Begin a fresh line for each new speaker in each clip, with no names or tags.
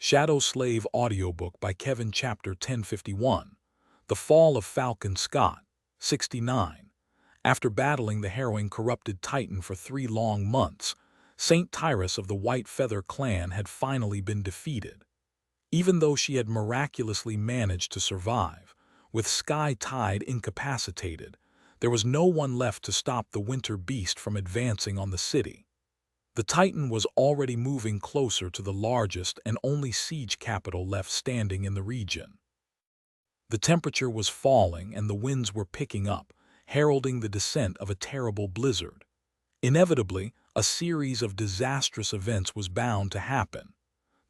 Shadow Slave Audiobook by Kevin Chapter 1051. The Fall of Falcon Scott, 69. After battling the harrowing corrupted Titan for 3 long months, Saint Tyrus of the White Feather clan had finally been defeated. Even though she had miraculously managed to survive, with Sky Tide incapacitated, there was no one left to stop the winter beast from advancing on the city. The Titan was already moving closer to the largest and only siege capital left standing in the region. The temperature was falling and the winds were picking up, heralding the descent of a terrible blizzard. Inevitably, a series of disastrous events was bound to happen.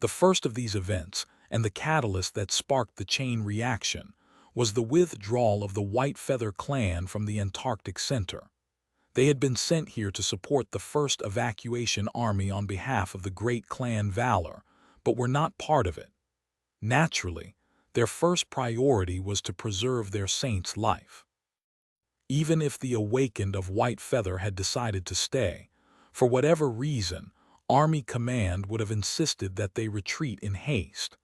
The first of these events, and the catalyst that sparked the chain reaction, was the withdrawal of the White Feather clan from the Antarctic Center. They had been sent here to support the first evacuation army on behalf of the great clan Valor, but were not part of it. Naturally, their first priority was to preserve their saint's life. Even if the awakened of White Feather had decided to stay, for whatever reason, Army Command would have insisted that they retreat in haste.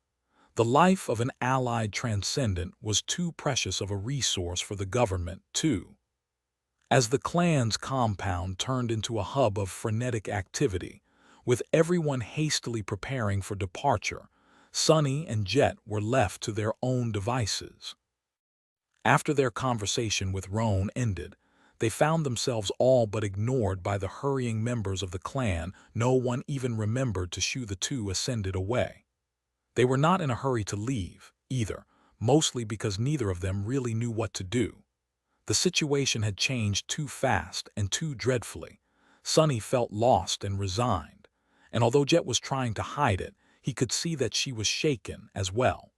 The life of an allied transcendent was too precious of a resource for the government, too. As the clan's compound turned into a hub of frenetic activity, with everyone hastily preparing for departure, Sunny and Jet were left to their own devices. After their conversation with Roan ended, they found themselves all but ignored by the hurrying members of the clan. No one even remembered to shoo the two ascended away. They were not in a hurry to leave, either, mostly because neither of them really knew what to do. The situation had changed too fast and too dreadfully. Sunny felt lost and resigned, and although Jet was trying to hide it, he could see that she was shaken as well.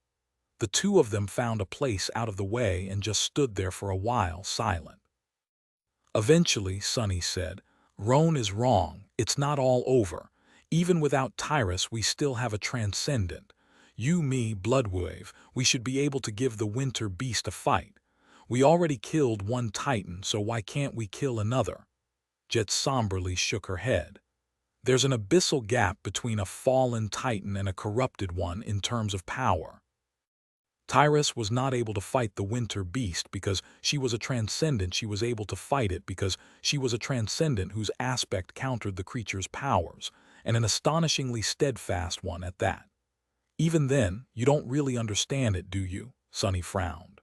The two of them found a place out of the way and just stood there for a while, silent. Eventually, Sunny said, "Roan is wrong. It's not all over. Even without Tyrus, we still have a transcendent. You, me, Bloodwave, we should be able to give the winter beast a fight. We already killed one Titan, so why can't we kill another?" Jet somberly shook her head. "There's an abyssal gap between a fallen Titan and a corrupted one in terms of power. Tyrus was not able to fight the winter beast because she was a transcendent. She was able to fight it because she was a transcendent whose aspect countered the creature's powers, and an astonishingly steadfast one at that. Even then, you don't really understand it, do you?" Sunny frowned.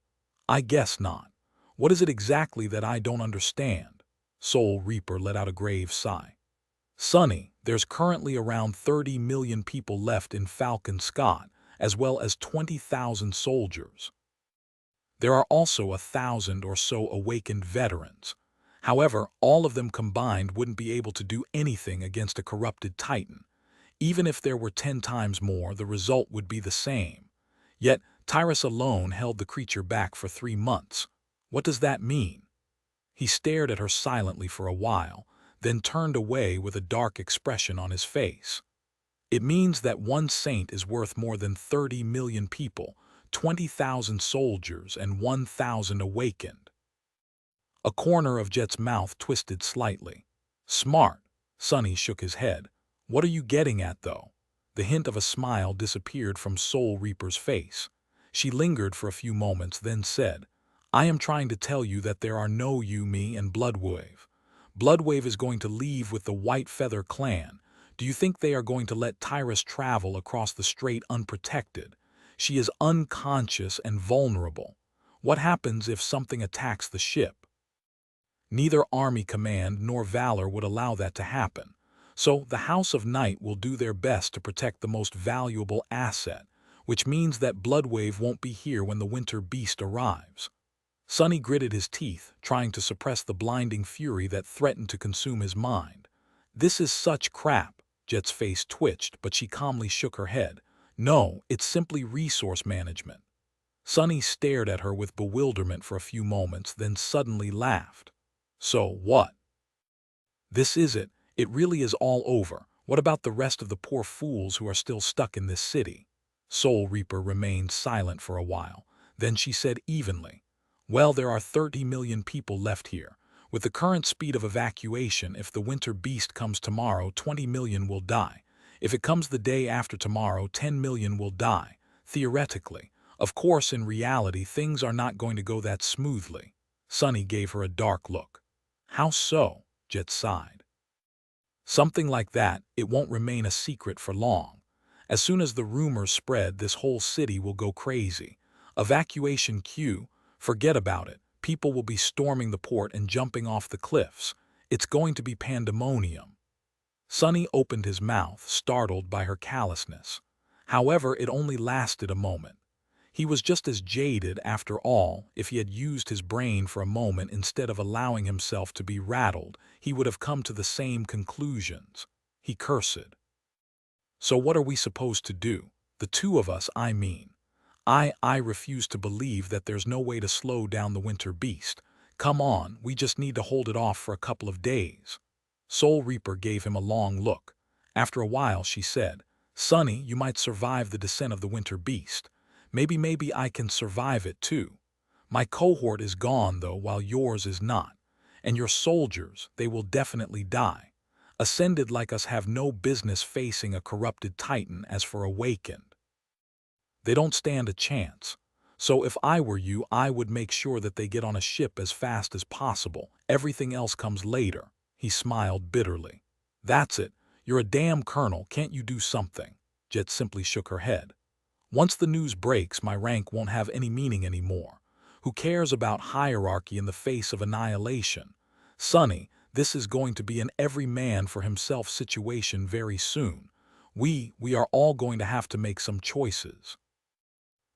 "I guess not. What is it exactly that I don't understand?" Soul Reaper let out a grave sigh. "Sunny, there's currently around 30 million people left in Falcon Scott, as well as 20,000 soldiers. There are also 1,000 or so awakened veterans. However, all of them combined wouldn't be able to do anything against a corrupted Titan. Even if there were 10 times more, the result would be the same. Yet, Tyrus alone held the creature back for 3 months. What does that mean?" He stared at her silently for a while, then turned away with a dark expression on his face. "It means that one saint is worth more than 30 million people, 20,000 soldiers, and 1,000 awakened." A corner of Jet's mouth twisted slightly. "Smart." Sunny shook his head. "What are you getting at, though?" The hint of a smile disappeared from Soul Reaper's face. She lingered for a few moments, then said, "I am trying to tell you that there are no you, me, and Bloodwave. Bloodwave is going to leave with the White Feather clan. Do you think they are going to let Tyrus travel across the strait unprotected? She is unconscious and vulnerable. What happens if something attacks the ship?" Neither Army Command nor Valor would allow that to happen. So the House of Night will do their best to protect the most valuable asset, which means that Bloodwave won't be here when the winter beast arrives. Sunny gritted his teeth, trying to suppress the blinding fury that threatened to consume his mind. "This is such crap." Jet's face twitched, but she calmly shook her head. "No, it's simply resource management." Sunny stared at her with bewilderment for a few moments, then suddenly laughed. "So what? This is it. It really is all over. What about the rest of the poor fools who are still stuck in this city?" Soul Reaper remained silent for a while. Then she said evenly, "Well, there are 30 million people left here. With the current speed of evacuation, if the winter beast comes tomorrow, 20 million will die. If it comes the day after tomorrow, 10 million will die, theoretically. Of course, in reality, things are not going to go that smoothly. Sunny gave her a dark look. How so? Jet sighed. Something like that. It won't remain a secret for long. As soon as the rumors spread, this whole city will go crazy. Evacuation queue, forget about it. People will be storming the port and jumping off the cliffs. It's going to be pandemonium. Sunny opened his mouth, startled by her callousness. However, it only lasted a moment. He was just as jaded, after all. If he had used his brain for a moment instead of allowing himself to be rattled, he would have come to the same conclusions. He cursed. So what are we supposed to do? The two of us, I mean. I refuse to believe that there's no way to slow down the winter beast. Come on, we just need to hold it off for a couple of days. Soul Reaper gave him a long look. After a while, she said, Sunny, you might survive the descent of the winter beast. Maybe I can survive it too. My cohort is gone, though, while yours is not. And your soldiers, they will definitely die. Ascended like us have no business facing a corrupted titan. As for awakened, they don't stand a chance. So if I were you, I would make sure that they get on a ship as fast as possible. Everything else comes later. He smiled bitterly. That's it. You're a damn colonel. Can't you do something? Jet simply shook her head. Once the news breaks, my rank won't have any meaning anymore. Who cares about hierarchy in the face of annihilation? Sunny, this is going to be an every man for himself situation very soon. We are all going to have to make some choices.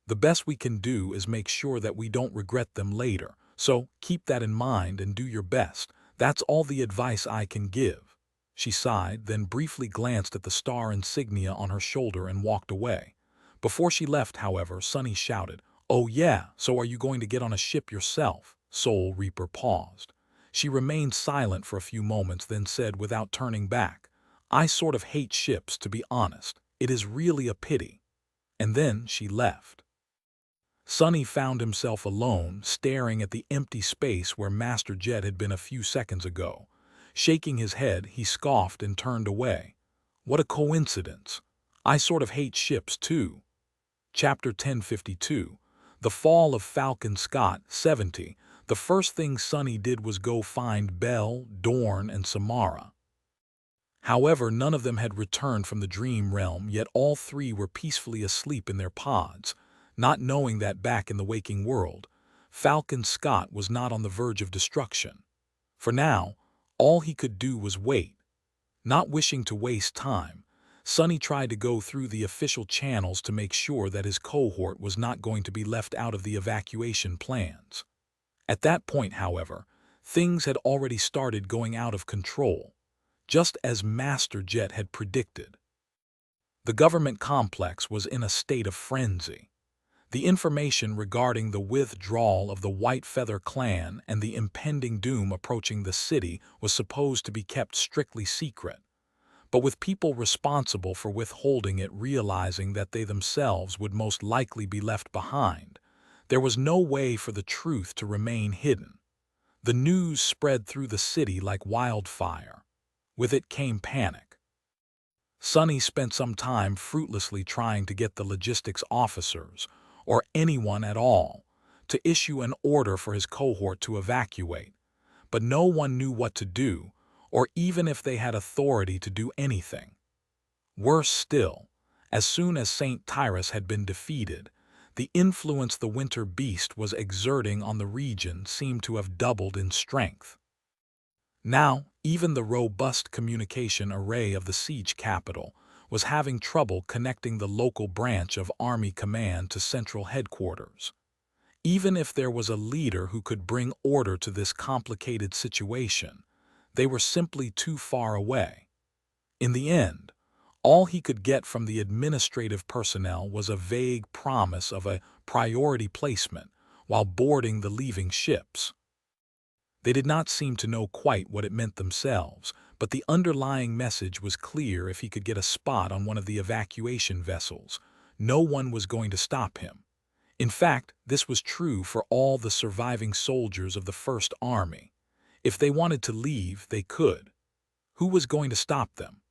The best we can do is make sure that we don't regret them later. So keep that in mind and do your best. That's all the advice I can give. She sighed, then briefly glanced at the star insignia on her shoulder and walked away. Before she left, however, Sunny shouted, Oh yeah, so are you going to get on a ship yourself? Soul Reaper paused. She remained silent for a few moments, then said without turning back, I sort of hate ships, to be honest. It is really a pity. And then she left. Sunny found himself alone, staring at the empty space where Master Jet had been a few seconds ago. Shaking his head, he scoffed and turned away. What a coincidence. I sort of hate ships too. Chapter 1052. The Fall of Falcon Scott, 70. The first thing Sunny did was go find Belle, Dorn, and Samara. However, none of them had returned from the dream realm, yet all three were peacefully asleep in their pods, not knowing that back in the waking world, Falcon Scott was not on the verge of destruction. For now, all he could do was wait. Not wishing to waste time, Sunny tried to go through the official channels to make sure that his cohort was not going to be left out of the evacuation plans. At that point, however, things had already started going out of control, just as Master Jet had predicted. The government complex was in a state of frenzy. The information regarding the withdrawal of the White Feather clan and the impending doom approaching the city was supposed to be kept strictly secret. But with people responsible for withholding it realizing that they themselves would most likely be left behind, there was no way for the truth to remain hidden. The news spread through the city like wildfire. With it came panic. Sunny spent some time fruitlessly trying to get the logistics officers, or anyone at all, to issue an order for his cohort to evacuate, but no one knew what to do, or even if they had authority to do anything. Worse still, as soon as St. Tyrus had been defeated, the influence the winter beast was exerting on the region seemed to have doubled in strength. Now, even the robust communication array of the siege capital was having trouble connecting the local branch of Army Command to central headquarters. Even if there was a leader who could bring order to this complicated situation, they were simply too far away. In the end, all he could get from the administrative personnel was a vague promise of a priority placement while boarding the leaving ships. They did not seem to know quite what it meant themselves, but the underlying message was clear: if he could get a spot on one of the evacuation vessels, no one was going to stop him. In fact, this was true for all the surviving soldiers of the First Army. If they wanted to leave, they could. Who was going to stop them?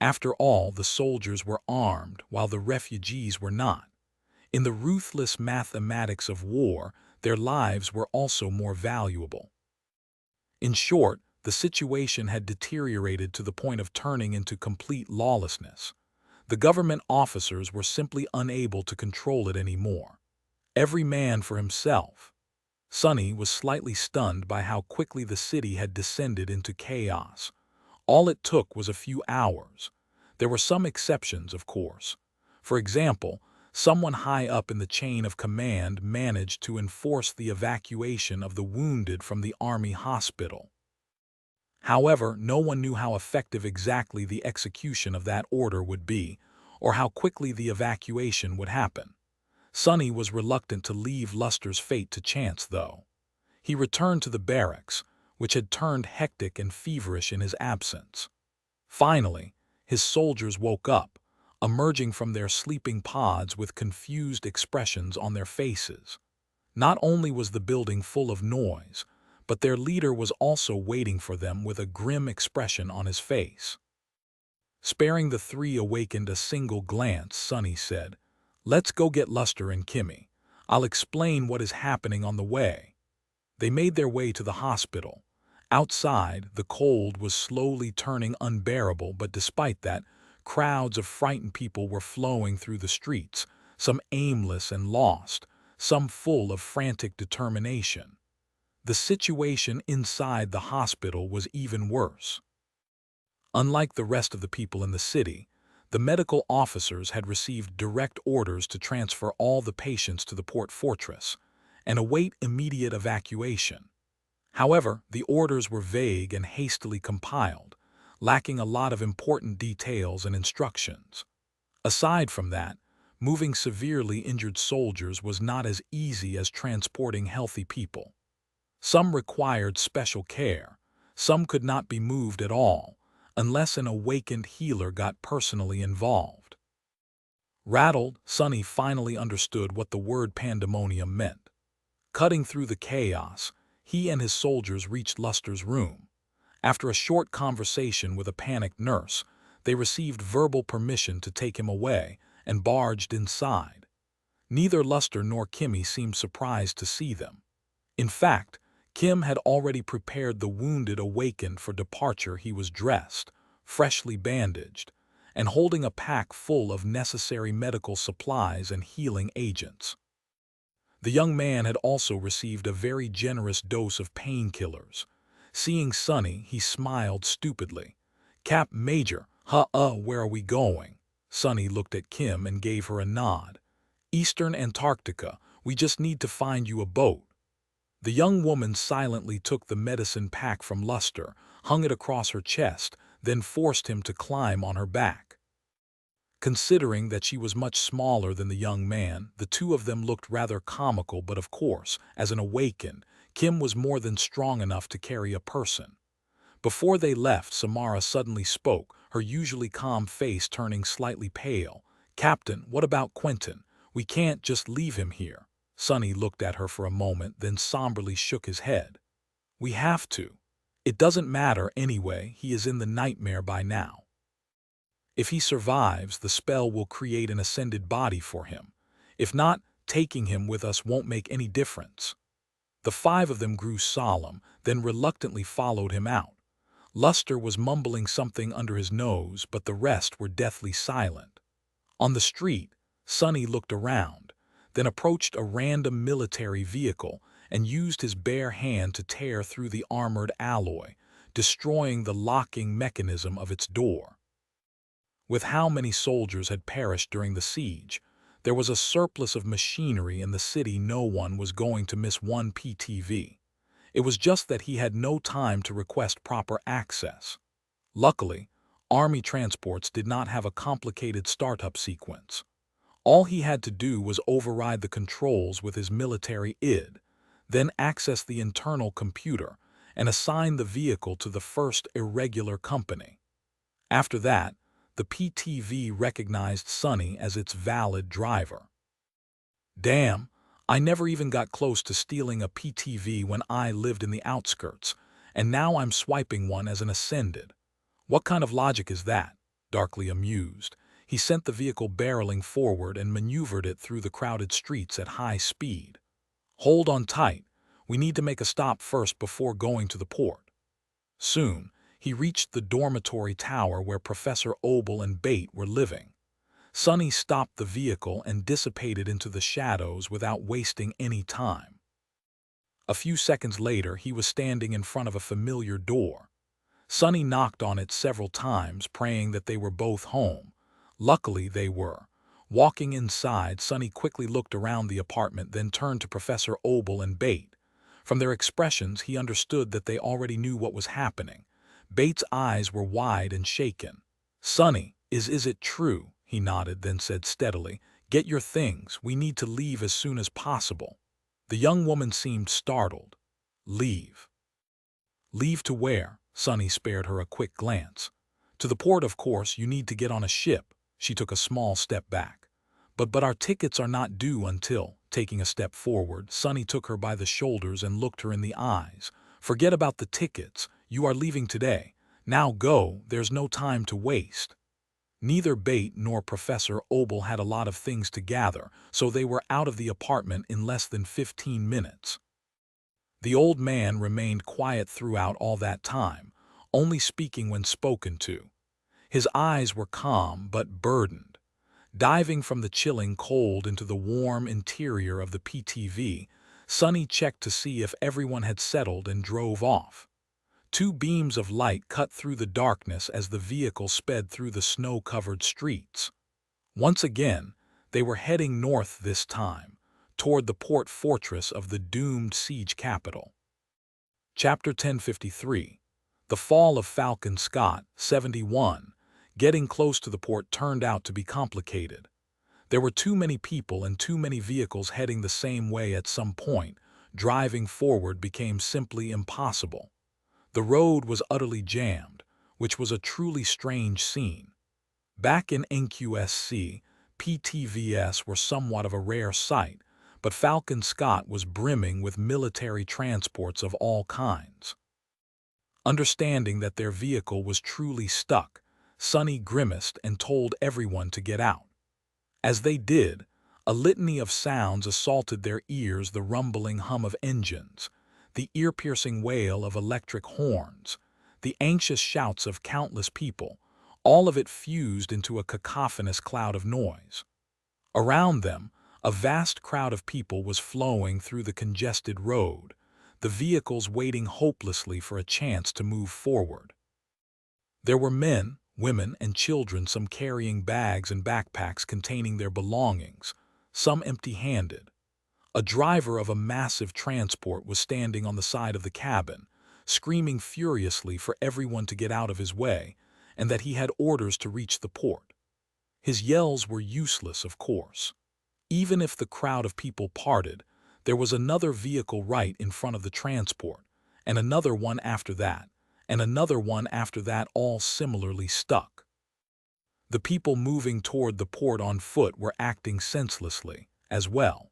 After all, the soldiers were armed while the refugees were not. In the ruthless mathematics of war, their lives were also more valuable. In short, the situation had deteriorated to the point of turning into complete lawlessness. The government officers were simply unable to control it anymore. Every man for himself. Sonny was slightly stunned by how quickly the city had descended into chaos. All it took was a few hours. There were some exceptions, of course. For example, someone high up in the chain of command managed to enforce the evacuation of the wounded from the army hospital. However, no one knew how effective exactly the execution of that order would be, or how quickly the evacuation would happen. Sonny was reluctant to leave Luster's fate to chance, though. He returned to the barracks, which had turned hectic and feverish in his absence. Finally, his soldiers woke up, emerging from their sleeping pods with confused expressions on their faces. Not only was the building full of noise, but their leader was also waiting for them with a grim expression on his face. Sparing the three awakened a single glance, Sonny said, "Let's go get Luster and Kimmy. I'll explain what is happening on the way." They made their way to the hospital. Outside, the cold was slowly turning unbearable, but despite that, crowds of frightened people were flowing through the streets, some aimless and lost, some full of frantic determination. The situation inside the hospital was even worse. Unlike the rest of the people in the city, the medical officers had received direct orders to transfer all the patients to the port fortress and await immediate evacuation. However, the orders were vague and hastily compiled, lacking a lot of important details and instructions. Aside from that, moving severely injured soldiers was not as easy as transporting healthy people. Some required special care, some could not be moved at all, unless an awakened healer got personally involved. Rattled, Sonny finally understood what the word pandemonium meant. Cutting through the chaos, he and his soldiers reached Luster's room. After a short conversation with a panicked nurse, they received verbal permission to take him away and barged inside. Neither Luster nor Kimmy seemed surprised to see them. In fact, Kim had already prepared the wounded awakened for departure. He was dressed, freshly bandaged, and holding a pack full of necessary medical supplies and healing agents. The young man had also received a very generous dose of painkillers. Seeing Sonny, he smiled stupidly. "Cap Major, where are we going?" Sonny looked at Kim and gave her a nod. "Eastern Antarctica, we just need to find you a boat." The young woman silently took the medicine pack from Luster, hung it across her chest, then forced him to climb on her back. Considering that she was much smaller than the young man, the two of them looked rather comical, but of course, as an awakened, Kim was more than strong enough to carry a person. Before they left, Samara suddenly spoke, her usually calm face turning slightly pale. "Captain, what about Quentin? We can't just leave him here." Sonny looked at her for a moment, then somberly shook his head. "We have to. It doesn't matter anyway, he is in the nightmare by now. If he survives, the spell will create an ascended body for him. If not, taking him with us won't make any difference." The five of them grew solemn, then reluctantly followed him out. Luster was mumbling something under his nose, but the rest were deathly silent. On the street, Sonny looked around, then approached a random military vehicle and used his bare hand to tear through the armored alloy, destroying the locking mechanism of its door. With how many soldiers had perished during the siege, there was a surplus of machinery in the city. No one was going to miss one PTV. It was just that he had no time to request proper access. Luckily, Army transports did not have a complicated startup sequence. All he had to do was override the controls with his military ID, then access the internal computer and assign the vehicle to the first irregular company. After that, the PTV recognized Sonny as its valid driver. "Damn, I never even got close to stealing a PTV when I lived in the outskirts, and now I'm swiping one as an ascended. What kind of logic is that?" darkly amused. He sent the vehicle barreling forward and maneuvered it through the crowded streets at high speed. "Hold on tight. We need to make a stop first before going to the port." Soon, he reached the dormitory tower where Professor Obel and Bate were living. Sonny stopped the vehicle and dissipated into the shadows without wasting any time. A few seconds later, he was standing in front of a familiar door. Sonny knocked on it several times, praying that they were both home. Luckily, they were. Walking inside, Sonny quickly looked around the apartment, then turned to Professor Obel and Bate. From their expressions, he understood that they already knew what was happening. Bates' eyes were wide and shaken. "Sonny, is it true?" He nodded, then said steadily, "Get your things. We need to leave as soon as possible." The young woman seemed startled. "Leave? Leave to where?" Sonny spared her a quick glance. "To the port, of course. You need to get on a ship." She took a small step back. But our tickets are not due until—" Taking a step forward, Sonny took her by the shoulders and looked her in the eyes. "Forget about the tickets. You are leaving today. Now go. There's no time to waste." Neither Bate nor Professor Obel had a lot of things to gather, so they were out of the apartment in less than 15 minutes. The old man remained quiet throughout all that time, only speaking when spoken to. His eyes were calm but burdened. Diving from the chilling cold into the warm interior of the PTV, Sonny checked to see if everyone had settled and drove off. Two beams of light cut through the darkness as the vehicle sped through the snow-covered streets. Once again, they were heading north this time, toward the port fortress of the doomed siege capital. Chapter 1053. The Fall of Falcon Scott, 71. Getting close to the port turned out to be complicated. There were too many people and too many vehicles heading the same way at some point. Driving forward became simply impossible. The road was utterly jammed, which was a truly strange scene. Back in NQSC, PTVs were somewhat of a rare sight, but Falcon Scott was brimming with military transports of all kinds. Understanding that their vehicle was truly stuck, Sonny grimaced and told everyone to get out. As they did, a litany of sounds assaulted their ears: the rumbling hum of engines, the ear-piercing wail of electric horns, the anxious shouts of countless people, all of it fused into a cacophonous cloud of noise. Around them, a vast crowd of people was flowing through the congested road, the vehicles waiting hopelessly for a chance to move forward. There were men, women, and children, some carrying bags and backpacks containing their belongings, some empty-handed. A driver of a massive transport was standing on the side of the cabin, screaming furiously for everyone to get out of his way, and that he had orders to reach the port. His yells were useless, of course. Even if the crowd of people parted, there was another vehicle right in front of the transport, and another one after that, and another one after that, all similarly stuck. The people moving toward the port on foot were acting senselessly, as well.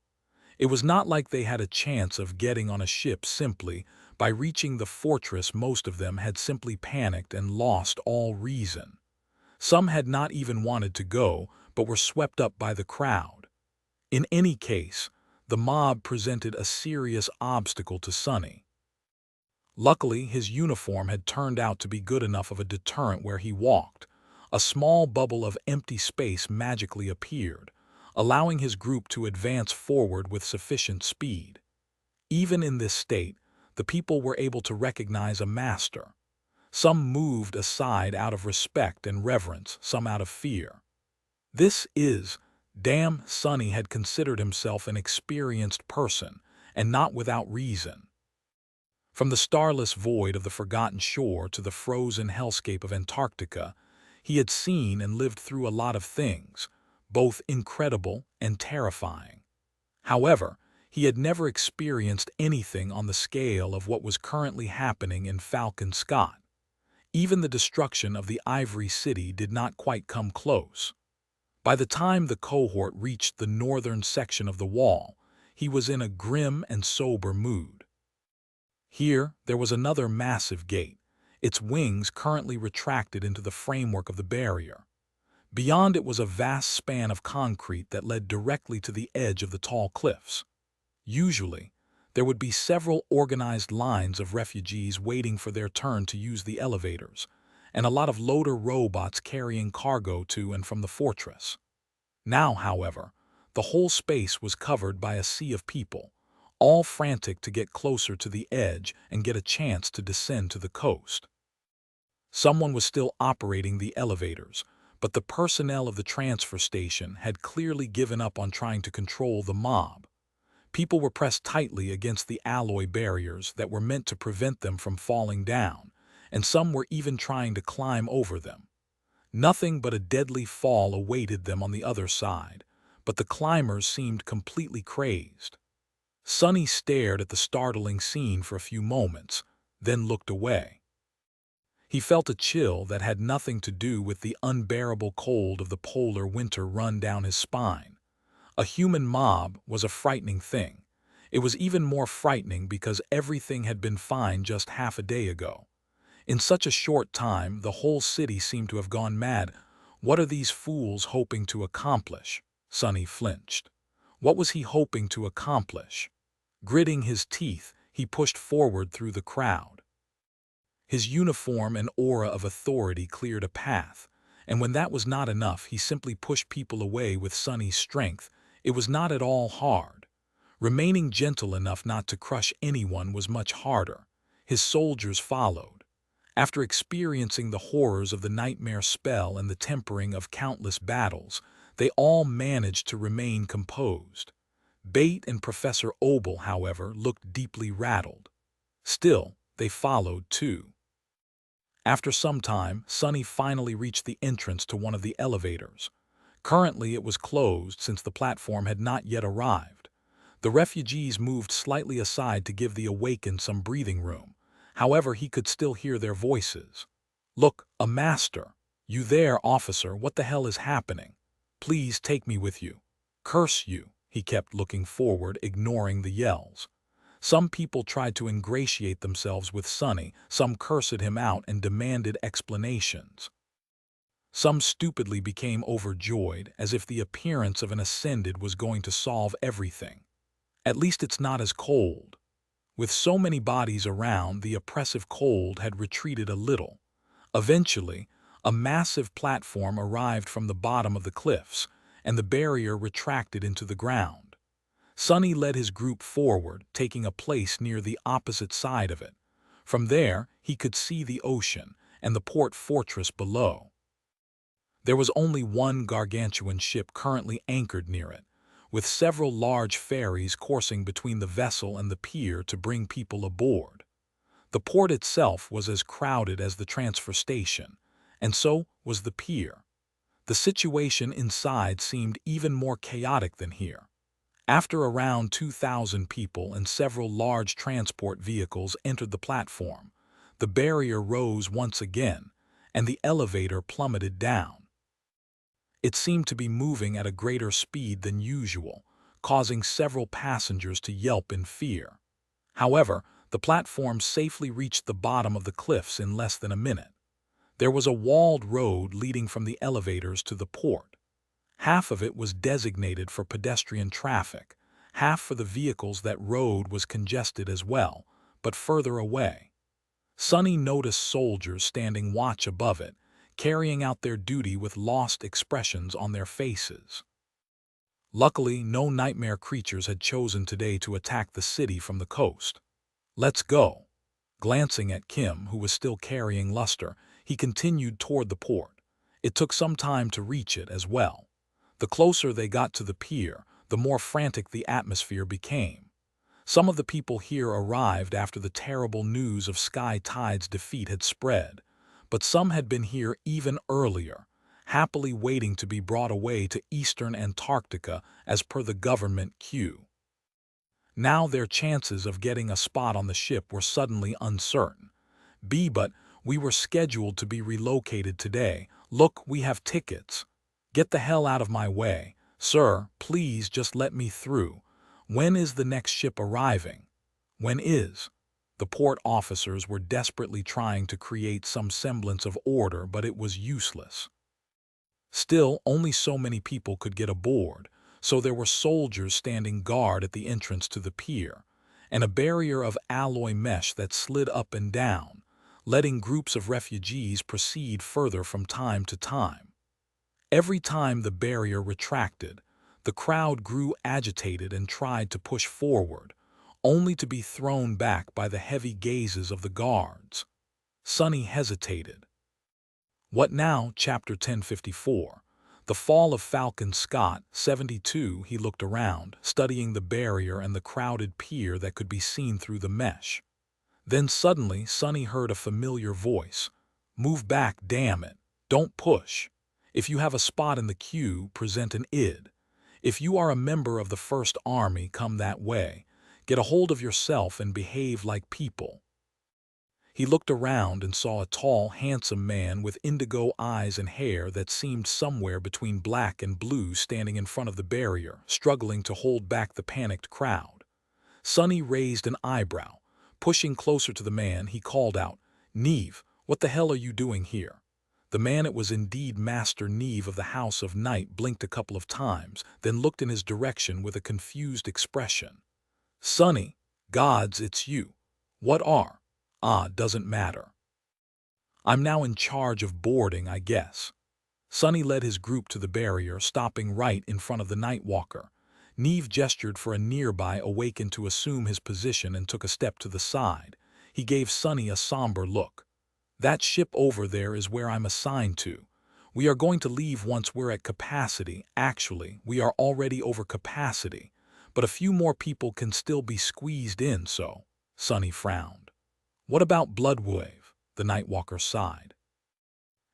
It was not like they had a chance of getting on a ship simply by reaching the fortress. Most of them had simply panicked and lost all reason. Some had not even wanted to go, but were swept up by the crowd. In any case, the mob presented a serious obstacle to Sonny. Luckily, his uniform had turned out to be good enough of a deterrent. Where he walked, a small bubble of empty space magically appeared, allowing his group to advance forward with sufficient speed. Even in this state, the people were able to recognize a master. Some moved aside out of respect and reverence, some out of fear. Damn, Sonny had considered himself an experienced person, and not without reason. From the starless void of the forgotten shore to the frozen hellscape of Antarctica, he had seen and lived through a lot of things, both incredible and terrifying. However, he had never experienced anything on the scale of what was currently happening in Falcon Scott. Even the destruction of the Ivory City did not quite come close. By the time the cohort reached the northern section of the wall, he was in a grim and sober mood. Here, there was another massive gate, its wings currently retracted into the framework of the barrier. Beyond it was a vast span of concrete that led directly to the edge of the tall cliffs. Usually, there would be several organized lines of refugees waiting for their turn to use the elevators, and a lot of loader robots carrying cargo to and from the fortress. Now, however, the whole space was covered by a sea of people, all frantic to get closer to the edge and get a chance to descend to the coast. Someone was still operating the elevators, but the personnel of the transfer station had clearly given up on trying to control the mob. People were pressed tightly against the alloy barriers that were meant to prevent them from falling down, and some were even trying to climb over them. Nothing but a deadly fall awaited them on the other side, but the climbers seemed completely crazed. Sonny stared at the startling scene for a few moments, then looked away. He felt a chill that had nothing to do with the unbearable cold of the polar winter run down his spine. A human mob was a frightening thing. It was even more frightening because everything had been fine just half a day ago. In such a short time, the whole city seemed to have gone mad. What are these fools hoping to accomplish? Sonny flinched. What was he hoping to accomplish? Gritting his teeth, he pushed forward through the crowd. His uniform and aura of authority cleared a path, and when that was not enough, he simply pushed people away with Sonny's strength. It was not at all hard. Remaining gentle enough not to crush anyone was much harder. His soldiers followed. After experiencing the horrors of the nightmare spell and the tempering of countless battles, they all managed to remain composed. Bate and Professor Obel, however, looked deeply rattled. Still, they followed too. After some time, Sonny finally reached the entrance to one of the elevators. Currently, it was closed since the platform had not yet arrived. The refugees moved slightly aside to give the awakened some breathing room. However, he could still hear their voices. "Look, a master! You there, officer, what the hell is happening? Please take me with you. Curse you!" He kept looking forward, ignoring the yells. Some people tried to ingratiate themselves with Sonny, some cursed him out and demanded explanations. Some stupidly became overjoyed, as if the appearance of an ascended was going to solve everything. At least it's not as cold. With so many bodies around, the oppressive cold had retreated a little. Eventually, a massive platform arrived from the bottom of the cliffs, and the barrier retracted into the ground. Sonny led his group forward, taking a place near the opposite side of it. From there, he could see the ocean and the port fortress below. There was only one gargantuan ship currently anchored near it, with several large ferries coursing between the vessel and the pier to bring people aboard. The port itself was as crowded as the transfer station, and so was the pier. The situation inside seemed even more chaotic than here. After around 2,000 people and several large transport vehicles entered the platform, the barrier rose once again, and the elevator plummeted down. It seemed to be moving at a greater speed than usual, causing several passengers to yelp in fear. However, the platform safely reached the bottom of the cliffs in less than a minute. There was a walled road leading from the elevators to the port. Half of it was designated for pedestrian traffic, half for the vehicles. That road was congested as well, but further away. Sonny noticed soldiers standing watch above it, carrying out their duty with lost expressions on their faces. Luckily, no nightmare creatures had chosen today to attack the city from the coast. "Let's go." Glancing at Kim, who was still carrying Luster, he continued toward the port. It took some time to reach it as well. The closer they got to the pier, the more frantic the atmosphere became. Some of the people here arrived after the terrible news of Sky Tide's defeat had spread, but some had been here even earlier, happily waiting to be brought away to eastern Antarctica as per the government queue. Now their chances of getting a spot on the ship were suddenly uncertain. But we were scheduled to be relocated today. Look, we have tickets. Get the hell out of my way. Sir, please just let me through. When is the next ship arriving? When is? The port officers were desperately trying to create some semblance of order, but it was useless. Still, only so many people could get aboard, so there were soldiers standing guard at the entrance to the pier, and a barrier of alloy mesh that slid up and down, letting groups of refugees proceed further from time to time. Every time the barrier retracted, the crowd grew agitated and tried to push forward, only to be thrown back by the heavy gazes of the guards. Sonny hesitated. What now? Chapter 1054. The Fall of Falcon Scott, 72. He looked around, studying the barrier and the crowded pier that could be seen through the mesh. Then suddenly Sonny heard a familiar voice. "Move back, damn it. Don't push. If you have a spot in the queue, present an id. If you are a member of the First Army, come that way. Get a hold of yourself and behave like people." He looked around and saw a tall, handsome man with indigo eyes and hair that seemed somewhere between black and blue standing in front of the barrier, struggling to hold back the panicked crowd. Sonny raised an eyebrow. Pushing closer to the man, he called out, "Neve, what the hell are you doing here?" The man, it was indeed Master Neve of the House of Night, blinked a couple of times, then looked in his direction with a confused expression. "Sonny, gods, it's you. What are? Ah, doesn't matter. I'm now in charge of boarding, I guess." Sonny led his group to the barrier, stopping right in front of the Nightwalker. Neve gestured for a nearby awakened to assume his position and took a step to the side. He gave Sonny a somber look. "That ship over there is where I'm assigned to. We are going to leave once we're at capacity. Actually, we are already over capacity, but a few more people can still be squeezed in, so." Sonny frowned. "What about Bloodwave?" The Nightwalker sighed.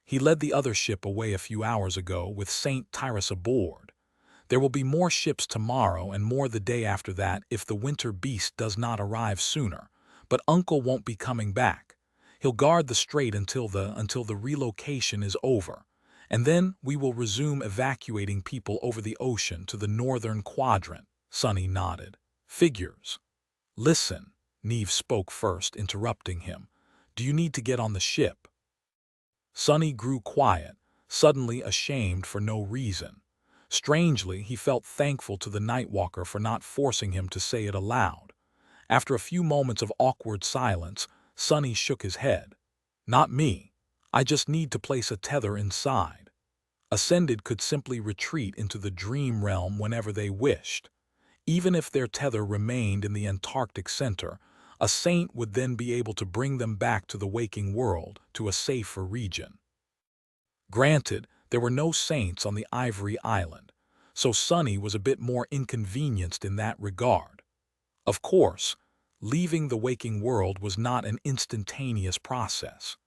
"He led the other ship away a few hours ago with St. Tyrus aboard. There will be more ships tomorrow and more the day after that if the winter beast does not arrive sooner, but Uncle won't be coming back. He'll guard the strait until the relocation is over, and then we will resume evacuating people over the ocean to the northern quadrant." Sonny nodded. "Figures." "Listen," Neve spoke first, interrupting him. "Do you need to get on the ship?" Sonny grew quiet, suddenly ashamed for no reason. Strangely, he felt thankful to the Nightwalker for not forcing him to say it aloud. After a few moments of awkward silence, Sonny shook his head. "Not me. I just need to place a tether inside." Ascended could simply retreat into the dream realm whenever they wished. Even if their tether remained in the Antarctic center, a saint would then be able to bring them back to the waking world, to a safer region. Granted, there were no saints on the Ivory Island, so Sonny was a bit more inconvenienced in that regard. Of course, leaving the waking world was not an instantaneous process.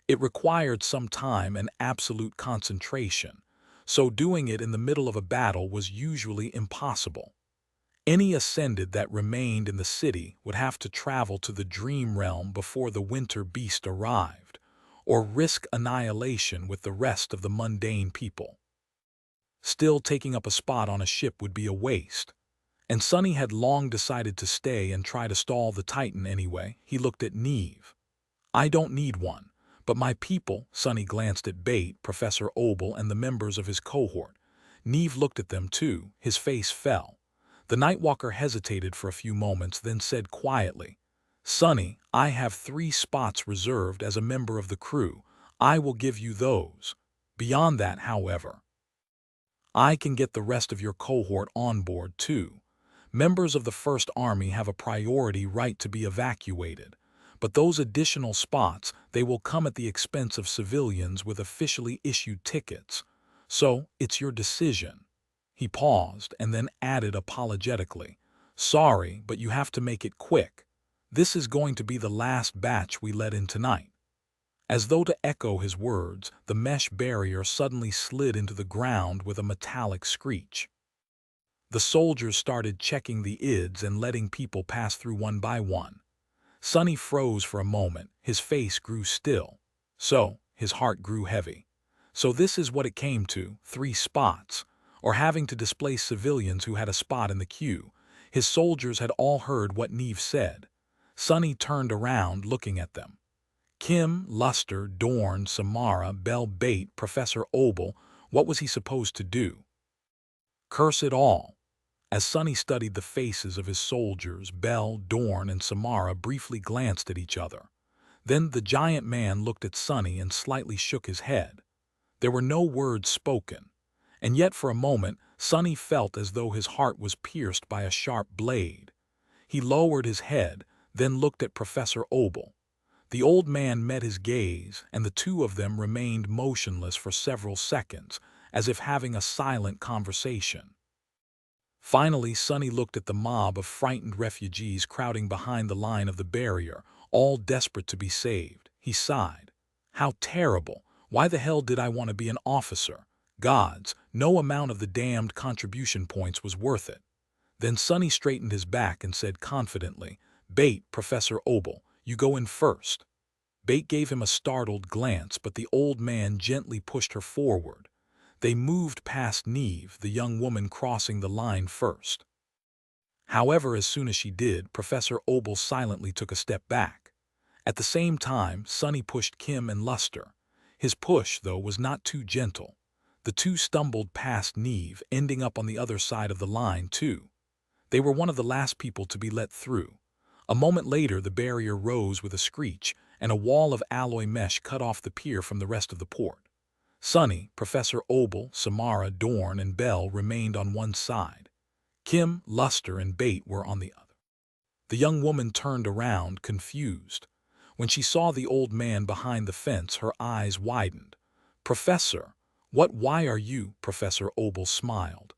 It required some time and absolute concentration, so doing it in the middle of a battle was usually impossible. Any ascended that remained in the city would have to travel to the dream realm before the winter beast arrived, or risk annihilation with the rest of the mundane people. Still, taking up a spot on a ship would be a waste, and Sonny had long decided to stay and try to stall the Titan anyway. He looked at Neve. "I don't need one, but my people." Sonny glanced at Bate, Professor Obel, and the members of his cohort. Neve looked at them too. His face fell. The Nightwalker hesitated for a few moments, then said quietly, "Sonny, I have 3 spots reserved as a member of the crew. I will give you those. Beyond that, however, I can get the rest of your cohort on board too. Members of the First Army have a priority right to be evacuated, but those additional spots, they will come at the expense of civilians with officially issued tickets. So, it's your decision." He paused and then added apologetically, "Sorry, but you have to make it quick. This is going to be the last batch we let in tonight." As though to echo his words, the mesh barrier suddenly slid into the ground with a metallic screech. The soldiers started checking the ids and letting people pass through one by one. Sonny froze for a moment, his face grew still. His heart grew heavy. So this is what it came to, 3 spots, or having to displace civilians who had a spot in the queue. His soldiers had all heard what Neve said. Sonny turned around, looking at them. Kim, Luster, Dorn, Samara, Bell, Bate, Professor Obel, What was he supposed to do? Curse it all. As Sonny studied the faces of his soldiers, Bell, Dorn, and Samara briefly glanced at each other. Then the giant man looked at Sonny and slightly shook his head. There were no words spoken, and yet for a moment Sonny felt as though his heart was pierced by a sharp blade. He lowered his head, then looked at Professor Obel. The old man met his gaze, and the two of them remained motionless for several seconds, as if having a silent conversation. Finally, Sonny looked at the mob of frightened refugees crowding behind the line of the barrier, all desperate to be saved. He sighed. How terrible! Why the hell did I want to be an officer? Gods, no amount of the damned contribution points was worth it. Then Sonny straightened his back and said confidently, "Bait, Professor Obel, you go in first." Bait gave him a startled glance, but the old man gently pushed her forward. They moved past Neve, the young woman crossing the line first. However, as soon as she did, Professor Obel silently took a step back. At the same time, Sonny pushed Kim and Luster. His push, though, was not too gentle. The two stumbled past Neve, ending up on the other side of the line, too. They were one of the last people to be let through. A moment later, the barrier rose with a screech, and a wall of alloy mesh cut off the pier from the rest of the port. Sonny, Professor Obel, Samara, Dorn, and Bell remained on one side. Kim, Luster, and Bait were on the other. The young woman turned around, confused. When she saw the old man behind the fence, her eyes widened. "Professor, why are you?" Professor Obel smiled.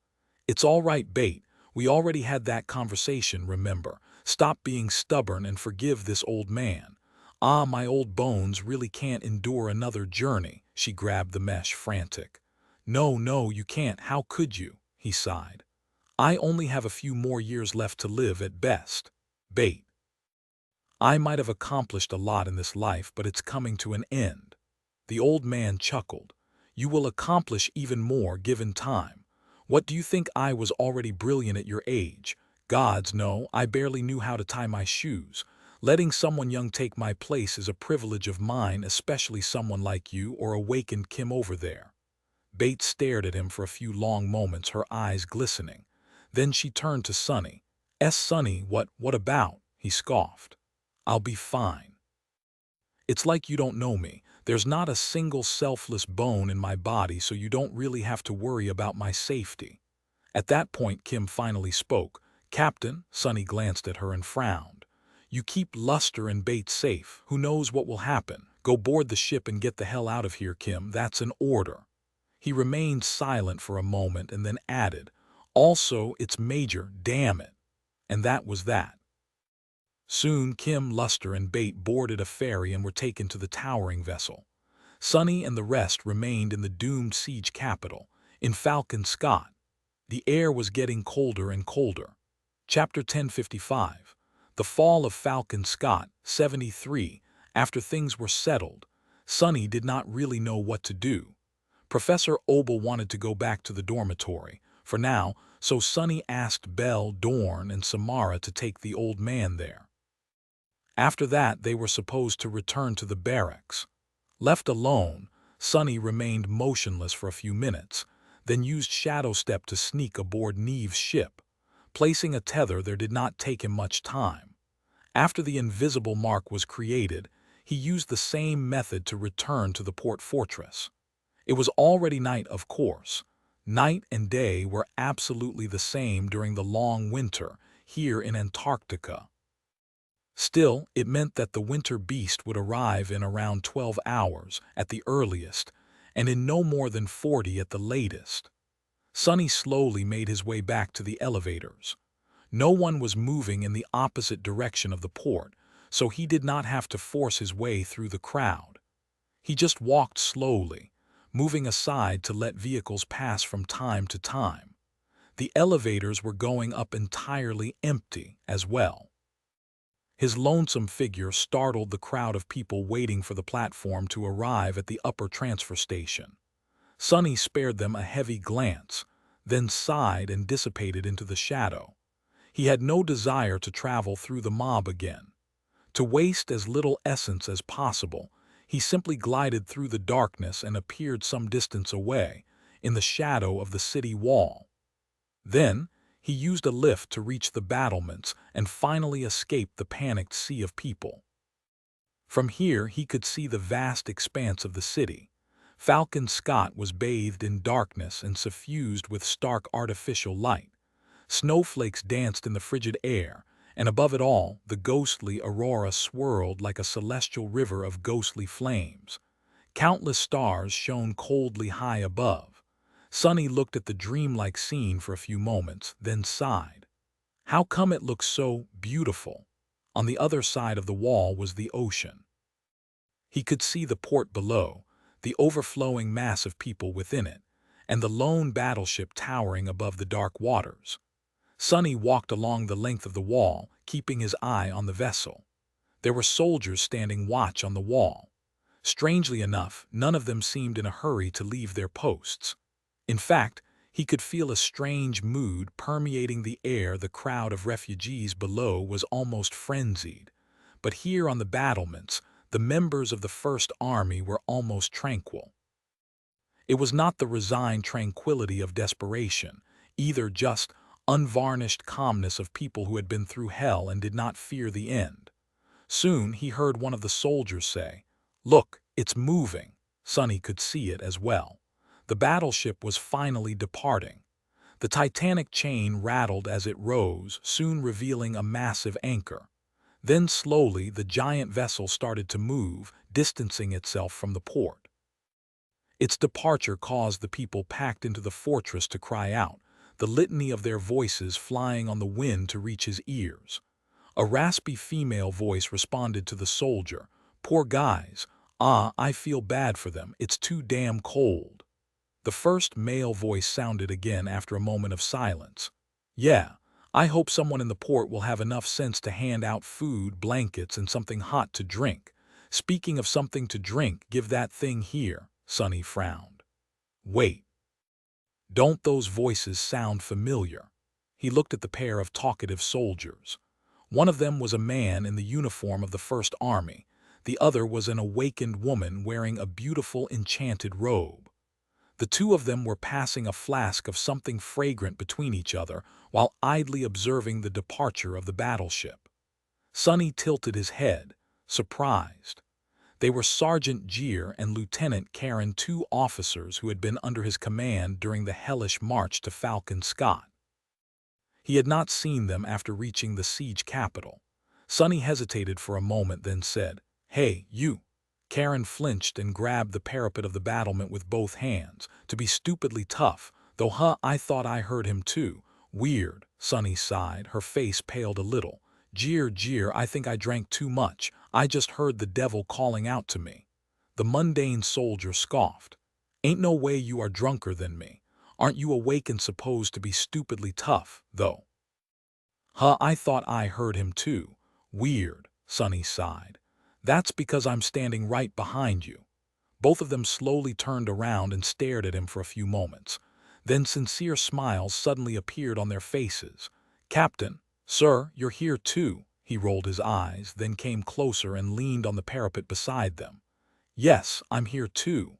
"It's all right, Bait. We already had that conversation, remember? Stop being stubborn and forgive this old man." "Ah, my old bones really can't endure another journey." She grabbed the mesh, frantic. No, you can't. How could you?" He sighed. "I only have a few more years left to live at best. Bait. I might have accomplished a lot in this life, but it's coming to an end." The old man chuckled. "You will accomplish even more given time. What do you think, I was already brilliant at your age? Gods, no, I barely knew how to tie my shoes. Letting someone young take my place is a privilege of mine, especially someone like you or awakened Kim over there." Bates stared at him for a few long moments, her eyes glistening. Then she turned to Sonny. Sonny, what about?" He scoffed. "I'll be fine. It's like you don't know me. There's not a single selfless bone in my body, so you don't really have to worry about my safety." At that point, Kim finally spoke. "Captain," Sonny glanced at her and frowned. "You keep Luster and Bates safe. Who knows what will happen? Go board the ship and get the hell out of here, Kim. That's an order." He remained silent for a moment and then added, "Also, it's Major, damn it." And that was that. Soon, Kim, Luster, and Bait boarded a ferry and were taken to the towering vessel. Sonny and the rest remained in the doomed siege capital, in Falcon Scott. The air was getting colder and colder. Chapter 1055. The Fall of Falcon Scott, 73. After things were settled, Sonny did not really know what to do. Professor Obel wanted to go back to the dormitory, for now, so Sonny asked Bell, Dorn, and Samara to take the old man there. After that, they were supposed to return to the barracks. Left alone, Sonny remained motionless for a few minutes, then used Shadow Step to sneak aboard Neve's ship. Placing a tether there did not take him much time. After the invisible mark was created, he used the same method to return to the port fortress. It was already night, of course. Night and day were absolutely the same during the long winter here in Antarctica. Still, it meant that the winter beast would arrive in around 12 hours at the earliest, and in no more than 40 at the latest. Sonny slowly made his way back to the elevators. No one was moving in the opposite direction of the port, so he did not have to force his way through the crowd. He just walked slowly, moving aside to let vehicles pass from time to time. The elevators were going up entirely empty as well. His lonesome figure startled the crowd of people waiting for the platform to arrive at the upper transfer station. Sonny spared them a heavy glance, then sighed and dissipated into the shadow. He had no desire to travel through the mob again. To waste as little essence as possible, he simply glided through the darkness and appeared some distance away, in the shadow of the city wall. Then, he used a lift to reach the battlements and finally escape the panicked sea of people. From here he could see the vast expanse of the city. Falcon Scott was bathed in darkness and suffused with stark artificial light. Snowflakes danced in the frigid air, and above it all, the ghostly aurora swirled like a celestial river of ghostly flames. Countless stars shone coldly high above. Sonny looked at the dreamlike scene for a few moments, then sighed. How come it looked so beautiful? On the other side of the wall was the ocean. He could see the port below, the overflowing mass of people within it, and the lone battleship towering above the dark waters. Sonny walked along the length of the wall, keeping his eye on the vessel. There were soldiers standing watch on the wall. Strangely enough, none of them seemed in a hurry to leave their posts. In fact, he could feel a strange mood permeating the air. The crowd of refugees below was almost frenzied. But here on the battlements, the members of the First Army were almost tranquil. It was not the resigned tranquility of desperation, either just unvarnished calmness of people who had been through hell and did not fear the end. Soon he heard one of the soldiers say, "Look, it's moving." Sonny could see it as well. The battleship was finally departing. The titanic chain rattled as it rose, soon revealing a massive anchor. Then slowly the giant vessel started to move, distancing itself from the port. Its departure caused the people packed into the fortress to cry out, the litany of their voices flying on the wind to reach his ears. A raspy female voice responded to the soldier, "Poor guys. I feel bad for them. It's too damn cold." The first male voice sounded again after a moment of silence. "Yeah, I hope someone in the port will have enough sense to hand out food, blankets, and something hot to drink. Speaking of something to drink, give that thing here." Sonny frowned. "Wait. Don't those voices sound familiar?" He looked at the pair of talkative soldiers. One of them was a man in the uniform of the First Army. The other was an awakened woman wearing a beautiful enchanted robe. The two of them were passing a flask of something fragrant between each other while idly observing the departure of the battleship. Sonny tilted his head, surprised. They were Sergeant Jeer and Lieutenant Karen, two officers who had been under his command during the hellish march to Falcon Scott. He had not seen them after reaching the siege capital. Sonny hesitated for a moment, then said, "Hey, you." Karen flinched and grabbed the parapet of the battlement with both hands. "To be stupidly tough, though, I thought I heard him too." "Weird," Sonny sighed, her face paled a little. Jeer, I think I drank too much. I just heard the devil calling out to me." The mundane soldier scoffed. "Ain't no way you are drunker than me. Aren't you awake and supposed to be stupidly tough, though?" I thought I heard him too." "Weird," Sonny sighed. "That's because I'm standing right behind you." Both of them slowly turned around and stared at him for a few moments. Then sincere smiles suddenly appeared on their faces. "Captain, sir, you're here too." He rolled his eyes, then came closer and leaned on the parapet beside them. "Yes, I'm here too."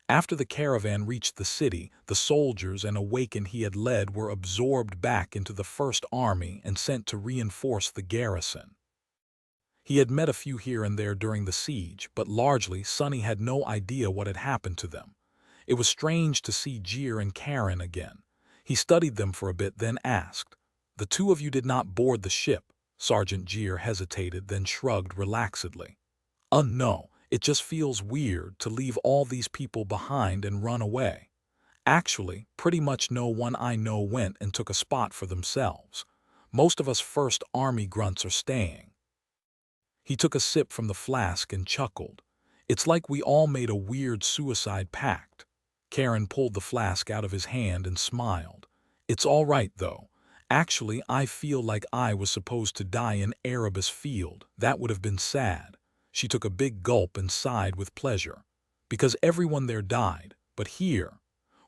After the caravan reached the city, the soldiers and awakened he had led were absorbed back into the First Army and sent to reinforce the garrison. He had met a few here and there during the siege, but largely Sonny had no idea what had happened to them. It was strange to see Jeer and Karen again. He studied them for a bit, then asked, "The two of you did not board the ship?" Sergeant Jeer hesitated, then shrugged relaxedly. No, it just feels weird to leave all these people behind and run away. Actually, pretty much no one I know went and took a spot for themselves. Most of us First Army grunts are staying." He took a sip from the flask and chuckled. "It's like we all made a weird suicide pact." Karen pulled the flask out of his hand and smiled. "It's all right, though. Actually, I feel like I was supposed to die in Erebus Field. That would have been sad." She took a big gulp and sighed with pleasure. "Because everyone there died, but here,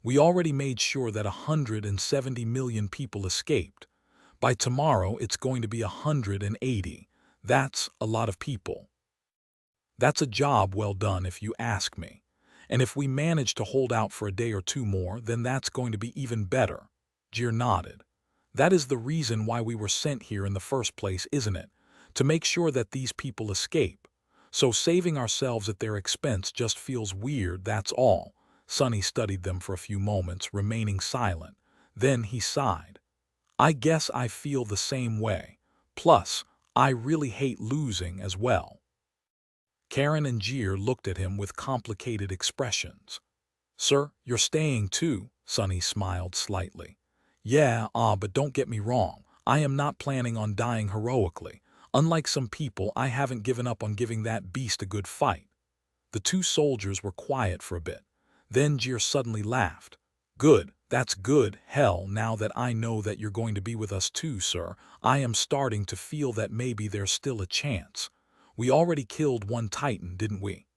we already made sure that 170 million people escaped. By tomorrow, it's going to be 180. That's a lot of people. That's a job well done if you ask me. And if we manage to hold out for a day or two more, then that's going to be even better. Jir nodded. That is the reason why we were sent here in the first place, isn't it? To make sure that these people escape. So saving ourselves at their expense just feels weird, that's all. Sonny studied them for a few moments, remaining silent. Then he sighed. I guess I feel the same way. Plus, I really hate losing as well. Karen and Jeer looked at him with complicated expressions. Sir, you're staying too, Sonny smiled slightly. Yeah, but don't get me wrong. I am not planning on dying heroically. Unlike some people, I haven't given up on giving that beast a good fight. The two soldiers were quiet for a bit. Then Jeer suddenly laughed. Good, that's good. Hell, now that I know that you're going to be with us too, sir, I am starting to feel that maybe there's still a chance. We already killed one Titan, didn't we?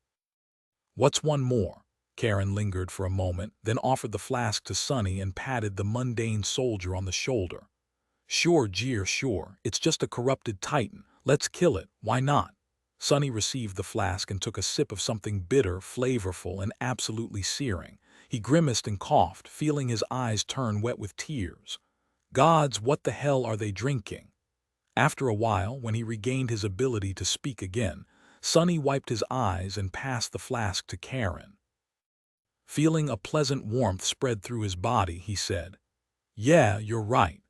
What's one more? Karen lingered for a moment, then offered the flask to Sonny and patted the mundane soldier on the shoulder. Sure, Jeer, sure. It's just a corrupted Titan. Let's kill it. Why not? Sonny received the flask and took a sip of something bitter, flavorful, and absolutely searing. He grimaced and coughed, feeling his eyes turn wet with tears. Gods, what the hell are they drinking? After a while, when he regained his ability to speak again, Sonny wiped his eyes and passed the flask to Karen. Feeling a pleasant warmth spread through his body, he said, Yeah, you're right.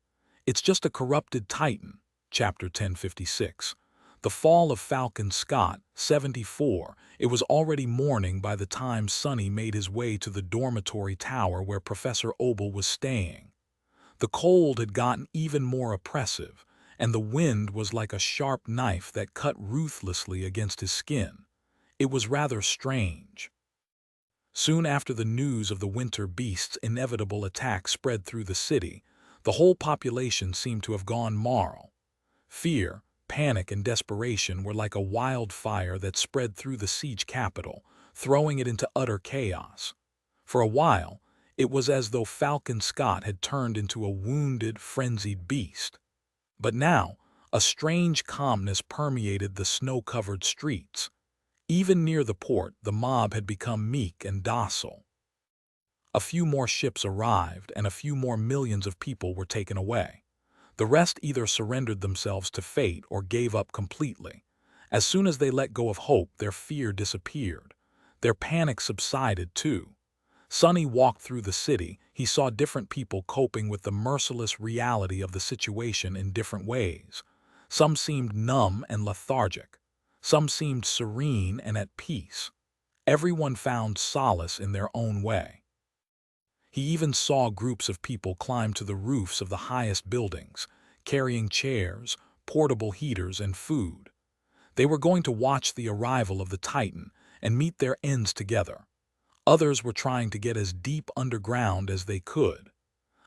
It's just a corrupted Titan. Chapter 1056. The Fall of Falcon Scott, 74. It was already morning by the time Sonny made his way to the dormitory tower where Professor Obel was staying. The cold had gotten even more oppressive, and the wind was like a sharp knife that cut ruthlessly against his skin. It was rather strange. Soon after the news of the winter beast's inevitable attack spread through the city, the whole population seemed to have gone marl. Fear, panic, and desperation were like a wildfire that spread through the siege capital, throwing it into utter chaos. For a while, it was as though Falcon Scott had turned into a wounded, frenzied beast. But now, a strange calmness permeated the snow-covered streets. Even near the port, the mob had become meek and docile. A few more ships arrived, and a few more millions of people were taken away. The rest either surrendered themselves to fate or gave up completely. As soon as they let go of hope, their fear disappeared. Their panic subsided, too. Sonny walked through the city. He saw different people coping with the merciless reality of the situation in different ways. Some seemed numb and lethargic. Some seemed serene and at peace. Everyone found solace in their own way. He even saw groups of people climb to the roofs of the highest buildings, carrying chairs, portable heaters, and food. They were going to watch the arrival of the Titan and meet their ends together. Others were trying to get as deep underground as they could.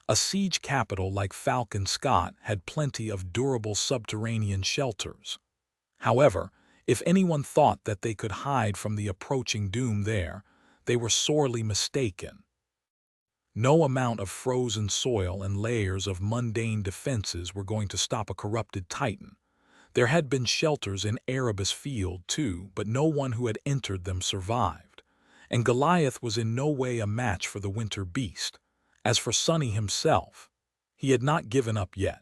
A siege capital like Falcon Scott had plenty of durable subterranean shelters. However, if anyone thought that they could hide from the approaching doom there, they were sorely mistaken. No amount of frozen soil and layers of mundane defenses were going to stop a corrupted Titan. There had been shelters in Erebus Field, too, but no one who had entered them survived. And Goliath was in no way a match for the winter beast. As for Sonny himself, he had not given up yet.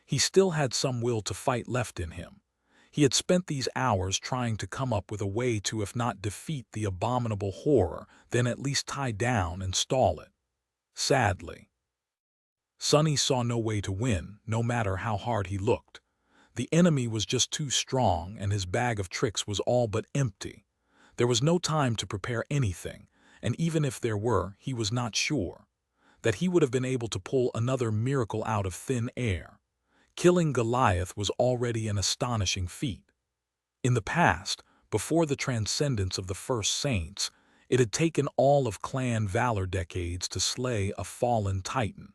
He still had some will to fight left in him. He had spent these hours trying to come up with a way to, if not defeat the abominable horror, then at least tie down and stall it. Sadly, Sonny saw no way to win, no matter how hard he looked. The enemy was just too strong, and his bag of tricks was all but empty. There was no time to prepare anything, and even if there were, he was not sure that he would have been able to pull another miracle out of thin air. Killing Goliath was already an astonishing feat. In the past, before the transcendence of the first saints, it had taken all of clan valor decades to slay a fallen Titan.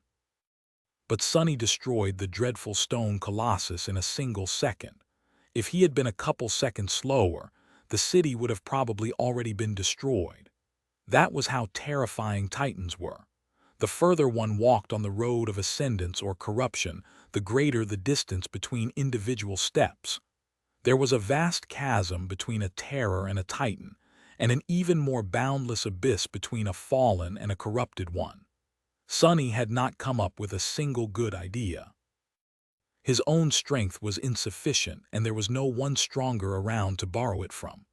But Sonny destroyed the dreadful stone colossus in a single second. If he had been a couple seconds slower, the city would have probably already been destroyed. That was how terrifying Titans were. The further one walked on the road of ascendance or corruption, the greater the distance between individual steps. There was a vast chasm between a terror and a Titan, and an even more boundless abyss between a fallen and a corrupted one. Sonny had not come up with a single good idea. His own strength was insufficient, and there was no one stronger around to borrow it from.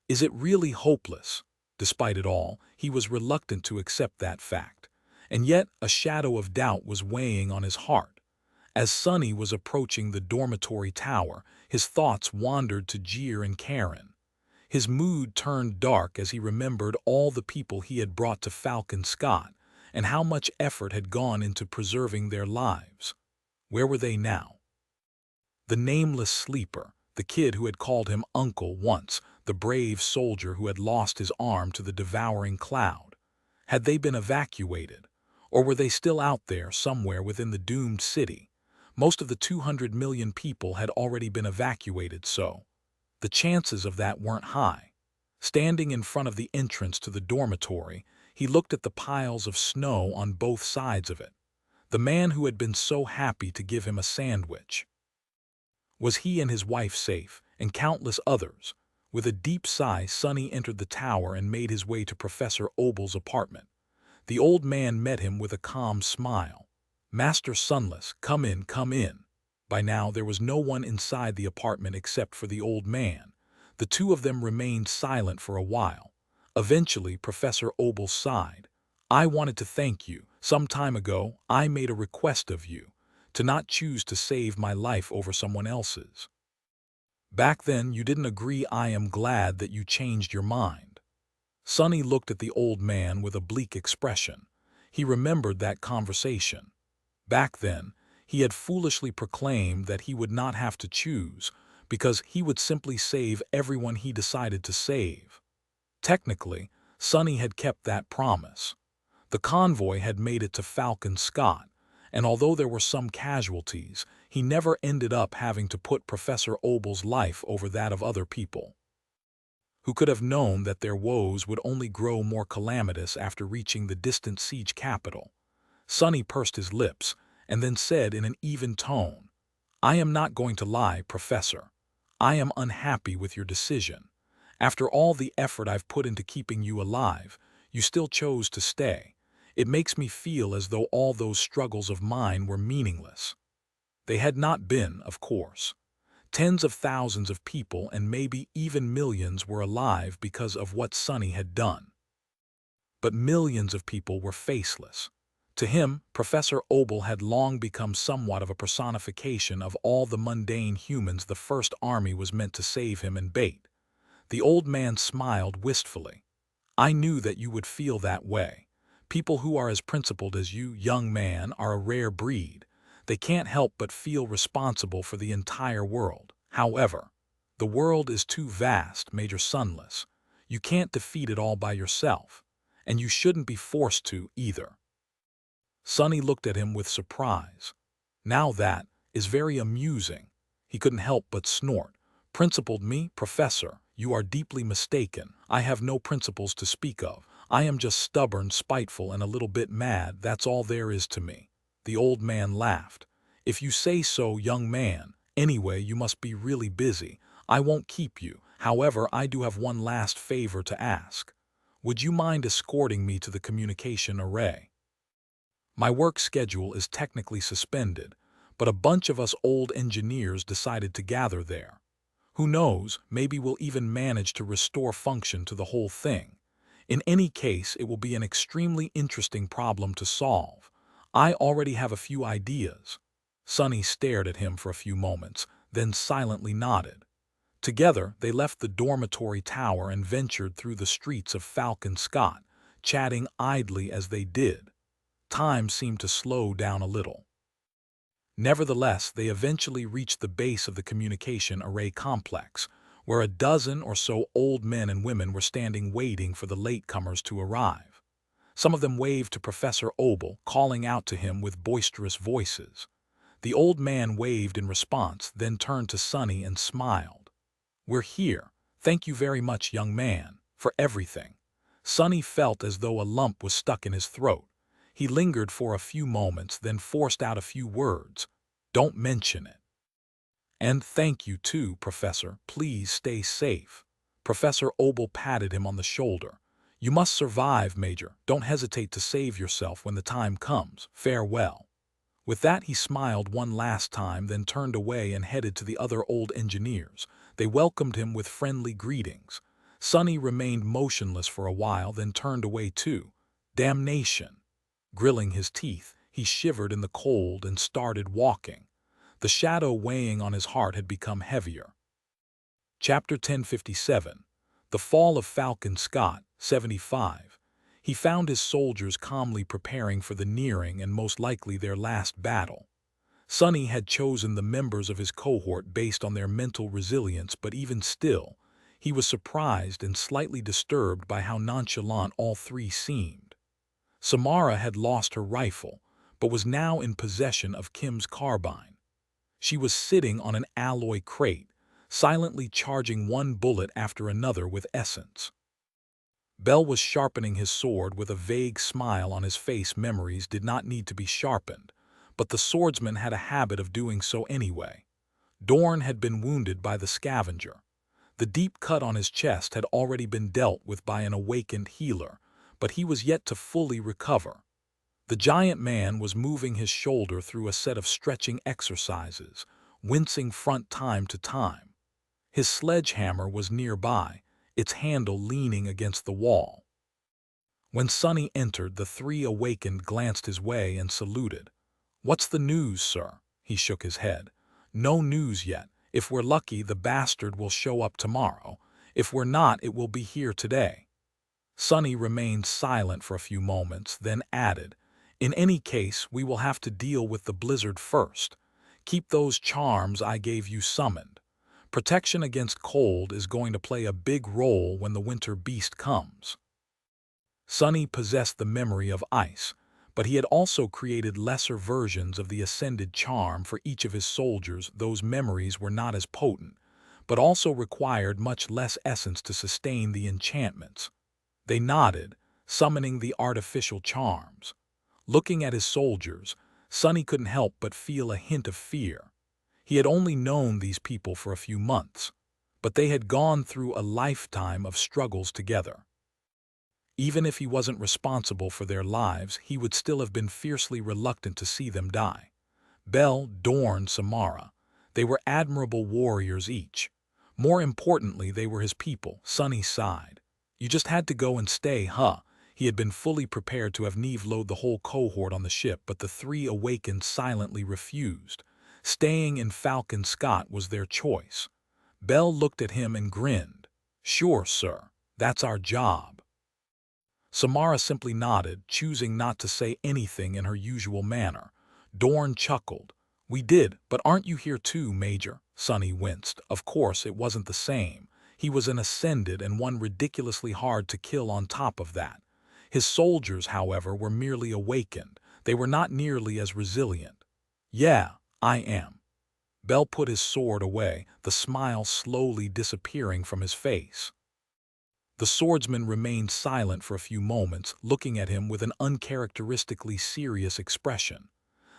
Is it really hopeless? Despite it all, he was reluctant to accept that fact. And yet a shadow of doubt was weighing on his heart. As Sonny was approaching the dormitory tower, his thoughts wandered to Jeer and Karen. His mood turned dark as he remembered all the people he had brought to Falcon Scott and how much effort had gone into preserving their lives. Where were they now? The nameless sleeper, the kid who had called him uncle once, the brave soldier who had lost his arm to the devouring cloud. Had they been evacuated? Or were they still out there somewhere within the doomed city? Most of the 200 million people had already been evacuated, so the chances of that weren't high. Standing in front of the entrance to the dormitory, he looked at the piles of snow on both sides of it. The man who had been so happy to give him a sandwich. Was he and his wife safe, and countless others? With a deep sigh, Sonny entered the tower and made his way to Professor Obel's apartment. The old man met him with a calm smile. "Master Sunless, come in, come in." By now there was no one inside the apartment except for the old man. The two of them remained silent for a while. Eventually, Professor Obel sighed. "I wanted to thank you. Some time ago, I made a request of you, to not choose to save my life over someone else's. Back then, you didn't agree. I am glad that you changed your mind." Sonny looked at the old man with a bleak expression. He remembered that conversation. Back then, he had foolishly proclaimed that he would not have to choose, because he would simply save everyone he decided to save. Technically, Sonny had kept that promise. The convoy had made it to Falcon Scott, and although there were some casualties, he never ended up having to put Professor Obel's life over that of other people. Who could have known that their woes would only grow more calamitous after reaching the distant siege capital? Sonny pursed his lips, and then said in an even tone, "I am not going to lie, Professor. I am unhappy with your decision. After all the effort I've put into keeping you alive, you still chose to stay. It makes me feel as though all those struggles of mine were meaningless." They had not been, of course. Tens of thousands of people and maybe even millions were alive because of what Sonny had done. But millions of people were faceless. To him, Professor Obel had long become somewhat of a personification of all the mundane humans the First Army was meant to save him and bait. The old man smiled wistfully. "I knew that you would feel that way. People who are as principled as you, young man, are a rare breed. They can't help but feel responsible for the entire world. However, the world is too vast, Major Sunless. You can't defeat it all by yourself, and you shouldn't be forced to either." Sonny looked at him with surprise. "Now that is very amusing." He couldn't help but snort. "Principled me, Professor? You are deeply mistaken. I have no principles to speak of. I am just stubborn, spiteful, and a little bit mad. That's all there is to me." The old man laughed. "If you say so, young man. Anyway, you must be really busy. I won't keep you. However, I do have one last favor to ask. Would you mind escorting me to the communication array? My work schedule is technically suspended, but a bunch of us old engineers decided to gather there. Who knows, maybe we'll even manage to restore function to the whole thing. In any case, it will be an extremely interesting problem to solve. I already have a few ideas." Sonny stared at him for a few moments, then silently nodded. Together, they left the dormitory tower and ventured through the streets of Falcon Scott, chatting idly as they did. Time seemed to slow down a little. Nevertheless, they eventually reached the base of the communication array complex, where a dozen or so old men and women were standing waiting for the latecomers to arrive. Some of them waved to Professor Obel, calling out to him with boisterous voices. The old man waved in response, then turned to Sonny and smiled. "We're here. Thank you very much, young man, for everything." Sonny felt as though a lump was stuck in his throat. He lingered for a few moments, then forced out a few words. "Don't mention it." "And thank you too, Professor. Please stay safe." Professor Obel patted him on the shoulder. "You must survive, Major. Don't hesitate to save yourself when the time comes. Farewell." With that, he smiled one last time, then turned away and headed to the other old engineers. They welcomed him with friendly greetings. Sonny remained motionless for a while, then turned away too. Damnation! Grilling his teeth, he shivered in the cold and started walking. The shadow weighing on his heart had become heavier. Chapter 1057. The Fall of Falcon Scott, 75. He found his soldiers calmly preparing for the nearing and most likely their last battle. Sonny had chosen the members of his cohort based on their mental resilience, but even still, he was surprised and slightly disturbed by how nonchalant all three seemed. Samara had lost her rifle, but was now in possession of Kim's carbine. She was sitting on an alloy crate, silently charging one bullet after another with essence. Bell was sharpening his sword with a vague smile on his face. Memories did not need to be sharpened, but the swordsman had a habit of doing so anyway. Dorn had been wounded by the scavenger. The deep cut on his chest had already been dealt with by an awakened healer, but he was yet to fully recover. The giant man was moving his shoulder through a set of stretching exercises, wincing from time to time. His sledgehammer was nearby, its handle leaning against the wall. When Sonny entered, the three awakened glanced his way and saluted. "What's the news, sir?" He shook his head. "No news yet. If we're lucky, the bastard will show up tomorrow. If we're not, it will be here today." Sonny remained silent for a few moments, then added, "In any case, we will have to deal with the blizzard first. Keep those charms I gave you summoned. Protection against cold is going to play a big role when the winter beast comes." Sonny possessed the memory of ice, but he had also created lesser versions of the ascended charm for each of his soldiers. Those memories were not as potent, but also required much less essence to sustain the enchantments. They nodded, summoning the artificial charms. Looking at his soldiers, Sonny couldn't help but feel a hint of fear. He had only known these people for a few months, but they had gone through a lifetime of struggles together. Even if he wasn't responsible for their lives, he would still have been fiercely reluctant to see them die. Bell, Dorn, Samara. They were admirable warriors each. More importantly, they were his people. Sonny sighed. "You just had to go and stay, huh?" He had been fully prepared to have Neve load the whole cohort on the ship, but the three awakened silently refused. Staying in Falcon Scott was their choice. Bell looked at him and grinned. "Sure, sir. That's our job." Samara simply nodded, choosing not to say anything in her usual manner. Dorn chuckled. "We did, but aren't you here too, Major?" Sonny winced. Of course, it wasn't the same. He was an ascended and one ridiculously hard to kill on top of that. His soldiers, however, were merely awakened. They were not nearly as resilient. "Yeah, I am." Bell put his sword away, the smile slowly disappearing from his face. The swordsman remained silent for a few moments, looking at him with an uncharacteristically serious expression.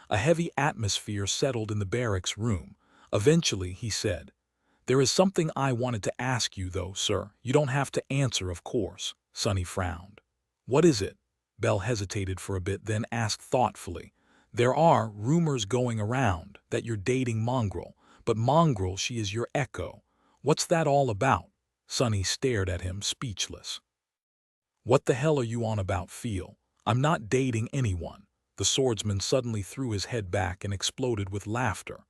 A heavy atmosphere settled in the barracks room. Eventually, he said, "There is something I wanted to ask you, though, sir. You don't have to answer, of course." Sonny frowned. "What is it?" Bell hesitated for a bit, then asked thoughtfully. "There are rumors going around that you're dating Mongrel, but Mongrel, she is your echo. What's that all about?" Sonny stared at him, speechless. "What the hell are you on about, Feel? I'm not dating anyone." The swordsman suddenly threw his head back and exploded with laughter.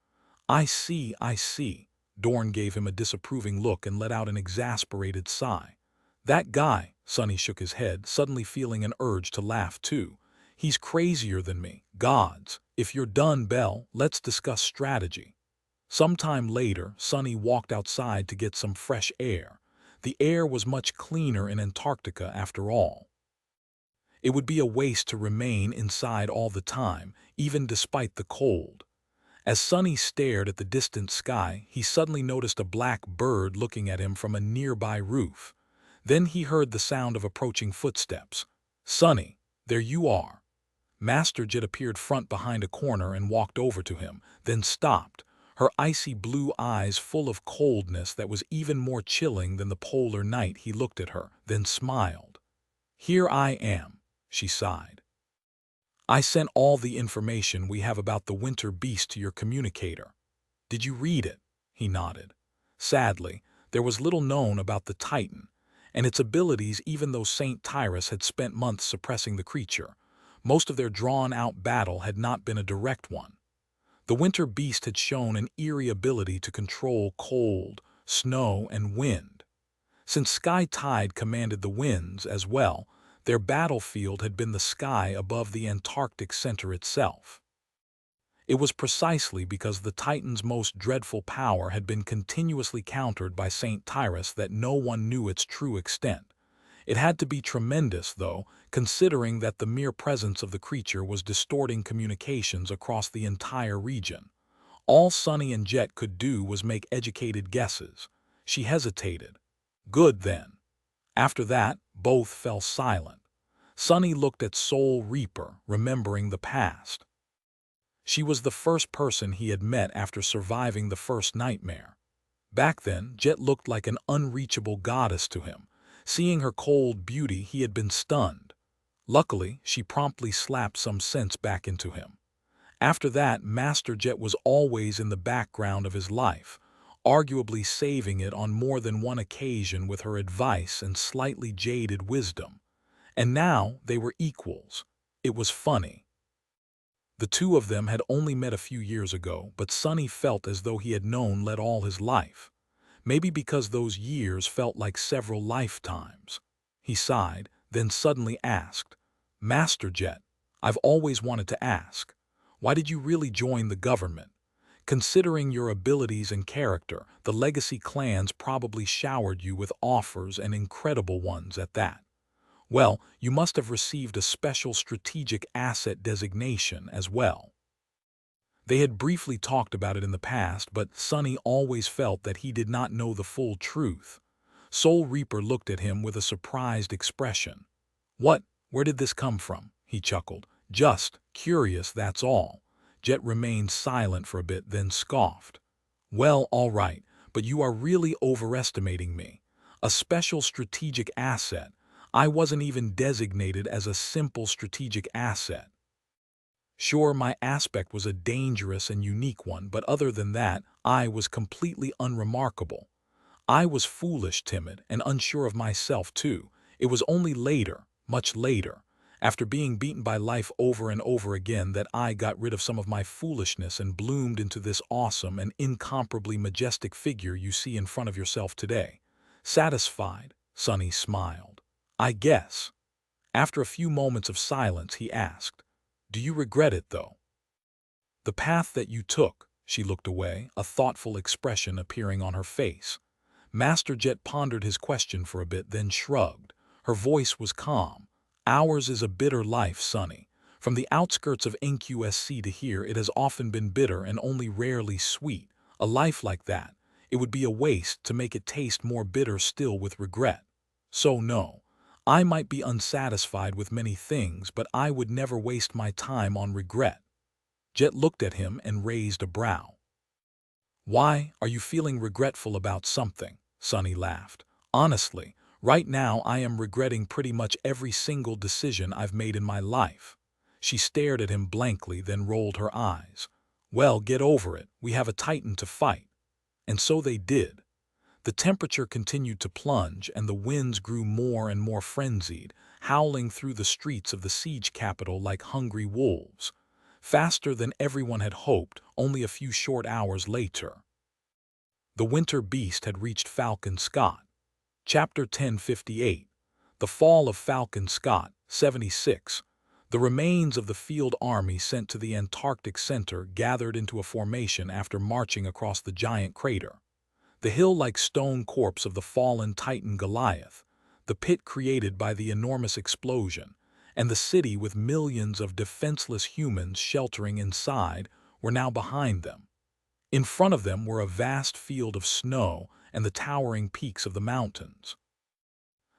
I see, I see." Dorn gave him a disapproving look and let out an exasperated sigh. "That guy," Sonny shook his head, suddenly feeling an urge to laugh too. "He's crazier than me. Gods. If you're done, Bell, let's discuss strategy." Sometime later, Sonny walked outside to get some fresh air. The air was much cleaner in Antarctica after all. It would be a waste to remain inside all the time, even despite the cold. As Sonny stared at the distant sky, he suddenly noticed a black bird looking at him from a nearby roof. Then he heard the sound of approaching footsteps. "Sonny, there you are." Master Jit appeared front behind a corner and walked over to him, then stopped. her icy blue eyes full of coldness that was even more chilling than the polar night. He looked at her, then smiled. "Here I am," she sighed. "I sent all the information we have about the winter beast to your communicator. Did you read it?" He nodded. Sadly, there was little known about the Titan and its abilities, even though Saint Tyrus had spent months suppressing the creature. Most of their drawn-out battle had not been a direct one. The winter beast had shown an eerie ability to control cold, snow, and wind. Since Sky Tide commanded the winds as well, their battlefield had been the sky above the Antarctic center itself. It was precisely because the Titan's most dreadful power had been continuously countered by Saint Tyrus that no one knew its true extent. It had to be tremendous, though, considering that the mere presence of the creature was distorting communications across the entire region. All Sunny and Jet could do was make educated guesses. She hesitated. Good, then. After that, both fell silent. Sunny looked at Soul Reaper, remembering the past. She was the first person he had met after surviving the first nightmare. Back then, Jet looked like an unreachable goddess to him. Seeing her cold beauty, he had been stunned. Luckily, she promptly slapped some sense back into him. After that, Master Jet was always in the background of his life, arguably saving it on more than one occasion with her advice and slightly jaded wisdom. And now they were equals. It was funny. The two of them had only met a few years ago, but Sunny felt as though he had known Jet all his life. Maybe because those years felt like several lifetimes. He sighed, then suddenly asked, "Master Jet, I've always wanted to ask, why did you really join the government? Considering your abilities and character, the Legacy clans probably showered you with offers, and incredible ones at that. Well, you must have received a special strategic asset designation as well." They had briefly talked about it in the past, but Sunny always felt that he did not know the full truth. Soul Reaper looked at him with a surprised expression. "What? Where did this come from?" he chuckled. "Just curious, that's all." Jet remained silent for a bit, then scoffed. "Well, all right, but you are really overestimating me. A special strategic asset. I wasn't even designated as a simple strategic asset. Sure, my aspect was a dangerous and unique one, but other than that, I was completely unremarkable. I was foolish, timid, and unsure of myself, too. It was only later, much later, after being beaten by life over and over again, that I got rid of some of my foolishness and bloomed into this awesome and incomparably majestic figure you see in front of yourself today." Satisfied, Sunny smiled. "I guess." After a few moments of silence, he asked, "Do you regret it, though?" "The path that you took." She looked away, a thoughtful expression appearing on her face. Master Jet pondered his question for a bit, then shrugged. Her voice was calm. "Ours is a bitter life, Sunny. From the outskirts of NQSC to here, it has often been bitter and only rarely sweet. A life like that, it would be a waste to make it taste more bitter still with regret. So no. I might be unsatisfied with many things, but I would never waste my time on regret." Jet looked at him and raised a brow. "Why, are you feeling regretful about something?" Sunny laughed. "Honestly, right now I am regretting pretty much every single decision I've made in my life." She stared at him blankly, then rolled her eyes. "Well, get over it. We have a Titan to fight." And so they did. The temperature continued to plunge, and the winds grew more and more frenzied, howling through the streets of the siege capital like hungry wolves. Faster than everyone had hoped, only a few short hours later, the winter beast had reached Falcon Scott. Chapter 1058. The Fall of Falcon Scott, 76. The remains of the field army sent to the Antarctic Center gathered into a formation after marching across the giant crater. The hill-like stone corpse of the fallen Titan Goliath, the pit created by the enormous explosion, and the city with millions of defenseless humans sheltering inside were now behind them. In front of them were a vast field of snow and the towering peaks of the mountains.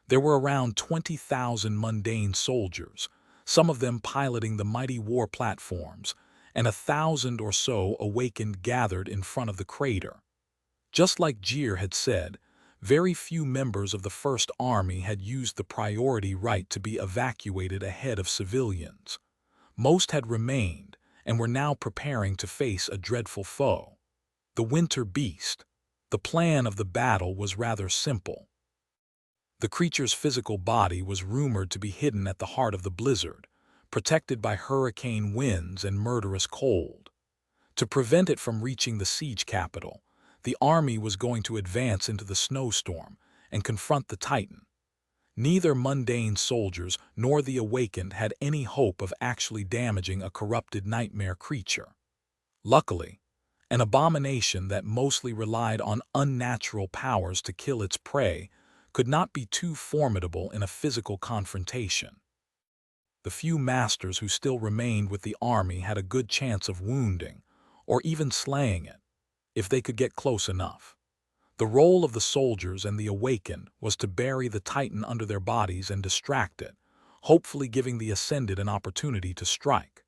There were around 20,000 mundane soldiers, some of them piloting the mighty war platforms, and 1,000 or so awakened gathered in front of the crater. Just like Jeer had said, very few members of the First Army had used the priority right to be evacuated ahead of civilians. Most had remained and were now preparing to face a dreadful foe. The winter beast. The plan of the battle was rather simple. The creature's physical body was rumored to be hidden at the heart of the blizzard, protected by hurricane winds and murderous cold. To prevent it from reaching the siege capital, the army was going to advance into the snowstorm and confront the Titan. Neither mundane soldiers nor the awakened had any hope of actually damaging a corrupted nightmare creature. Luckily, an abomination that mostly relied on unnatural powers to kill its prey could not be too formidable in a physical confrontation. The few masters who still remained with the army had a good chance of wounding, or even slaying it, if they could get close enough. The role of the soldiers and the awakened was to bury the Titan under their bodies and distract it, hopefully giving the ascended an opportunity to strike.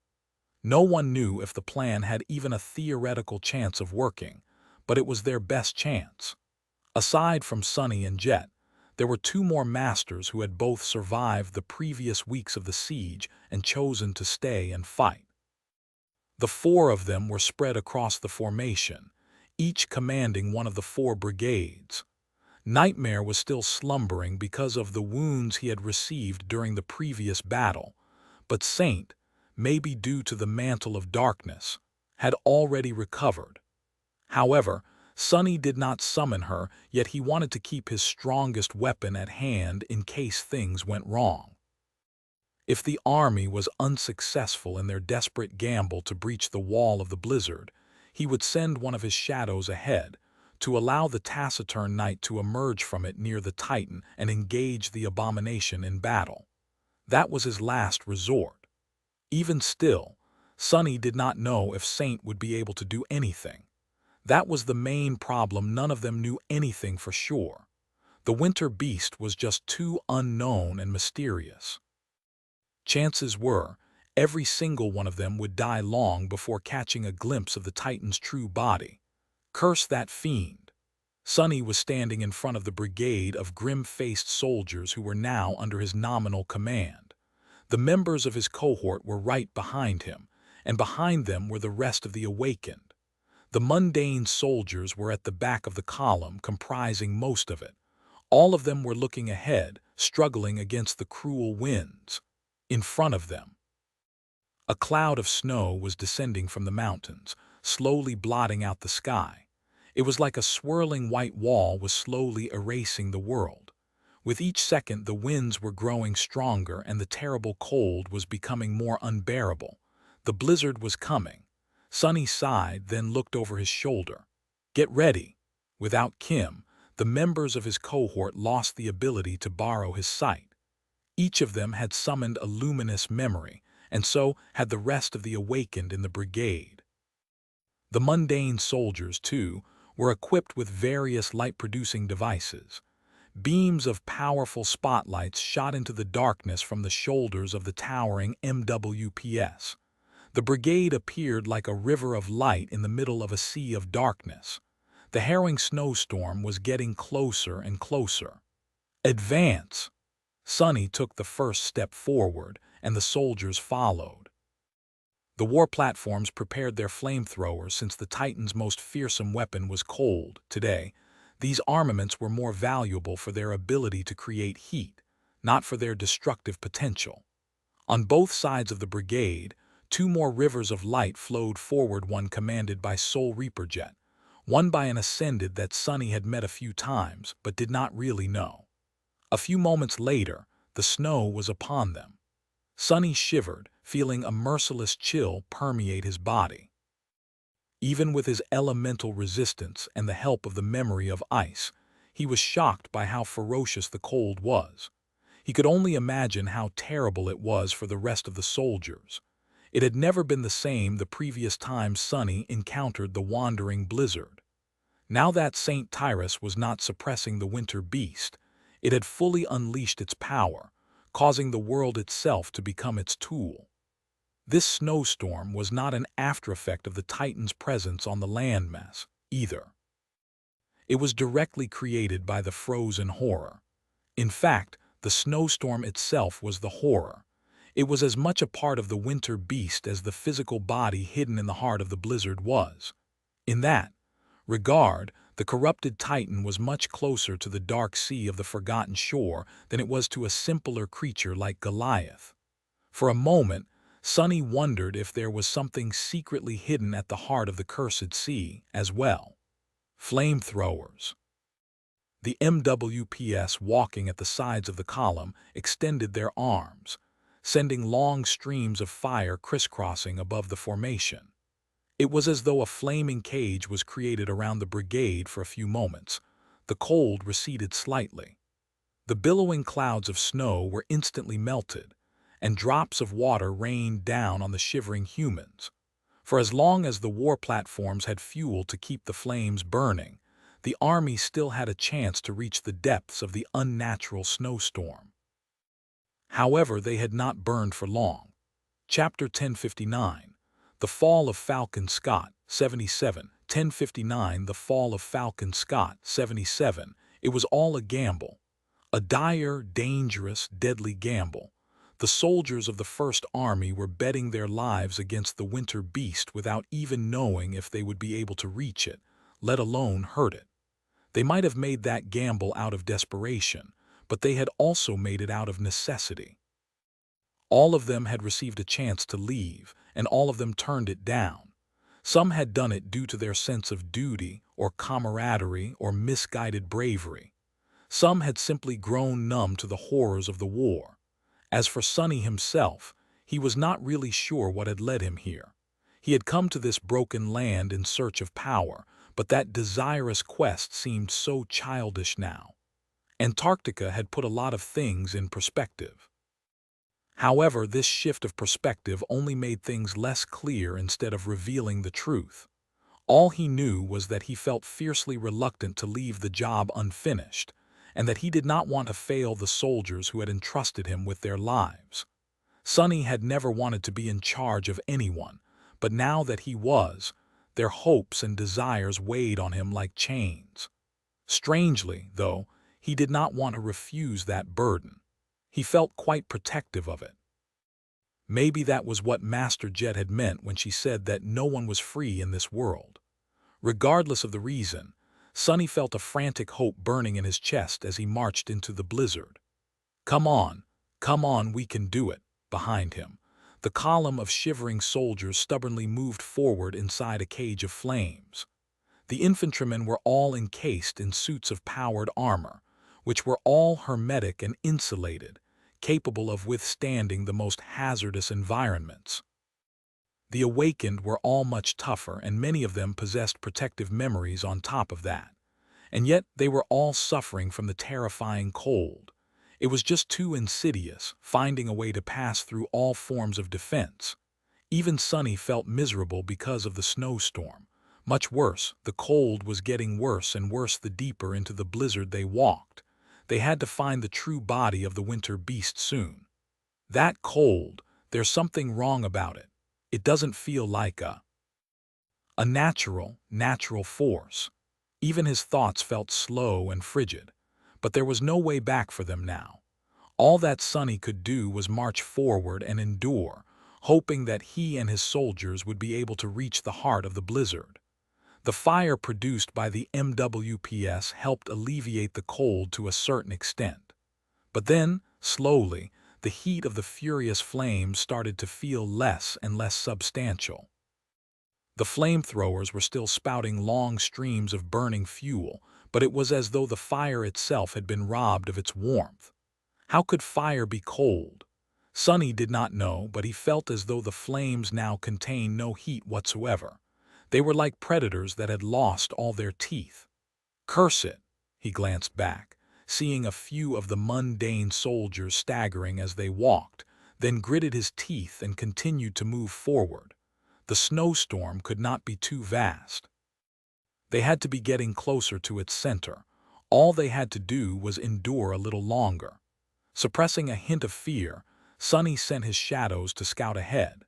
No one knew if the plan had even a theoretical chance of working, but it was their best chance. Aside from Sunny and Jet, there were two more masters who had both survived the previous weeks of the siege and chosen to stay and fight. The four of them were spread across the formation, each commanding one of the 4 brigades. Nightmare was still slumbering because of the wounds he had received during the previous battle, but Saint, maybe due to the mantle of darkness, had already recovered. However, Sunny did not summon her, yet he wanted to keep his strongest weapon at hand in case things went wrong. If the army was unsuccessful in their desperate gamble to breach the wall of the blizzard, he would send one of his shadows ahead to allow the taciturn knight to emerge from it near the Titan and engage the abomination in battle. That was his last resort. Even still, Sunny did not know if Saint would be able to do anything. That was the main problem. None of them knew anything for sure. The winter beast was just too unknown and mysterious. Chances were, every single one of them would die long before catching a glimpse of the Titan's true body. Curse that fiend. Sunny was standing in front of the brigade of grim-faced soldiers who were now under his nominal command. The members of his cohort were right behind him, and behind them were the rest of the awakened. The mundane soldiers were at the back of the column, comprising most of it. All of them were looking ahead, struggling against the cruel winds. In front of them, a cloud of snow was descending from the mountains, slowly blotting out the sky. It was like a swirling white wall was slowly erasing the world. With each second, the winds were growing stronger and the terrible cold was becoming more unbearable. The blizzard was coming. Sunny sighed, then looked over his shoulder. Get ready. Without Kim, the members of his cohort lost the ability to borrow his sight. Each of them had summoned a luminous memory, and so had the rest of the awakened in the brigade. The mundane soldiers, too, were equipped with various light-producing devices. Beams of powerful spotlights shot into the darkness from the shoulders of the towering MWPs. The brigade appeared like a river of light in the middle of a sea of darkness. The harrowing snowstorm was getting closer and closer. Advance! Sunny took the first step forward, and the soldiers followed. The war platforms prepared their flamethrowers since the Titan's most fearsome weapon was cold. Today, these armaments were more valuable for their ability to create heat, not for their destructive potential. On both sides of the brigade, 2 more rivers of light flowed forward, one commanded by Soul Reaper Jet, one by an ascended that Sunny had met a few times but did not really know. A few moments later, the snow was upon them. Sunny shivered, feeling a merciless chill permeate his body. Even with his elemental resistance and the help of the memory of ice, he was shocked by how ferocious the cold was. He could only imagine how terrible it was for the rest of the soldiers. It had never been the same the previous time Sunny encountered the wandering blizzard. Now that St. Tyrus was not suppressing the winter beast, it had fully unleashed its power, causing the world itself to become its tool. This snowstorm was not an aftereffect of the Titan's presence on the landmass, either. It was directly created by the frozen horror. In fact, the snowstorm itself was the horror. It was as much a part of the winter beast as the physical body hidden in the heart of the blizzard was. In that regard, the corrupted Titan was much closer to the dark sea of the forgotten shore than it was to a simpler creature like Goliath. For a moment, Sonny wondered if there was something secretly hidden at the heart of the cursed sea as well. Flamethrowers. The MWPS walking at the sides of the column extended their arms, sending long streams of fire crisscrossing above the formation. It was as though a flaming cage was created around the brigade for a few moments. The cold receded slightly. The billowing clouds of snow were instantly melted, and drops of water rained down on the shivering humans. For as long as the war platforms had fuel to keep the flames burning, the army still had a chance to reach the depths of the unnatural snowstorm. However, they had not burned for long. Chapter 1059. The Fall of Falcon Scott, 77. 1059. The Fall of Falcon Scott, 77. It was all a gamble. A dire, dangerous, deadly gamble. The soldiers of the First Army were betting their lives against the winter beast without even knowing if they would be able to reach it, let alone hurt it. They might have made that gamble out of desperation, but they had also made it out of necessity. All of them had received a chance to leave, and all of them turned it down. Some had done it due to their sense of duty, or camaraderie, or misguided bravery. Some had simply grown numb to the horrors of the war. As for Sonny himself, he was not really sure what had led him here. He had come to this broken land in search of power, but that desirous quest seemed so childish now. Antarctica had put a lot of things in perspective. However, this shift of perspective only made things less clear instead of revealing the truth. All he knew was that he felt fiercely reluctant to leave the job unfinished, and that he did not want to fail the soldiers who had entrusted him with their lives. Sonny had never wanted to be in charge of anyone, but now that he was, their hopes and desires weighed on him like chains. Strangely, though, he did not want to refuse that burden. He felt quite protective of it. Maybe that was what Master Jet had meant when she said that no one was free in this world. Regardless of the reason, Sonny felt a frantic hope burning in his chest as he marched into the blizzard. Come on, we can do it, behind him. The column of shivering soldiers stubbornly moved forward inside a cage of flames. The infantrymen were all encased in suits of powered armor, which were all hermetic and insulated, capable of withstanding the most hazardous environments. The awakened were all much tougher, and many of them possessed protective memories on top of that. And yet they were all suffering from the terrifying cold. It was just too insidious, finding a way to pass through all forms of defense. Even Sonny felt miserable because of the snowstorm. Much worse, the cold was getting worse and worse the deeper into the blizzard they walked. They had to find the true body of the winter beast soon. That cold, there's something wrong about it. It doesn't feel like a natural force. Even his thoughts felt slow and frigid, but there was no way back for them now. All that Sonny could do was march forward and endure, hoping that he and his soldiers would be able to reach the heart of the blizzard. The fire produced by the MWPS helped alleviate the cold to a certain extent. But then, slowly, the heat of the furious flames started to feel less and less substantial. The flamethrowers were still spouting long streams of burning fuel, but it was as though the fire itself had been robbed of its warmth. How could fire be cold? Sonny did not know, but he felt as though the flames now contained no heat whatsoever. They were like predators that had lost all their teeth. Curse it! He glanced back, seeing a few of the mundane soldiers staggering as they walked, then gritted his teeth and continued to move forward. The snowstorm could not be too vast. They had to be getting closer to its center. All they had to do was endure a little longer. Suppressing a hint of fear, Sonny sent his shadows to scout ahead.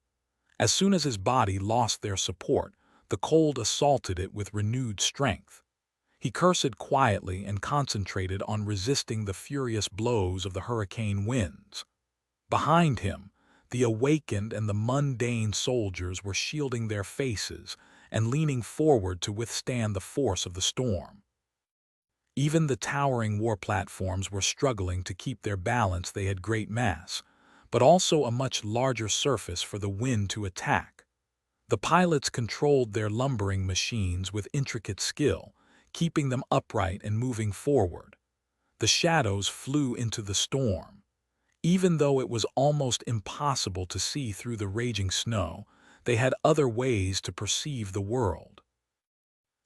As soon as his body lost their support, the cold assaulted it with renewed strength. He cursed quietly and concentrated on resisting the furious blows of the hurricane winds. Behind him, the awakened and the mundane soldiers were shielding their faces and leaning forward to withstand the force of the storm. Even the towering war platforms were struggling to keep their balance. They had great mass, but also a much larger surface for the wind to attack. The pilots controlled their lumbering machines with intricate skill, keeping them upright and moving forward. The shadows flew into the storm. Even though it was almost impossible to see through the raging snow, they had other ways to perceive the world.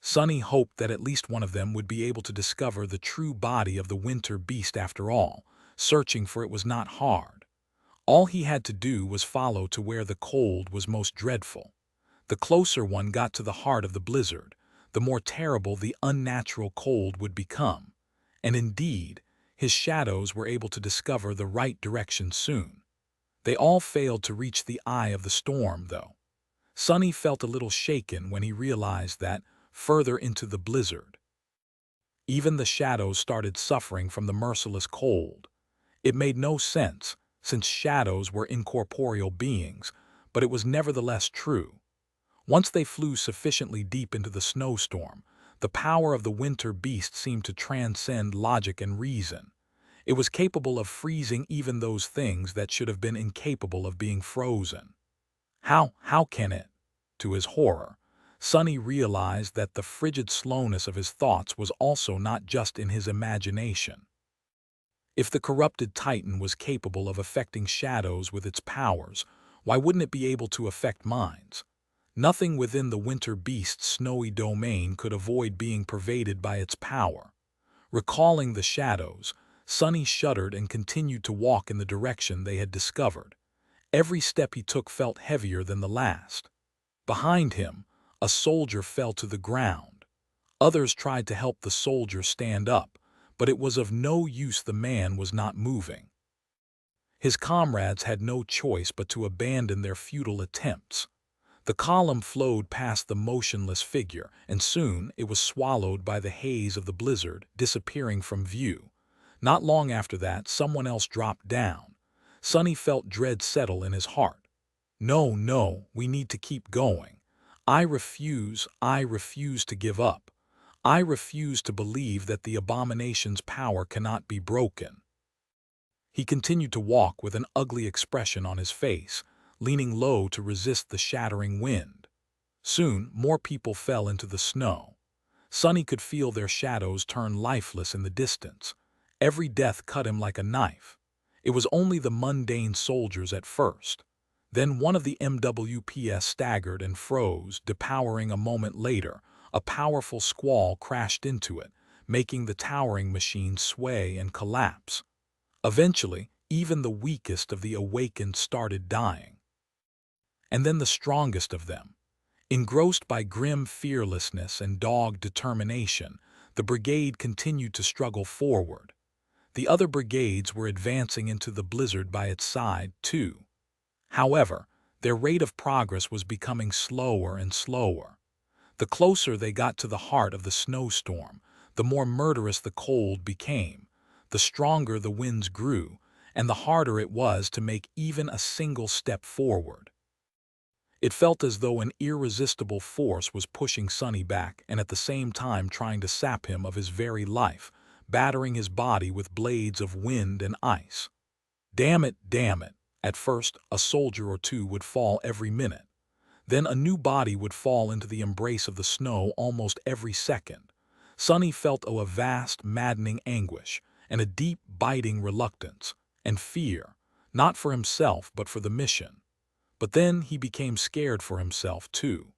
Sonny hoped that at least one of them would be able to discover the true body of the winter beast after all. Searching for it was not hard. All he had to do was follow to where the cold was most dreadful. The closer one got to the heart of the blizzard, the more terrible the unnatural cold would become. And indeed, his shadows were able to discover the right direction soon. They all failed to reach the eye of the storm, though. Sonny felt a little shaken when he realized that, further into the blizzard, even the shadows started suffering from the merciless cold. It made no sense, since shadows were incorporeal beings, but it was nevertheless true. Once they flew sufficiently deep into the snowstorm, the power of the winter beast seemed to transcend logic and reason. It was capable of freezing even those things that should have been incapable of being frozen. How can it? To his horror, Sonny realized that the frigid slowness of his thoughts was also not just in his imagination. If the corrupted Titan was capable of affecting shadows with its powers, why wouldn't it be able to affect minds? Nothing within the winter beast's snowy domain could avoid being pervaded by its power. Recalling the shadows, Sonny shuddered and continued to walk in the direction they had discovered. Every step he took felt heavier than the last. Behind him, a soldier fell to the ground. Others tried to help the soldier stand up, but it was of no use. The man was not moving. His comrades had no choice but to abandon their futile attempts. The column flowed past the motionless figure, and soon it was swallowed by the haze of the blizzard, disappearing from view. Not long after that, someone else dropped down. Sonny felt dread settle in his heart. No, we need to keep going. I refuse to give up. I refuse to believe that the abomination's power cannot be broken. He continued to walk with an ugly expression on his face, leaning low to resist the shattering wind. Soon, more people fell into the snow. Sonny could feel their shadows turn lifeless in the distance. Every death cut him like a knife. It was only the mundane soldiers at first. Then one of the MWPs staggered and froze, depowering a moment later. A powerful squall crashed into it, making the towering machine sway and collapse. Eventually, even the weakest of the awakened started dying. And then the strongest of them. Engrossed by grim fearlessness and dogged determination, the brigade continued to struggle forward. The other brigades were advancing into the blizzard by its side, too. However, their rate of progress was becoming slower and slower. The closer they got to the heart of the snowstorm, the more murderous the cold became, the stronger the winds grew, and the harder it was to make even a single step forward. It felt as though an irresistible force was pushing Sonny back and at the same time trying to sap him of his very life, battering his body with blades of wind and ice. Damn it. At first, a soldier or two would fall every minute. Then a new body would fall into the embrace of the snow almost every second. Sonny felt a vast, maddening anguish, and a deep, biting reluctance, and fear, not for himself but for the mission. But then he became scared for himself, too.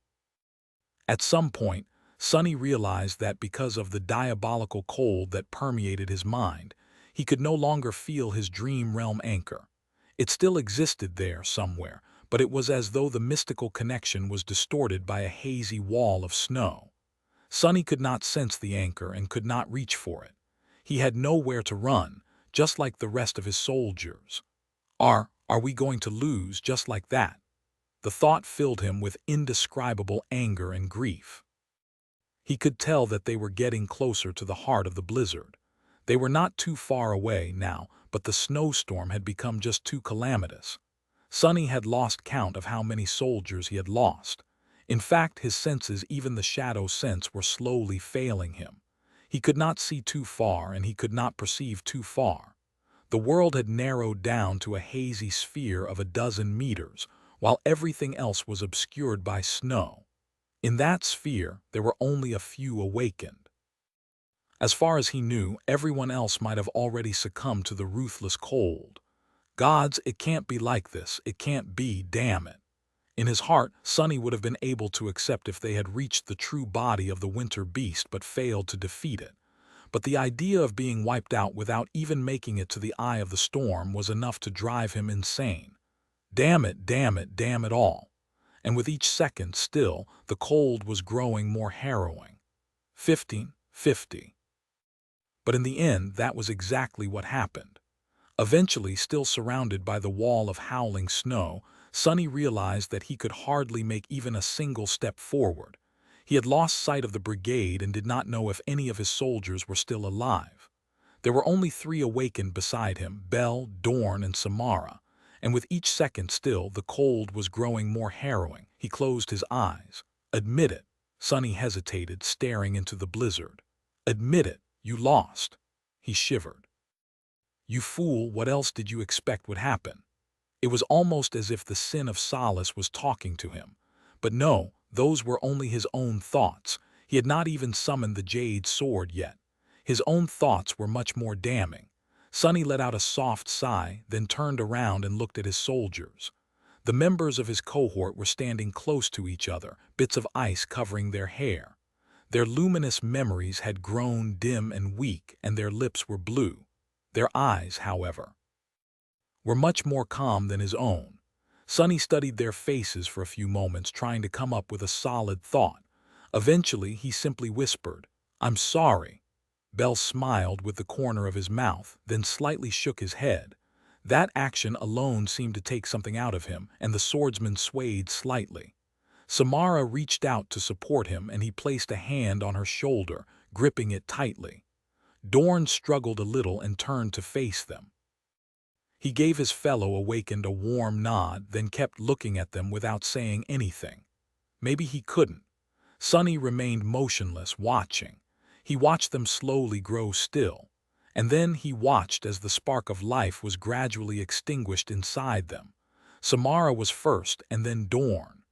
At some point, Sonny realized that because of the diabolical cold that permeated his mind, he could no longer feel his dream realm anchor. It still existed there somewhere, but it was as though the mystical connection was distorted by a hazy wall of snow. Sonny could not sense the anchor and could not reach for it. He had nowhere to run, just like the rest of his soldiers. Are we going to lose just like that? The thought filled him with indescribable anger and grief. He could tell that they were getting closer to the heart of the blizzard. They were not too far away now, but the snowstorm had become just too calamitous. Sonny had lost count of how many soldiers he had lost. In fact, his senses, even the shadow sense, were slowly failing him. He could not see too far, and he could not perceive too far. The world had narrowed down to a hazy sphere of a dozen meters, while everything else was obscured by snow. In that sphere, there were only a few awakened. As far as he knew, everyone else might have already succumbed to the ruthless cold. Gods, it can't be like this. It can't be, damn it. In his heart, Sonny would have been able to accept if they had reached the true body of the winter beast but failed to defeat it. But the idea of being wiped out without even making it to the eye of the storm was enough to drive him insane. Damn it, damn it, damn it all. And with each second, still, the cold was growing more harrowing. 50. But in the end, that was exactly what happened. Eventually, still surrounded by the wall of howling snow, Sonny realized that he could hardly make even a single step forward. He had lost sight of the brigade and did not know if any of his soldiers were still alive. There were only 3 awakened beside him, Belle, Dorn, and Samara, and with each second still, the cold was growing more harrowing. He closed his eyes. Admit it. Sonny hesitated, staring into the blizzard. Admit it, you lost. He shivered. You fool, what else did you expect would happen? It was almost as if the sin of solace was talking to him. But no, those were only his own thoughts. He had not even summoned the jade sword yet. His own thoughts were much more damning. Sonny let out a soft sigh, then turned around and looked at his soldiers. The members of his cohort were standing close to each other, bits of ice covering their hair. Their luminous memories had grown dim and weak, and their lips were blue. Their eyes, however, were much more calm than his own. Sonny studied their faces for a few moments, trying to come up with a solid thought. Eventually, he simply whispered, "I'm sorry." Bell smiled with the corner of his mouth, then slightly shook his head. That action alone seemed to take something out of him, and the swordsman swayed slightly. Samara reached out to support him, and he placed a hand on her shoulder, gripping it tightly. Dorn struggled a little and turned to face them. He gave his fellow awakened a warm nod, then kept looking at them without saying anything. Maybe he couldn't. Sonny remained motionless, watching. He watched them slowly grow still, and then he watched as the spark of life was gradually extinguished inside them. Samara was first, and then Dorn.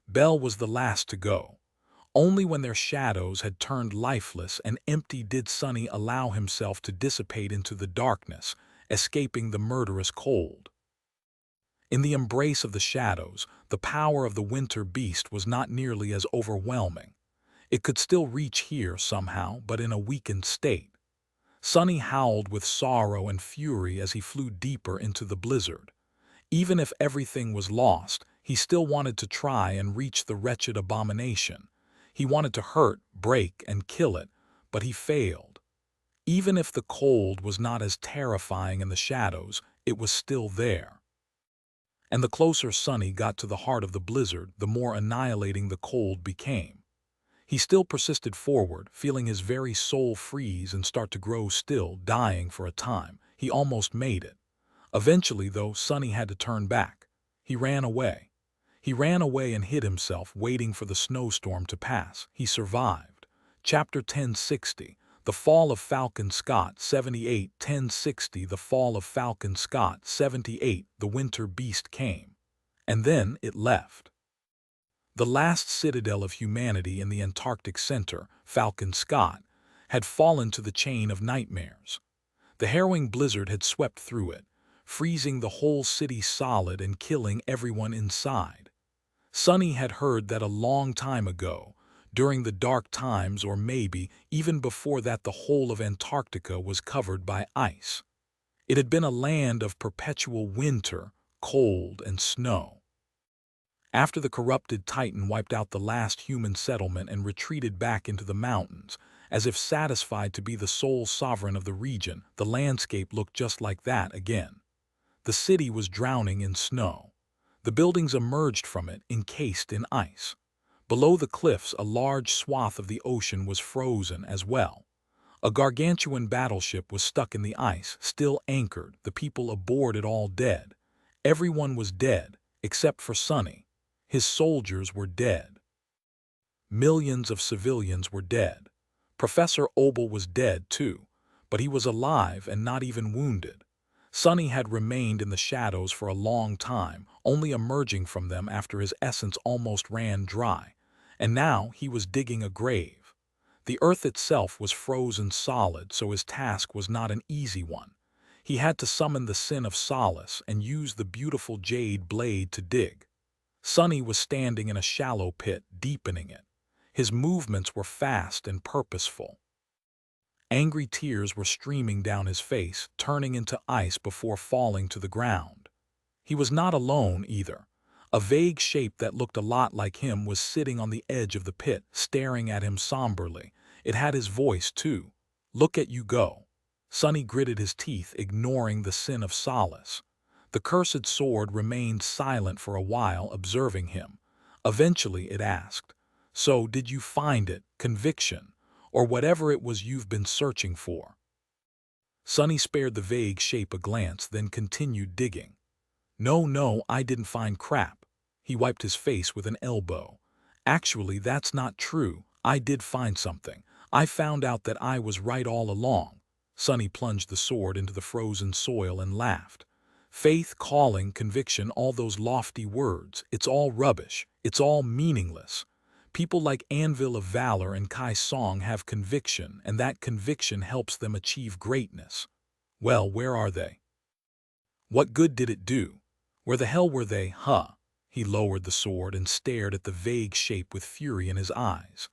Bell was the last to go. Only when their shadows had turned lifeless and empty did Sonny allow himself to dissipate into the darkness, escaping the murderous cold. In the embrace of the shadows, the power of the winter beast was not nearly as overwhelming. It could still reach here somehow, but in a weakened state. Sonny howled with sorrow and fury as he flew deeper into the blizzard. Even if everything was lost, he still wanted to try and reach the wretched abomination. He wanted to hurt, break, and kill it, but he failed. Even if the cold was not as terrifying in the shadows, it was still there. And the closer Sonny got to the heart of the blizzard, the more annihilating the cold became. He still persisted forward, feeling his very soul freeze and start to grow still, dying for a time. He almost made it. Eventually, though, Sonny had to turn back. He ran away. He ran away and hid himself, waiting for the snowstorm to pass. He survived. Chapter 1060. The Fall of Falcon Scott 78. 1060. The Fall of Falcon Scott 78. The winter beast came. And then it left. The last citadel of humanity in the Antarctic center, Falcon Scott, had fallen to the chain of nightmares. The harrowing blizzard had swept through it, freezing the whole city solid and killing everyone inside. Sonny had heard that a long time ago, during the dark times, or maybe even before that, the whole of Antarctica was covered by ice. It had been a land of perpetual winter, cold, and snow. After the corrupted Titan wiped out the last human settlement and retreated back into the mountains, as if satisfied to be the sole sovereign of the region, the landscape looked just like that again. The city was drowning in snow. The buildings emerged from it encased in ice. Below the cliffs, a large swath of the ocean was frozen as well. A gargantuan battleship was stuck in the ice, still anchored, the people aboard it all dead. Everyone was dead, except for Sonny. His soldiers were dead. Millions of civilians were dead. Professor Obel was dead too, but he was alive and not even wounded. Sonny had remained in the shadows for a long time, only emerging from them after his essence almost ran dry, and now he was digging a grave. The earth itself was frozen solid, so his task was not an easy one. He had to summon the sin of solace and use the beautiful jade blade to dig. Sonny was standing in a shallow pit, deepening it. His movements were fast and purposeful. Angry tears were streaming down his face, turning into ice before falling to the ground. He was not alone either. A vague shape that looked a lot like him was sitting on the edge of the pit, staring at him somberly. It had his voice, too. "Look at you go." Sonny gritted his teeth, ignoring the sin of solace. The cursed sword remained silent for a while, observing him. Eventually it asked, "So did you find it, conviction, or whatever it was you've been searching for?" Sonny spared the vague shape a glance, then continued digging. No, I didn't find crap." He wiped his face with an elbow. "Actually, that's not true. I did find something. I found out that I was right all along." Sonny plunged the sword into the frozen soil and laughed. "Faith, calling, conviction, all those lofty words, it's all rubbish. It's all meaningless. People like Anvil of Valor and Kai Song have conviction, and that conviction helps them achieve greatness. Well, where are they? What good did it do? Where the hell were they, huh?" He lowered the sword and stared at the vague shape with fury in his eyes.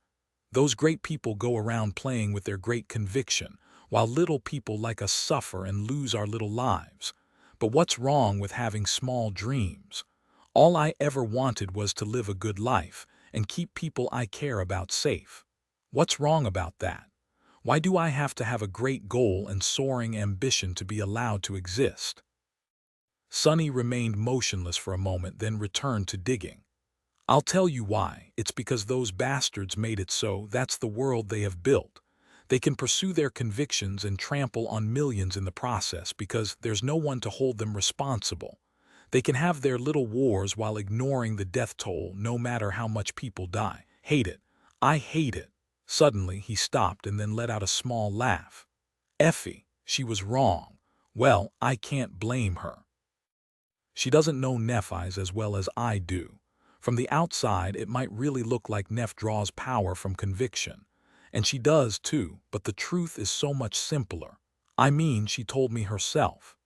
"Those great people go around playing with their great conviction, while little people like us suffer and lose our little lives. But what's wrong with having small dreams? All I ever wanted was to live a good life and keep people I care about safe. What's wrong about that? Why do I have to have a great goal and soaring ambition to be allowed to exist?" Sonny remained motionless for a moment, then returned to digging. "I'll tell you why. It's because those bastards made it so. That's the world they have built. They can pursue their convictions and trample on millions in the process because there's no one to hold them responsible. They can have their little wars while ignoring the death toll, no matter how much people die. Hate it. I hate it." Suddenly, he stopped and then let out a small laugh. "Effie, she was wrong. Well, I can't blame her. She doesn't know Nephi's as well as I do. From the outside, it might really look like Neph draws power from conviction. And she does too, but the truth is so much simpler. I mean, she told me herself.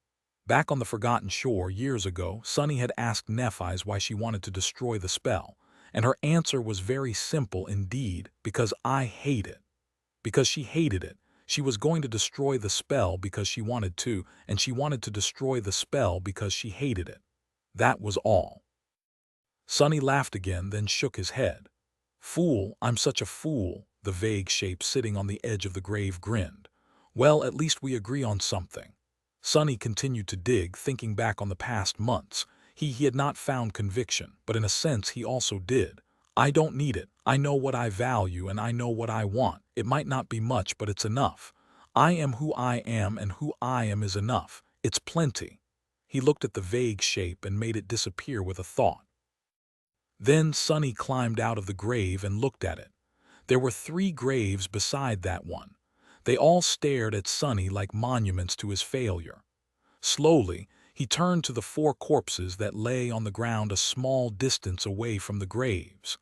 Back on the Forgotten Shore years ago, Sonny had asked Nephi's why she wanted to destroy the spell, and her answer was very simple indeed, because I hate it. Because she hated it. She was going to destroy the spell because she wanted to, and she wanted to destroy the spell because she hated it. That was all. Sonny laughed again, then shook his head. "Fool, I'm such a fool," the vague shape sitting on the edge of the grave grinned. "Well, at least we agree on something." Sonny continued to dig, thinking back on the past months. He had not found conviction, but in a sense he also did. "I don't need it. I know what I value and I know what I want. It might not be much, but it's enough. I am who I am, and who I am is enough. It's plenty." He looked at the vague shape and made it disappear with a thought. Then Sonny climbed out of the grave and looked at it. There were 3 graves beside that one. They all stared at Sonny like monuments to his failure. Slowly, he turned to the 4 corpses that lay on the ground a small distance away from the graves.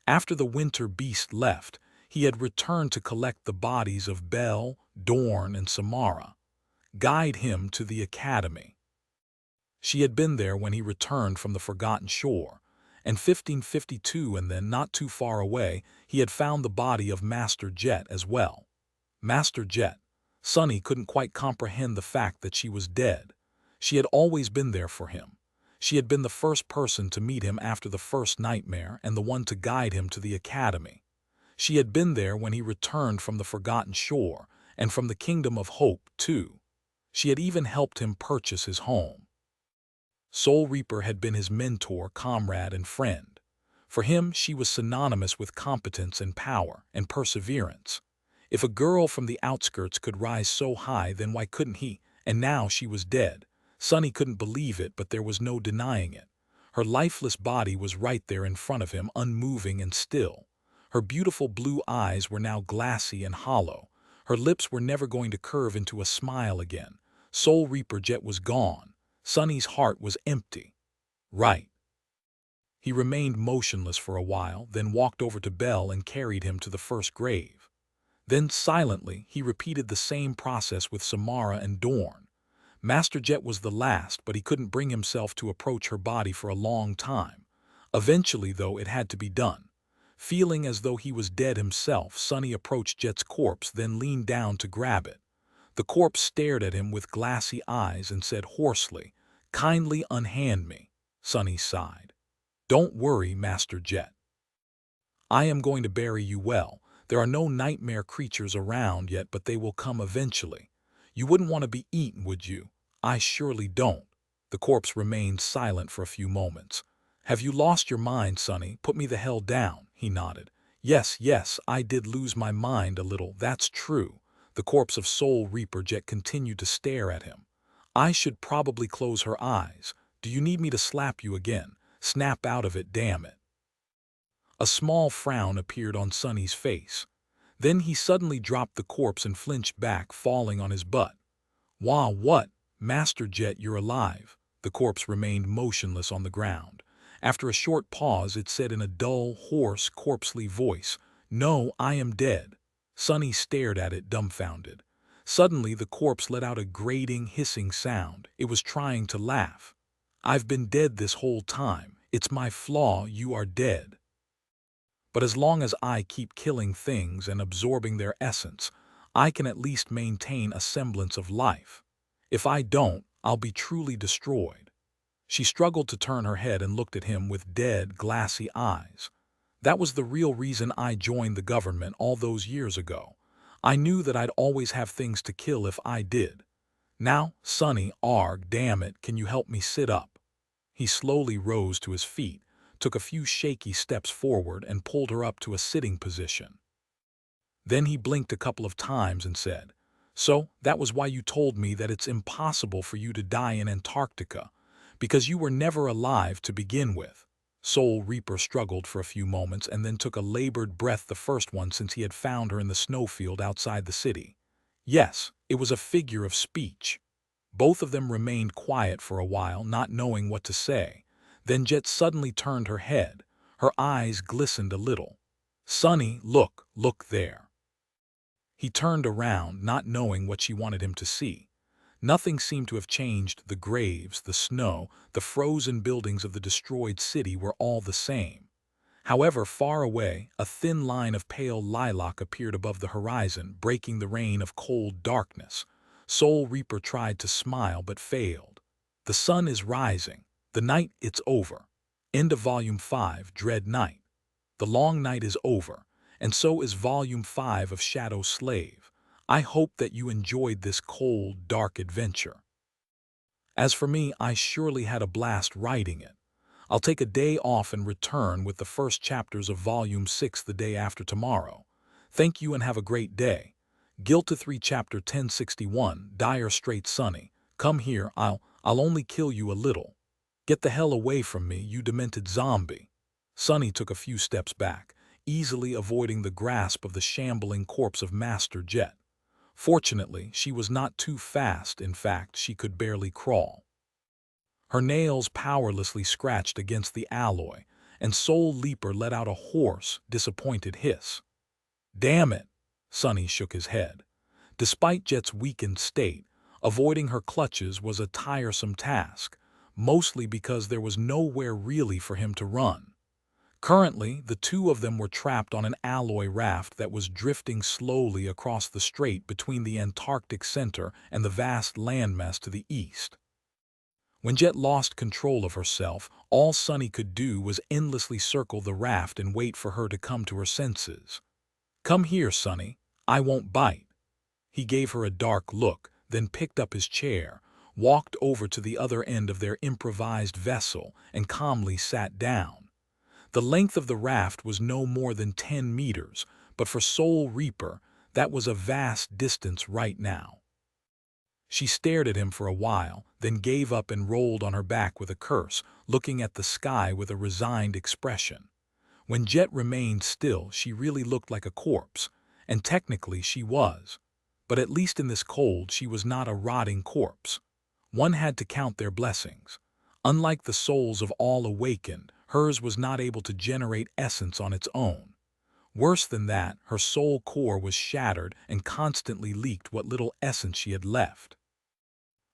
After the winter beast left, he had returned to collect the bodies of Belle, Dorn, and Samara. Guide him to the academy. She had been there when he returned from the Forgotten Shore, and 1552, and then, not too far away, he had found the body of Master Jet as well. Master Jet. Sonny couldn't quite comprehend the fact that she was dead. She had always been there for him. She had been the first person to meet him after the first nightmare and the one to guide him to the academy. She had been there when he returned from the Forgotten Shore, and from the Kingdom of Hope, too. She had even helped him purchase his home. Soul Reaper had been his mentor, comrade, and friend. For him, she was synonymous with competence and power and perseverance. If a girl from the outskirts could rise so high, then why couldn't he? And now she was dead. Sonny couldn't believe it, but there was no denying it. Her lifeless body was right there in front of him, unmoving and still. Her beautiful blue eyes were now glassy and hollow. Her lips were never going to curve into a smile again. Soul Reaper Jet was gone. Sonny's heart was empty. Right. He remained motionless for a while, then walked over to Bell and carried him to the first grave. Then, silently, he repeated the same process with Samara and Dorn. Master Jet was the last, but he couldn't bring himself to approach her body for a long time. Eventually, though, it had to be done. Feeling as though he was dead himself, Sonny approached Jet's corpse, then leaned down to grab it. The corpse stared at him with glassy eyes and said hoarsely, "Kindly unhand me." Sonny sighed. "Don't worry, Master Jet. I am going to bury you well. There are no nightmare creatures around yet, but they will come eventually. You wouldn't want to be eaten, would you? I surely don't." The corpse remained silent for a few moments. "Have you lost your mind, Sonny? Put me the hell down," he nodded. Yes, I did lose my mind a little, that's true." The corpse of Soul Reaper Jet continued to stare at him. "I should probably close her eyes. Do you need me to slap you again? Snap out of it, damn it." A small frown appeared on Sonny's face. Then he suddenly dropped the corpse and flinched back, falling on his butt. "Wah, what? Master Jet, you're alive." The corpse remained motionless on the ground. After a short pause, it said in a dull, hoarse, corpsely voice, "No, I am dead." Sonny stared at it, dumbfounded. Suddenly, the corpse let out a grating, hissing sound. It was trying to laugh. "I've been dead this whole time. It's my flaw, you are dead. But as long as I keep killing things and absorbing their essence, I can at least maintain a semblance of life. If I don't, I'll be truly destroyed." She struggled to turn her head and looked at him with dead, glassy eyes. "That was the real reason I joined the government all those years ago. I knew that I'd always have things to kill if I did. Now, Sonny, arg, damn it, can you help me sit up?" He slowly rose to his feet, took a few shaky steps forward, and pulled her up to a sitting position. Then he blinked a couple of times and said, "So, that was why you told me that it's impossible for you to die in Antarctica, because you were never alive to begin with." Soul Reaper struggled for a few moments and then took a labored breath, the first one since he had found her in the snowfield outside the city. Yes, it was a figure of speech. Both of them remained quiet for a while, not knowing what to say. Then Jet suddenly turned her head. Her eyes glistened a little. "Sonny, look there." He turned around, not knowing what she wanted him to see. Nothing seemed to have changed. The graves, the snow, the frozen buildings of the destroyed city were all the same. However, far away, a thin line of pale lilac appeared above the horizon, breaking the rain of cold darkness. Soul Reaper tried to smile but failed. "The sun is rising. The night, it's over." End of Volume 5, Dread Night. The long night is over, and so is Volume 5 of Shadow Slave. I hope that you enjoyed this cold, dark adventure. As for me, I surely had a blast writing it. I'll take a day off and return with the first chapters of Volume 6 the day after tomorrow. Thank you and have a great day. Gilta 3 Chapter 1061, Dire Straits Sonny. "Come here, I'll only kill you a little. Get the hell away from me, you demented zombie." Sonny took a few steps back, easily avoiding the grasp of the shambling corpse of Master Jet. Fortunately, she was not too fast. In fact, she could barely crawl. Her nails powerlessly scratched against the alloy, and Soul Reaper let out a hoarse, disappointed hiss. "Damn it!" Sonny shook his head. Despite Jet's weakened state, avoiding her clutches was a tiresome task, mostly because there was nowhere really for him to run. Currently, the two of them were trapped on an alloy raft that was drifting slowly across the strait between the Antarctic center and the vast landmass to the east. When Jet lost control of herself, all Sonny could do was endlessly circle the raft and wait for her to come to her senses. "Come here, Sonny. I won't bite." He gave her a dark look, then picked up his chair, walked over to the other end of their improvised vessel and calmly sat down. The length of the raft was no more than 10 meters, but for Soul Reaper, that was a vast distance right now. She stared at him for a while, then gave up and rolled on her back with a curse, looking at the sky with a resigned expression. When Jet remained still, she really looked like a corpse, and technically she was. But at least in this cold, she was not a rotting corpse. One had to count their blessings. Unlike the souls of all awakened, hers was not able to generate essence on its own. Worse than that, her soul core was shattered and constantly leaked what little essence she had left.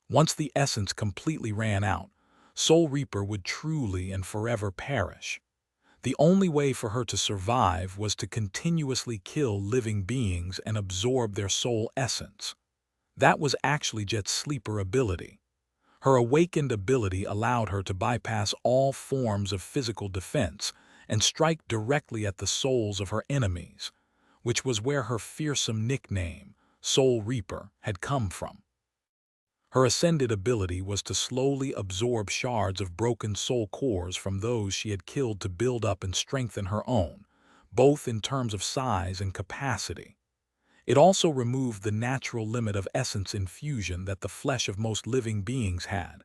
Once the essence completely ran out, Soul Reaper would truly and forever perish. The only way for her to survive was to continuously kill living beings and absorb their soul essence. That was actually Jet's sleeper ability. Her awakened ability allowed her to bypass all forms of physical defense and strike directly at the souls of her enemies, which was where her fearsome nickname, Soul Reaper, had come from. Her ascended ability was to slowly absorb shards of broken soul cores from those she had killed to build up and strengthen her own, both in terms of size and capacity. It also removed the natural limit of essence infusion that the flesh of most living beings had,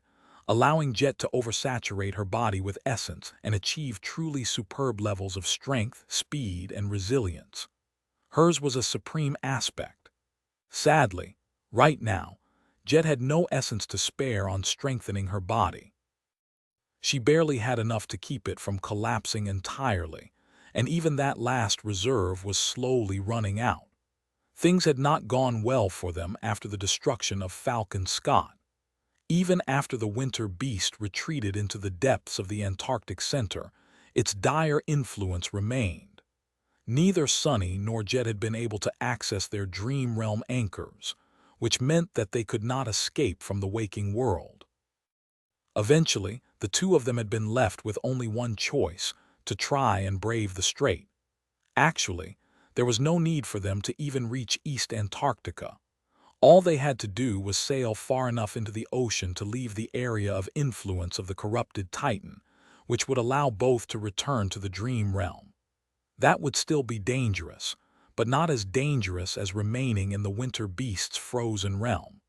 allowing Jet to oversaturate her body with essence and achieve truly superb levels of strength, speed, and resilience. Hers was a supreme aspect. Sadly, right now, Jet had no essence to spare on strengthening her body. She barely had enough to keep it from collapsing entirely, and even that last reserve was slowly running out. Things had not gone well for them after the destruction of Falcon Scott. Even after the winter beast retreated into the depths of the Antarctic Center, its dire influence remained. Neither Sunny nor Jet had been able to access their dream realm anchors, which meant that they could not escape from the waking world. Eventually, the two of them had been left with only one choice: to try and brave the strait. Actually, there was no need for them to even reach East Antarctica. All they had to do was sail far enough into the ocean to leave the area of influence of the corrupted Titan, which would allow both to return to the dream realm. That would still be dangerous, but not as dangerous as remaining in the winter beast's frozen realm.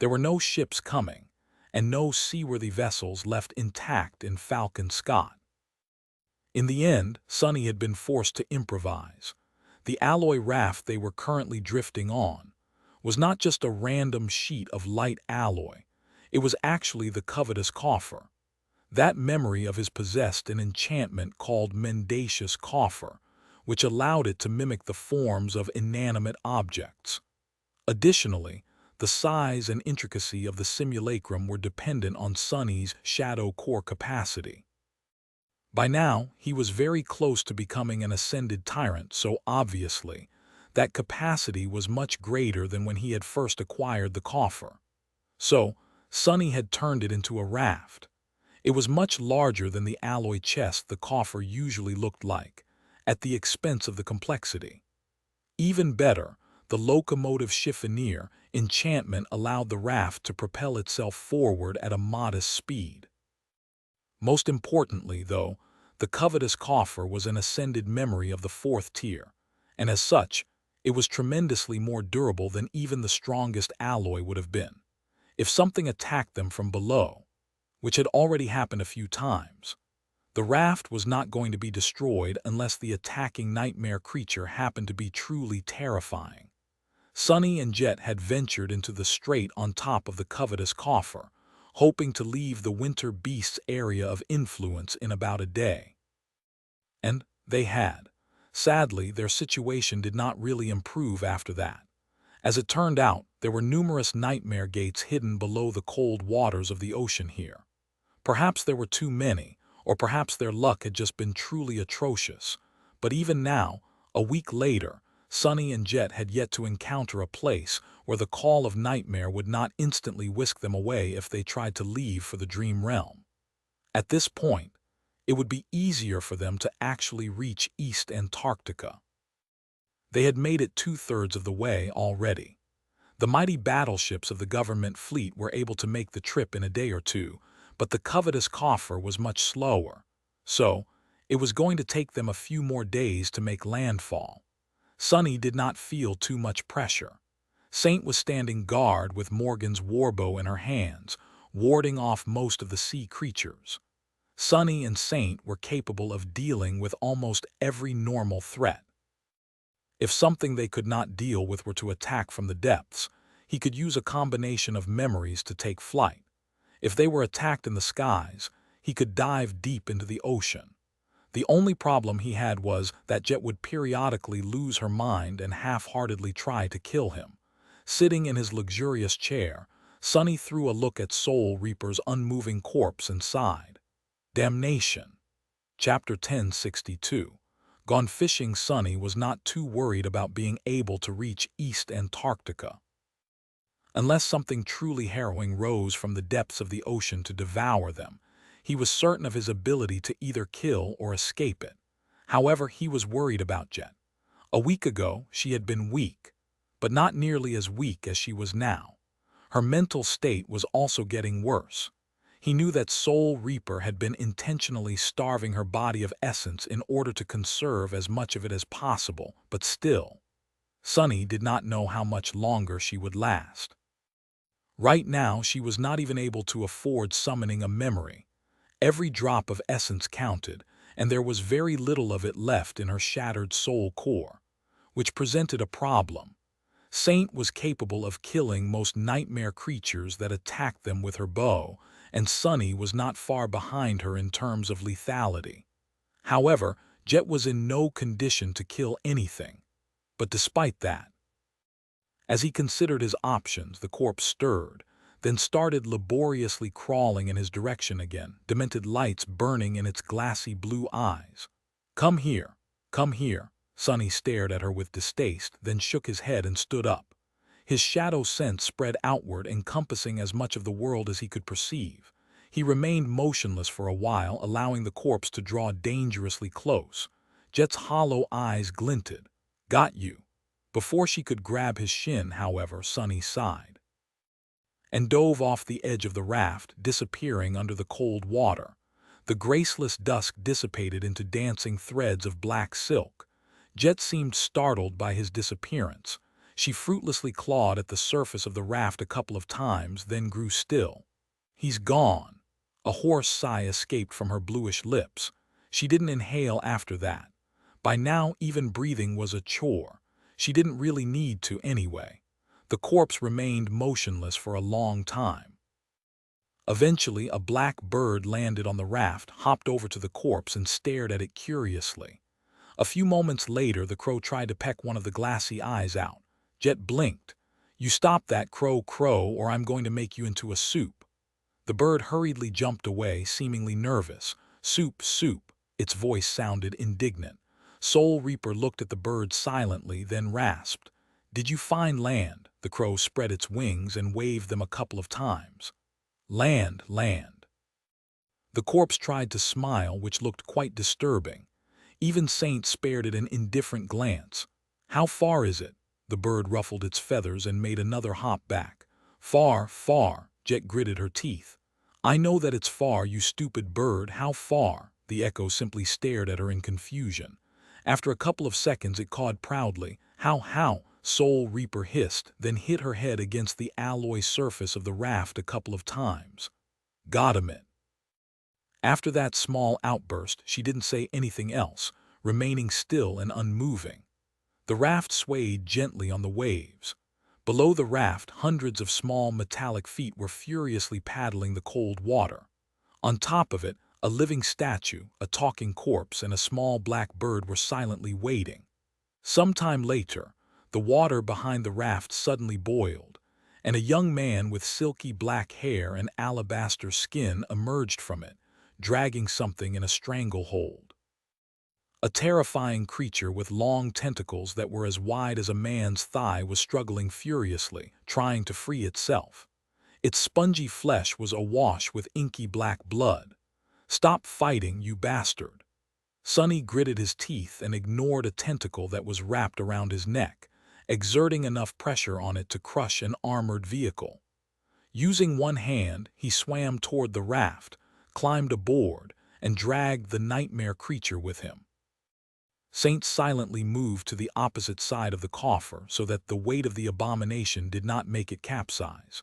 There were no ships coming, and no seaworthy vessels left intact in Falcon Scott. In the end, Sunny had been forced to improvise. The alloy raft they were currently drifting on was not just a random sheet of light alloy, it was actually the covetous coffer. That memory of his possessed an enchantment called Mendacious Coffer, which allowed it to mimic the forms of inanimate objects. Additionally, the size and intricacy of the simulacrum were dependent on Sunny's shadow core capacity. By now, he was very close to becoming an ascended tyrant, so obviously, that capacity was much greater than when he had first acquired the coffer. So, Sunny had turned it into a raft. It was much larger than the alloy chest the coffer usually looked like, at the expense of the complexity. Even better, the locomotive chiffonier enchantment allowed the raft to propel itself forward at a modest speed. Most importantly, though, the covetous coffer was an ascended memory of the fourth tier, and as such, it was tremendously more durable than even the strongest alloy would have been. If something attacked them from below, which had already happened a few times, the raft was not going to be destroyed unless the attacking nightmare creature happened to be truly terrifying. Sunny and Jet had ventured into the strait on top of the covetous coffer, hoping to leave the winter beast's area of influence in about a day. And they had. Sadly, their situation did not really improve after that. As it turned out, there were numerous nightmare gates hidden below the cold waters of the ocean here. Perhaps there were too many, or perhaps their luck had just been truly atrocious. But even now, a week later, Sunny and Jet had yet to encounter a place where the call of nightmare would not instantly whisk them away if they tried to leave for the dream realm. At this point, it would be easier for them to actually reach East Antarctica. They had made it 2/3 of the way already. The mighty battleships of the government fleet were able to make the trip in a day or two, but the covetous coffer was much slower. So, it was going to take them a few more days to make landfall. Sunny did not feel too much pressure. Saint was standing guard with Morgan's warbow in her hands, warding off most of the sea creatures. Sunny and Saint were capable of dealing with almost every normal threat. If something they could not deal with were to attack from the depths, he could use a combination of memories to take flight. If they were attacked in the skies, he could dive deep into the ocean. The only problem he had was that Jet would periodically lose her mind and half-heartedly try to kill him. Sitting in his luxurious chair, Sunny threw a look at Soul Reaper's unmoving corpse and sighed. Damnation. Chapter 1062. Gone fishing. Sunny was not too worried about being able to reach East Antarctica. Unless something truly harrowing rose from the depths of the ocean to devour them, he was certain of his ability to either kill or escape it. However, he was worried about Jet. A week ago, she had been weak, but not nearly as weak as she was now. Her mental state was also getting worse. He knew that Soul Reaper had been intentionally starving her body of essence in order to conserve as much of it as possible, but still, Sunny did not know how much longer she would last. Right now, she was not even able to afford summoning a memory. Every drop of essence counted, and there was very little of it left in her shattered soul core, which presented a problem. Saint was capable of killing most nightmare creatures that attacked them with her bow, and Sunny was not far behind her in terms of lethality. However, Jet was in no condition to kill anything. But despite that, as he considered his options, the corpse stirred, then started laboriously crawling in his direction again, demented lights burning in its glassy blue eyes. Come here, come here." Sunny stared at her with distaste, then shook his head and stood up. His shadow sense spread outward, encompassing as much of the world as he could perceive. He remained motionless for a while, allowing the corpse to draw dangerously close. Jet's hollow eyes glinted. "Got you." Before she could grab his shin, however, Sunny sighed and dove off the edge of the raft, disappearing under the cold water. The graceless dusk dissipated into dancing threads of black silk. Jet seemed startled by his disappearance. She fruitlessly clawed at the surface of the raft a couple of times, then grew still. "He's gone." A hoarse sigh escaped from her bluish lips. She didn't inhale after that. By now, even breathing was a chore. She didn't really need to anyway. The corpse remained motionless for a long time. Eventually, a black bird landed on the raft, hopped over to the corpse, and stared at it curiously. A few moments later, the crow tried to peck one of the glassy eyes out. Jet blinked. "You stop that, crow, or I'm going to make you into a soup." The bird hurriedly jumped away, seemingly nervous. "Soup, soup." Its voice sounded indignant. Soul Reaper looked at the bird silently, then rasped. "Did you find land?" The crow spread its wings and waved them a couple of times. "Land, land." The corpse tried to smile, which looked quite disturbing. Even Saint spared it an indifferent glance. "How far is it?" The bird ruffled its feathers and made another hop back. "Far, far." Jet gritted her teeth. "I know that it's far, you stupid bird. How far?" The echo simply stared at her in confusion. After a couple of seconds, it cawed proudly. How?" Soul Reaper hissed, then hit her head against the alloy surface of the raft a couple of times. "Got him it." After that small outburst, she didn't say anything else, remaining still and unmoving. The raft swayed gently on the waves. Below the raft, hundreds of small metallic feet were furiously paddling the cold water. On top of it, a living statue, a talking corpse, and a small black bird were silently waiting. Sometime later, the water behind the raft suddenly boiled, and a young man with silky black hair and alabaster skin emerged from it, dragging something in a stranglehold. A terrifying creature with long tentacles that were as wide as a man's thigh was struggling furiously, trying to free itself. Its spongy flesh was awash with inky black blood. "Stop fighting, you bastard." Sunny gritted his teeth and ignored a tentacle that was wrapped around his neck. exerting enough pressure on it to crush an armored vehicle. Using one hand, he swam toward the raft, climbed aboard, and dragged the nightmare creature with him. Saint silently moved to the opposite side of the coffer so that the weight of the abomination did not make it capsize.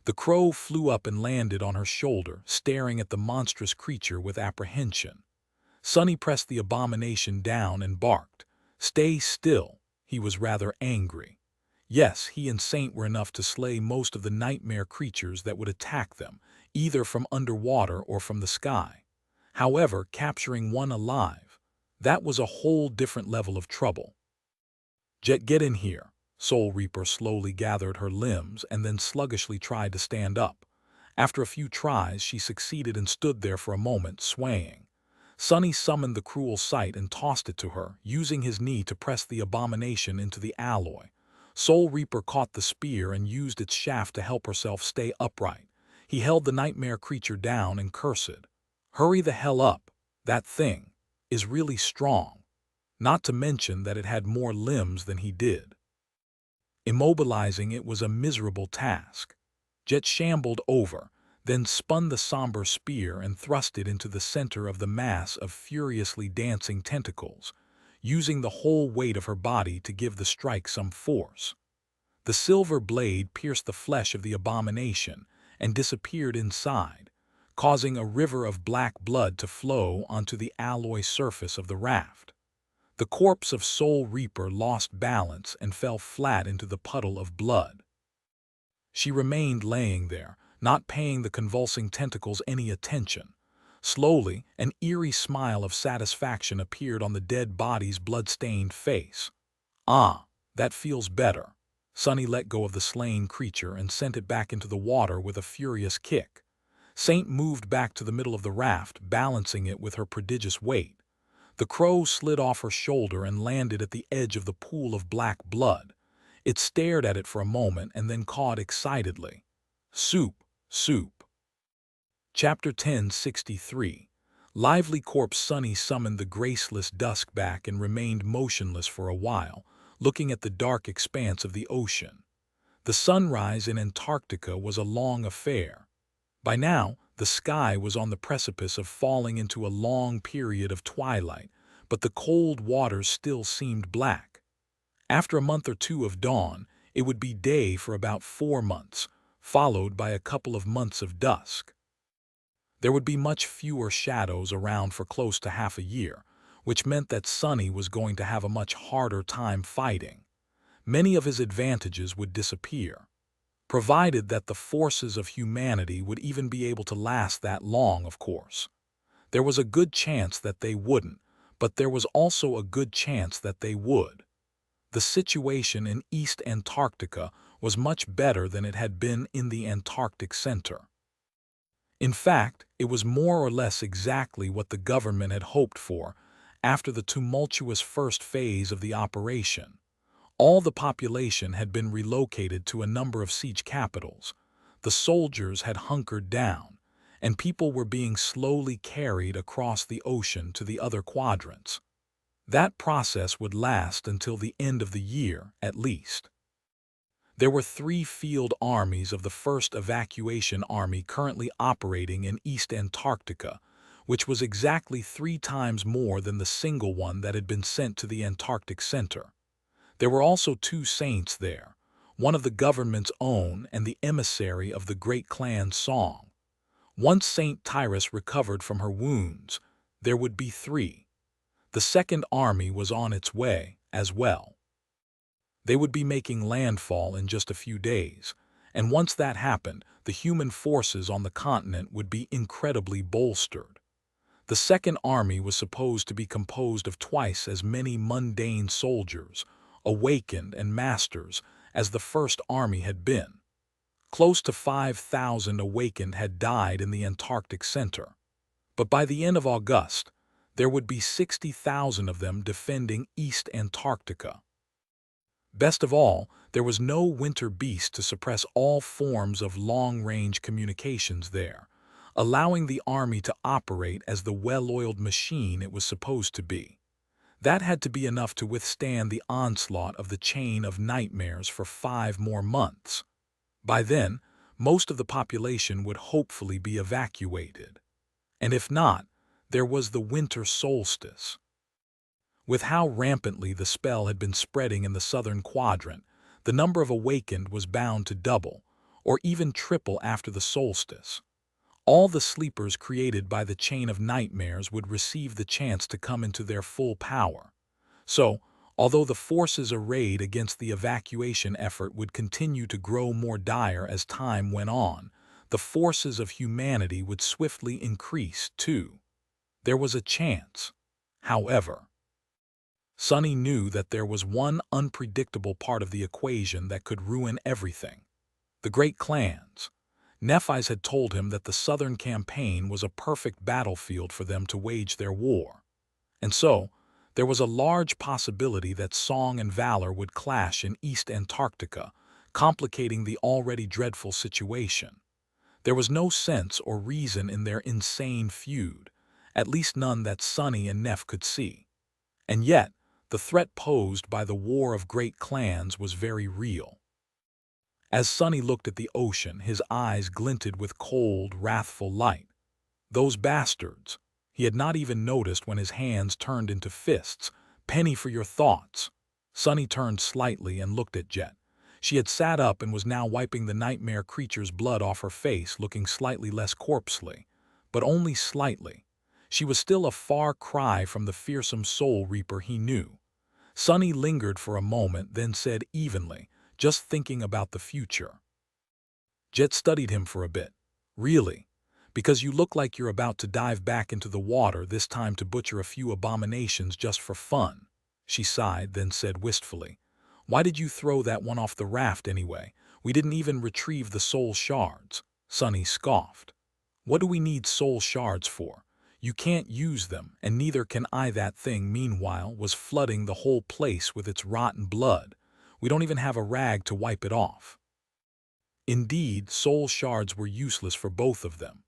The crow flew up and landed on her shoulder, staring at the monstrous creature with apprehension. Sonny pressed the abomination down and barked. "Stay still." He was rather angry. Yes, he and Saint were enough to slay most of the nightmare creatures that would attack them, either from underwater or from the sky. However, capturing one alive, that was a whole different level of trouble. "Jet, get in here." Soul Reaper slowly gathered her limbs and then sluggishly tried to stand up. After a few tries, she succeeded and stood there for a moment, swaying. Sonny summoned the cruel sight and tossed it to her, using his knee to press the abomination into the alloy. Soul Reaper caught the spear and used its shaft to help herself stay upright. He held the nightmare creature down and cursed. "Hurry the hell up. That thing is really strong." Not to mention that it had more limbs than he did. Immobilizing it was a miserable task. Jet shambled over, then spun the somber spear and thrust it into the center of the mass of furiously dancing tentacles, using the whole weight of her body to give the strike some force. The silver blade pierced the flesh of the abomination and disappeared inside, causing a river of black blood to flow onto the alloy surface of the raft. The corpse of Soul Reaper lost balance and fell flat into the puddle of blood. She remained laying there, not paying the convulsing tentacles any attention. Slowly, an eerie smile of satisfaction appeared on the dead body's blood-stained face. "Ah, that feels better." Sonny let go of the slain creature and sent it back into the water with a furious kick. Saint moved back to the middle of the raft, balancing it with her prodigious weight. The crow slid off her shoulder and landed at the edge of the pool of black blood. It stared at it for a moment and then cawed excitedly. "Soup, soup." Chapter 1063. Lively Corpse. Sonny summoned the graceless dusk back and remained motionless for a while, looking at the dark expanse of the ocean. The sunrise in Antarctica was a long affair. By now, the sky was on the precipice of falling into a long period of twilight, but the cold waters still seemed black. After a month or two of dawn, it would be day for about 4 months, followed by a couple of months of dusk. There would be much fewer shadows around for close to half a year, which meant that Sonny was going to have a much harder time fighting. Many of his advantages would disappear. Provided that the forces of humanity would even be able to last that long, of course. There was a good chance that they wouldn't, but there was also a good chance that they would. The situation in East Antarctica was much better than it had been in the Antarctic Center. In fact, it was more or less exactly what the government had hoped for after the tumultuous first phase of the operation. All the population had been relocated to a number of siege capitals. The soldiers had hunkered down, and people were being slowly carried across the ocean to the other quadrants. That process would last until the end of the year, at least. There were 3 field armies of the 1st Evacuation Army currently operating in East Antarctica, which was exactly 3 times more than the single one that had been sent to the Antarctic Center. There were also 2 saints there, one of the government's own and the emissary of the Great Clan Song. Once Saint Tyrus recovered from her wounds, there would be 3. The 2nd Army was on its way, as well. They would be making landfall in just a few days, and once that happened, the human forces on the continent would be incredibly bolstered. The 2nd Army was supposed to be composed of twice as many mundane soldiers, awakened and masters, as the 1st Army had been. Close to 5,000 awakened had died in the Antarctic Center. But by the end of August, there would be 60,000 of them defending East Antarctica. Best of all, there was no winter beast to suppress all forms of long-range communications there, allowing the Army to operate as the well-oiled machine it was supposed to be. That had to be enough to withstand the onslaught of the chain of nightmares for 5 more months. By then, most of the population would hopefully be evacuated. And if not, there was the winter solstice. With how rampantly the spell had been spreading in the southern quadrant, the number of awakened was bound to double, or even triple after the solstice. All the sleepers created by the chain of nightmares would receive the chance to come into their full power. So, although the forces arrayed against the evacuation effort would continue to grow more dire as time went on, the forces of humanity would swiftly increase too. There was a chance. However, Sonny knew that there was one unpredictable part of the equation that could ruin everything: the great clans. Nephi's had told him that the southern campaign was a perfect battlefield for them to wage their war. And so, there was a large possibility that song and valor would clash in East Antarctica, complicating the already dreadful situation. There was no sense or reason in their insane feud, at least none that Sonny and Neph could see. And yet, the threat posed by the war of great clans was very real. As Sonny looked at the ocean, his eyes glinted with cold, wrathful light. Those bastards! He had not even noticed when his hands turned into fists. Penny for your thoughts. Sonny turned slightly and looked at Jet. She had sat up and was now wiping the nightmare creature's blood off her face, looking slightly less corpsely. But only slightly. She was still a far cry from the fearsome soul reaper he knew. Sonny lingered for a moment, then said evenly, "Just thinking about the future." Jet studied him for a bit. "Really? Because you look like you're about to dive back into the water, this time to butcher a few abominations just for fun." She sighed, then said wistfully, "Why did you throw that one off the raft anyway? We didn't even retrieve the soul shards." Sonny scoffed. "What do we need soul shards for? You can't use them, and neither can I." That thing, meanwhile, was flooding the whole place with its rotten blood. We don't even have a rag to wipe it off. Indeed, soul shards were useless for both of them.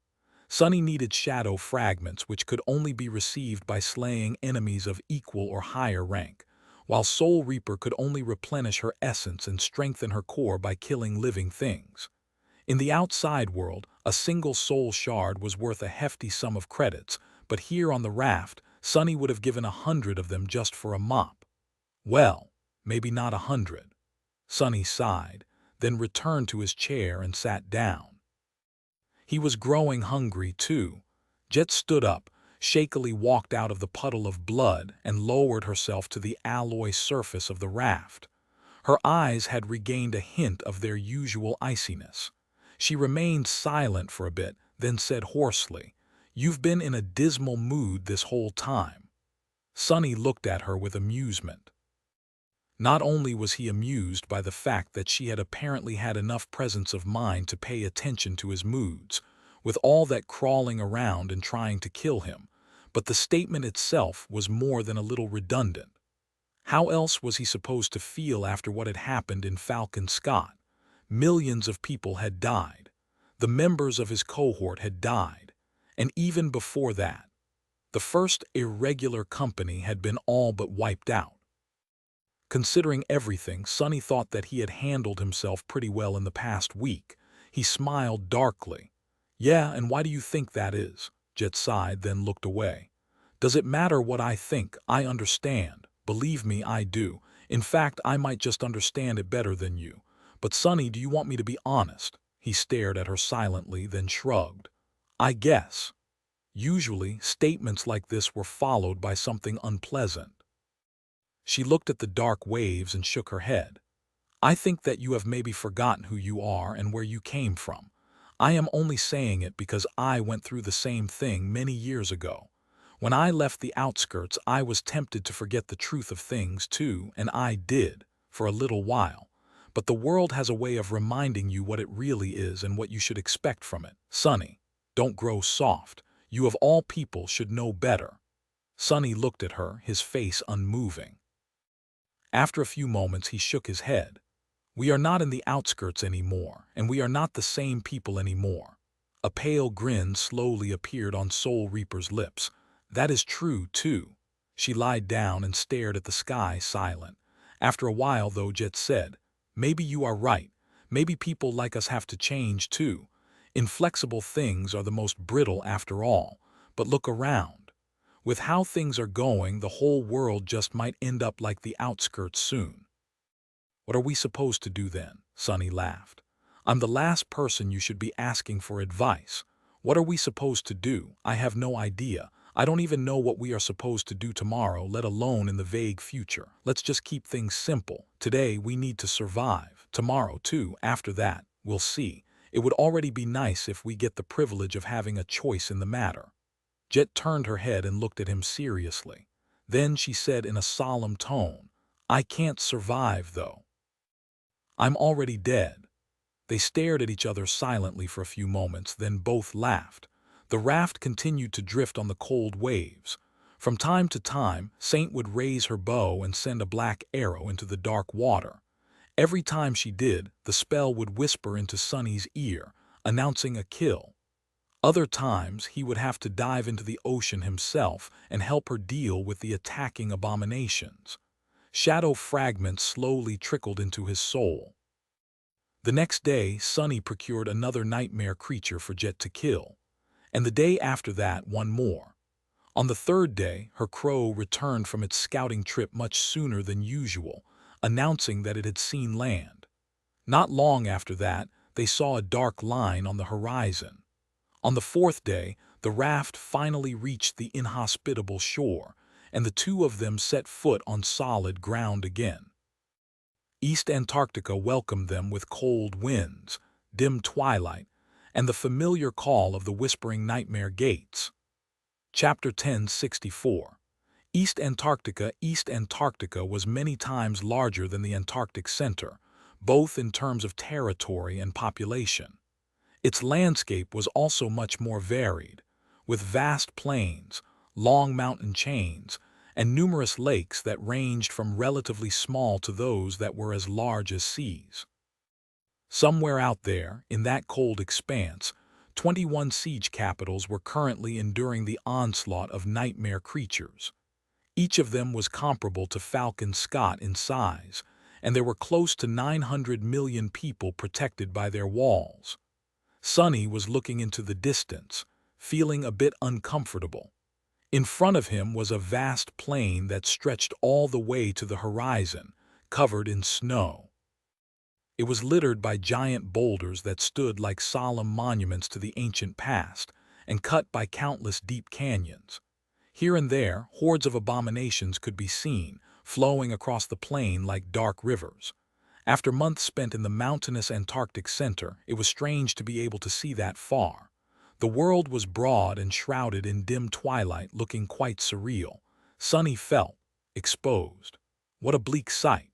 Sonny needed shadow fragments, which could only be received by slaying enemies of equal or higher rank, while Soul Reaper could only replenish her essence and strengthen her core by killing living things. In the outside world, a single soul shard was worth a hefty sum of credits, but here on the raft, Sonny would have given 100 of them just for a mop. Well, maybe not 100. Sonny sighed, then returned to his chair and sat down. He was growing hungry, too. Jet stood up, shakily walked out of the puddle of blood, and lowered herself to the alloy surface of the raft. Her eyes had regained a hint of their usual iciness. She remained silent for a bit, then said hoarsely, "You've been in a dismal mood this whole time." Sonny looked at her with amusement. Not only was he amused by the fact that she had apparently had enough presence of mind to pay attention to his moods, with all that crawling around and trying to kill him, but the statement itself was more than a little redundant. How else was he supposed to feel after what had happened in Falcon Scott? Millions of people had died. The members of his cohort had died. And even before that, the first irregular company had been all but wiped out. Considering everything, Sonny thought that he had handled himself pretty well in the past week. He smiled darkly. "Yeah, and why do you think that is?" Jet sighed, then looked away. "Does it matter what I think? I understand. Believe me, I do. In fact, I might just understand it better than you. But Sonny, do you want me to be honest?" He stared at her silently, then shrugged. "I guess." Usually, statements like this were followed by something unpleasant. She looked at the dark waves and shook her head. "I think that you have maybe forgotten who you are and where you came from. I am only saying it because I went through the same thing many years ago. When I left the outskirts, I was tempted to forget the truth of things too, and I did, for a little while. But the world has a way of reminding you what it really is and what you should expect from it. Sonny, don't grow soft. You of all people should know better." Sonny looked at her, his face unmoving. After a few moments, he shook his head. "We are not in the outskirts anymore, and we are not the same people anymore." A pale grin slowly appeared on Soul Reaper's lips. "That is true, too." She lied down and stared at the sky, silent. After a while, though, Jet said, "Maybe you are right. Maybe people like us have to change, too. Inflexible things are the most brittle after all. But look around. With how things are going, the whole world just might end up like the outskirts soon." "What are we supposed to do then?" Sonny laughed. "I'm the last person you should be asking for advice. What are we supposed to do? I have no idea. I don't even know what we are supposed to do tomorrow, let alone in the vague future. Let's just keep things simple. Today we need to survive. Tomorrow, too. After that, we'll see. It would already be nice if we get the privilege of having a choice in the matter." Jet turned her head and looked at him seriously. Then she said in a solemn tone, "I can't survive, though. I'm already dead." They stared at each other silently for a few moments, then both laughed. The raft continued to drift on the cold waves. From time to time, Saint would raise her bow and send a black arrow into the dark water. Every time she did, the spell would whisper into Sonny's ear, announcing a kill. Other times, he would have to dive into the ocean himself and help her deal with the attacking abominations. Shadow fragments slowly trickled into his soul. The next day, Sonny procured another nightmare creature for Jet to kill, and the day after that, one more. On the third day, her crow returned from its scouting trip much sooner than usual, announcing that it had seen land. Not long after that, they saw a dark line on the horizon. On the fourth day, the raft finally reached the inhospitable shore, and the two of them set foot on solid ground again. East Antarctica welcomed them with cold winds, dim twilight, and the familiar call of the whispering nightmare gates. Chapter 1064. East Antarctica. East Antarctica was many times larger than the Antarctic Center, both in terms of territory and population. Its landscape was also much more varied, with vast plains, long mountain chains, and numerous lakes that ranged from relatively small to those that were as large as seas. Somewhere out there, in that cold expanse, 21 siege capitals were currently enduring the onslaught of nightmare creatures. Each of them was comparable to Falcon Scott in size, and there were close to 900 million people protected by their walls. Sonny was looking into the distance, feeling a bit uncomfortable. In front of him was a vast plain that stretched all the way to the horizon, covered in snow. It was littered by giant boulders that stood like solemn monuments to the ancient past, and cut by countless deep canyons. Here and there, hordes of abominations could be seen, flowing across the plain like dark rivers. After months spent in the mountainous Antarctic center, it was strange to be able to see that far. The world was broad and shrouded in dim twilight, looking quite surreal. Sonny felt exposed. What a bleak sight.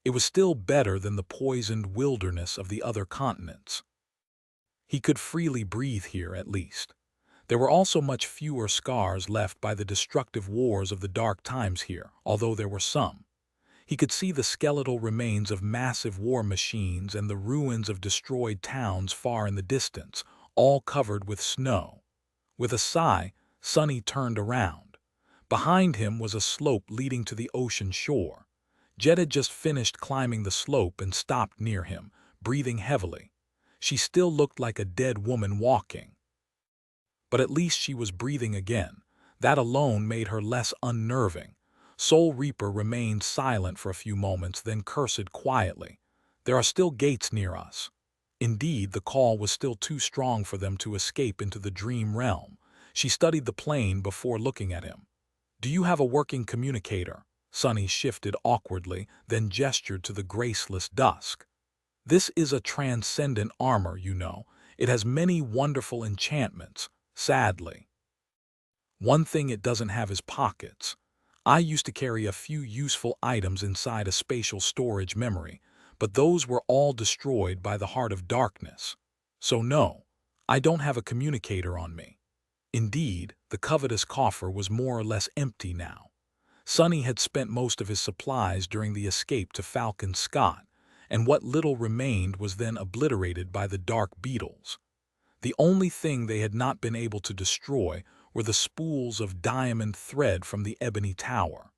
It was still better than the poisoned wilderness of the other continents. He could freely breathe here, at least. There were also much fewer scars left by the destructive wars of the dark times here, although there were some. He could see the skeletal remains of massive war machines and the ruins of destroyed towns far in the distance, all covered with snow. With a sigh, Sonny turned around. Behind him was a slope leading to the ocean shore. Jet had just finished climbing the slope and stopped near him, breathing heavily. She still looked like a dead woman walking. But at least she was breathing again. That alone made her less unnerving. Soul Reaper remained silent for a few moments, then cursed quietly. "There are still gates near us." Indeed, the call was still too strong for them to escape into the dream realm. She studied the plane before looking at him. "Do you have a working communicator?" Sonny shifted awkwardly, then gestured to the graceless dusk. "This is a transcendent armor, you know. It has many wonderful enchantments, sadly. One thing it doesn't have is pockets. I used to carry a few useful items inside a spatial storage memory, but those were all destroyed by the Heart of Darkness. So no, I don't have a communicator on me." Indeed, the covetous coffer was more or less empty now. Sonny had spent most of his supplies during the escape to Falcon Scott, and what little remained was then obliterated by the dark beetles. The only thing they had not been able to destroy were the spools of diamond thread from the ebony tower.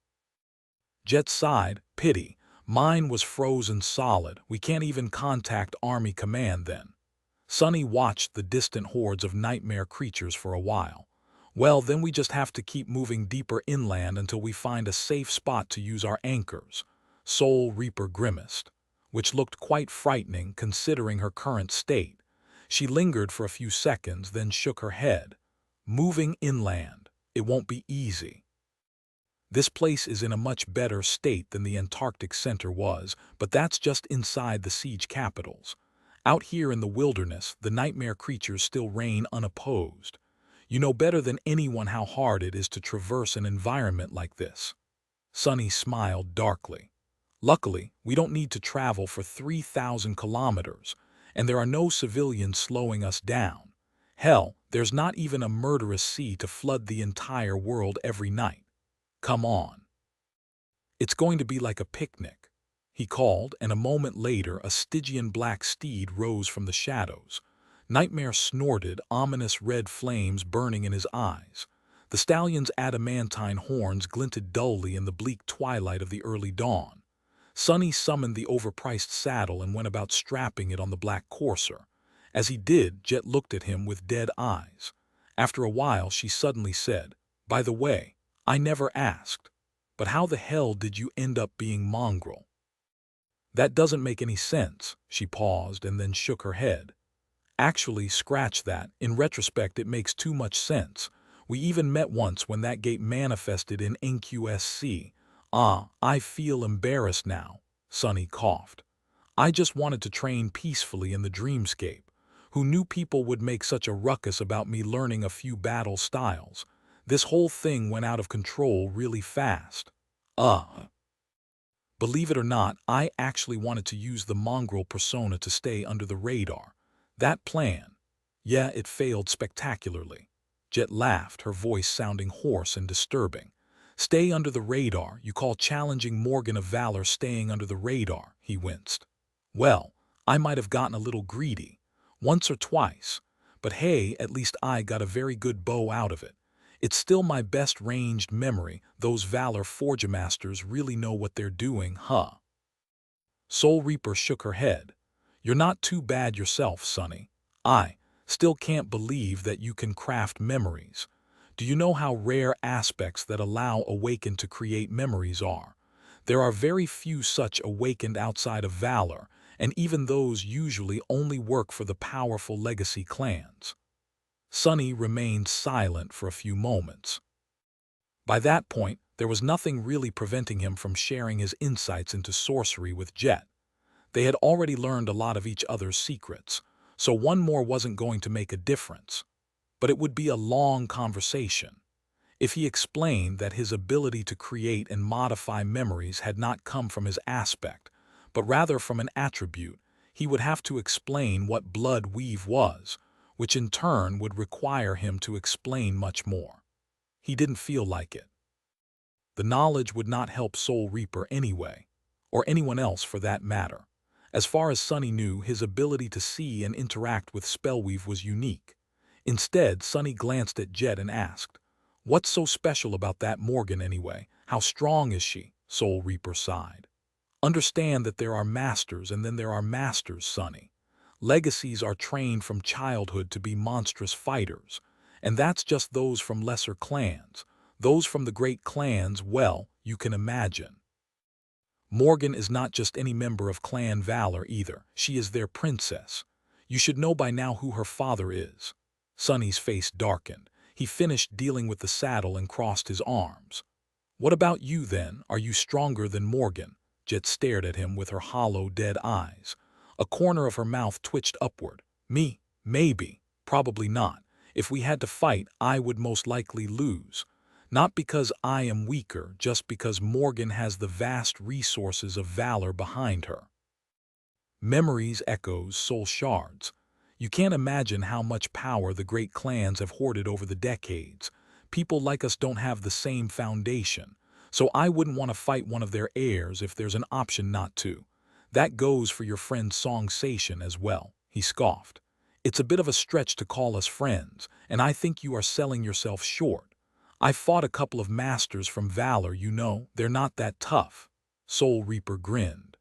Jet sighed, pity. Mine was frozen solid. We can't even contact Army Command then. Sonny watched the distant hordes of nightmare creatures for a while. Well, then we just have to keep moving deeper inland until we find a safe spot to use our anchors. Soul Reaper grimaced, which looked quite frightening considering her current state. She lingered for a few seconds, then shook her head. Moving inland, it won't be easy. This place is in a much better state than the Antarctic Center was, but that's just inside the siege capitals. Out here in the wilderness, the nightmare creatures still reign unopposed. You know better than anyone how hard it is to traverse an environment like this. Sonny smiled darkly. Luckily, we don't need to travel for 3,000 kilometers, and there are no civilians slowing us down. Hell, there's not even a murderous sea to flood the entire world every night. Come on. It's going to be like a picnic, he called, and a moment later a Stygian black steed rose from the shadows. Nightmare snorted, ominous red flames burning in his eyes. The stallion's adamantine horns glinted dully in the bleak twilight of the early dawn. Sonny summoned the overpriced saddle and went about strapping it on the black courser. As he did, Jet looked at him with dead eyes. After a while, she suddenly said, "By the way, I never asked, but how the hell did you end up being mongrel?" "That doesn't make any sense." She paused and then shook her head. "Actually, scratch that. In retrospect, it makes too much sense. We even met once when that gate manifested in NQSC. I feel embarrassed now," Sonny coughed. "I just wanted to train peacefully in the dreamscape. Who knew people would make such a ruckus about me learning a few battle styles? This whole thing went out of control really fast. Believe it or not, I actually wanted to use the mongrel persona to stay under the radar. That plan, yeah, it failed spectacularly." Jet laughed, her voice sounding hoarse and disturbing. "Stay under the radar? You call challenging Morgan of Valor staying under the radar?" He winced. "Well, I might have gotten a little greedy. Once or twice. But hey, at least I got a very good bow out of it. It's still my best ranged memory. Those Valor Forgemasters really know what they're doing, huh?" Soul Reaper shook her head. "You're not too bad yourself, Sonny. I still can't believe that you can craft memories. Do you know how rare aspects that allow Awakened to create memories are? There are very few such Awakened outside of Valor, and even those usually only work for the powerful legacy clans." Sonny remained silent for a few moments. By that point, there was nothing really preventing him from sharing his insights into sorcery with Jet. They had already learned a lot of each other's secrets, so one more wasn't going to make a difference. But it would be a long conversation. If he explained that his ability to create and modify memories had not come from his aspect, but rather from an attribute, he would have to explain what blood weave was, which in turn would require him to explain much more. He didn't feel like it. The knowledge would not help Soul Reaper anyway, or anyone else for that matter. As far as Sonny knew, his ability to see and interact with Spellweave was unique. Instead, Sonny glanced at Jet and asked, "What's so special about that Morgan anyway? How strong is she?" Soul Reaper sighed. "Understand that there are masters and then there are masters, Sonny. Legacies are trained from childhood to be monstrous fighters, and that's just those from lesser clans. Those from the great clans, well, you can imagine. Morgan is not just any member of Clan Valor either. She is their princess. You should know by now who her father is." Sonny's face darkened. He finished dealing with the saddle and crossed his arms. "What about you then? Are you stronger than Morgan?" Jet stared at him with her hollow, dead eyes. A corner of her mouth twitched upward. "Me? Maybe. Probably not. If we had to fight, I would most likely lose. Not because I am weaker, just because Morgan has the vast resources of Valor behind her. Memories, echoes, soul shards. You can't imagine how much power the great clans have hoarded over the decades. People like us don't have the same foundation, so I wouldn't want to fight one of their heirs if there's an option not to. That goes for your friend Songsation as well," he scoffed. It's a bit of a stretch to call us friends, and I think you are selling yourself short. I fought a couple of masters from Valor, you know, they're not that tough." Soul Reaper grinned.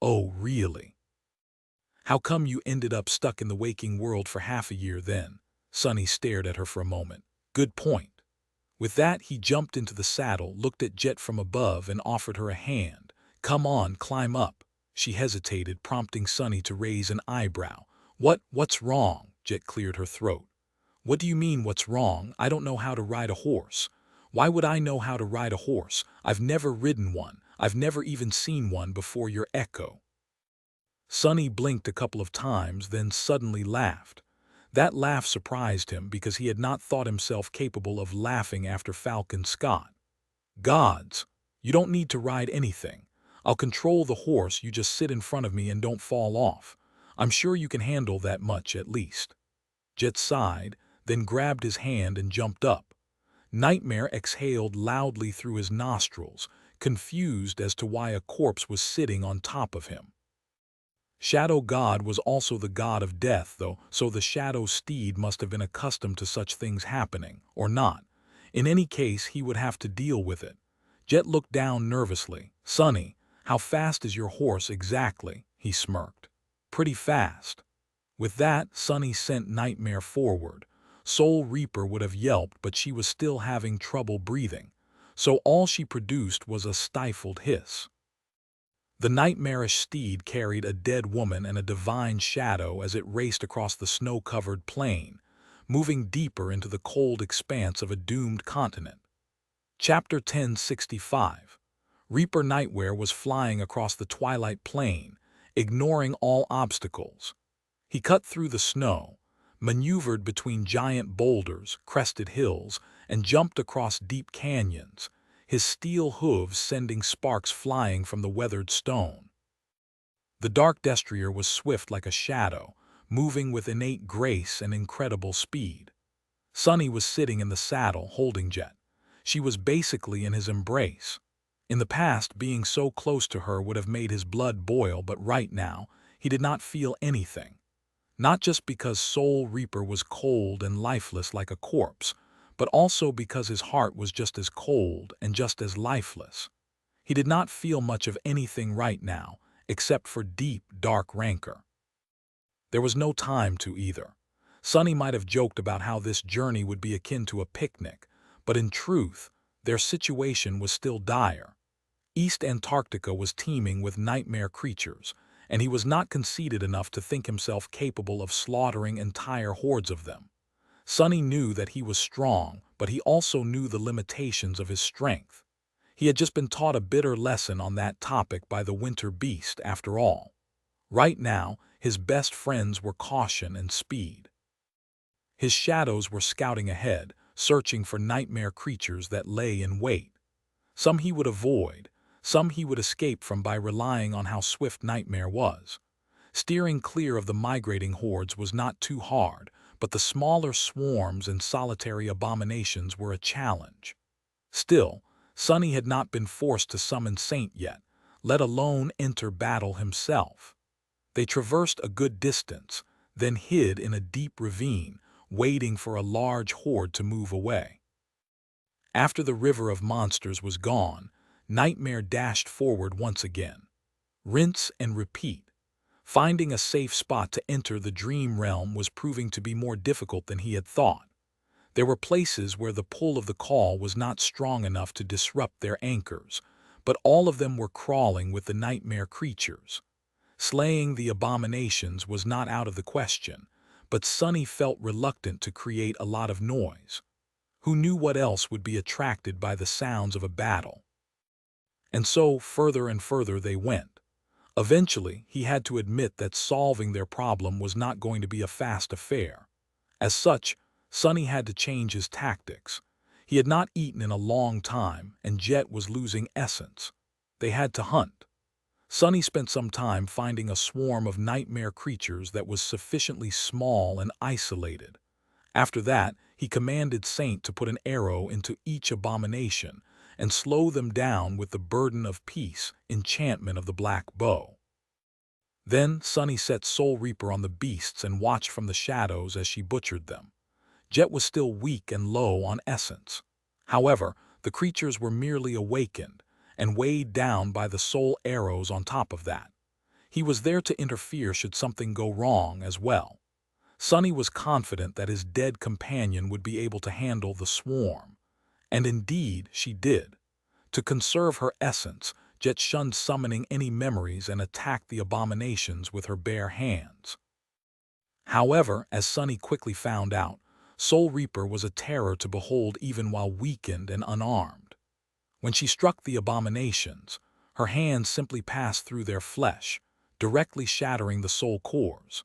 "Oh, really? How come you ended up stuck in the waking world for half a year then?" Sunny stared at her for a moment. "Good point." With that, he jumped into the saddle, looked at Jet from above, and offered her a hand. "Come on, climb up." She hesitated, prompting Sunny to raise an eyebrow. What's wrong?" Jet cleared her throat. "What do you mean, what's wrong? I don't know how to ride a horse." "Why would I know how to ride a horse? I've never ridden one. I've never even seen one before your echo." Sunny blinked a couple of times, then suddenly laughed. That laugh surprised him because he had not thought himself capable of laughing after Falcon Scott. "Gods, you don't need to ride anything. I'll control the horse, you just sit in front of me and don't fall off. I'm sure you can handle that much at least." Jet sighed, then grabbed his hand and jumped up. Nightmare exhaled loudly through his nostrils, confused as to why a corpse was sitting on top of him. Shadow God was also the god of death, though, so the shadow steed must have been accustomed to such things happening, or not. In any case, he would have to deal with it. Jet looked down nervously. "Sunny, how fast is your horse exactly?" he smirked. "Pretty fast." With that, Sunny sent Nightmare forward. Soul Reaper would have yelped, but she was still having trouble breathing, so all she produced was a stifled hiss. The nightmarish steed carried a dead woman and a divine shadow as it raced across the snow-covered plain, moving deeper into the cold expanse of a doomed continent. Chapter 1065. Reaper Nightmare was flying across the twilight plain, ignoring all obstacles. He cut through the snow, maneuvered between giant boulders, crested hills, and jumped across deep canyons, his steel hooves sending sparks flying from the weathered stone. The dark destrier was swift like a shadow, moving with innate grace and incredible speed. Sunny was sitting in the saddle, holding Jet. She was basically in his embrace. In the past, being so close to her would have made his blood boil, but right now, he did not feel anything. Not just because Soul Reaper was cold and lifeless like a corpse, but also because his heart was just as cold and just as lifeless. He did not feel much of anything right now, except for deep, dark rancor. There was no time to either. Sunny might have joked about how this journey would be akin to a picnic, but in truth, their situation was still dire. East Antarctica was teeming with nightmare creatures, and he was not conceited enough to think himself capable of slaughtering entire hordes of them. Sunny knew that he was strong, but he also knew the limitations of his strength. He had just been taught a bitter lesson on that topic by the winter beast, after all. Right now, his best friends were caution and speed. His shadows were scouting ahead, searching for nightmare creatures that lay in wait. Some he would avoid, some he would escape from by relying on how swift Nightmare was. Steering clear of the migrating hordes was not too hard, but the smaller swarms and solitary abominations were a challenge. Still, Sunny had not been forced to summon Saint yet, let alone enter battle himself. They traversed a good distance, then hid in a deep ravine, waiting for a large horde to move away. After the river of monsters was gone, Nightmare dashed forward once again. Rinse and repeat. Finding a safe spot to enter the dream realm was proving to be more difficult than he had thought. There were places where the pull of the call was not strong enough to disrupt their anchors, but all of them were crawling with the nightmare creatures. Slaying the abominations was not out of the question, but Sunny felt reluctant to create a lot of noise. Who knew what else would be attracted by the sounds of a battle? And so, further and further they went. Eventually, he had to admit that solving their problem was not going to be a fast affair. As such, Sunny had to change his tactics. He had not eaten in a long time, and Jet was losing essence. They had to hunt. Sunny spent some time finding a swarm of nightmare creatures that was sufficiently small and isolated. After that, he commanded Saint to put an arrow into each abomination and slow them down with the burden of peace, enchantment of the black bow. Then Sunny set Soul Reaper on the beasts and watched from the shadows as she butchered them. Jet was still weak and low on essence. However, the creatures were merely awakened and weighed down by the soul arrows on top of that. He was there to interfere should something go wrong as well. Sunny was confident that his dead companion would be able to handle the swarm. And indeed, she did. To conserve her essence, Jet shunned summoning any memories and attacked the abominations with her bare hands. However, as Sunny quickly found out, Soul Reaper was a terror to behold even while weakened and unarmed. When she struck the abominations, her hands simply passed through their flesh, directly shattering the soul cores.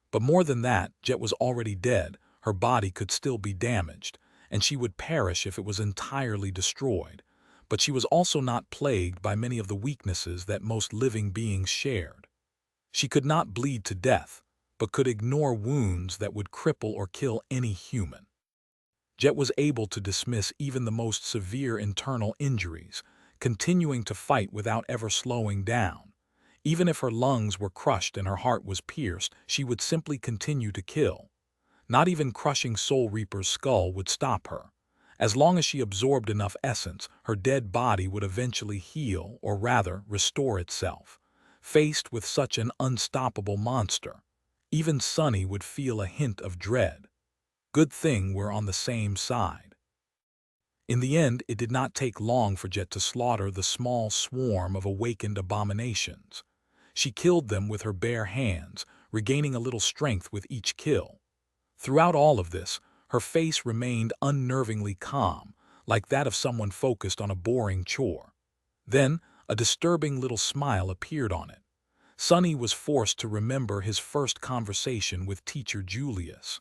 But more than that, Jet was already dead, her body could still be damaged, and she would perish if it was entirely destroyed. But she was also not plagued by many of the weaknesses that most living beings shared. She could not bleed to death, but could ignore wounds that would cripple or kill any human. Jet was able to dismiss even the most severe internal injuries, continuing to fight without ever slowing down. Even if her lungs were crushed and her heart was pierced, she would simply continue to kill. Not even crushing Soul Reaper's skull would stop her. As long as she absorbed enough essence, her dead body would eventually heal, or rather, restore itself. Faced with such an unstoppable monster, even Sunny would feel a hint of dread. Good thing we're on the same side. In the end, it did not take long for Jet to slaughter the small swarm of awakened abominations. She killed them with her bare hands, regaining a little strength with each kill. Throughout all of this, her face remained unnervingly calm, like that of someone focused on a boring chore. Then, a disturbing little smile appeared on it. Sunny was forced to remember his first conversation with Teacher Julius.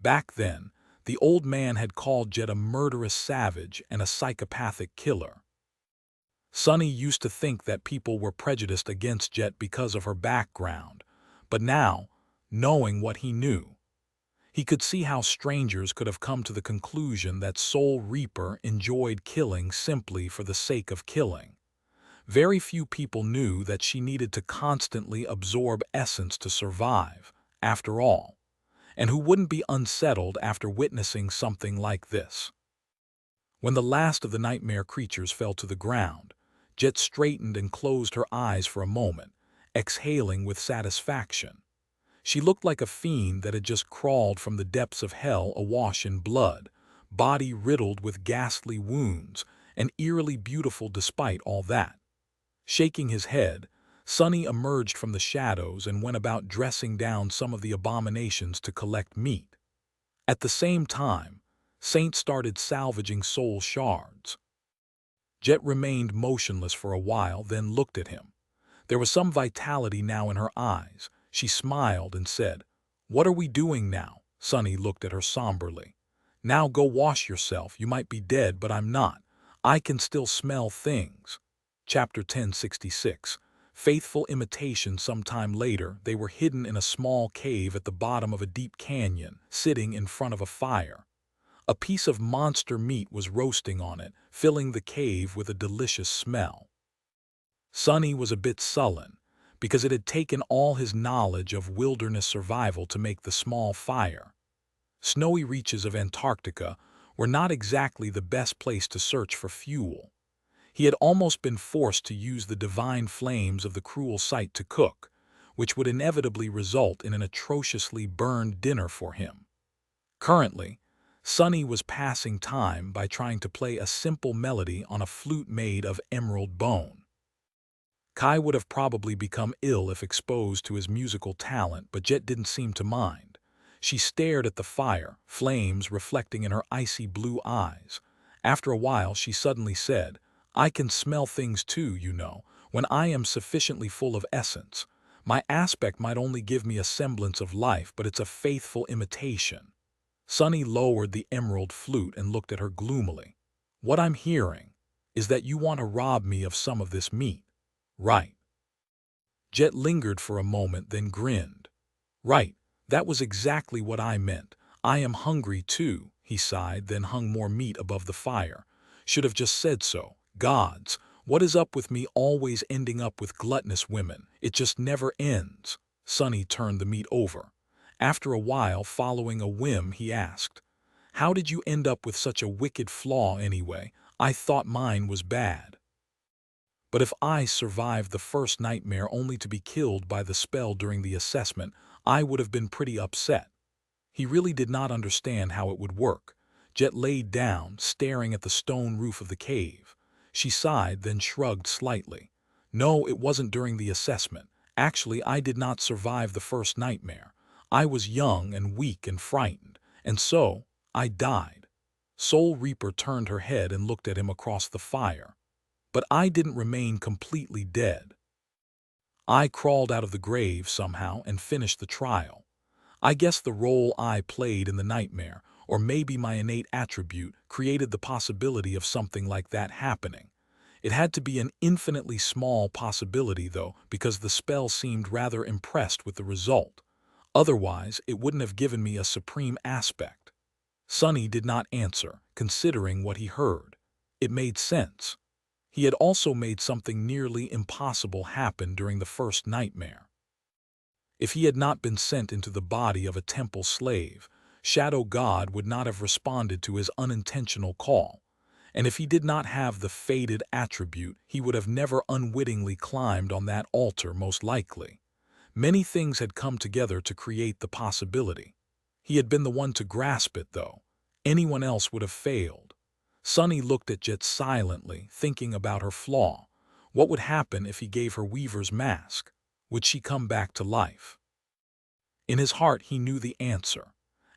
Back then, the old man had called Jet a murderous savage and a psychopathic killer. Sunny used to think that people were prejudiced against Jet because of her background, but now, knowing what he knew, he could see how strangers could have come to the conclusion that Soul Reaper enjoyed killing simply for the sake of killing. Very few people knew that she needed to constantly absorb essence to survive, after all, and who wouldn't be unsettled after witnessing something like this. When the last of the nightmare creatures fell to the ground, Jet straightened and closed her eyes for a moment, exhaling with satisfaction. She looked like a fiend that had just crawled from the depths of hell awash in blood, body riddled with ghastly wounds, and eerily beautiful despite all that. Shaking his head, Sunny emerged from the shadows and went about dressing down some of the abominations to collect meat. At the same time, Saint started salvaging soul shards. Jet remained motionless for a while, then looked at him. There was some vitality now in her eyes. She smiled and said, "What are we doing now?" Sunny looked at her somberly. "Now go wash yourself. You might be dead, but I'm not. I can still smell things." Chapter 1066. Faithful imitation. Sometime later, they were hidden in a small cave at the bottom of a deep canyon, sitting in front of a fire. A piece of monster meat was roasting on it, filling the cave with a delicious smell. Sunny was a bit sullen, because it had taken all his knowledge of wilderness survival to make the small fire. Snowy reaches of Antarctica were not exactly the best place to search for fuel. He had almost been forced to use the divine flames of the cruel sight to cook, which would inevitably result in an atrociously burned dinner for him. Currently, Sunny was passing time by trying to play a simple melody on a flute made of emerald bone. Kai would have probably become ill if exposed to his musical talent, but Jet didn't seem to mind. She stared at the fire, flames reflecting in her icy blue eyes. After a while, she suddenly said, "I can smell things too, you know, when I am sufficiently full of essence. My aspect might only give me a semblance of life, but it's a faithful imitation." Sunny lowered the emerald flute and looked at her gloomily. "What I'm hearing is that you want to rob me of some of this meat, right?" Jet lingered for a moment, then grinned. "Right, that was exactly what I meant. I am hungry too," he sighed, then hung more meat above the fire. "Should have just said so. Gods, What is up with me always ending up with gluttonous women? It just never ends. Sonny turned the meat over. After a while, following a whim, he asked, "How did you end up with such a wicked flaw anyway? I thought mine was bad." But if I survived the first nightmare only to be killed by the spell during the assessment, I would have been pretty upset. He really did not understand how it would work. Jet laid down, staring at the stone roof of the cave. She sighed, then shrugged slightly. No, it wasn't during the assessment. Actually, I did not survive the first nightmare. I was young and weak and frightened, and so I died. Soul Reaper turned her head and looked at him across the fire. But I didn't remain completely dead. I crawled out of the grave somehow and finished the trial. I guess the role I played in the nightmare, or maybe my innate attribute, created the possibility of something like that happening. It had to be an infinitely small possibility, though, because the spell seemed rather impressed with the result. Otherwise, it wouldn't have given me a supreme aspect. Sonny did not answer, considering what he heard. It made sense. He had also made something nearly impossible happen during the first nightmare. If he had not been sent into the body of a temple slave, Shadow God would not have responded to his unintentional call. And if he did not have the fated attribute, he would have never unwittingly climbed on that altar, most likely. Many things had come together to create the possibility. He had been the one to grasp it, though. Anyone else would have failed. Sonny looked at Jet silently, thinking about her flaw. What would happen if he gave her Weaver's mask? Would she come back to life? In his heart, he knew the answer.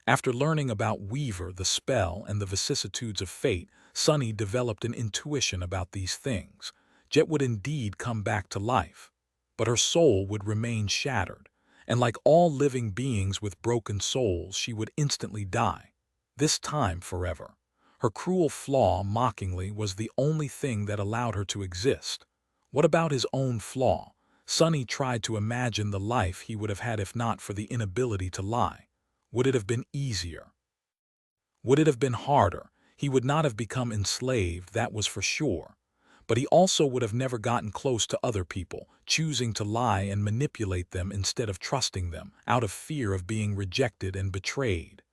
After learning about Weaver, the spell, and the vicissitudes of fate, Sonny developed an intuition about these things. Jet would indeed come back to life, but her soul would remain shattered, and like all living beings with broken souls, she would instantly die, this time forever. Her cruel flaw, mockingly, was the only thing that allowed her to exist. What about his own flaw? Sonny tried to imagine the life he would have had if not for the inability to lie. Would it have been easier? Would it have been harder? He would not have become enslaved, that was for sure. But he also would have never gotten close to other people, choosing to lie and manipulate them instead of trusting them, out of fear of being rejected and betrayed.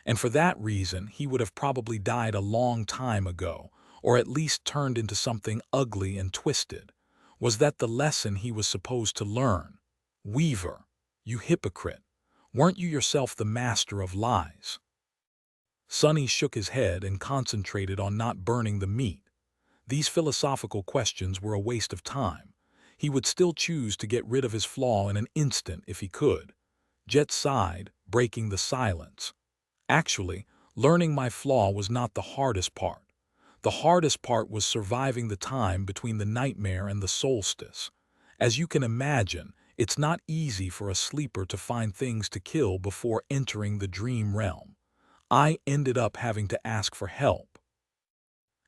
And for that reason, he would have probably died a long time ago, or at least turned into something ugly and twisted. Was that the lesson he was supposed to learn? Weaver, you hypocrite, weren't you yourself the master of lies? Sonny shook his head and concentrated on not burning the meat. These philosophical questions were a waste of time. He would still choose to get rid of his flaw in an instant if he could. Jet sighed, breaking the silence. Actually, learning my flaw was not the hardest part. The hardest part was surviving the time between the nightmare and the solstice. As you can imagine, it's not easy for a sleeper to find things to kill before entering the dream realm. I ended up having to ask for help.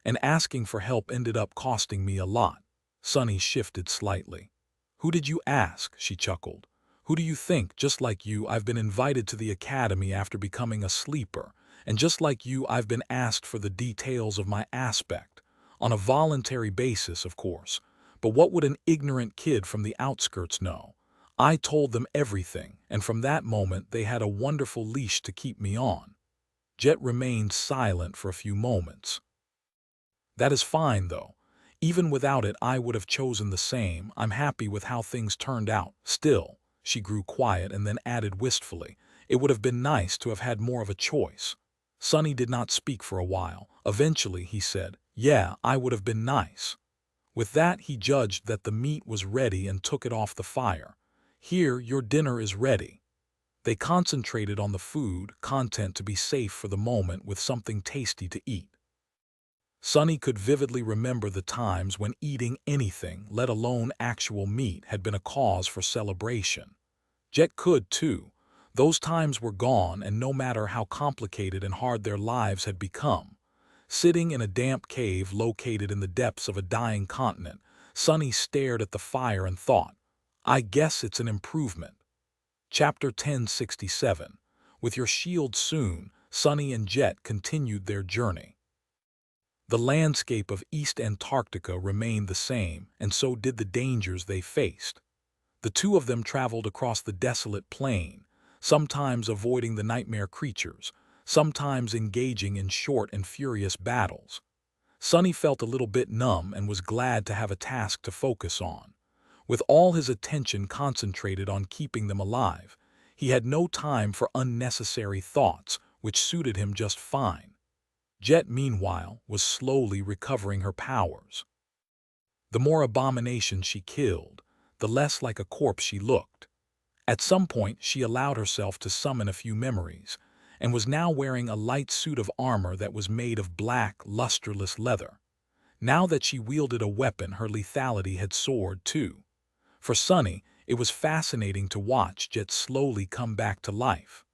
And asking for help ended up costing me a lot. Sonny shifted slightly. Who did you ask? She chuckled. Who do you think? Just like you, I've been invited to the academy after becoming a sleeper. And just like you, I've been asked for the details of my aspect. On a voluntary basis, of course. But what would an ignorant kid from the outskirts know? I told them everything, and from that moment they had a wonderful leash to keep me on. Jet remained silent for a few moments. That is fine, though. Even without it, I would have chosen the same. I'm happy with how things turned out. Still, she grew quiet and then added wistfully, it would have been nice to have had more of a choice. Sonny did not speak for a while. Eventually, he said, yeah, I would have been nice. With that, he judged that the meat was ready and took it off the fire. Here, your dinner is ready. They concentrated on the food, content to be safe for the moment with something tasty to eat. Sonny could vividly remember the times when eating anything, let alone actual meat, had been a cause for celebration. Jet could, too. Those times were gone, and no matter how complicated and hard their lives had become. Sitting in a damp cave located in the depths of a dying continent, Sonny stared at the fire and thought, I guess it's an improvement. Chapter 1067. With your shield soon, Sonny and Jet continued their journey. The landscape of East Antarctica remained the same, and so did the dangers they faced. The two of them traveled across the desolate plain, sometimes avoiding the nightmare creatures, sometimes engaging in short and furious battles. Sonny felt a little bit numb and was glad to have a task to focus on. With all his attention concentrated on keeping them alive, he had no time for unnecessary thoughts, which suited him just fine. Jet, meanwhile, was slowly recovering her powers. The more abominations she killed, the less like a corpse she looked. At some point, she allowed herself to summon a few memories, and was now wearing a light suit of armor that was made of black, lusterless leather. Now that she wielded a weapon, her lethality had soared too. For Sunny, it was fascinating to watch Jet slowly come back to life.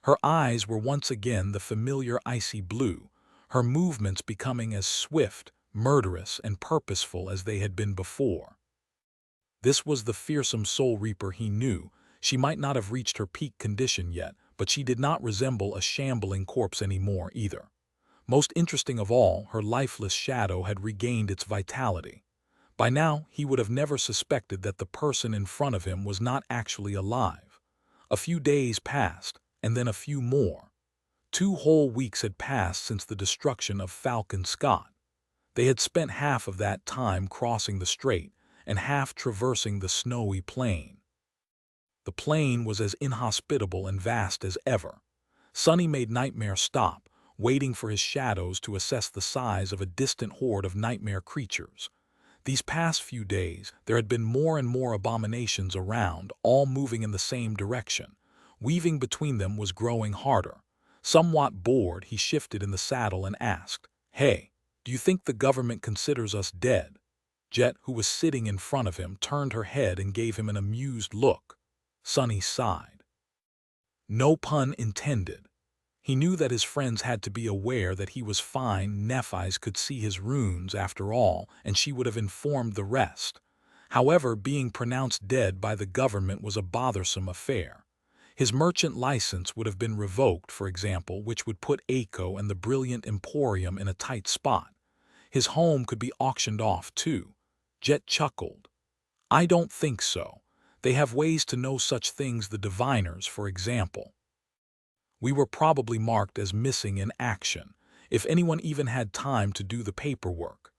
Her eyes were once again the familiar icy blue, her movements becoming as swift, murderous, and purposeful as they had been before. This was the fearsome Soul Reaper he knew. She might not have reached her peak condition yet, but she did not resemble a shambling corpse anymore either. Most interesting of all, her lifeless shadow had regained its vitality. By now, he would have never suspected that the person in front of him was not actually alive. A few days passed, and then a few more. 2 whole weeks had passed since the destruction of Falcon Scott. They had spent half of that time crossing the strait and half traversing the snowy plain. The plain was as inhospitable and vast as ever. Sonny made Nightmare stop, waiting for his shadows to assess the size of a distant horde of nightmare creatures. These past few days, there had been more and more abominations around, all moving in the same direction. Weaving between them was growing harder. Somewhat bored, he shifted in the saddle and asked, "Hey, do you think the government considers us dead?" Jet, who was sitting in front of him, turned her head and gave him an amused look. Sonny sighed. No pun intended. He knew that his friends had to be aware that he was fine. Nephi's could see his runes after all, and she would have informed the rest. However, being pronounced dead by the government was a bothersome affair. His merchant license would have been revoked, for example, which would put Aiko and the brilliant Emporium in a tight spot. His home could be auctioned off, too. Jet chuckled. "I don't think so. They have ways to know such things, the diviners, for example. We were probably marked as missing in action, if anyone even had time to do the paperwork."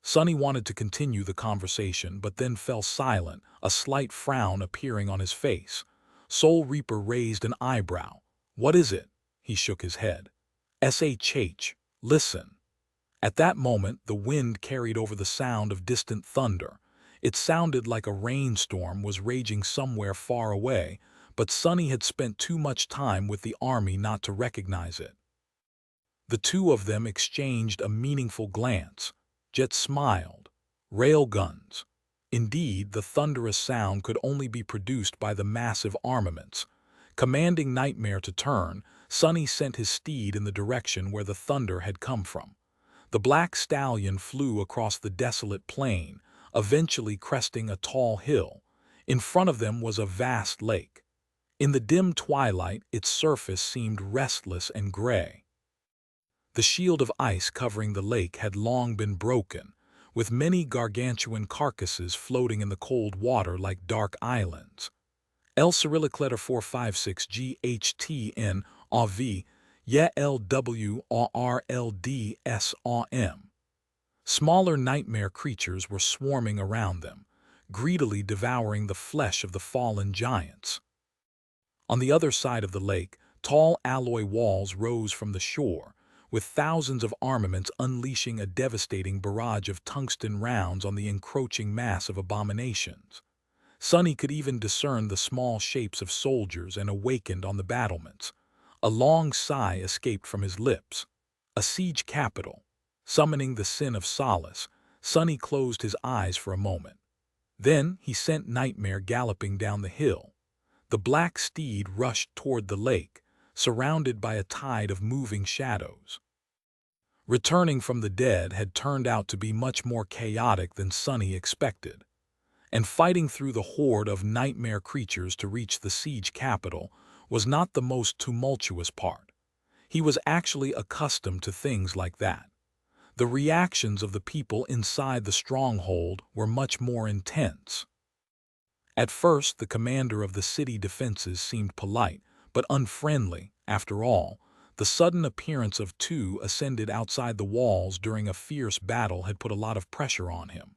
Sonny wanted to continue the conversation, but then fell silent, a slight frown appearing on his face. Soul Reaper raised an eyebrow. "What is it?" He shook his head. "SHH, listen." At that moment, the wind carried over the sound of distant thunder. It sounded like a rainstorm was raging somewhere far away, but Sonny had spent too much time with the army not to recognize it. The two of them exchanged a meaningful glance. Jet smiled. Railguns. Indeed, the thunderous sound could only be produced by the massive armaments. Commanding Nightmare to turn, Sonny sent his steed in the direction where the thunder had come from. The black stallion flew across the desolate plain, eventually cresting a tall hill. In front of them was a vast lake. In the dim twilight, its surface seemed restless and gray. The shield of ice covering the lake had long been broken, with many gargantuan carcasses floating in the cold water like dark islands. L Cyrillic letter 456 GHTN AV YLWRLDSAM. Smaller nightmare creatures were swarming around them, greedily devouring the flesh of the fallen giants. On the other side of the lake, tall alloy walls rose from the shore, with thousands of armaments unleashing a devastating barrage of tungsten rounds on the encroaching mass of abominations. Sonny could even discern the small shapes of soldiers and awakened on the battlements. A long sigh escaped from his lips. A siege capital. Summoning the sin of solace, Sonny closed his eyes for a moment. Then he sent Nightmare galloping down the hill. The black steed rushed toward the lake, surrounded by a tide of moving shadows. Returning from the dead had turned out to be much more chaotic than Sonny expected. And fighting through the horde of nightmare creatures to reach the siege capital was not the most tumultuous part. He was actually accustomed to things like that. The reactions of the people inside the stronghold were much more intense. At first, the commander of the city defenses seemed polite, but unfriendly. After all, the sudden appearance of two ascended outside the walls during a fierce battle had put a lot of pressure on him.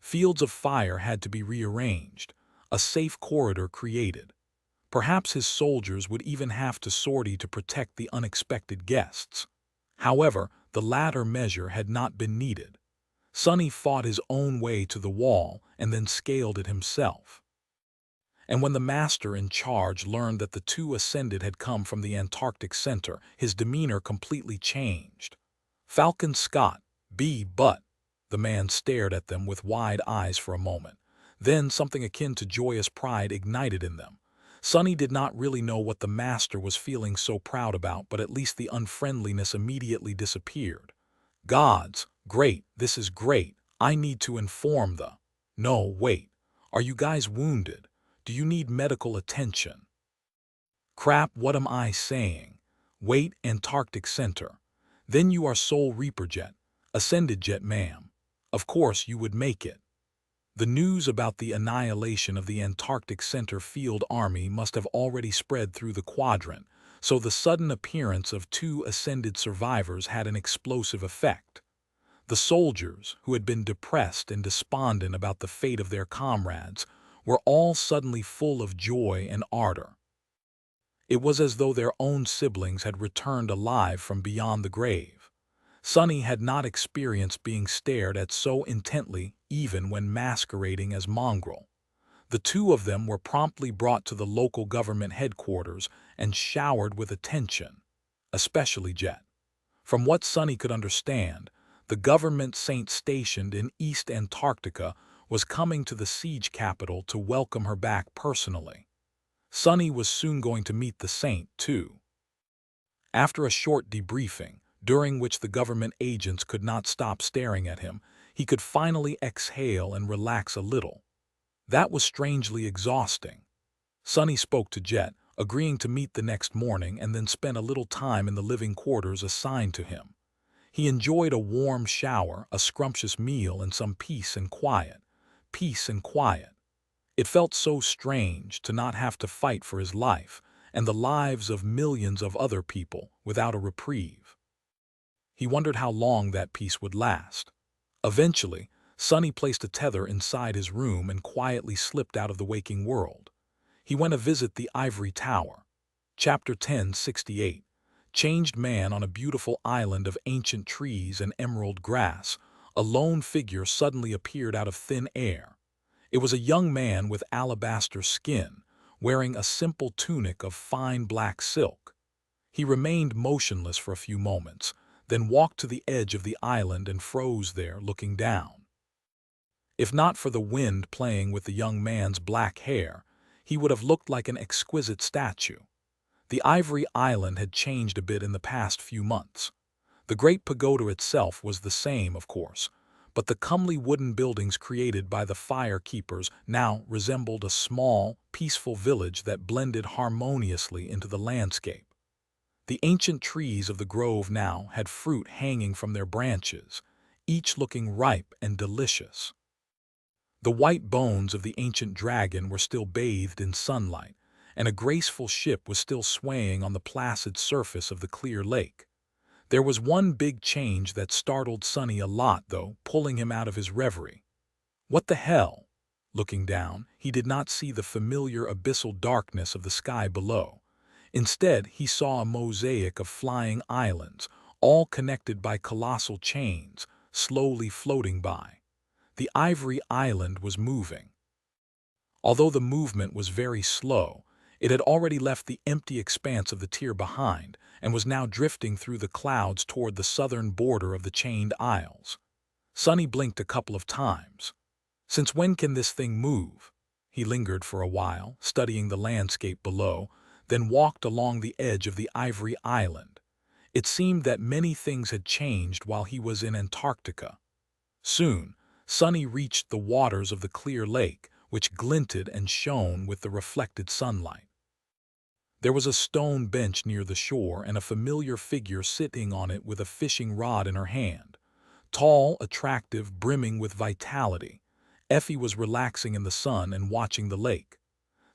Fields of fire had to be rearranged, a safe corridor created. Perhaps his soldiers would even have to sortie to protect the unexpected guests. However, the latter measure had not been needed. Sonny fought his own way to the wall and then scaled it himself. And when the master in charge learned that the two ascended had come from the Antarctic Center, his demeanor completely changed. Falcon Scott, but the man stared at them with wide eyes for a moment. Then something akin to joyous pride ignited in them. Sonny did not really know what the master was feeling so proud about, but at least the unfriendliness immediately disappeared. Gods, great, this is great. I need to inform the... No, wait. Are you guys wounded? Do you need medical attention? Crap, what am I saying? Wait, Antarctic Center. Then you are Soul Reaper Jet. Ascended Jet, ma'am. Of course you would make it. The news about the annihilation of the Antarctic Center Field Army must have already spread through the quadrant, so the sudden appearance of two ascended survivors had an explosive effect. The soldiers, who had been depressed and despondent about the fate of their comrades, were all suddenly full of joy and ardor. It was as though their own siblings had returned alive from beyond the grave. Sonny had not experienced being stared at so intently even when masquerading as mongrel. The two of them were promptly brought to the local government headquarters and showered with attention, especially Jet. From what Sonny could understand, the government saint stationed in East Antarctica was coming to the siege capital to welcome her back personally. Sonny was soon going to meet the saint, too. After a short debriefing, during which the government agents could not stop staring at him, he could finally exhale and relax a little. That was strangely exhausting. Sonny spoke to Jet, agreeing to meet the next morning and then spent a little time in the living quarters assigned to him. He enjoyed a warm shower, a scrumptious meal, and some peace and quiet. Peace and quiet. It felt so strange to not have to fight for his life and the lives of millions of other people without a reprieve. He wondered how long that peace would last. Eventually, Sonny placed a tether inside his room and quietly slipped out of the waking world. He went to visit the Ivory Tower. Chapter 1068. Changed man on a beautiful island of ancient trees and emerald grass. A lone figure suddenly appeared out of thin air. It was a young man with alabaster skin, wearing a simple tunic of fine black silk. He remained motionless for a few moments, then walked to the edge of the island and froze there, looking down. If not for the wind playing with the young man's black hair, he would have looked like an exquisite statue. The Ivory Island had changed a bit in the past few months. The Great Pagoda itself was the same, of course, but the comely wooden buildings created by the fire keepers now resembled a small, peaceful village that blended harmoniously into the landscape. The ancient trees of the grove now had fruit hanging from their branches, each looking ripe and delicious. The white bones of the ancient dragon were still bathed in sunlight, and a graceful ship was still swaying on the placid surface of the clear lake. There was one big change that startled Sonny a lot, though, pulling him out of his reverie. What the hell? Looking down, he did not see the familiar abyssal darkness of the sky below. Instead, he saw a mosaic of flying islands, all connected by colossal chains, slowly floating by. The Ivory Island was moving. Although the movement was very slow, it had already left the empty expanse of the tier behind and was now drifting through the clouds toward the southern border of the chained isles. Sonny blinked a couple of times. Since when can this thing move? He lingered for a while, studying the landscape below, then walked along the edge of the Ivory Island. It seemed that many things had changed while he was in Antarctica. Soon, Sonny reached the waters of the clear lake, which glinted and shone with the reflected sunlight. There was a stone bench near the shore and a familiar figure sitting on it with a fishing rod in her hand. Tall, attractive, brimming with vitality, Effie was relaxing in the sun and watching the lake.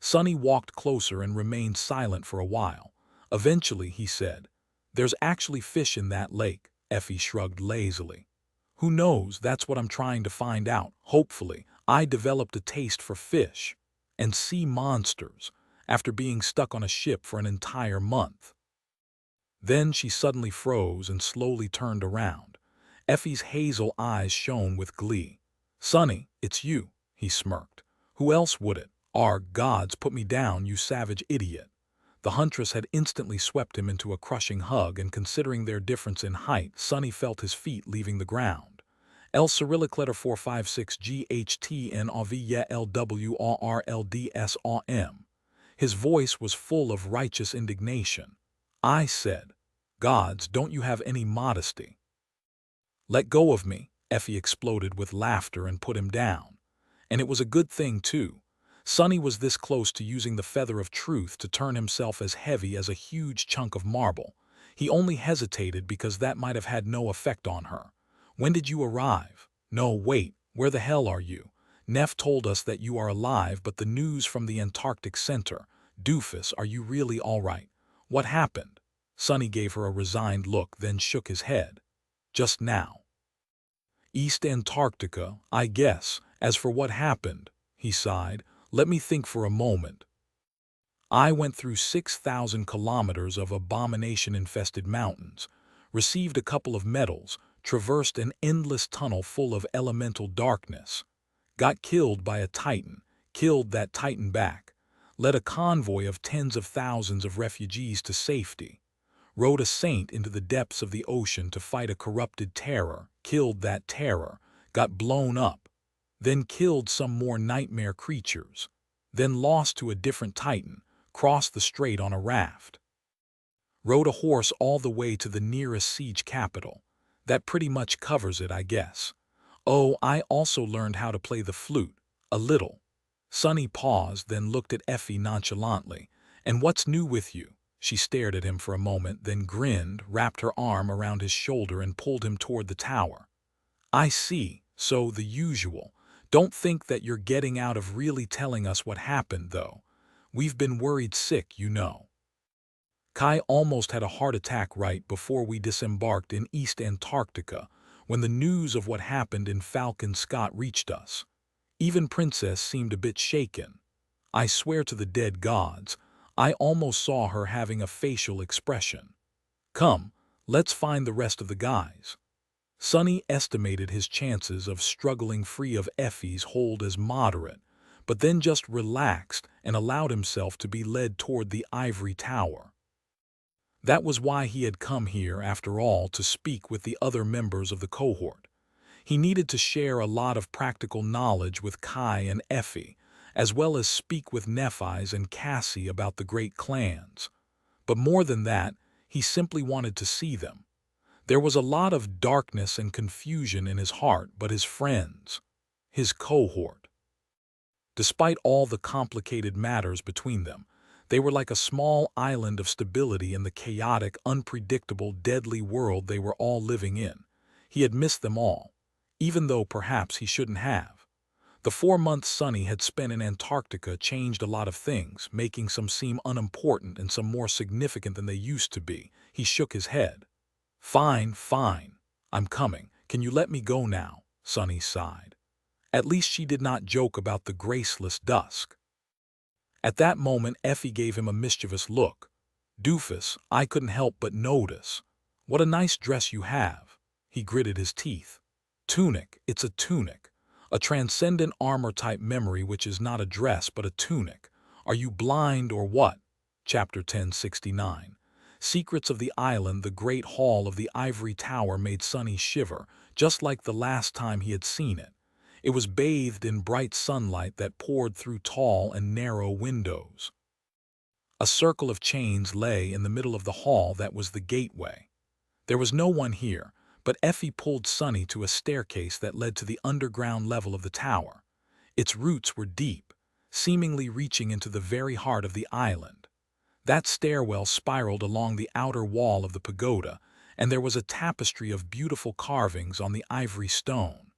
Sonny walked closer and remained silent for a while. Eventually, he said, "There's actually fish in that lake." Effie shrugged lazily. "Who knows, that's what I'm trying to find out. Hopefully, I developed a taste for fish and sea monsters after being stuck on a ship for an entire month." Then she suddenly froze and slowly turned around. Effie's hazel eyes shone with glee. "Sonny, it's you," he smirked. "Who else would it? Our gods, put me down, you savage idiot." The huntress had instantly swept him into a crushing hug, and considering their difference in height, Sonny felt his feet leaving the ground. El Cyrillic letter 456 GHTN AVYA LWRLDSAM. His voice was full of righteous indignation. "I said, gods, don't you have any modesty?" "Let go of me," Effie exploded with laughter and put him down. And it was a good thing, too. Sonny was this close to using the feather of truth to turn himself as heavy as a huge chunk of marble. He only hesitated because that might have had no effect on her. "When did you arrive?" "No, wait, where the hell are you? Neff told us that you are alive, but the news from the Antarctic Center. Doofus, are you really all right? What happened?" Sonny gave her a resigned look, then shook his head. "Just now. East Antarctica, I guess. As for what happened," he sighed, "let me think for a moment. I went through 6,000 kilometers of abomination-infested mountains, received a couple of medals, traversed an endless tunnel full of elemental darkness, got killed by a titan, killed that titan back, led a convoy of tens of thousands of refugees to safety, rode a saint into the depths of the ocean to fight a corrupted terror, killed that terror, got blown up, then killed some more nightmare creatures, then lost to a different titan, crossed the strait on a raft, rode a horse all the way to the nearest siege capital. That pretty much covers it, I guess. Oh, I also learned how to play the flute, a little." Sonny paused, then looked at Effie nonchalantly. "And what's new with you?" She stared at him for a moment, then grinned, wrapped her arm around his shoulder and pulled him toward the tower. "I see, so the usual. Don't think that you're getting out of really telling us what happened, though. We've been worried sick, you know. Kai almost had a heart attack right before we disembarked in East Antarctica, when the news of what happened in Falcon Scott reached us. Even Princess seemed a bit shaken. I swear to the dead gods, I almost saw her having a facial expression. Come, let's find the rest of the guys." Sonny estimated his chances of struggling free of Effie's hold as moderate, but then just relaxed and allowed himself to be led toward the ivory tower. That was why he had come here, after all, to speak with the other members of the cohort. He needed to share a lot of practical knowledge with Kai and Effie, as well as speak with Nephi's and Cassie about the great clans. But more than that, he simply wanted to see them. There was a lot of darkness and confusion in his heart, but his friends, his cohort, despite all the complicated matters between them, they were like a small island of stability in the chaotic, unpredictable, deadly world they were all living in. He had missed them all, even though perhaps he shouldn't have. The 4 months Sonny had spent in Antarctica changed a lot of things, making some seem unimportant and some more significant than they used to be. He shook his head. "Fine, fine. I'm coming. Can you let me go now?" Sonny sighed. At least she did not joke about the graceless dusk. At that moment, Effie gave him a mischievous look. "Doofus, I couldn't help but notice. What a nice dress you have." He gritted his teeth. "Tunic, it's a tunic. A transcendent armor-type memory which is not a dress but a tunic. Are you blind or what?" Chapter 1069. Secrets of the Island. The great hall of the ivory tower made Sonny shiver, just like the last time he had seen it. It was bathed in bright sunlight that poured through tall and narrow windows. A circle of chains lay in the middle of the hall that was the gateway. There was no one here, but Effie pulled Sonny to a staircase that led to the underground level of the tower. Its roots were deep, seemingly reaching into the very heart of the island. That stairwell spiraled along the outer wall of the pagoda, and there was a tapestry of beautiful carvings on the ivory stone.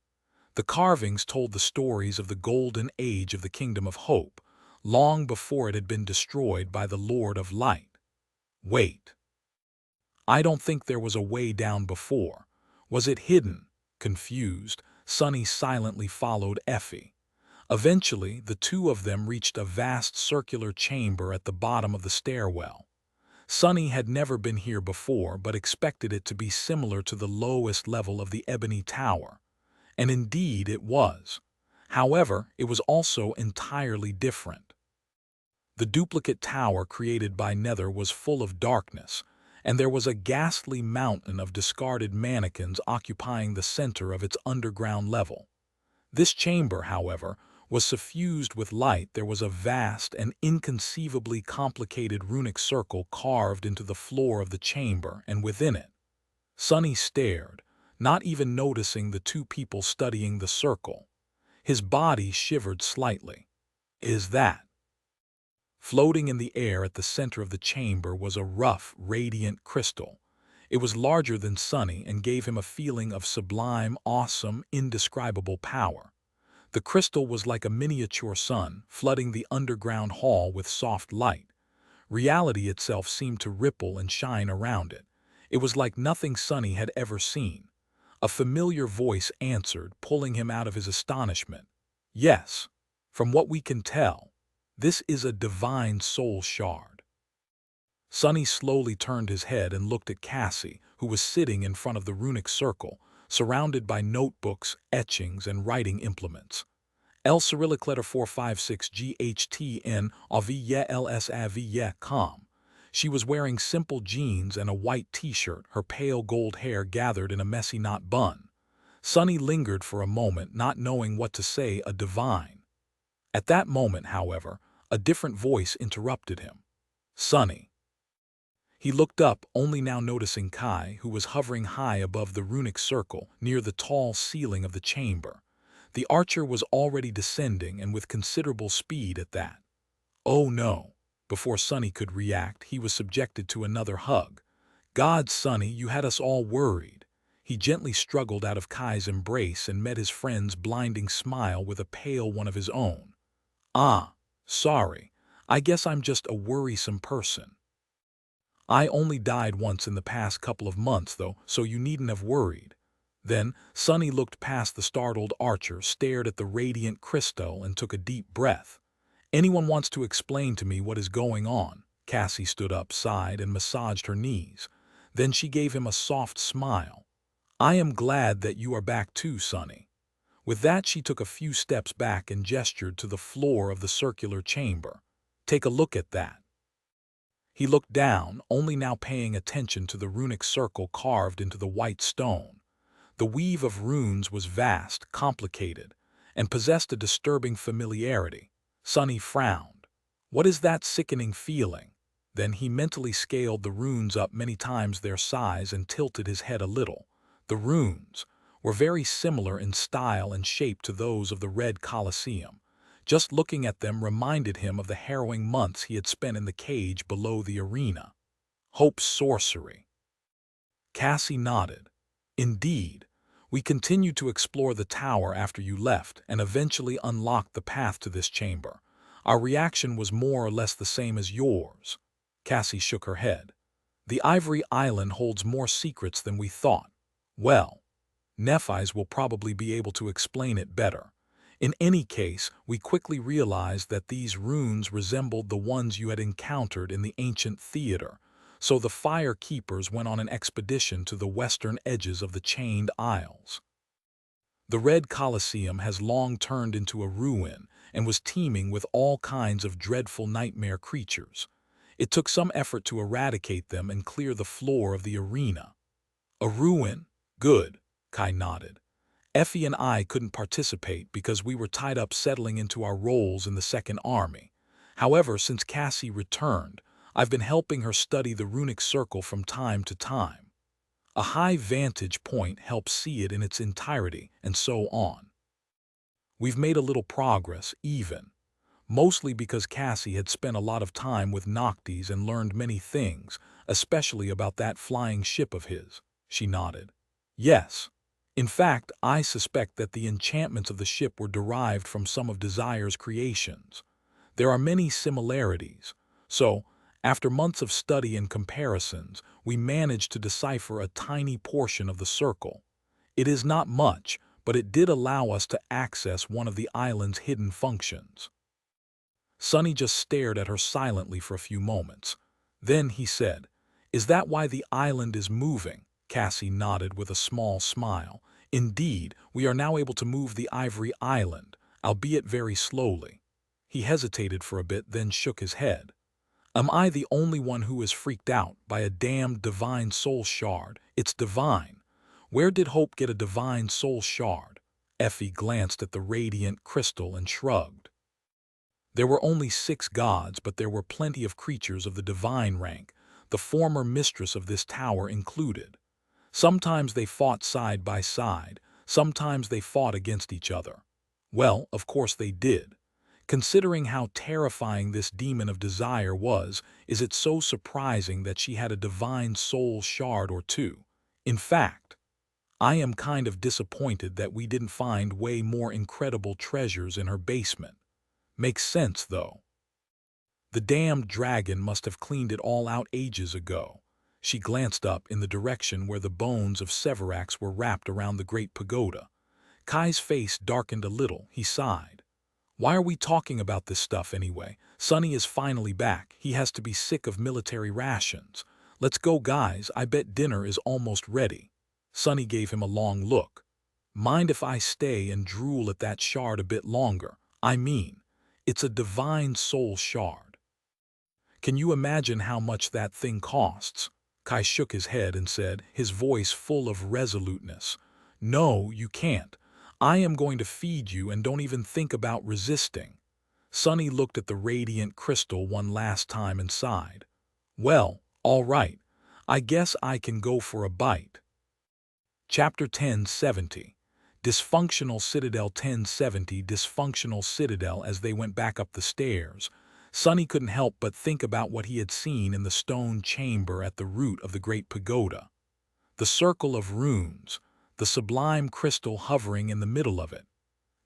The carvings told the stories of the golden age of the Kingdom of Hope, long before it had been destroyed by the Lord of Light. Wait. I don't think there was a way down before. Was it hidden? Confused, Sonny silently followed Effie. Eventually, the two of them reached a vast circular chamber at the bottom of the stairwell. Sonny had never been here before but expected it to be similar to the lowest level of the Ebony Tower. And indeed it was. However, it was also entirely different. The duplicate tower created by Nether was full of darkness, and there was a ghastly mountain of discarded mannequins occupying the center of its underground level. This chamber, however, was suffused with light. There was a vast and inconceivably complicated runic circle carved into the floor of the chamber, and within it, Sonny stared, not even noticing the two people studying the circle. His body shivered slightly. Is that? Floating in the air at the center of the chamber was a rough, radiant crystal. It was larger than Sonny and gave him a feeling of sublime, awesome, indescribable power. The crystal was like a miniature sun, flooding the underground hall with soft light. Reality itself seemed to ripple and shine around it. It was like nothing Sonny had ever seen. A familiar voice answered, pulling him out of his astonishment. Yes, from what we can tell, this is a divine soul shard. Sonny slowly turned his head and looked at Cassie, who was sitting in front of the runic circle, surrounded by notebooks, etchings, and writing implements. El Cyrillic letter 456 GHTN Avia LS Avia com. She was wearing simple jeans and a white t-shirt, her pale gold hair gathered in a messy knot bun. Sonny lingered for a moment, not knowing what to say. A divine. At that moment, however, a different voice interrupted him. Sonny. He looked up, only now noticing Kai, who was hovering high above the runic circle near the tall ceiling of the chamber. The archer was already descending, and with considerable speed at that. Oh no! Before Sonny could react, he was subjected to another hug. God, Sonny, you had us all worried. He gently struggled out of Kai's embrace and met his friend's blinding smile with a pale one of his own. Ah, sorry. I guess I'm just a worrisome person. I only died once in the past couple of months, though, so you needn't have worried. Then, Sonny looked past the startled archer, stared at the radiant crystal, and took a deep breath. Anyone wants to explain to me what is going on? Cassie stood up, sighed, and massaged her knees. Then she gave him a soft smile. I am glad that you are back too, Sonny. With that, she took a few steps back and gestured to the floor of the circular chamber. Take a look at that. He looked down, only now paying attention to the runic circle carved into the white stone. The weave of runes was vast, complicated, and possessed a disturbing familiarity. Sonny frowned. What is that sickening feeling? Then he mentally scaled the runes up many times their size and tilted his head a little. The runes were very similar in style and shape to those of the Red Colosseum. Just looking at them reminded him of the harrowing months he had spent in the cage below the arena. Hope's sorcery. Cassie nodded. Indeed. We continued to explore the tower after you left and eventually unlocked the path to this chamber. Our reaction was more or less the same as yours. Cassie shook her head. The Ivory Island holds more secrets than we thought. Well, Nephi's will probably be able to explain it better. In any case, we quickly realized that these runes resembled the ones you had encountered in the ancient theater, so the Fire Keepers went on an expedition to the western edges of the Chained Isles. The Red Colosseum has long turned into a ruin and was teeming with all kinds of dreadful nightmare creatures. It took some effort to eradicate them and clear the floor of the arena. A ruin? Good, Kai nodded. Effie and I couldn't participate because we were tied up settling into our roles in the Second Army. However, since Cassie returned, I've been helping her study the runic circle from time to time. A high vantage point helps see it in its entirety, and so on. We've made a little progress, even. Mostly because Cassie had spent a lot of time with Noctis and learned many things, especially about that flying ship of his. She nodded. Yes. In fact, I suspect that the enchantments of the ship were derived from some of Desire's creations. There are many similarities. So, after months of study and comparisons, we managed to decipher a tiny portion of the circle. It is not much, but it did allow us to access one of the island's hidden functions. Sonny just stared at her silently for a few moments. Then he said, "Is that why the island is moving?" Cassie nodded with a small smile. "Indeed, we are now able to move the Ivory Island, albeit very slowly." He hesitated for a bit, then shook his head. "Am I the only one who is freaked out by a damned divine soul shard? It's divine. Where did Hope get a divine soul shard?" Effie glanced at the radiant crystal and shrugged. There were only 6 gods, but there were plenty of creatures of the divine rank, the former mistress of this tower included. Sometimes they fought side by side, sometimes they fought against each other. Well, of course they did. Considering how terrifying this demon of desire was, is it so surprising that she had a divine soul shard or two? In fact, I am kind of disappointed that we didn't find way more incredible treasures in her basement. Makes sense, though. The damned dragon must have cleaned it all out ages ago. She glanced up in the direction where the bones of Severax were wrapped around the great pagoda. Kai's face darkened a little. He sighed. "Why are we talking about this stuff anyway? Sonny is finally back. He has to be sick of military rations. Let's go, guys. I bet dinner is almost ready." Sonny gave him a long look. "Mind if I stay and drool at that shard a bit longer? I mean, it's a divine soul shard. Can you imagine how much that thing costs?" Kai shook his head and said, his voice full of resoluteness, "No, you can't. I am going to feed you, and don't even think about resisting." Sonny looked at the radiant crystal one last time and sighed. "Well, all right. I guess I can go for a bite." Chapter 1070. Dysfunctional Citadel. 1070 Dysfunctional Citadel. As they went back up the stairs, Sonny couldn't help but think about what he had seen in the stone chamber at the root of the great pagoda. The circle of runes, the sublime crystal hovering in the middle of it.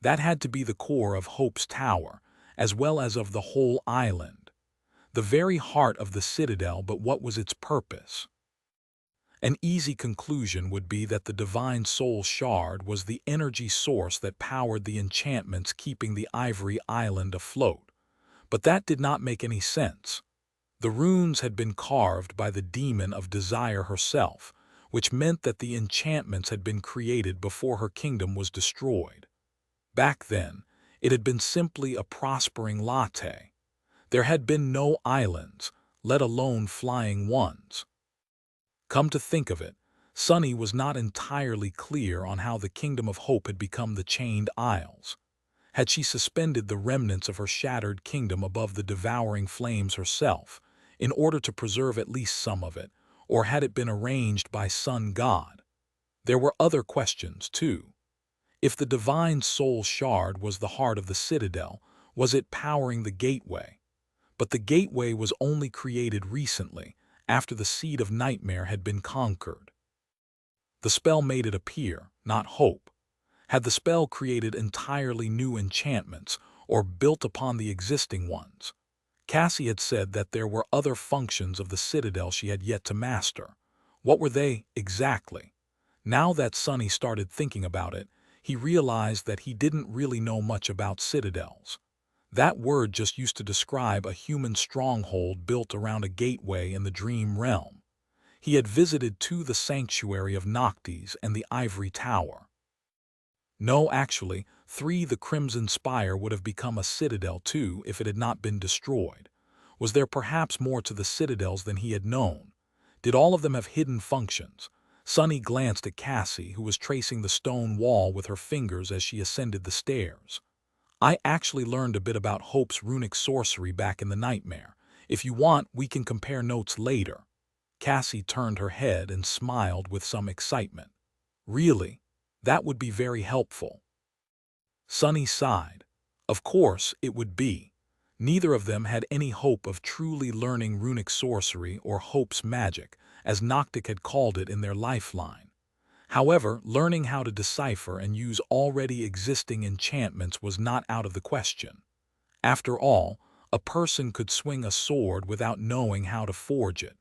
That had to be the core of Hope's Tower, as well as of the whole island. The very heart of the citadel. But what was its purpose? An easy conclusion would be that the divine soul shard was the energy source that powered the enchantments keeping the Ivory Island afloat. But that did not make any sense. The runes had been carved by the demon of desire herself, which meant that the enchantments had been created before her kingdom was destroyed. Back then, it had been simply a prospering latte. There had been no islands, let alone flying ones. Come to think of it, Sonny was not entirely clear on how the Kingdom of Hope had become the Chained Isles. Had she suspended the remnants of her shattered kingdom above the devouring flames herself, in order to preserve at least some of it, or had it been arranged by Sun God? There were other questions, too. If the divine soul shard was the heart of the citadel, was it powering the gateway? But the gateway was only created recently, after the seed of nightmare had been conquered. The spell made it appear, not hope. Had the spell created entirely new enchantments, or built upon the existing ones? Cassie had said that there were other functions of the citadel she had yet to master. What were they, exactly? Now that Sonny started thinking about it, he realized that he didn't really know much about citadels. That word just used to describe a human stronghold built around a gateway in the dream realm. He had visited the sanctuary of Noctis and the Ivory Tower. No, actually, the Crimson Spire would have become a citadel too if it had not been destroyed. Was there perhaps more to the citadels than he had known? Did all of them have hidden functions? Sonny glanced at Cassie, who was tracing the stone wall with her fingers as she ascended the stairs. "I actually learned a bit about Hope's runic sorcery back in the nightmare. If you want, we can compare notes later." Cassie turned her head and smiled with some excitement. "Really? That would be very helpful." Sonny sighed. Of course it would be. Neither of them had any hope of truly learning runic sorcery or Hope's magic, as Noctic had called it in their lifeline. However, learning how to decipher and use already existing enchantments was not out of the question. After all, a person could swing a sword without knowing how to forge it.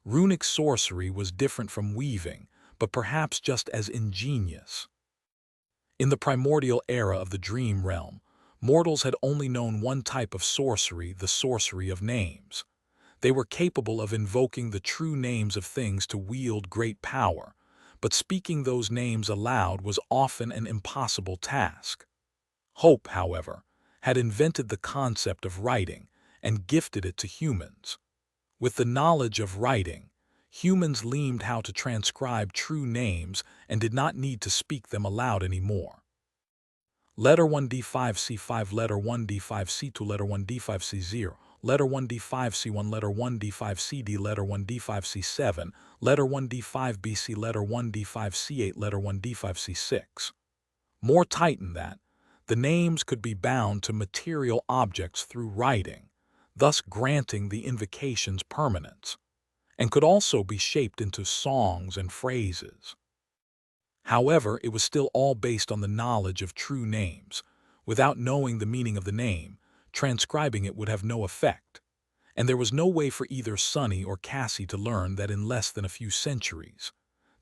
Runic sorcery was different from weaving, but perhaps just as ingenious. In the primordial era of the dream realm, mortals had only known one type of sorcery, the sorcery of names. They were capable of invoking the true names of things to wield great power, but speaking those names aloud was often an impossible task. Hope, however, had invented the concept of writing and gifted it to humans. With the knowledge of writing, humans learned how to transcribe true names and did not need to speak them aloud anymore. Letter 1D5C5, letter 1D5C2, letter 1D5C0, letter 1D5C1, letter 1D5CD, letter 1D5C7, letter 1D5BC, letter 1D5C8, letter 1D5C6. More tighten that, the names could be bound to material objects through writing, thus granting the invocations permanence, and could also be shaped into songs and phrases. However, it was still all based on the knowledge of true names. Without knowing the meaning of the name, transcribing it would have no effect, and there was no way for either Sunny or Cassie to learn that in less than a few centuries.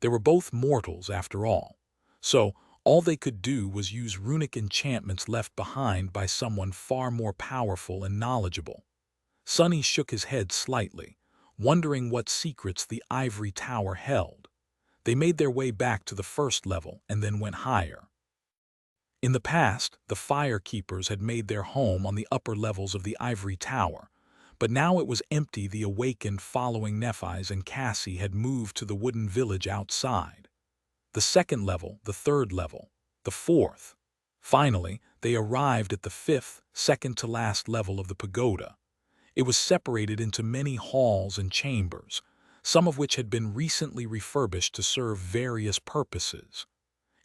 They were both mortals after all, so all they could do was use runic enchantments left behind by someone far more powerful and knowledgeable. Sunny shook his head slightly, wondering what secrets the ivory tower held. They made their way back to the first level and then went higher. In the past, the fire keepers had made their home on the upper levels of the ivory tower, but now it was empty. The awakened following Nephi's and Cassie had moved to the wooden village outside. The second level, the third level, the fourth. Finally, they arrived at the fifth, second-to-last level of the pagoda. It was separated into many halls and chambers, some of which had been recently refurbished to serve various purposes.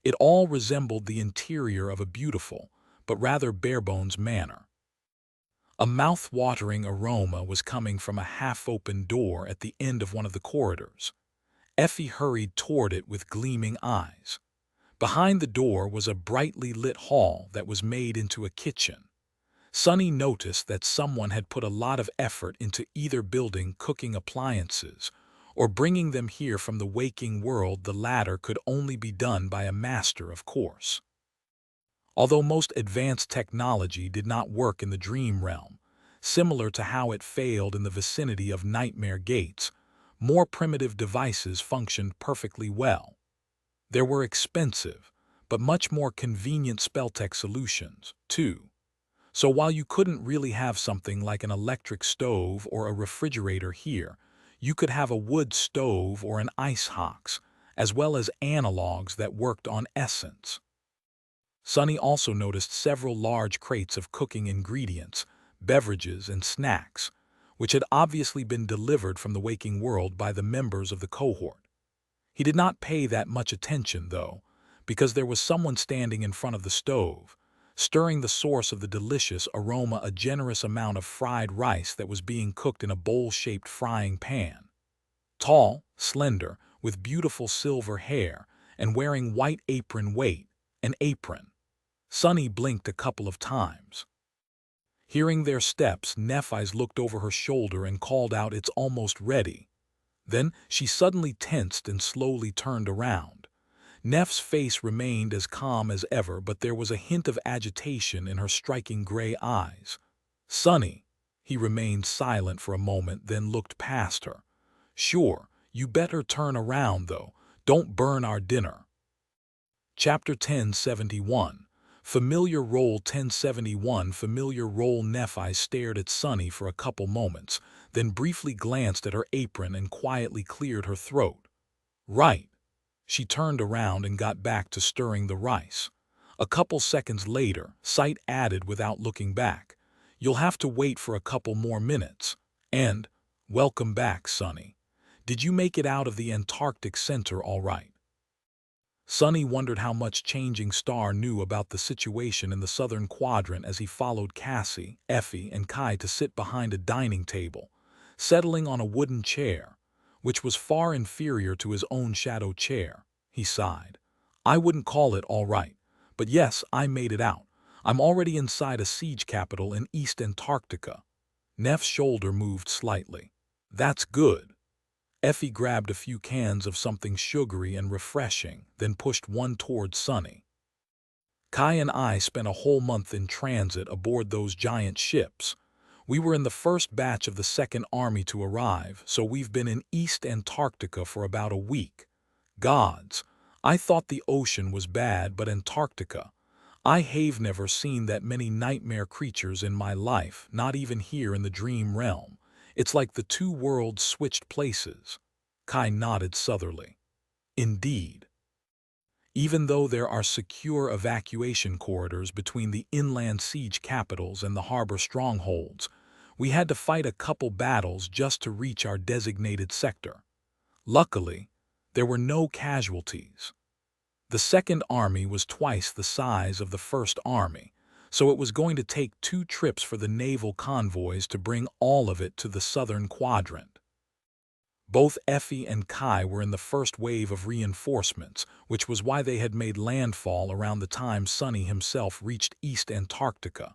It all resembled the interior of a beautiful, but rather barebones manor. A mouth-watering aroma was coming from a half-open door at the end of one of the corridors. Effie hurried toward it with gleaming eyes. Behind the door was a brightly lit hall that was made into a kitchen. Sunny noticed that someone had put a lot of effort into either building cooking appliances or bringing them here from the waking world. The latter could only be done by a master, of course. Although most advanced technology did not work in the dream realm, similar to how it failed in the vicinity of nightmare gates, more primitive devices functioned perfectly well. There were expensive, but much more convenient spelltech solutions, too. So while you couldn't really have something like an electric stove or a refrigerator here, you could have a wood stove or an ice hox, as well as analogs that worked on essence. Sunny also noticed several large crates of cooking ingredients, beverages, and snacks, which had obviously been delivered from the waking world by the members of the cohort. He did not pay that much attention, though, because there was someone standing in front of the stove, stirring the source of the delicious aroma, a generous amount of fried rice that was being cooked in a bowl-shaped frying pan. Tall, slender, with beautiful silver hair, and wearing white apron. Wait, an apron. Sunny blinked a couple of times. Hearing their steps, Nephi's looked over her shoulder and called out, "It's almost ready." Then she suddenly tensed and slowly turned around. Neff's face remained as calm as ever, but there was a hint of agitation in her striking gray eyes. "Sunny." He remained silent for a moment, then looked past her. "Sure, you better turn around, though. Don't burn our dinner." Chapter 1071. Familiar Role. 1071. Familiar Role. Nephi stared at Sunny for a couple moments, then briefly glanced at her apron and quietly cleared her throat. "Right." She turned around and got back to stirring the rice. A couple seconds later, Sight added without looking back, "You'll have to wait for a couple more minutes. And, welcome back, Sunny. Did you make it out of the Antarctic Center all right?" Sunny wondered how much Changing Star knew about the situation in the southern quadrant as he followed Cassie, Effie, and Kai to sit behind a dining table, settling on a wooden chair. which was far inferior to his own shadow chair. He sighed. I wouldn't call it all right, but yes, I made it out. I'm already inside a siege capital in East Antarctica. Neff's shoulder moved slightly. That's good. Effie grabbed a few cans of something sugary and refreshing, then pushed one towards Sonny. Kai and I spent a whole month in transit aboard those giant ships. We were in the first batch of the Second Army to arrive, so we've been in East Antarctica for about a week. Gods, I thought the ocean was bad, but Antarctica. I have never seen that many nightmare creatures in my life, not even here in the dream realm. It's like the two worlds switched places. Kai nodded southerly. Indeed. Even though there are secure evacuation corridors between the inland siege capitals and the harbor strongholds, we had to fight a couple battles just to reach our designated sector. Luckily, there were no casualties. The Second Army was twice the size of the First Army, so it was going to take 2 trips for the naval convoys to bring all of it to the southern quadrant. Both Effie and Kai were in the first wave of reinforcements, which was why they had made landfall around the time Sonny himself reached East Antarctica.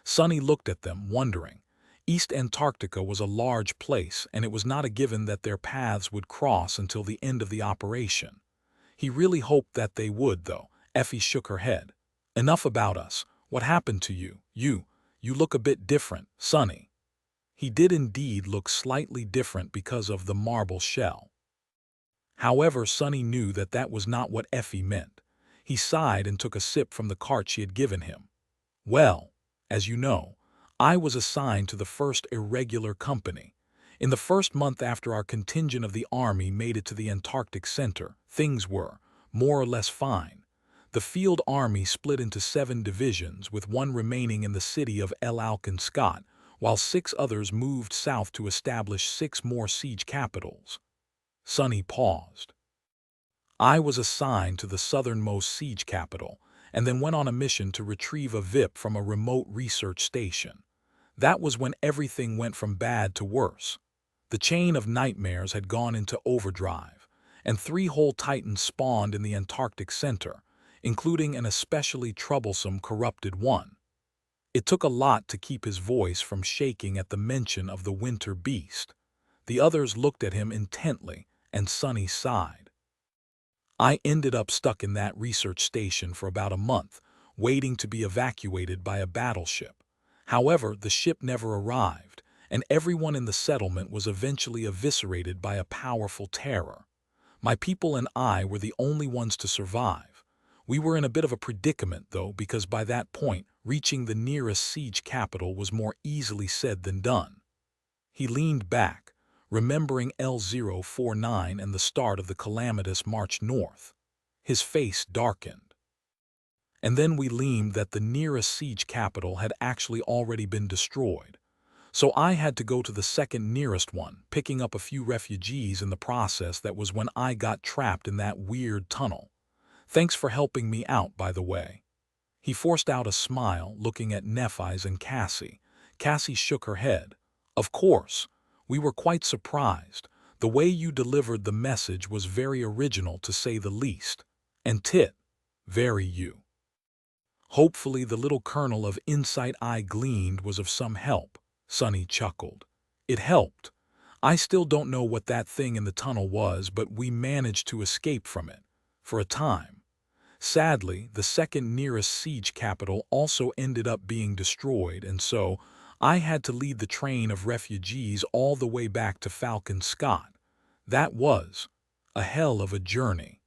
Sonny looked at them, wondering. East Antarctica was a large place, and it was not a given that their paths would cross until the end of the operation. He really hoped that they would, though. Effie shook her head. Enough about us. What happened to you? You look a bit different, Sonny. He did indeed look slightly different because of the marble shell. However, Sonny knew that that was not what Effie meant. He sighed and took a sip from the cart she had given him. Well, as you know, I was assigned to the 1st Irregular Company. In the first month after our contingent of the Army made it to the Antarctic Center, things were, more or less, fine. The Field Army split into 7 divisions, with one remaining in the city of El Alcan-Scott, while 6 others moved south to establish 6 more siege capitals. Sonny paused. I was assigned to the southernmost siege capital, and then went on a mission to retrieve a VIP from a remote research station. That was when everything went from bad to worse. The chain of nightmares had gone into overdrive, and 3 whole titans spawned in the Antarctic Center, including an especially troublesome corrupted one. It took a lot to keep his voice from shaking at the mention of the winter beast. The others looked at him intently, and Sonny sighed. I ended up stuck in that research station for about a month, waiting to be evacuated by a battleship. However, the ship never arrived, and everyone in the settlement was eventually eviscerated by a powerful terror. My people and I were the only ones to survive. We were in a bit of a predicament, though, because by that point, reaching the nearest siege capital was more easily said than done. He leaned back, remembering L049 and the start of the calamitous march north. His face darkened. And then we learned that the nearest siege capital had actually already been destroyed. So I had to go to the second nearest one, picking up a few refugees in the process. That was when I got trapped in that weird tunnel. Thanks for helping me out, by the way. He forced out a smile, looking at Nephi's and Cassie. Cassie shook her head. Of course. We were quite surprised. The way you delivered the message was very original, to say the least. And Tit, very you. Hopefully the little kernel of insight I gleaned was of some help. Sonny chuckled. It helped. I still don't know what that thing in the tunnel was, but we managed to escape from it. For a time. Sadly, the second nearest siege capital also ended up being destroyed, and so I had to lead the train of refugees all the way back to Falcon Scott. That was a hell of a journey.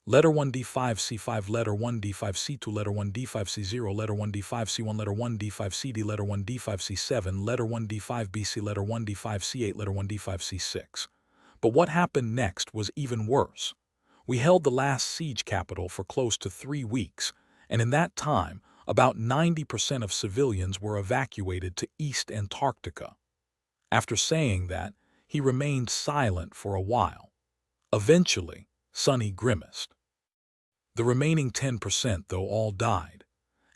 Letter 1D5C5, letter 1D5C2, letter 1D5C0, letter 1D5C1, letter 1D5CD, letter 1D5C7, letter 1D5BC, letter 1D5C8, letter 1D5C6. But what happened next was even worse. We held the last siege capital for close to 3 weeks, and in that time, about 90% of civilians were evacuated to East Antarctica. After saying that, he remained silent for a while. Eventually, Sonny grimaced. The remaining 10%, though, all died,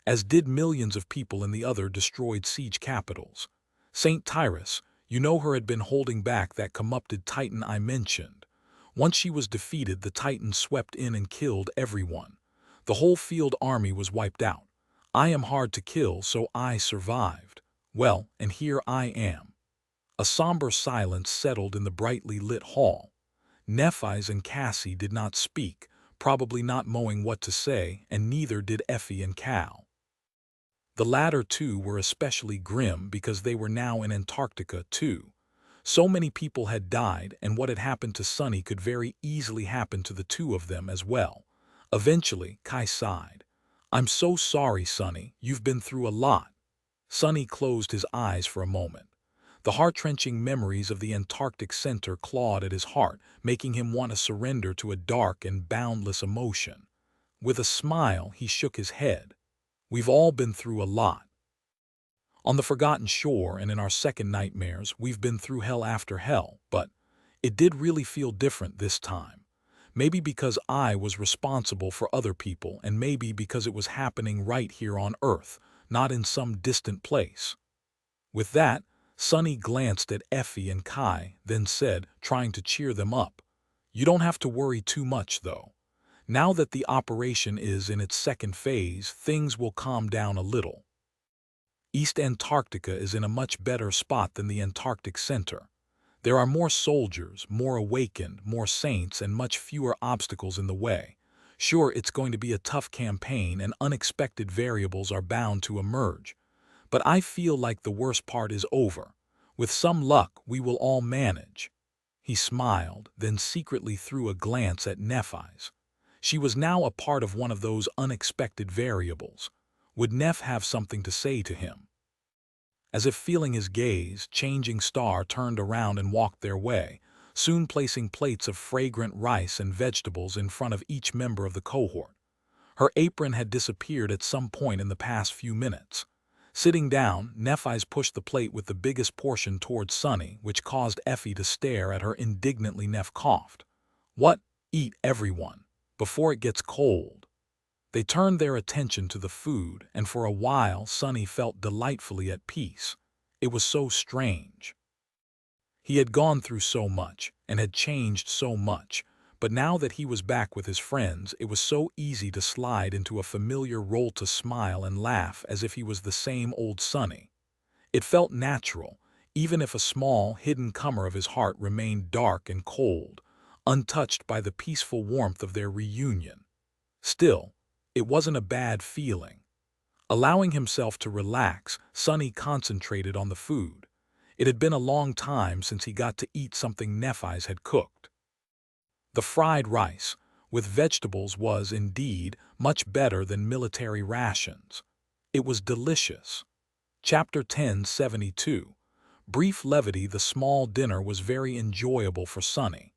as did millions of people in the other destroyed siege capitals. St. Tyrus, You know her had been holding back that corrupted Titan I mentioned. Once she was defeated, the Titan swept in and killed everyone. The whole field army was wiped out. I am hard to kill, so I survived. Well, and here I am. A somber silence settled in the brightly lit hall. Nephi's and Cassie did not speak, probably not knowing what to say, and neither did Effie and Cal. The latter two were especially grim because they were now in Antarctica too. So many people had died, and what had happened to Sunny could very easily happen to the two of them as well. Eventually, Kai sighed. "I'm so sorry, Sunny. You've been through a lot." Sunny closed his eyes for a moment. The heart-wrenching memories of the Antarctic center clawed at his heart, making him want to surrender to a dark and boundless emotion. With a smile, he shook his head. "We've all been through a lot. On the Forgotten Shore and in our second nightmares, we've been through hell after hell, but it did really feel different this time. Maybe because I was responsible for other people, and maybe because it was happening right here on Earth, not in some distant place." With that, Sunny glanced at Effie and Kai, then said, trying to cheer them up, "You don't have to worry too much, though. Now that the operation is in its second phase, things will calm down a little. East Antarctica is in a much better spot than the Antarctic Center. There are more soldiers, more awakened, more saints, and much fewer obstacles in the way. Sure, it's going to be a tough campaign, and unexpected variables are bound to emerge. But I feel like the worst part is over. With some luck, we will all manage." He smiled, then secretly threw a glance at Nephi's. She was now a part of one of those unexpected variables. Would Neph have something to say to him? As if feeling his gaze, Changing Star turned around and walked their way, soon placing plates of fragrant rice and vegetables in front of each member of the cohort. Her apron had disappeared at some point in the past few minutes. Sitting down, Nephi's pushed the plate with the biggest portion towards Sunny, which caused Effie to stare at her indignantly. Neph coughed. "What? Eat, everyone, before it gets cold." They turned their attention to the food, and for a while Sunny felt delightfully at peace. It was so strange. He had gone through so much, and had changed so much, but now that he was back with his friends, it was so easy to slide into a familiar role, to smile and laugh as if he was the same old Sunny. It felt natural, even if a small, hidden corner of his heart remained dark and cold, untouched by the peaceful warmth of their reunion. Still, it wasn't a bad feeling. Allowing himself to relax, Sunny concentrated on the food. It had been a long time since he got to eat something Nephi's had cooked. The fried rice, with vegetables, was, indeed, much better than military rations. It was delicious. Chapter 1072. Brief levity. The small dinner was very enjoyable for Sunny.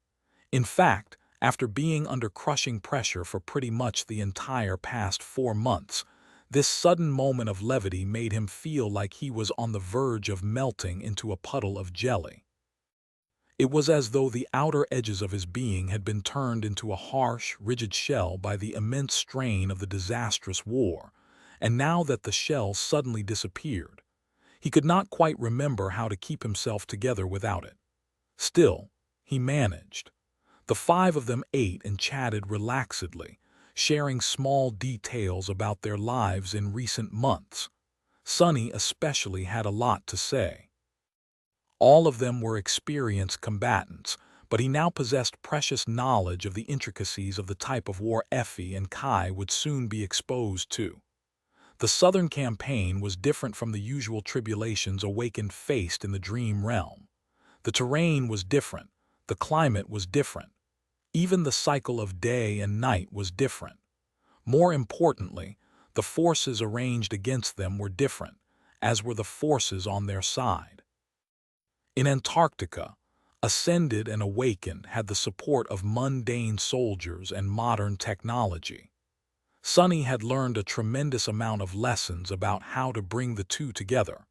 In fact, after being under crushing pressure for pretty much the entire past 4 months, this sudden moment of levity made him feel like he was on the verge of melting into a puddle of jelly. It was as though the outer edges of his being had been turned into a harsh, rigid shell by the immense strain of the disastrous war, and now that the shell suddenly disappeared, he could not quite remember how to keep himself together without it. Still, he managed. The 5 of them ate and chatted relaxedly, sharing small details about their lives in recent months. Sunny especially had a lot to say. All of them were experienced combatants, but he now possessed precious knowledge of the intricacies of the type of war Effie and Kai would soon be exposed to. The Southern campaign was different from the usual tribulations Awakened faced in the dream realm. The terrain was different, the climate was different. Even the cycle of day and night was different. More importantly, the forces arranged against them were different, as were the forces on their side. In Antarctica, Ascended and Awakened had the support of mundane soldiers and modern technology. Sunny had learned a tremendous amount of lessons about how to bring the two together,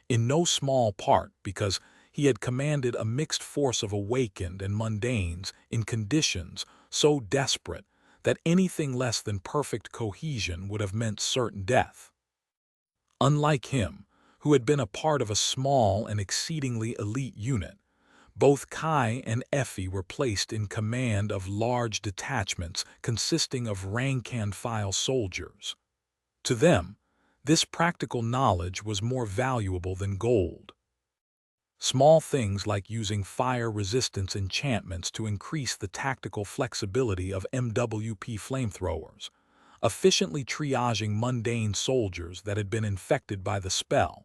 in no small part because he had commanded a mixed force of Awakened and mundanes in conditions so desperate that anything less than perfect cohesion would have meant certain death. Unlike him, who had been a part of a small and exceedingly elite unit. Both Kai and Effie were placed in command of large detachments consisting of rank-and-file soldiers. To them, this practical knowledge was more valuable than gold. Small things like using fire-resistance enchantments to increase the tactical flexibility of MWP flamethrowers, efficiently triaging mundane soldiers that had been infected by the spell,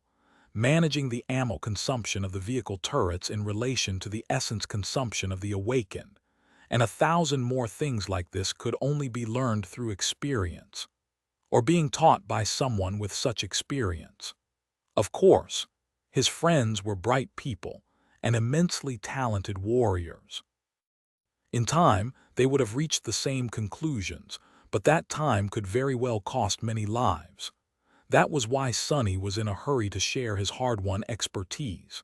managing the ammo consumption of the vehicle turrets in relation to the essence consumption of the awakened, and 1,000 more things like this could only be learned through experience, or being taught by someone with such experience. Of course, his friends were bright people and immensely talented warriors. In time, they would have reached the same conclusions, but that time could very well cost many lives. That was why Sonny was in a hurry to share his hard-won expertise.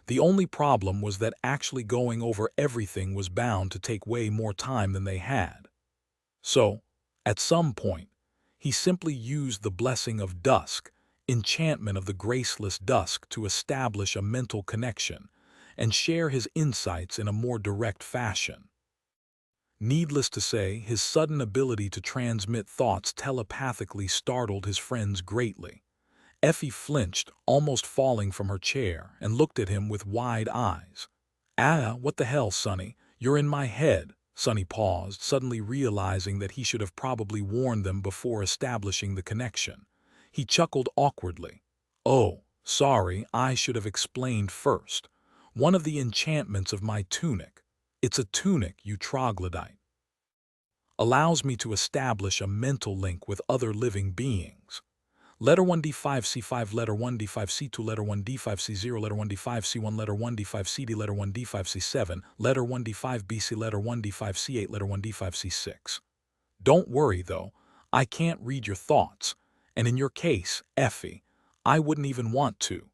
The only problem was that actually going over everything was bound to take way more time than they had. So, at some point, he simply used the blessing of dusk, enchantment of the graceless dusk, to establish a mental connection and share his insights in a more direct fashion. Needless to say, his sudden ability to transmit thoughts telepathically startled his friends greatly. Effie flinched, almost falling from her chair, and looked at him with wide eyes. What the hell, Sonny? You're in my head." Sonny paused, suddenly realizing that he should have probably warned them before establishing the connection. He chuckled awkwardly. "Oh, sorry, I should have explained first. One of the enchantments of my tunic, it's a tunic, you troglodyte, allows me to establish a mental link with other living beings. Letter 1D5C5, letter 1D5C2, letter 1D5C0, letter 1D5C1, letter 1D5CD, letter 1D5C7, letter 1D5BC, letter 1D5C8, letter 1D5C6. Don't worry, though, I can't read your thoughts, and in your case, Effie, I wouldn't even want to.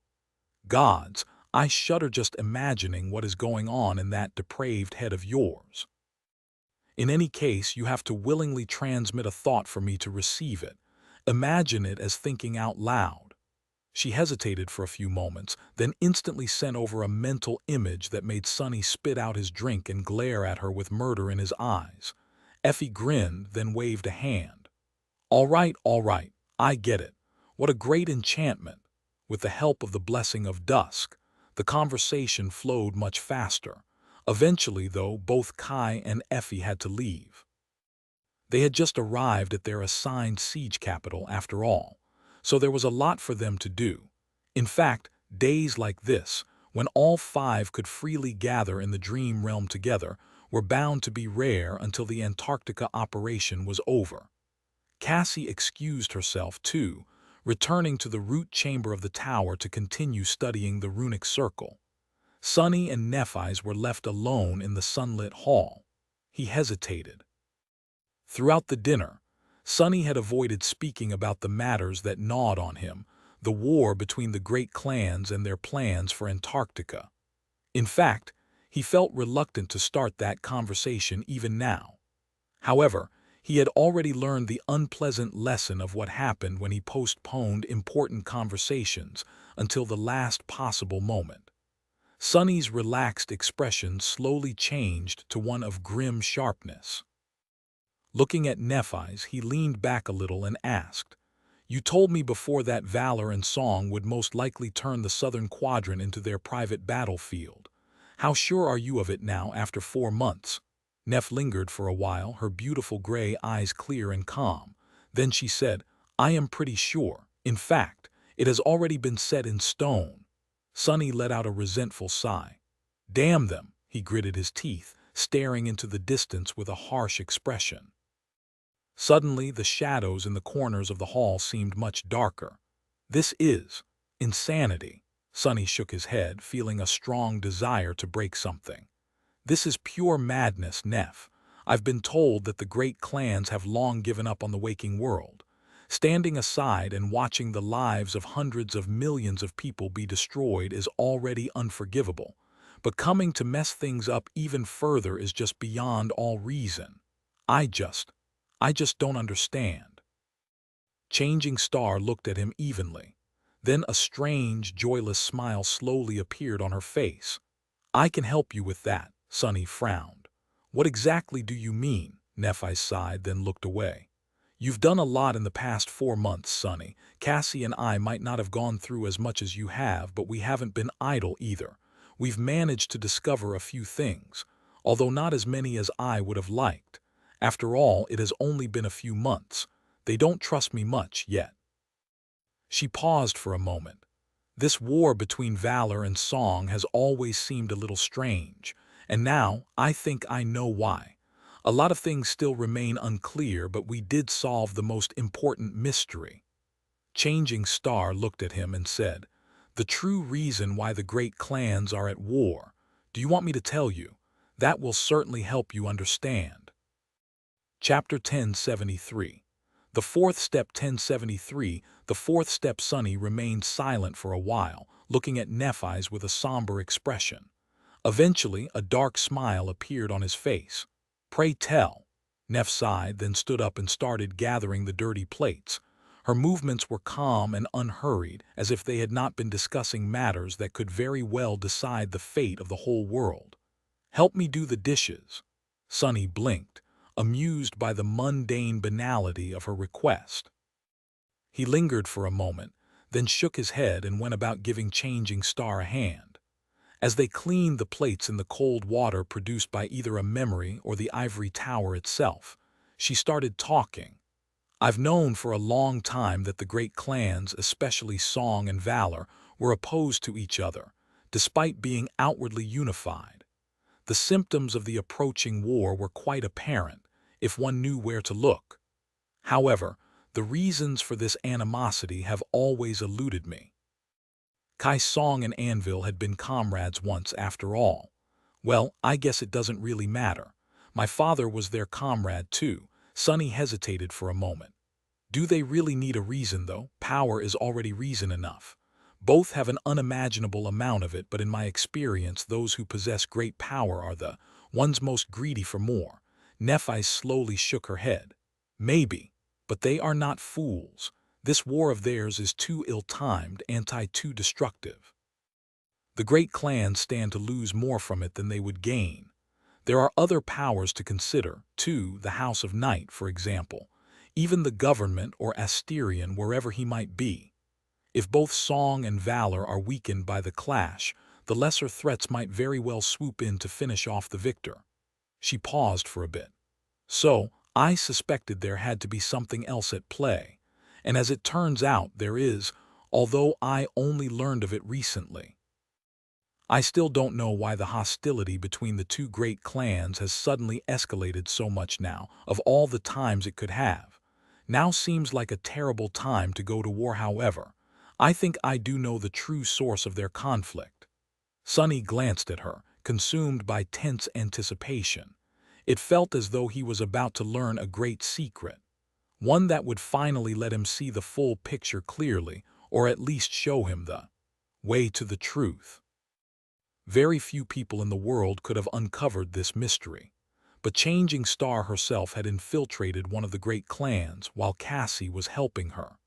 Gods, I shudder just imagining what is going on in that depraved head of yours. In any case, you have to willingly transmit a thought for me to receive it. Imagine it as thinking out loud." She hesitated for a few moments, then instantly sent over a mental image that made Sonny spit out his drink and glare at her with murder in his eyes. Effie grinned, then waved a hand. All right, I get it. What a great enchantment." With the help of the blessing of dusk, the conversation flowed much faster. Eventually, though, both Kai and Effie had to leave. They had just arrived at their assigned siege capital, after all, so there was a lot for them to do. In fact, days like this, when all five could freely gather in the dream realm together, were bound to be rare until the Antarctica operation was over. Cassie excused herself, too, returning to the root chamber of the tower to continue studying the runic circle. Sonny and Nephi's were left alone in the sunlit hall. He hesitated. Throughout the dinner, Sonny had avoided speaking about the matters that gnawed on him, the war between the great clans and their plans for Antarctica. In fact, he felt reluctant to start that conversation even now. However, he had already learned the unpleasant lesson of what happened when he postponed important conversations until the last possible moment. Sonny's relaxed expression slowly changed to one of grim sharpness. Looking at Nephi's, he leaned back a little and asked, "You told me before that valor and song would most likely turn the southern quadrant into their private battlefield. How sure are you of it now after 4 months?" Neph lingered for a while, her beautiful gray eyes clear and calm. Then she said, "I am pretty sure. In fact, it has already been set in stone." Sonny let out a resentful sigh. "Damn them," he gritted his teeth, staring into the distance with a harsh expression. Suddenly, the shadows in the corners of the hall seemed much darker. "This is insanity." Sonny shook his head, feeling a strong desire to break something. "This is pure madness, Neph. I've been told that the great clans have long given up on the waking world. Standing aside and watching the lives of hundreds of millions of people be destroyed is already unforgivable. But coming to mess things up even further is just beyond all reason. I just don't understand." Changing Star looked at him evenly. Then a strange, joyless smile slowly appeared on her face. "I can help you with that," Sonny frowned. "What exactly do you mean?" Nephi sighed, then looked away. "You've done a lot in the past 4 months, Sonny. Cassie and I might not have gone through as much as you have, but we haven't been idle either. We've managed to discover a few things, although not as many as I would have liked. After all, it has only been a few months. They don't trust me much yet." She paused for a moment. This war between valor and song has always seemed a little strange, and now I think I know why. A lot of things still remain unclear, but we did solve the most important mystery. Changing Star looked at him and said, "The true reason why the great clans are at war. Do you want me to tell you? That will certainly help you understand." Chapter 1073. The fourth step. 1073. The fourth step. Sonny remained silent for a while, looking at Nephi's with a somber expression. Eventually, a dark smile appeared on his face. "Pray tell." Neph sighed, then stood up and started gathering the dirty plates. Her movements were calm and unhurried, as if they had not been discussing matters that could very well decide the fate of the whole world. "Help me do the dishes." Sonny blinked, amused by the mundane banality of her request. He lingered for a moment, then shook his head and went about giving Changing Star a hand. As they cleaned the plates in the cold water produced by either a memory or the ivory tower itself, she started talking. "I've known for a long time that the great clans, especially Song and Valor, were opposed to each other, despite being outwardly unified. The symptoms of the approaching war were quite apparent, if one knew where to look. However, the reasons for this animosity have always eluded me. Kai Song and Anvil had been comrades once after all. Well, I guess it doesn't really matter. My father was their comrade too." Sonny hesitated for a moment. "Do they really need a reason, though? Power is already reason enough. Both have an unimaginable amount of it, but in my experience, those who possess great power are the ones most greedy for more." Nephi slowly shook her head. "Maybe, but they are not fools. This war of theirs is too ill-timed, too destructive. The great clans stand to lose more from it than they would gain. There are other powers to consider, too, the House of Night, for example, even the government or Asterion, wherever he might be. If both Song and Valor are weakened by the clash, the lesser threats might very well swoop in to finish off the victor." She paused for a bit. "So, I suspected there had to be something else at play, and as it turns out there is, although I only learned of it recently. I still don't know why the hostility between the two great clans has suddenly escalated so much now, of all the times it could have. Now seems like a terrible time to go to war. However, I think I do know the true source of their conflict." Sonny glanced at her, consumed by tense anticipation. It felt as though he was about to learn a great secret, one that would finally let him see the full picture clearly, or at least show him the way to the truth. Very few people in the world could have uncovered this mystery, but Changing Star herself had infiltrated one of the great clans while Cassie was helping her.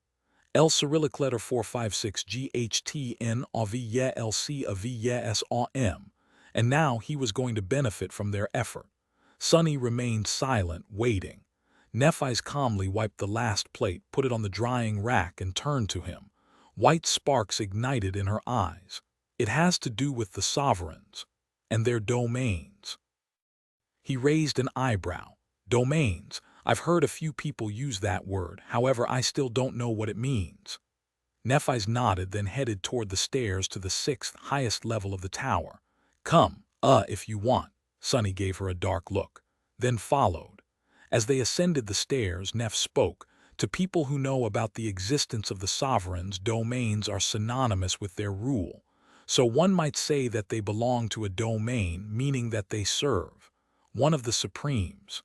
El Cyrillic letter 456 GHTN AVYA LC AVYA SAM, and now he was going to benefit from their effort. Sonny remained silent, waiting. Nephi calmly wiped the last plate, put it on the drying rack, and turned to him. White sparks ignited in her eyes. "It has to do with the sovereigns and their domains." He raised an eyebrow. "Domains? I've heard a few people use that word, however I still don't know what it means." Nephi nodded, then headed toward the stairs to the sixth highest level of the tower. "Come, if you want." Sonny gave her a dark look, then followed. As they ascended the stairs, Neph spoke. "To people who know about the existence of the sovereigns, domains are synonymous with their rule. So one might say that they belong to a domain, meaning that they serve one of the supremes.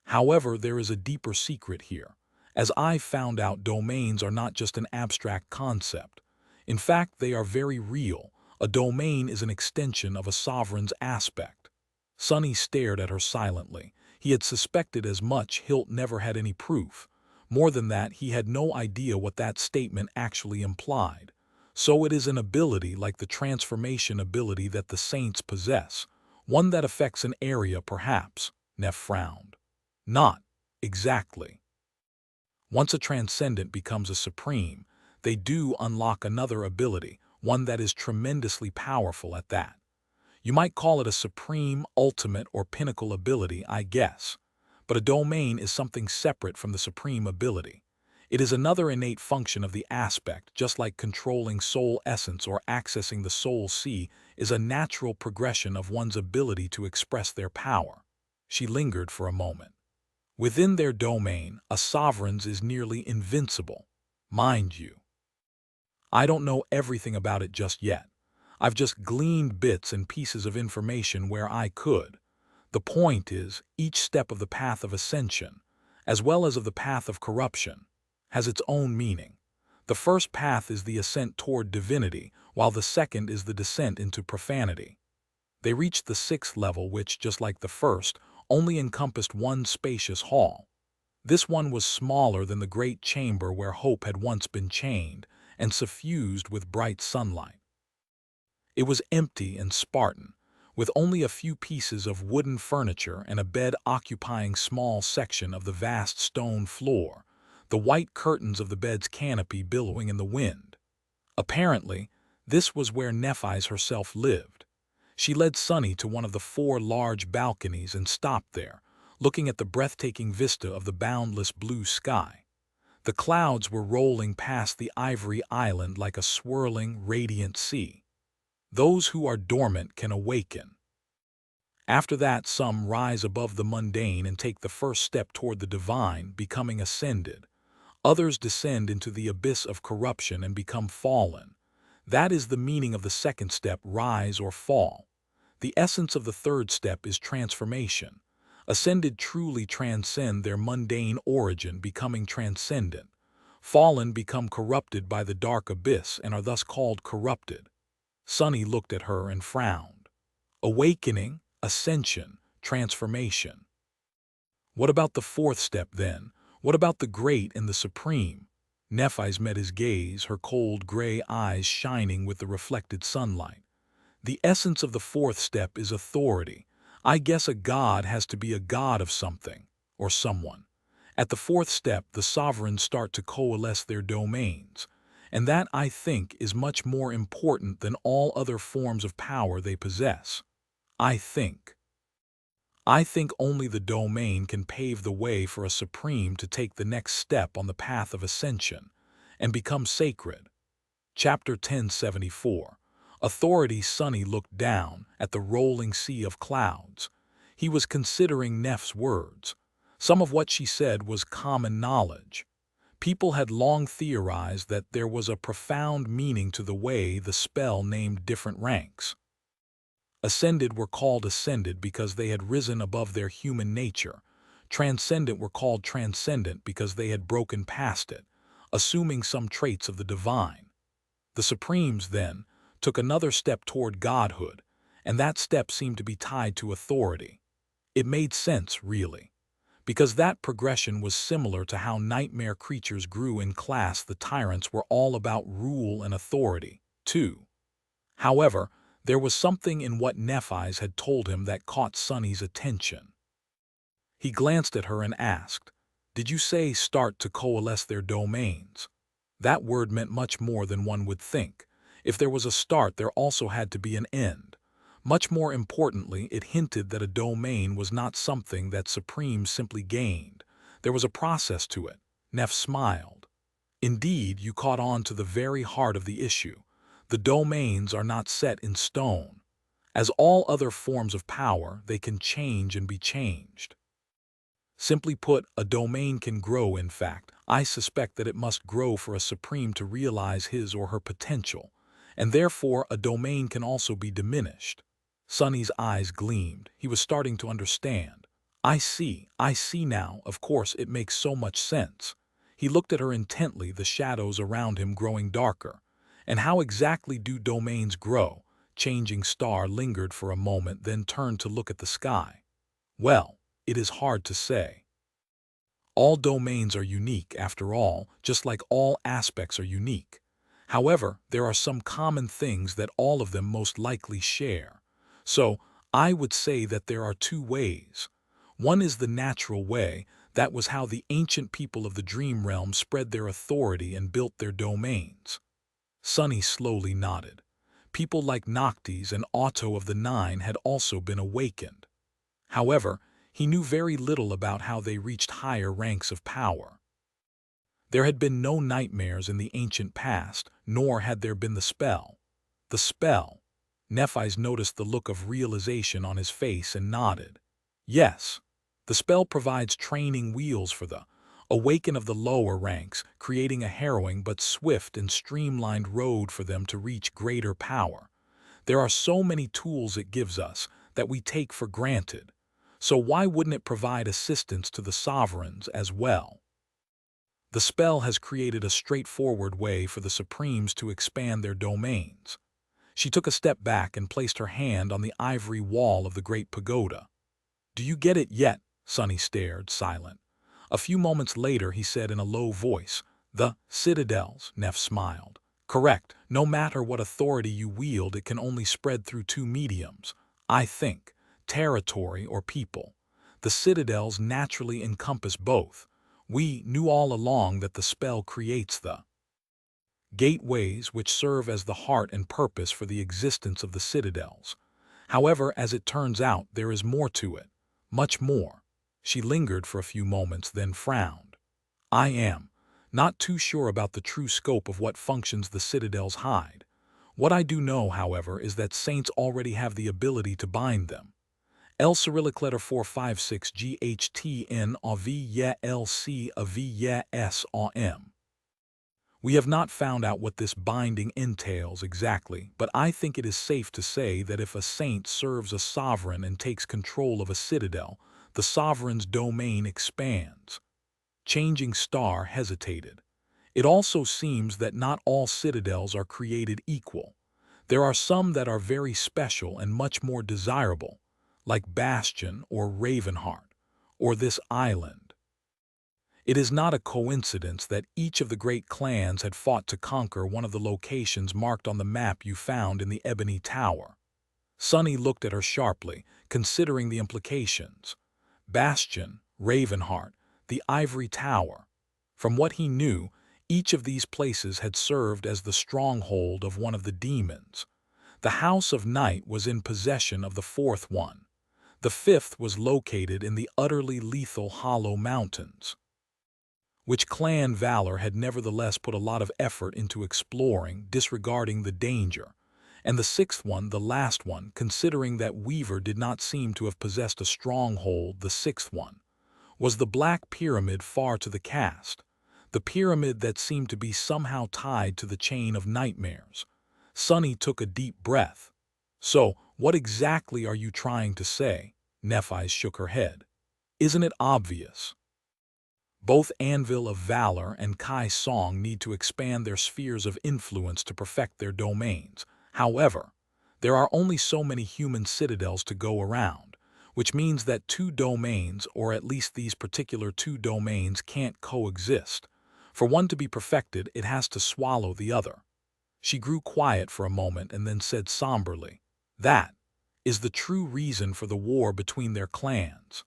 However, there is a deeper secret here. As I've found out, domains are not just an abstract concept. In fact, they are very real. A domain is an extension of a sovereign's aspect." Sonny stared at her silently. He had suspected as much. Hilt never had any proof. More than that, he had no idea what that statement actually implied. So it is an ability like the transformation ability that the saints possess, one that affects an area perhaps. Neff frowned. Not exactly. Once a transcendent becomes a supreme, they do unlock another ability, one that is tremendously powerful at that. You might call it a supreme, ultimate, or pinnacle ability, I guess. But a domain is something separate from the supreme ability. It is another innate function of the aspect, just like controlling soul essence or accessing the soul sea is a natural progression of one's ability to express their power. She lingered for a moment. Within their domain, a sovereign's is nearly invincible. Mind you, I don't know everything about it just yet. I've just gleaned bits and pieces of information where I could. The point is, each step of the path of ascension, as well as of the path of corruption, has its own meaning. The first path is the ascent toward divinity, while the second is the descent into profanity. They reached the sixth level, which, just like the first, only encompassed one spacious hall. This one was smaller than the great chamber where Hope had once been chained, and suffused with bright sunlight. It was empty and Spartan, with only a few pieces of wooden furniture and a bed occupying small section of the vast stone floor, the white curtains of the bed's canopy billowing in the wind. Apparently, this was where Nephis herself lived. She led Sunny to one of the 4 large balconies and stopped there, looking at the breathtaking vista of the boundless blue sky. The clouds were rolling past the ivory island like a swirling, radiant sea. Those who are dormant can awaken. After that, some rise above the mundane and take the first step toward the divine, becoming ascended. Others descend into the abyss of corruption and become fallen. That is the meaning of the second step, rise or fall. The essence of the third step is transformation. Ascended truly transcend their mundane origin, becoming transcendent. Fallen become corrupted by the dark abyss and are thus called corrupted. Sunny looked at her and frowned. Awakening, ascension, transformation. What about the fourth step then? What about the great and the supreme? Nephis met his gaze, her cold gray eyes shining with the reflected sunlight. The essence of the fourth step is authority. I guess a god has to be a god of something, or someone. At the fourth step, the sovereigns start to coalesce their domains. And that, I think, is much more important than all other forms of power they possess. I think only the domain can pave the way for a supreme to take the next step on the path of ascension and become sacred. Chapter 1074. Authority. Sunny looked down at the rolling sea of clouds. He was considering Neff's words. Some of what she said was common knowledge. People had long theorized that there was a profound meaning to the way the spell named different ranks. Ascended were called ascended because they had risen above their human nature. Transcendent were called transcendent because they had broken past it, assuming some traits of the divine. The Supremes, then, took another step toward godhood, and that step seemed to be tied to authority. It made sense, really, because that progression was similar to how nightmare creatures grew in class. The tyrants were all about rule and authority, too. However, there was something in what Nephis had told him that caught Sunny's attention. He glanced at her and asked, "Did you say start to coalesce their domains?" That word meant much more than one would think. If there was a start, there also had to be an end. Much more importantly, it hinted that a domain was not something that Supreme simply gained. There was a process to it. Neff smiled. Indeed, you caught on to the very heart of the issue. The domains are not set in stone. As all other forms of power, they can change and be changed. Simply put, a domain can grow. In fact, I suspect that it must grow for a supreme to realize his or her potential, and therefore a domain can also be diminished. Sunny's eyes gleamed. He was starting to understand. I see now. Of course, it makes so much sense. He looked at her intently, the shadows around him growing darker. And how exactly do domains grow? Changing Star lingered for a moment, then turned to look at the sky. Well, it is hard to say. All domains are unique, after all, just like all aspects are unique. However, there are some common things that all of them most likely share. So, I would say that there are two ways. One is the natural way. That was how the ancient people of the dream realm spread their authority and built their domains. Sunny slowly nodded. People like Noctis and Otto of the Nine had also been awakened. However, he knew very little about how they reached higher ranks of power. There had been no nightmares in the ancient past, nor had there been the spell. The spell. Nephis noticed the look of realization on his face and nodded. Yes, the spell provides training wheels for the awaken of the lower ranks, creating a harrowing but swift and streamlined road for them to reach greater power. There are so many tools it gives us that we take for granted. So why wouldn't it provide assistance to the sovereigns as well? The spell has created a straightforward way for the Supremes to expand their domains. She took a step back and placed her hand on the ivory wall of the great pagoda. "Do you get it yet?" Sunny stared, silent. A few moments later he said in a low voice, "The citadels," Neff smiled. "Correct. No matter what authority you wield, it can only spread through two mediums, I think, territory or people. The citadels naturally encompass both. We knew all along that the spell creates the gateways which serve as the heart and purpose for the existence of the citadels. However, as it turns out, there is more to it. Much more." She lingered for a few moments, then frowned. "I am not too sure about the true scope of what functions the citadels hide. What I do know, however, is that saints already have the ability to bind them. L Cyrillic letter 456 GHTN AV LC AV S M. We have not found out what this binding entails exactly, but I think it is safe to say that if a saint serves a sovereign and takes control of a citadel, the sovereign's domain expands." Changing Star hesitated. "It also seems that not all citadels are created equal. There are some that are very special and much more desirable, like Bastion or Ravenheart, or this island. It is not a coincidence that each of the great clans had fought to conquer one of the locations marked on the map you found in the Ebony Tower." Sunny looked at her sharply, considering the implications. Bastion, Ravenheart, the Ivory Tower. From what he knew, each of these places had served as the stronghold of one of the demons. The House of Night was in possession of the fourth one. The fifth was located in the utterly lethal Hollow Mountains, which Clan Valor had nevertheless put a lot of effort into exploring, disregarding the danger. And the sixth one, the last one, considering that Weaver did not seem to have possessed a stronghold, the sixth one, was the Black Pyramid far to the cast, the pyramid that seemed to be somehow tied to the chain of nightmares. Sunny took a deep breath. "So, what exactly are you trying to say?" Nephis shook her head. "Isn't it obvious? Both Anvil of Valor and Kai Song need to expand their spheres of influence to perfect their domains. However, there are only so many human citadels to go around, which means that two domains, or at least these particular two domains, can't coexist. For one to be perfected, it has to swallow the other." She grew quiet for a moment and then said somberly, "That is the true reason for the war between their clans."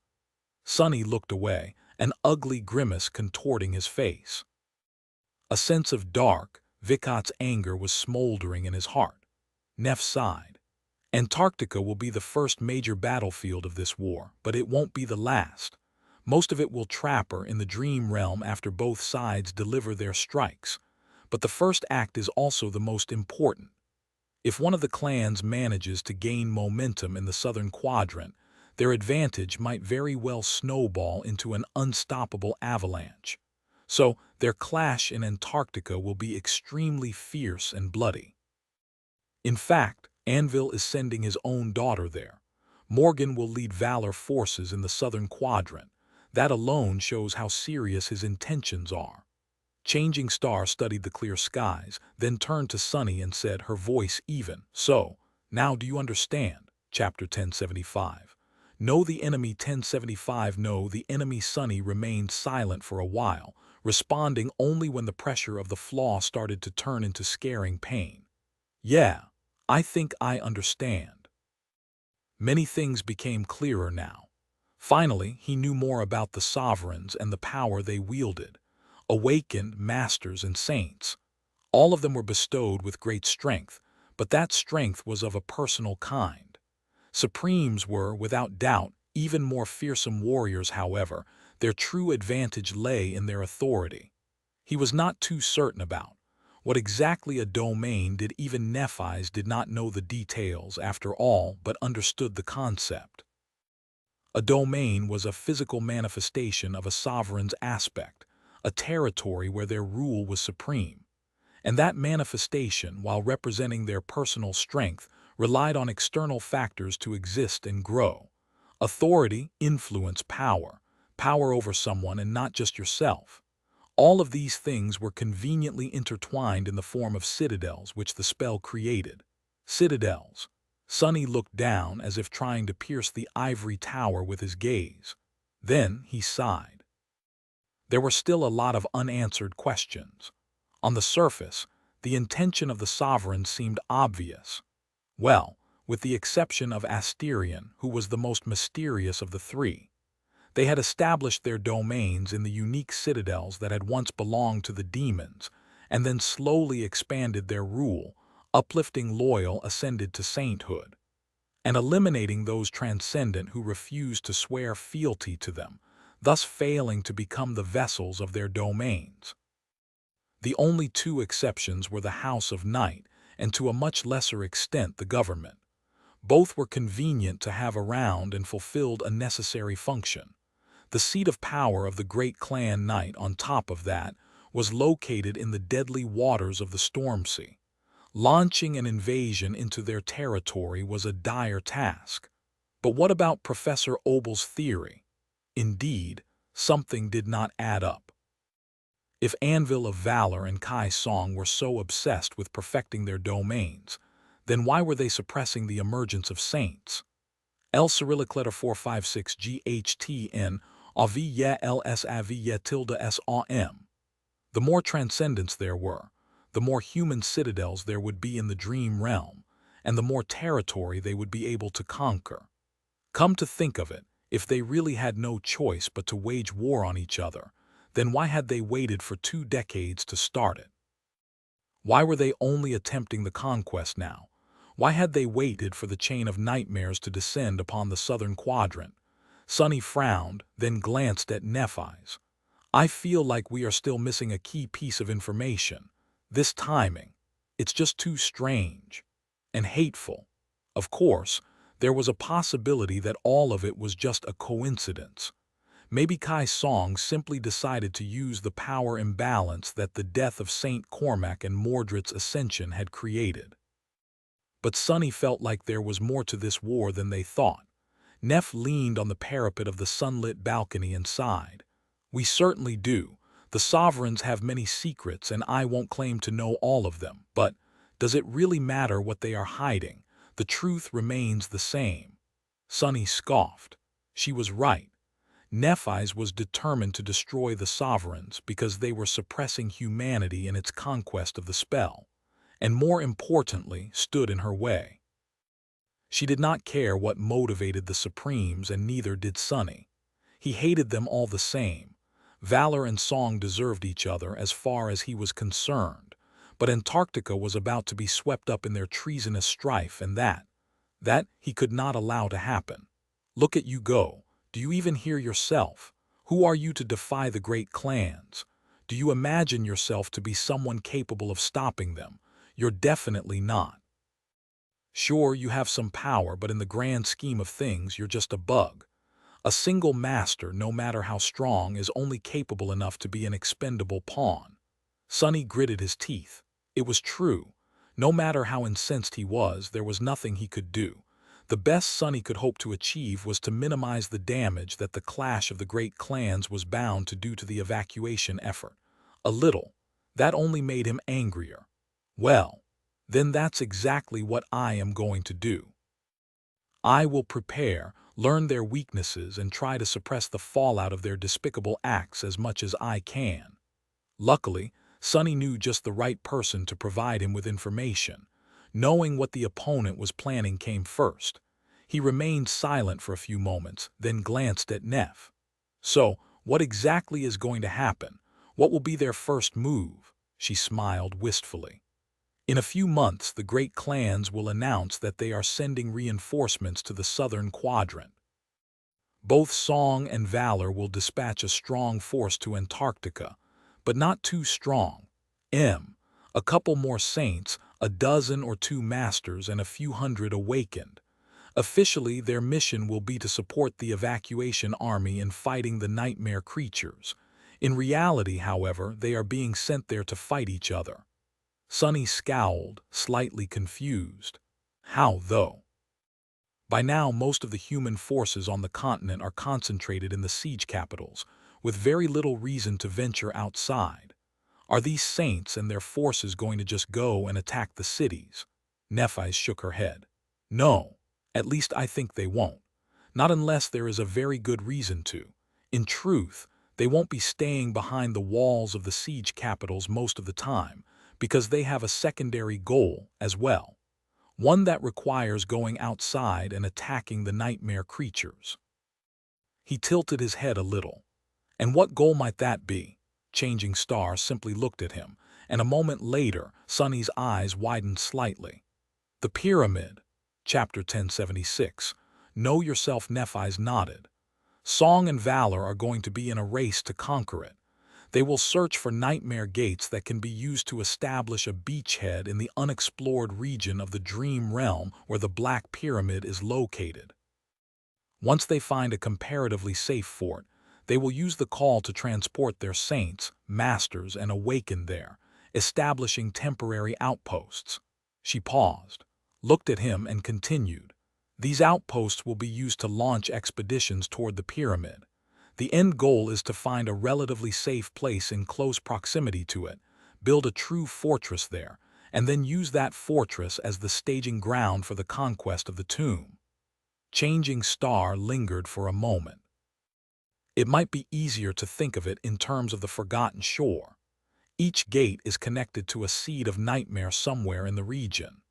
Sunny looked away, an ugly grimace contorting his face. A sense of dark, Vikot's anger was smoldering in his heart. Neff sighed. "Antarctica will be the first major battlefield of this war, but it won't be the last. Most of it will trap her in the dream realm after both sides deliver their strikes. But the first act is also the most important. If one of the clans manages to gain momentum in the southern quadrant, their advantage might very well snowball into an unstoppable avalanche. So their clash in Antarctica will be extremely fierce and bloody. In fact, Anvil is sending his own daughter there. Morgan will lead Valor forces in the southern quadrant. That alone shows how serious his intentions are." Changing Star studied the clear skies, then turned to Sunny and said, her voice even, "So, now do you understand?" Chapter 1075. No, the enemy 1075. No, the enemy Sonny remained silent for a while, responding only when the pressure of the flaw started to turn into scaring pain. Yeah, I think I understand. Many things became clearer now. Finally, he knew more about the sovereigns and the power they wielded. Awakened masters and saints. All of them were bestowed with great strength, but that strength was of a personal kind. Supremes were, without doubt, even more fearsome warriors. However, their true advantage lay in their authority. He was not too certain about what exactly a domain did. Even Nephi's did not know the details after all, but understood the concept. A domain was a physical manifestation of a sovereign's aspect, a territory where their rule was supreme. And that manifestation, while representing their personal strength, relied on external factors to exist and grow. Authority, influence, power over someone and not just yourself. All of these things were conveniently intertwined in the form of citadels which the spell created. Citadels. Sonny looked down as if trying to pierce the ivory tower with his gaze. Then he sighed. There were still a lot of unanswered questions. On the surface, the intention of the sovereign seemed obvious. Well, with the exception of Asterion, who was the most mysterious of the three. They had established their domains in the unique citadels that had once belonged to the demons, and then slowly expanded their rule, uplifting loyal ascended to sainthood, and eliminating those transcendent who refused to swear fealty to them, thus failing to become the vessels of their domains. The only two exceptions were the House of Night, and to a much lesser extent the government. Both were convenient to have around and fulfilled a necessary function. The seat of power of the great clan Night, on top of that, was located in the deadly waters of the Storm Sea. Launching an invasion into their territory was a dire task. But what about Professor Obel's theory? Indeed, something did not add up. If Anvil of Valor and Kai Song were so obsessed with perfecting their domains, then why were they suppressing the emergence of saints? L Cyrillic letter 456 GHTN Avia LS Avia tilde SAM. The more transcendence there were, the more human citadels there would be in the dream realm, and the more territory they would be able to conquer. Come to think of it, if they really had no choice but to wage war on each other, then why had they waited for 2 decades to start it? Why were they only attempting the conquest now? Why had they waited for the chain of nightmares to descend upon the southern quadrant? Sonny frowned, then glanced at Nephi's. I feel like we are still missing a key piece of information. This timing. It's just too strange. And hateful. Of course, there was a possibility that all of it was just a coincidence. Maybe Kai Song simply decided to use the power imbalance that the death of Saint Cormac and Mordred's ascension had created. But Sonny felt like there was more to this war than they thought. Neph leaned on the parapet of the sunlit balcony and sighed. We certainly do. The sovereigns have many secrets and I won't claim to know all of them, but does it really matter what they are hiding? The truth remains the same. Sonny scoffed. She was right. Nephi's was determined to destroy the sovereigns because they were suppressing humanity in its conquest of the spell, and more importantly, stood in her way. She did not care what motivated the Supremes, and neither did Sonny. He hated them all the same. Valor and Song deserved each other as far as he was concerned, but Antarctica was about to be swept up in their treasonous strife, and that he could not allow to happen. Look at you go. Do you even hear yourself? Who are you to defy the great clans? Do you imagine yourself to be someone capable of stopping them? You're definitely not. Sure, you have some power, but in the grand scheme of things, you're just a bug. A single master, no matter how strong, is only capable enough to be an expendable pawn. Sonny gritted his teeth. It was true. No matter how incensed he was, there was nothing he could do. The best Sonny could hope to achieve was to minimize the damage that the clash of the great clans was bound to do to the evacuation effort. A little. That only made him angrier. Well, then that's exactly what I am going to do. I will prepare, learn their weaknesses, and try to suppress the fallout of their despicable acts as much as I can. Luckily, Sonny knew just the right person to provide him with information. Knowing what the opponent was planning came first. He remained silent for a few moments, then glanced at Neff. "So, what exactly is going to happen? What will be their first move?" She smiled wistfully. "In a few months, the great clans will announce that they are sending reinforcements to the southern quadrant. Both Song and Valor will dispatch a strong force to Antarctica, but not too strong. A couple more saints, a dozen or two masters, and a few hundred awakened. Officially, their mission will be to support the evacuation army in fighting the nightmare creatures. In reality, however, they are being sent there to fight each other." Sonny scowled, slightly confused. "How, though?" By now, most of the human forces on the continent are concentrated in the siege capitals, with very little reason to venture outside. Are these saints and their forces going to just go and attack the cities? Nephi shook her head. "No, at least I think they won't. Not unless there is a very good reason to. In truth, they won't be staying behind the walls of the siege capitals most of the time, because they have a secondary goal as well. One that requires going outside and attacking the nightmare creatures." He tilted his head a little. "And what goal might that be?" Changing Star simply looked at him, and a moment later, Sonny's eyes widened slightly. "The pyramid." Chapter 1076. Know yourself. Nephi's nodded. "Song and Valor are going to be in a race to conquer it. They will search for nightmare gates that can be used to establish a beachhead in the unexplored region of the Dream Realm where the Black Pyramid is located. Once they find a comparatively safe fort, they will use the call to transport their saints, masters, and awaken there, establishing temporary outposts." She paused, looked at him, and continued. "These outposts will be used to launch expeditions toward the pyramid. The end goal is to find a relatively safe place in close proximity to it, build a true fortress there, and then use that fortress as the staging ground for the conquest of the tomb." Changing Star lingered for a moment. "It might be easier to think of it in terms of the Forgotten Shore. Each gate is connected to a seed of nightmare somewhere in the region.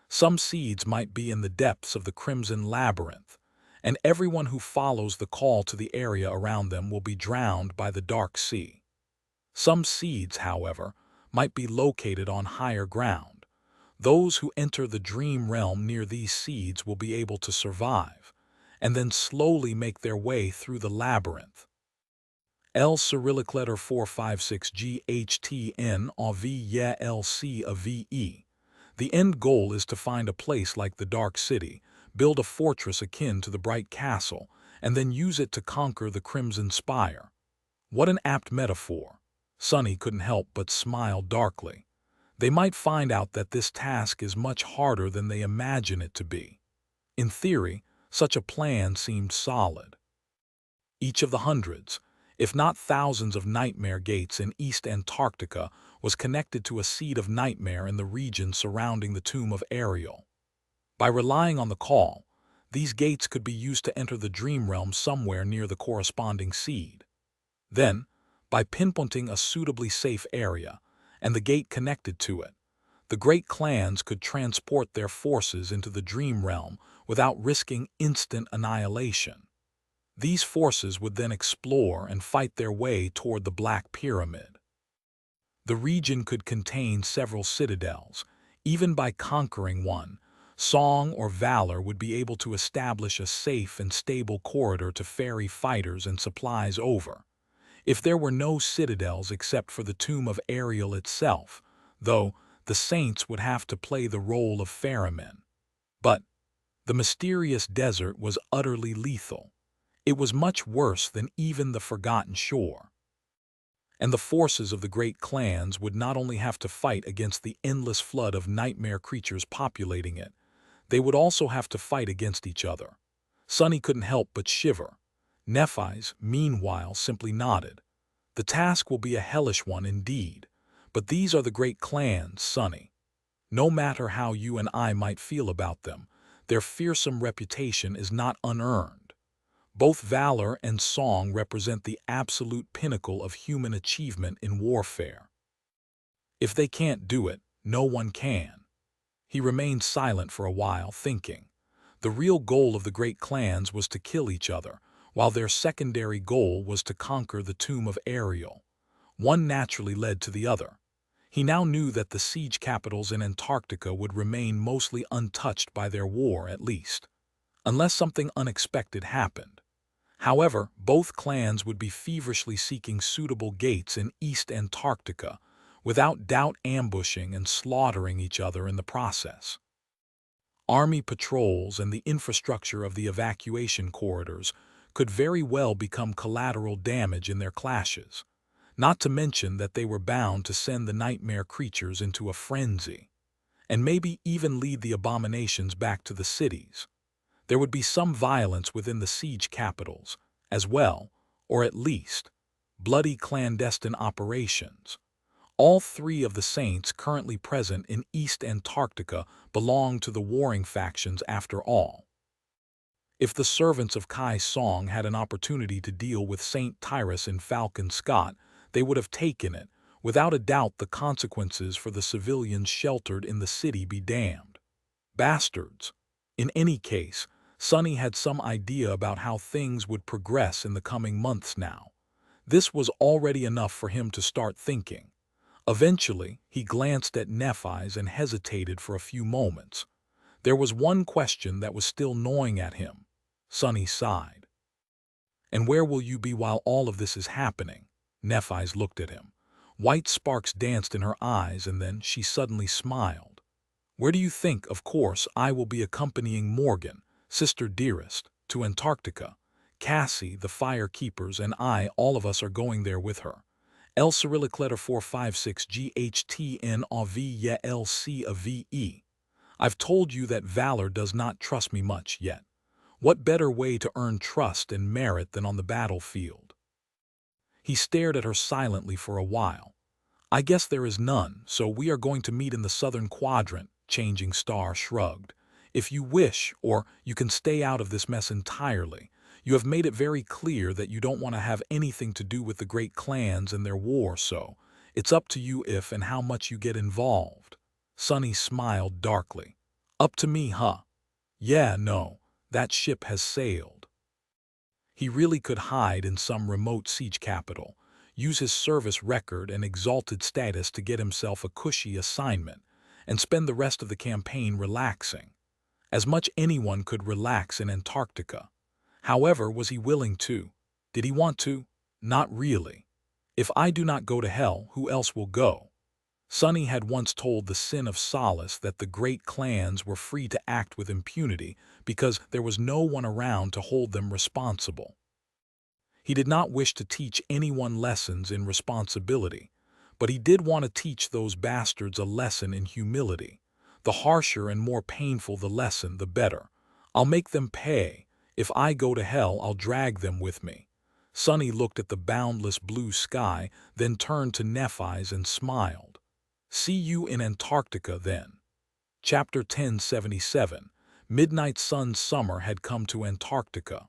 Some seeds might be in the depths of the Crimson Labyrinth, and everyone who follows the call to the area around them will be drowned by the Dark Sea. Some seeds, however, might be located on higher ground. Those who enter the dream realm near these seeds will be able to survive, and then slowly make their way through the labyrinth." L Cyrillic letter 456 GHTN AV LC AVE. "The end goal is to find a place like the Dark City, build a fortress akin to the Bright Castle, and then use it to conquer the Crimson Spire." What an apt metaphor. Sonny couldn't help but smile darkly. They might find out that this task is much harder than they imagine it to be. In theory, such a plan seemed solid. Each of the hundreds, if not thousands of nightmare gates in East Antarctica was connected to a seed of nightmare in the region surrounding the tomb of Ariel. By relying on the call, these gates could be used to enter the dream realm somewhere near the corresponding seed. Then, by pinpointing a suitably safe area, and the gate connected to it, the great clans could transport their forces into the dream realm without risking instant annihilation. These forces would then explore and fight their way toward the Black Pyramid. The region could contain several citadels. Even by conquering one, Song or Valor would be able to establish a safe and stable corridor to ferry fighters and supplies over. If there were no citadels except for the tomb of Ariel itself, though, the saints would have to play the role of ferrymen. But the mysterious desert was utterly lethal. It was much worse than even the Forgotten Shore. And the forces of the great clans would not only have to fight against the endless flood of nightmare creatures populating it, they would also have to fight against each other. Sonny couldn't help but shiver. Nephi's, meanwhile, simply nodded. "The task will be a hellish one indeed, but these are the great clans, Sonny. No matter how you and I might feel about them, their fearsome reputation is not unearned. Both valor and song represent the absolute pinnacle of human achievement in warfare. If they can't do it, no one can. He remained silent for a while, thinking. The real goal of the great clans was to kill each other, while their secondary goal was to conquer the tomb of Ariel. One naturally led to the other. He now knew that the siege capitals in Antarctica would remain mostly untouched by their war, at least, unless something unexpected happened. However, both clans would be feverishly seeking suitable gates in East Antarctica, without doubt ambushing and slaughtering each other in the process. Army patrols and the infrastructure of the evacuation corridors could very well become collateral damage in their clashes, not to mention that they were bound to send the nightmare creatures into a frenzy, and maybe even lead the abominations back to the cities. There would be some violence within the siege capitals, as well, or at least, bloody clandestine operations. All three of the saints currently present in East Antarctica belong to the warring factions after all. If the servants of Kai Song had an opportunity to deal with Saint Tyrus in Falcon Scott, they would have taken it. Without a doubt, the consequences for the civilians sheltered in the city be damned. Bastards. In any case, Sonny had some idea about how things would progress in the coming months now. This was already enough for him to start thinking. Eventually, he glanced at Nephi's and hesitated for a few moments. There was one question that was still gnawing at him. Sonny sighed. "And where will you be while all of this is happening?" Nephi's looked at him. White sparks danced in her eyes, and then she suddenly smiled. "Where do you think? Of course, I will be accompanying Morgan, sister dearest, to Antarctica. Cassie, the fire keepers, and I, all of us are going there with her. El Cyrillic letter 456 GHTN AV LC of VE. I've told you that valor does not trust me much yet. What better way to earn trust and merit than on the battlefield?" He stared at her silently for a while. "I guess there is none, so we are going to meet in the southern quadrant," Changing Star shrugged. "If you wish, or you can stay out of this mess entirely. You have made it very clear that you don't want to have anything to do with the great clans and their war, so it's up to you if and how much you get involved." Sonny smiled darkly. "Up to me, huh? Yeah, no, that ship has sailed." He really could hide in some remote siege capital, use his service record and exalted status to get himself a cushy assignment, and spend the rest of the campaign relaxing. As much anyone could relax in Antarctica. However, was he willing to? Did he want to? Not really. "If I do not go to hell, who else will go?" Sonny had once told the Sin of Solace that the great clans were free to act with impunity because there was no one around to hold them responsible. He did not wish to teach anyone lessons in responsibility, but he did want to teach those bastards a lesson in humility. The harsher and more painful the lesson, the better. "I'll make them pay. If I go to hell, I'll drag them with me." Sonny looked at the boundless blue sky, then turned to Nephi's and smiled. "See you in Antarctica, then." Chapter 1077. Midnight Sun's summer had come to Antarctica.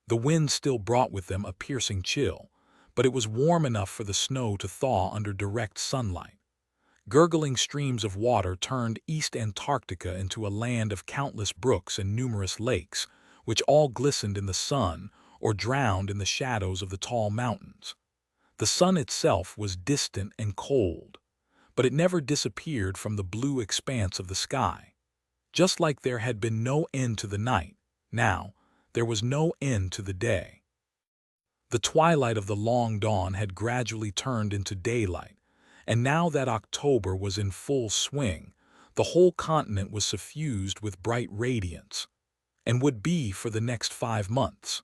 The wind still brought with them a piercing chill, but it was warm enough for the snow to thaw under direct sunlight. Gurgling streams of water turned East Antarctica into a land of countless brooks and numerous lakes, which all glistened in the sun or drowned in the shadows of the tall mountains. The sun itself was distant and cold, but it never disappeared from the blue expanse of the sky. Just like there had been no end to the night, now there was no end to the day. The twilight of the long dawn had gradually turned into daylight, and now that October was in full swing, the whole continent was suffused with bright radiance, and would be for the next 5 months.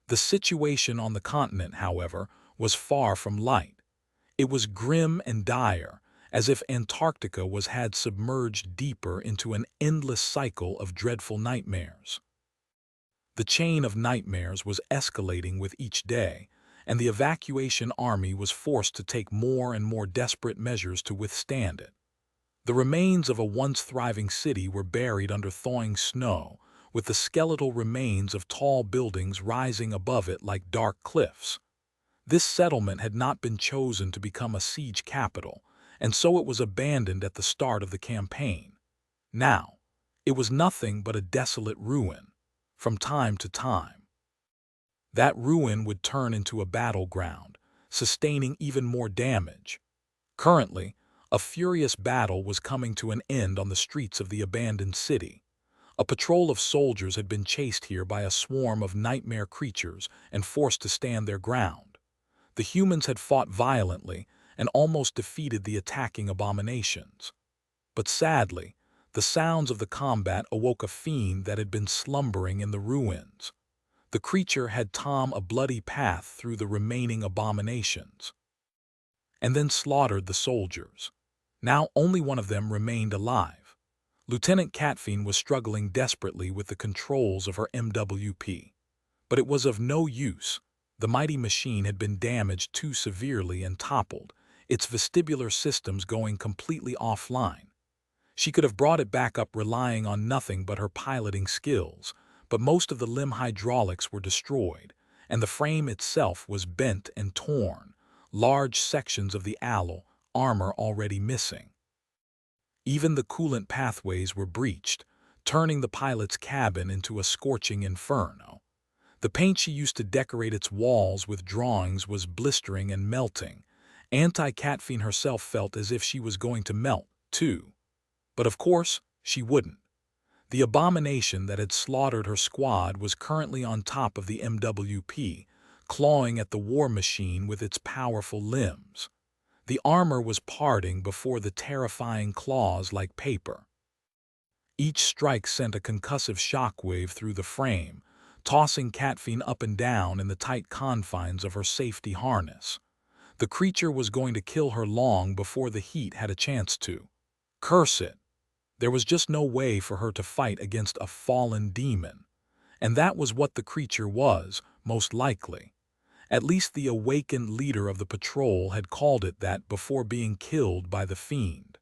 The situation on the continent, however, was far from light. It was grim and dire, as if Antarctica had submerged deeper into an endless cycle of dreadful nightmares. The chain of nightmares was escalating with each day, and the evacuation army was forced to take more and more desperate measures to withstand it. The remains of a once thriving city were buried under thawing snow, with the skeletal remains of tall buildings rising above it like dark cliffs. This settlement had not been chosen to become a siege capital, and so it was abandoned at the start of the campaign. Now, it was nothing but a desolate ruin. From time to time, that ruin would turn into a battleground, sustaining even more damage. Currently, a furious battle was coming to an end on the streets of the abandoned city. A patrol of soldiers had been chased here by a swarm of nightmare creatures and forced to stand their ground. The humans had fought violently and almost defeated the attacking abominations. But sadly, the sounds of the combat awoke a fiend that had been slumbering in the ruins. The creature had Tom a bloody path through the remaining abominations, and then slaughtered the soldiers. Now only one of them remained alive. Lieutenant Catfiend was struggling desperately with the controls of her MWP. But it was of no use. The mighty machine had been damaged too severely and toppled, its vestibular systems going completely offline. She could have brought it back up relying on nothing but her piloting skills, but most of the limb hydraulics were destroyed, and the frame itself was bent and torn, large sections of the alloy armor already missing. Even the coolant pathways were breached, turning the pilot's cabin into a scorching inferno. The paint she used to decorate its walls with drawings was blistering and melting. Catfiend herself felt as if she was going to melt, too. But of course, she wouldn't. The abomination that had slaughtered her squad was currently on top of the MWP, clawing at the war machine with its powerful limbs. The armor was parting before the terrifying claws like paper. Each strike sent a concussive shockwave through the frame, tossing Catfiend up and down in the tight confines of her safety harness. The creature was going to kill her long before the heat had a chance to. Curse it! There was just no way for her to fight against a fallen demon. And that was what the creature was, most likely. At least the awakened leader of the patrol had called it that before being killed by the fiend.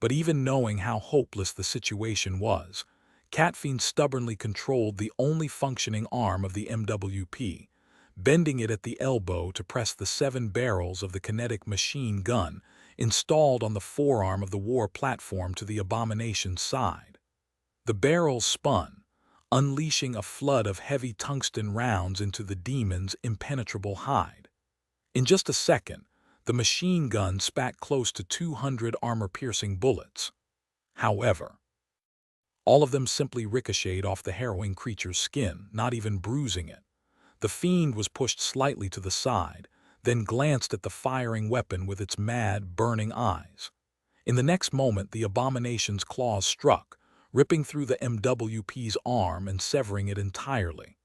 But even knowing how hopeless the situation was, Catfiend stubbornly controlled the only functioning arm of the MWP, bending it at the elbow to press the 7 barrels of the kinetic machine gun installed on the forearm of the war platform to the abomination's side. The barrels spun, unleashing a flood of heavy tungsten rounds into the demon's impenetrable hide. In just a second, the machine gun spat close to 200 armor-piercing bullets. However, all of them simply ricocheted off the harrowing creature's skin, not even bruising it. The fiend was pushed slightly to the side, then glanced at the firing weapon with its mad, burning eyes. In the next moment, the abomination's claws struck, ripping through the MWP's arm and severing it entirely.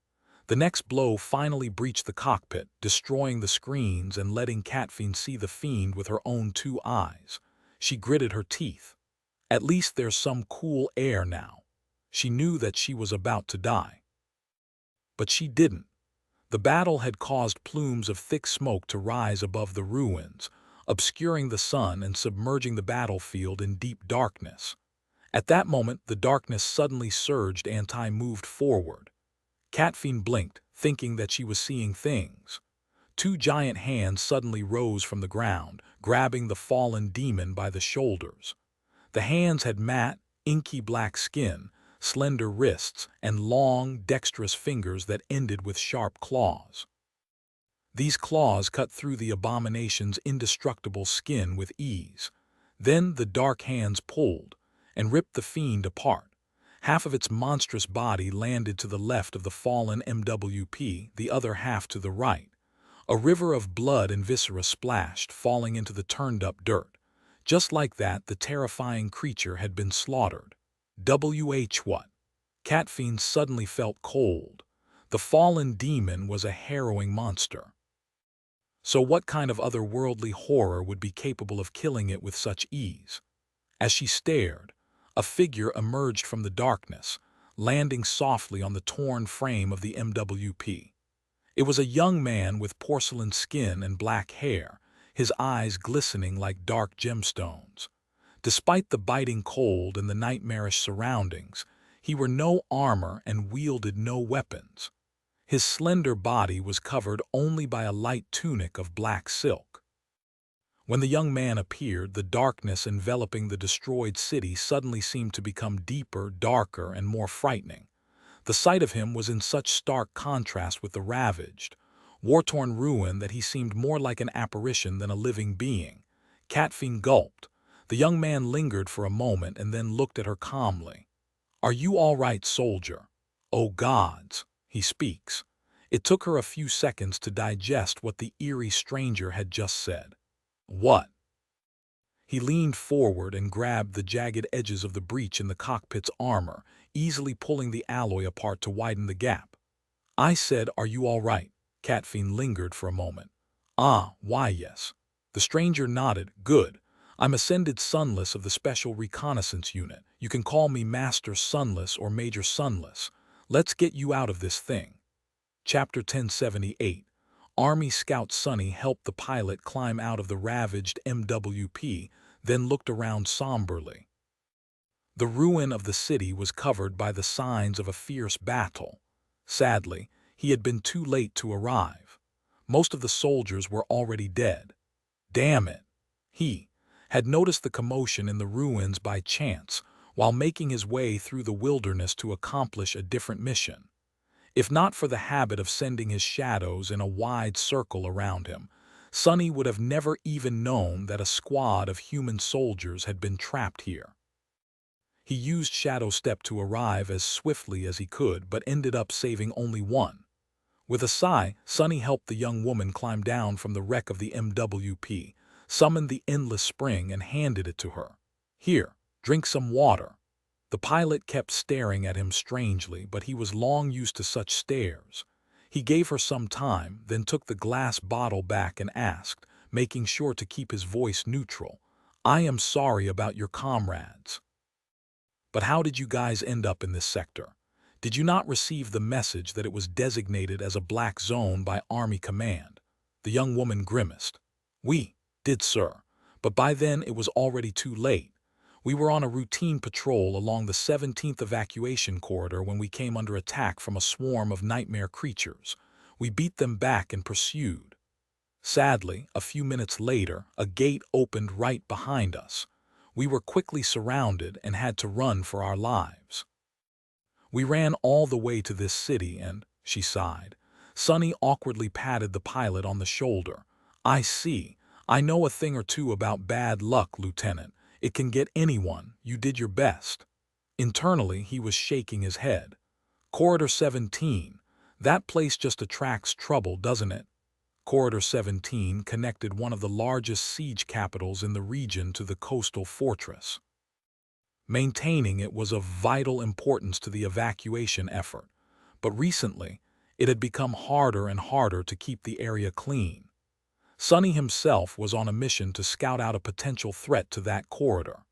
The next blow finally breached the cockpit, destroying the screens and letting Catfiend see the fiend with her own 2 eyes. She gritted her teeth. At least there's some cool air now. She knew that she was about to die. But she didn't. The battle had caused plumes of thick smoke to rise above the ruins, obscuring the sun and submerging the battlefield in deep darkness. At that moment, the darkness suddenly surged and moved forward. Catfiend blinked, thinking that she was seeing things. 2 giant hands suddenly rose from the ground, grabbing the fallen demon by the shoulders. The hands had matte, inky black skin, slender wrists, and long, dexterous fingers that ended with sharp claws. These claws cut through the abomination's indestructible skin with ease. Then the dark hands pulled and ripped the fiend apart. Half of its monstrous body landed to the left of the fallen MWP, the other half to the right. A river of blood and viscera splashed, falling into the turned-up dirt. Just like that, the terrifying creature had been slaughtered. What? Catfiend suddenly felt cold. The fallen demon was a harrowing monster. So what kind of otherworldly horror would be capable of killing it with such ease? As she stared, a figure emerged from the darkness, landing softly on the torn frame of the MWP. It was a young man with porcelain skin and black hair, his eyes glistening like dark gemstones. Despite the biting cold and the nightmarish surroundings, He wore no armor and wielded no weapons. His slender body was covered only by a light tunic of black silk. When the young man appeared, the darkness enveloping the destroyed city suddenly seemed to become deeper, darker, and more frightening. The sight of him was in such stark contrast with the ravaged, war-torn ruin that he seemed more like an apparition than a living being. Catfine gulped. The young man lingered for a moment and then looked at her calmly. "Are you all right, soldier?" "Oh gods," he speaks. It took her a few seconds to digest what the eerie stranger had just said. "What?" He leaned forward and grabbed the jagged edges of the breach in the cockpit's armor, easily pulling the alloy apart to widen the gap. "I said, are you all right?" Catfine lingered for a moment. "Ah, why yes." The stranger nodded. "Good. I'm Ascended Sunless of the Special Reconnaissance Unit. You can call me Master Sunless or Major Sunless. Let's get you out of this thing." Chapter 1078. Army Scout Sonny helped the pilot climb out of the ravaged MWP, then looked around somberly. The ruin of the city was covered by the signs of a fierce battle. Sadly, he had been too late to arrive. Most of the soldiers were already dead. Damn it! He had noticed the commotion in the ruins by chance while making his way through the wilderness to accomplish a different mission. If not for the habit of sending his shadows in a wide circle around him, Sonny would have never even known that a squad of human soldiers had been trapped here. He used Shadow Step to arrive as swiftly as he could, but ended up saving only one. With a sigh, Sonny helped the young woman climb down from the wreck of the MWP, summoned the endless spring and handed it to her. "Here, drink some water." The pilot kept staring at him strangely, but he was long used to such stares. He gave her some time, then took the glass bottle back and asked, making sure to keep his voice neutral, "I am sorry about your comrades. But how did you guys end up in this sector? Did you not receive the message that it was designated as a black zone by Army Command?" The young woman grimaced. "We did, sir, but by then it was already too late. We were on a routine patrol along the 17th evacuation corridor when we came under attack from a swarm of nightmare creatures. We beat them back and pursued. Sadly, a few minutes later, a gate opened right behind us. We were quickly surrounded and had to run for our lives. We ran all the way to this city and," she sighed. Sonny awkwardly patted the pilot on the shoulder. "I see. I know a thing or two about bad luck, Lieutenant. It can get anyone. You did your best." Internally, he was shaking his head. "Corridor 17. That place just attracts trouble, doesn't it?" Corridor 17 connected one of the largest siege capitals in the region to the coastal fortress. Maintaining it was of vital importance to the evacuation effort, but recently, it had become harder and harder to keep the area clean. Sonny himself was on a mission to scout out a potential threat to that corridor.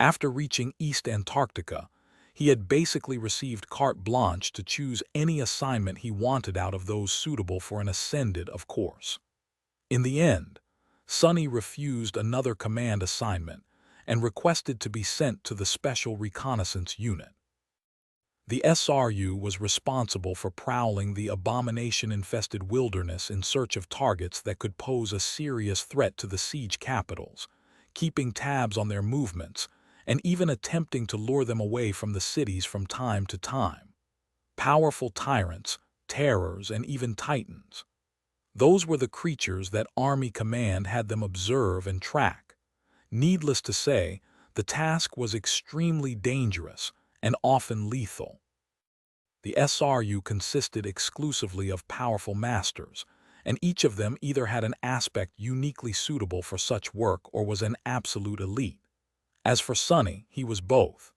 After reaching East Antarctica, he had basically received carte blanche to choose any assignment he wanted out of those suitable for an Ascended, of course. In the end, Sonny refused another command assignment and requested to be sent to the Special Reconnaissance Unit. The SRU was responsible for prowling the abomination-infested wilderness in search of targets that could pose a serious threat to the siege capitals, keeping tabs on their movements, and even attempting to lure them away from the cities from time to time. Powerful tyrants, terrors, and even titans. Those were the creatures that Army Command had them observe and track. Needless to say, the task was extremely dangerous and often lethal. The SRU consisted exclusively of powerful masters, and each of them either had an aspect uniquely suitable for such work or was an absolute elite. As for Sonny, he was both.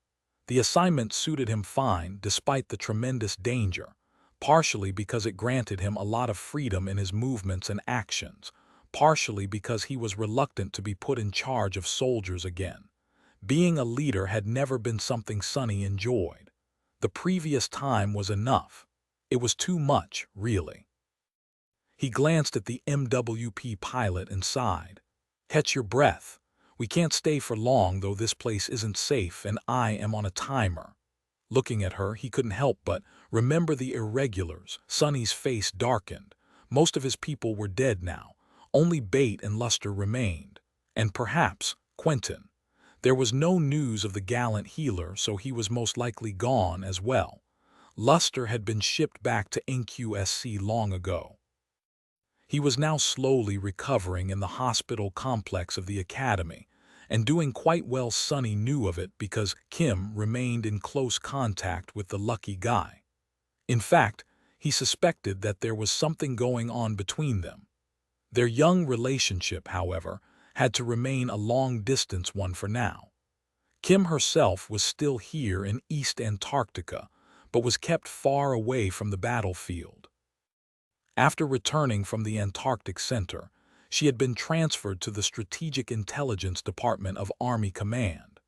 The assignment suited him fine despite the tremendous danger, partially because it granted him a lot of freedom in his movements and actions, partially because he was reluctant to be put in charge of soldiers again. Being a leader had never been something Sonny enjoyed. The previous time was enough. It was too much, really. He glanced at the MWP pilot and sighed. "Catch your breath. We can't stay for long, though this place isn't safe and I am on a timer." Looking at her, he couldn't help but remember the irregulars. Sonny's face darkened. Most of his people were dead now. Only Bate and Luster remained. And perhaps Quentin. There was no news of the gallant healer, so he was most likely gone as well. Luster had been shipped back to NQSC long ago. He was now slowly recovering in the hospital complex of the academy, and doing quite well. Sonny knew of it because Kim remained in close contact with the lucky guy. In fact, he suspected that there was something going on between them. Their young relationship, however, had to remain a long-distance one for now. Kim herself was still here in East Antarctica, but was kept far away from the battlefield. After returning from the Antarctic Center, she had been transferred to the Strategic Intelligence Department of Army Command.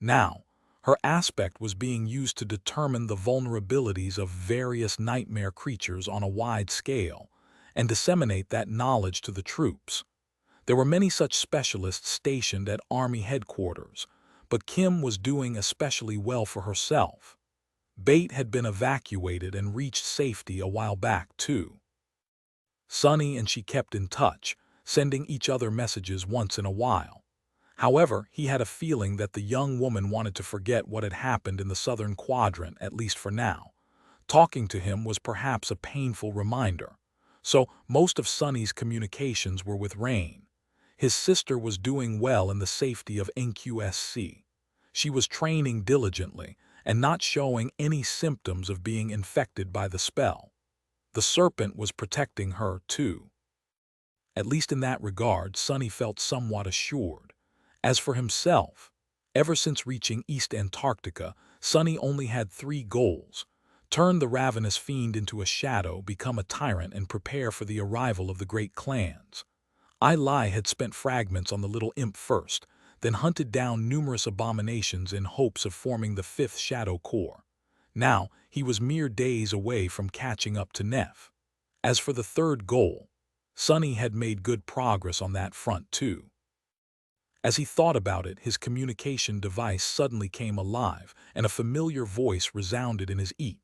Now, her aspect was being used to determine the vulnerabilities of various nightmare creatures on a wide scale and disseminate that knowledge to the troops. There were many such specialists stationed at Army headquarters, but Kim was doing especially well for herself. Bate had been evacuated and reached safety a while back, too. Sonny and she kept in touch, sending each other messages once in a while. However, he had a feeling that the young woman wanted to forget what had happened in the southern quadrant, at least for now. Talking to him was perhaps a painful reminder. So most of Sonny's communications were with Rain. His sister was doing well in the safety of NQSC. She was training diligently and not showing any symptoms of being infected by the spell. The serpent was protecting her, too. At least in that regard, Sonny felt somewhat assured. As for himself, ever since reaching East Antarctica, Sonny only had 3 goals: turn the ravenous fiend into a shadow, become a tyrant, and prepare for the arrival of the great clans. Eli had spent fragments on the little imp first, then hunted down numerous abominations in hopes of forming the 5th Shadow Corps. Now, he was mere days away from catching up to Neff. As for the 3rd goal, Sonny had made good progress on that front, too. As he thought about it, his communication device suddenly came alive, and a familiar voice resounded in his ear.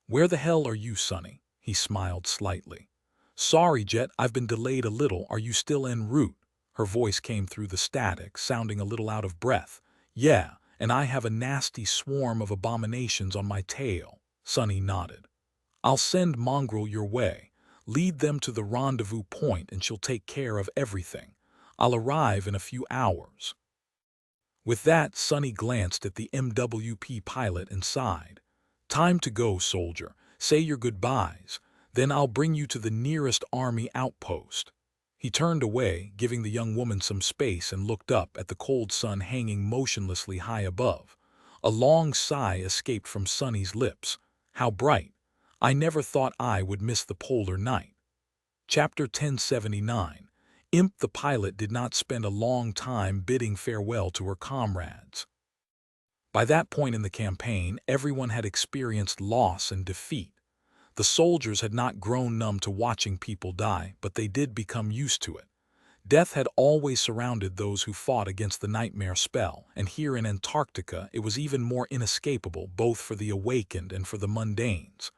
"Where the hell are you, Sonny?" He smiled slightly. "Sorry, Jet, I've been delayed a little. Are you still en route?" Her voice came through the static, sounding a little out of breath. "Yeah, and I have a nasty swarm of abominations on my tail." Sonny nodded. "I'll send Mongrel your way. Lead them to the rendezvous point and she'll take care of everything. I'll arrive in a few hours." With that, Sonny glanced at the MWP pilot and sighed. "Time to go, soldier. Say your goodbyes. Then I'll bring you to the nearest army outpost." He turned away, giving the young woman some space, and looked up at the cold sun hanging motionlessly high above. A long sigh escaped from Sonny's lips. How bright! I never thought I would miss the polar night. Chapter 1079. Imp the pilot did not spend a long time bidding farewell to her comrades. By that point in the campaign, everyone had experienced loss and defeat. The soldiers had not grown numb to watching people die, but they did become used to it. Death had always surrounded those who fought against the nightmare spell, and here in Antarctica it was even more inescapable, both for the awakened and for the mundanes.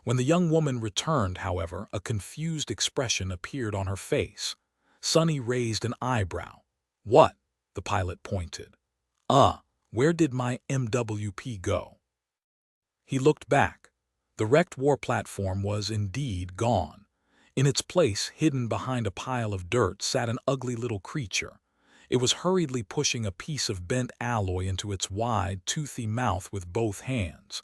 When the young woman returned, however, a confused expression appeared on her face. Sonny raised an eyebrow. "What?" The pilot pointed. Where did my MWP go?" He looked back. The wrecked war platform was indeed gone. In its place, hidden behind a pile of dirt, sat an ugly little creature. It was hurriedly pushing a piece of bent alloy into its wide, toothy mouth with both hands.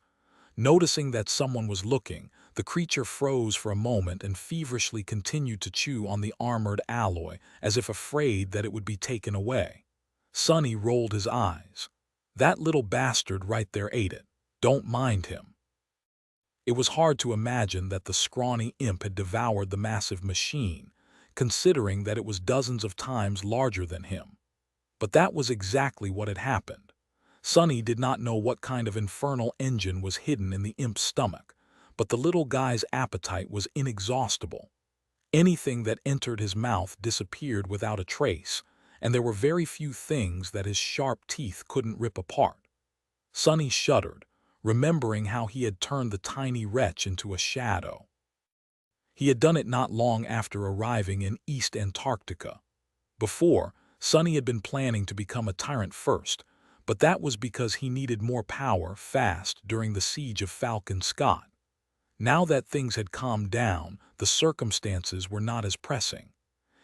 Noticing that someone was looking, the creature froze for a moment and feverishly continued to chew on the armored alloy, as if afraid that it would be taken away. Sonny rolled his eyes. "That little bastard right there ate it. Don't mind him." It was hard to imagine that the scrawny imp had devoured the massive machine, considering that it was dozens of times larger than him. But that was exactly what had happened. Sonny did not know what kind of infernal engine was hidden in the imp's stomach, but the little guy's appetite was inexhaustible. Anything that entered his mouth disappeared without a trace, and there were very few things that his sharp teeth couldn't rip apart. Sonny shuddered, remembering how he had turned the tiny wretch into a shadow. He had done it not long after arriving in East Antarctica. Before, Sonny had been planning to become a tyrant first, but that was because he needed more power fast during the siege of Falcon Scott. Now that things had calmed down, the circumstances were not as pressing.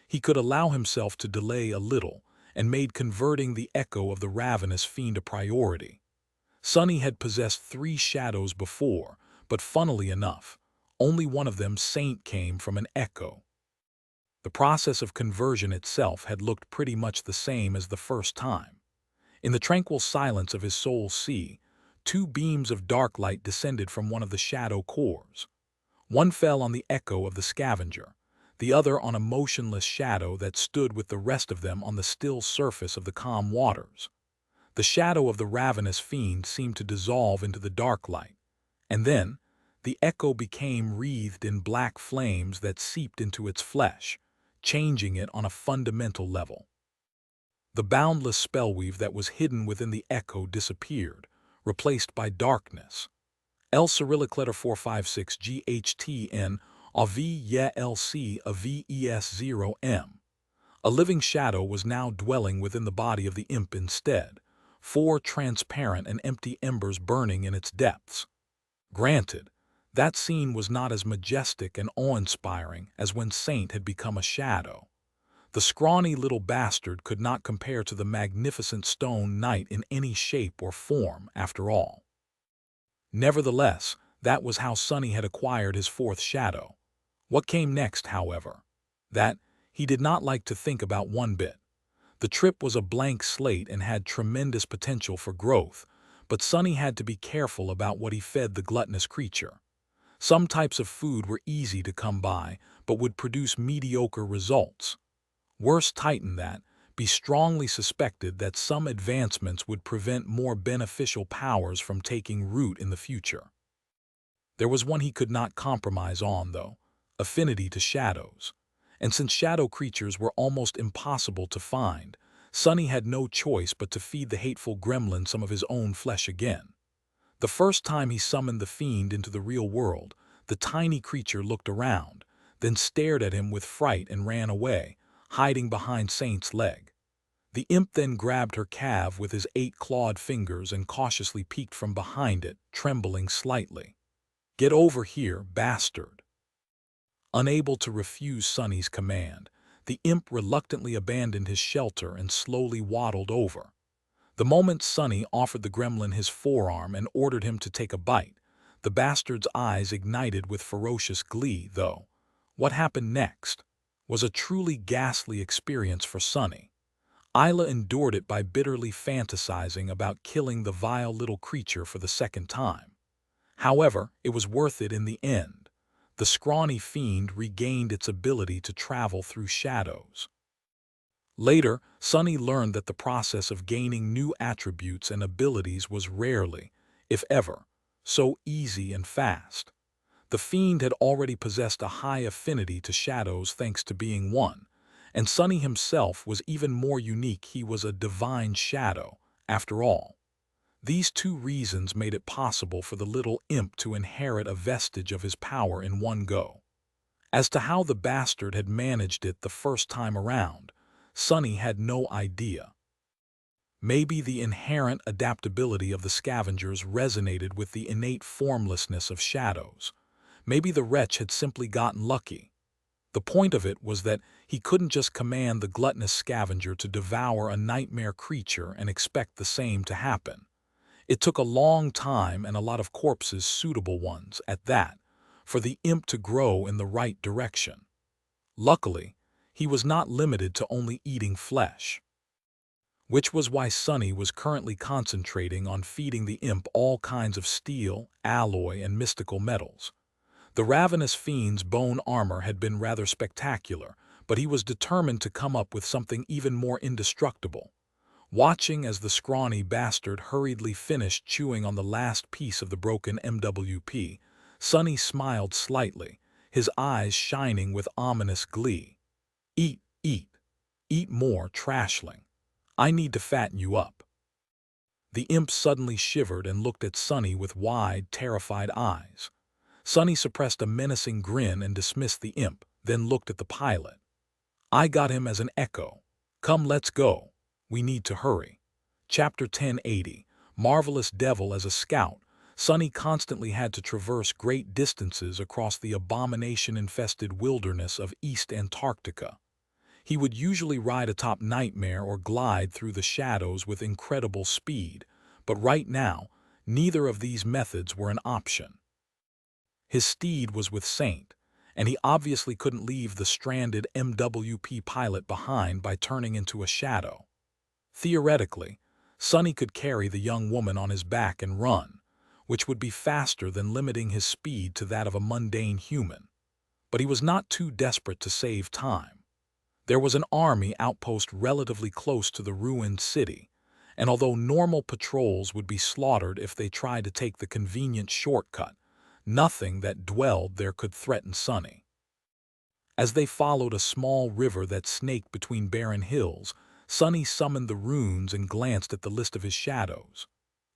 He could allow himself to delay a little and made converting the echo of the ravenous fiend a priority. Sonny had possessed 3 shadows before, but funnily enough, only one of them Saint came from an echo. The process of conversion itself had looked pretty much the same as the first time. In the tranquil silence of his soul's sea, 2 beams of dark light descended from one of the shadow cores. One fell on the echo of the scavenger, the other on a motionless shadow that stood with the rest of them on the still surface of the calm waters. The shadow of the ravenous fiend seemed to dissolve into the dark light, and then the echo became wreathed in black flames that seeped into its flesh, changing it on a fundamental level. The boundless spellweave that was hidden within the echo disappeared, replaced by darkness. L Cyrillic letter 456 GHTN AV LC AVES0M. A living shadow was now dwelling within the body of the imp instead, 4 transparent and empty embers burning in its depths. Granted, that scene was not as majestic and awe-inspiring as when Saint had become a shadow. The scrawny little bastard could not compare to the magnificent stone knight in any shape or form, after all. Nevertheless, that was how Sonny had acquired his 4th shadow. What came next, however? That he did not like to think about one bit. The trip was a blank slate and had tremendous potential for growth, but Sonny had to be careful about what he fed the gluttonous creature. Some types of food were easy to come by, but would produce mediocre results. Worse tighten that, be strongly suspected that some advancements would prevent more beneficial powers from taking root in the future. There was one he could not compromise on, though: affinity to shadows. And since shadow creatures were almost impossible to find, Sonny had no choice but to feed the hateful gremlin some of his own flesh again. The first time he summoned the fiend into the real world, the tiny creature looked around, then stared at him with fright and ran away, hiding behind Saint's leg. The imp then grabbed her calf with his 8 clawed fingers and cautiously peeked from behind it, trembling slightly. "Get over here, bastard." Unable to refuse Sonny's command, the imp reluctantly abandoned his shelter and slowly waddled over. The moment Sonny offered the gremlin his forearm and ordered him to take a bite, the bastard's eyes ignited with ferocious glee, though. What happened next was a truly ghastly experience for Sonny. Isla endured it by bitterly fantasizing about killing the vile little creature for the 2nd time. However, it was worth it in the end. The scrawny fiend regained its ability to travel through shadows. Later, Sonny learned that the process of gaining new attributes and abilities was rarely, if ever, so easy and fast. The fiend had already possessed a high affinity to shadows thanks to being one, and Sonny himself was even more unique. He was a divine shadow, after all. These 2 reasons made it possible for the little imp to inherit a vestige of his power in one go. As to how the bastard had managed it the first time around, Sonny had no idea. Maybe the inherent adaptability of the scavengers resonated with the innate formlessness of shadows. Maybe the wretch had simply gotten lucky. The point of it was that he couldn't just command the gluttonous scavenger to devour a nightmare creature and expect the same to happen. It took a long time and a lot of corpses, suitable ones at that, for the imp to grow in the right direction. Luckily, he was not limited to only eating flesh, which was why Sonny was currently concentrating on feeding the imp all kinds of steel, alloy, and mystical metals. The ravenous fiend's bone armor had been rather spectacular, but he was determined to come up with something even more indestructible. Watching as the scrawny bastard hurriedly finished chewing on the last piece of the broken MWP, Sonny smiled slightly, his eyes shining with ominous glee. "Eat, eat, eat more, trashling. I need to fatten you up." The imp suddenly shivered and looked at Sonny with wide, terrified eyes. Sonny suppressed a menacing grin and dismissed the imp, then looked at the pilot. I got him as an echo. Come, let's go. We need to hurry. Chapter 1080, Marvelous Devil as a Scout. Sonny constantly had to traverse great distances across the abomination-infested wilderness of East Antarctica. He would usually ride atop Nightmare or glide through the shadows with incredible speed, but right now, neither of these methods were an option. His steed was with Saint, and he obviously couldn't leave the stranded MWP pilot behind by turning into a shadow. Theoretically, Sonny could carry the young woman on his back and run, which would be faster than limiting his speed to that of a mundane human. But he was not too desperate to save time. There was an army outpost relatively close to the ruined city, and although normal patrols would be slaughtered if they tried to take the convenient shortcut, nothing that dwelled there could threaten Sonny. As they followed a small river that snaked between barren hills, Sonny summoned the runes and glanced at the list of his shadows.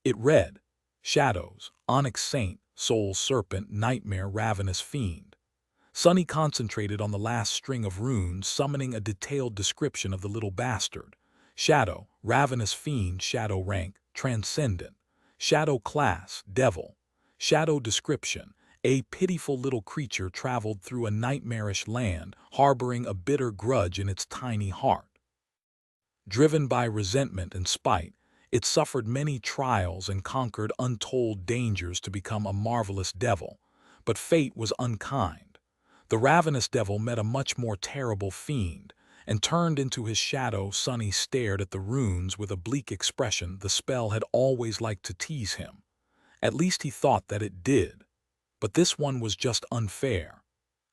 It read, Shadows, Onyx Saint, Soul Serpent, Nightmare, Ravenous Fiend. Sonny concentrated on the last string of runes, summoning a detailed description of the little bastard. Shadow, Ravenous Fiend, Shadow Rank, Transcendent. Shadow Class, Devil. Shadow Description, a pitiful little creature traveled through a nightmarish land, harboring a bitter grudge in its tiny heart. Driven by resentment and spite, it suffered many trials and conquered untold dangers to become a marvelous devil, but fate was unkind. The ravenous devil met a much more terrible fiend, and turned into his shadow. Sonny stared at the runes with a bleak expression. The spell had always liked to tease him. At least he thought that it did. But this one was just unfair.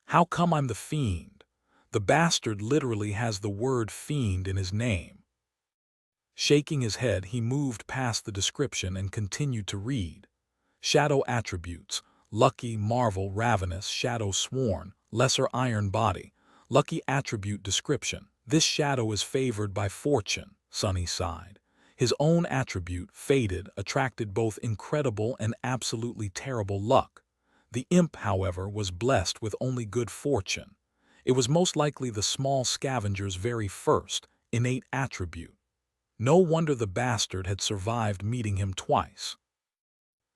How come I'm the fiend? The bastard literally has the word fiend in his name. Shaking his head, he moved past the description and continued to read. Shadow Attributes, Lucky, Marvel, Ravenous, Shadow Sworn, Lesser Iron Body. Lucky Attribute Description, this shadow is favored by fortune, Sonny sighed. His own attribute, Fated, attracted both incredible and absolutely terrible luck. The imp, however, was blessed with only good fortune. It was most likely the small scavenger's very first, innate attribute. No wonder the bastard had survived meeting him twice.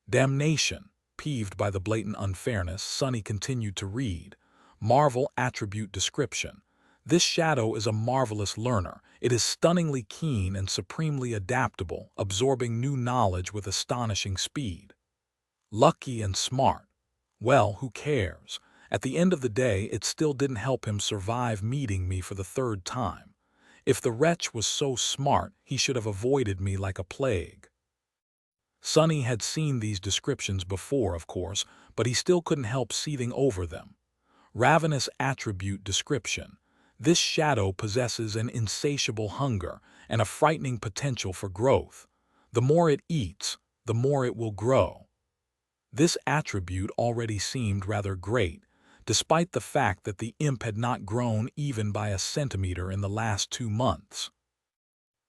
Damnation! Peeved by the blatant unfairness, Sonny continued to read. Marvel Attribute Description. This shadow is a marvelous learner. It is stunningly keen and supremely adaptable, absorbing new knowledge with astonishing speed. Lucky and smart. Well, who cares? At the end of the day, it still didn't help him survive meeting me for the third time. If the wretch was so smart, he should have avoided me like a plague. Sonny had seen these descriptions before, of course, but he still couldn't help seething over them. Ravenous Attribute Description. This shadow possesses an insatiable hunger and a frightening potential for growth. The more it eats, the more it will grow. This attribute already seemed rather great, despite the fact that the imp had not grown even by a centimeter in the last 2 months.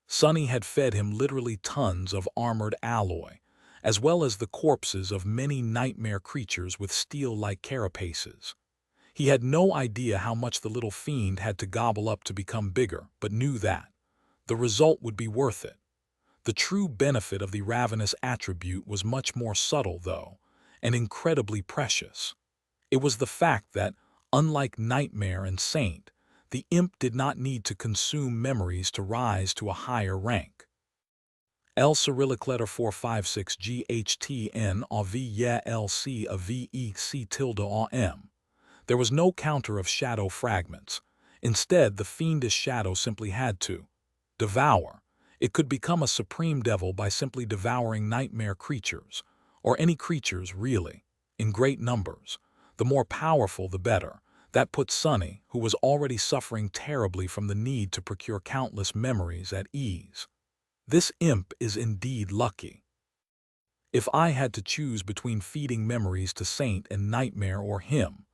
Sonny had fed him literally tons of armored alloy, as well as the corpses of many nightmare creatures with steel-like carapaces. He had no idea how much the little fiend had to gobble up to become bigger, but knew that the result would be worth it. The true benefit of the ravenous attribute was much more subtle, though, and incredibly precious. It was the fact that, unlike Nightmare and Saint, the imp did not need to consume memories to rise to a higher rank. L Cyrillic letter 456 GHTN AV LC VEC tilde AM. There was no counter of shadow fragments. Instead, the fiendish shadow simply had to devour. It could become a supreme devil by simply devouring nightmare creatures, or any creatures, really, in great numbers. The more powerful, the better. That put Sonny, who was already suffering terribly from the need to procure countless memories, at ease. This imp is indeed lucky. If I had to choose between feeding memories to Saint and Nightmare or him,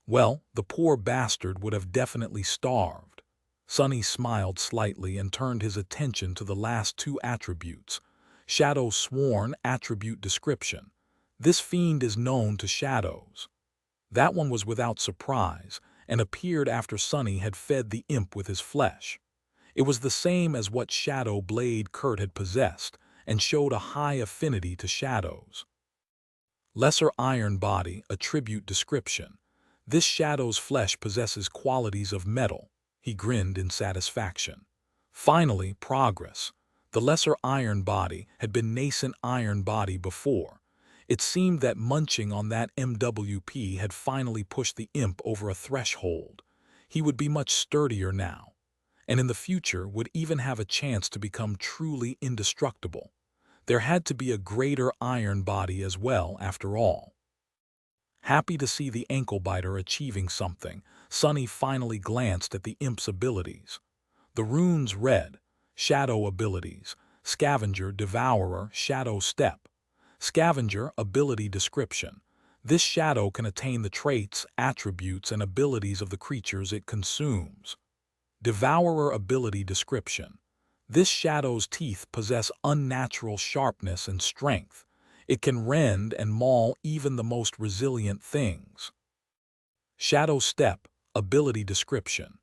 well, the poor bastard would have definitely starved. Sonny smiled slightly and turned his attention to the last 2 attributes. Shadow sworn attribute description. This fiend is known to shadows. That one was without surprise, and appeared after Sonny had fed the imp with his flesh. It was the same as what shadow blade Kurt had possessed, and showed a high affinity to shadows. Lesser iron body attribute description. This shadow's flesh possesses qualities of metal. He grinned in satisfaction. Finally, progress. The lesser iron body had been nascent iron body before. It seemed that munching on that MWP had finally pushed the imp over a threshold. He would be much sturdier now, and in the future would even have a chance to become truly indestructible. There had to be a greater iron body as well, after all. Happy to see the ankle-biter achieving something, Sonny finally glanced at the imp's abilities. The runes read, Shadow abilities, Scavenger, Devourer, Shadow Step. Scavenger ability description. This shadow can attain the traits, attributes, and abilities of the creatures it consumes. Devourer ability description. This shadow's teeth possess unnatural sharpness and strength. It can rend and maul even the most resilient things. Shadow Step ability description.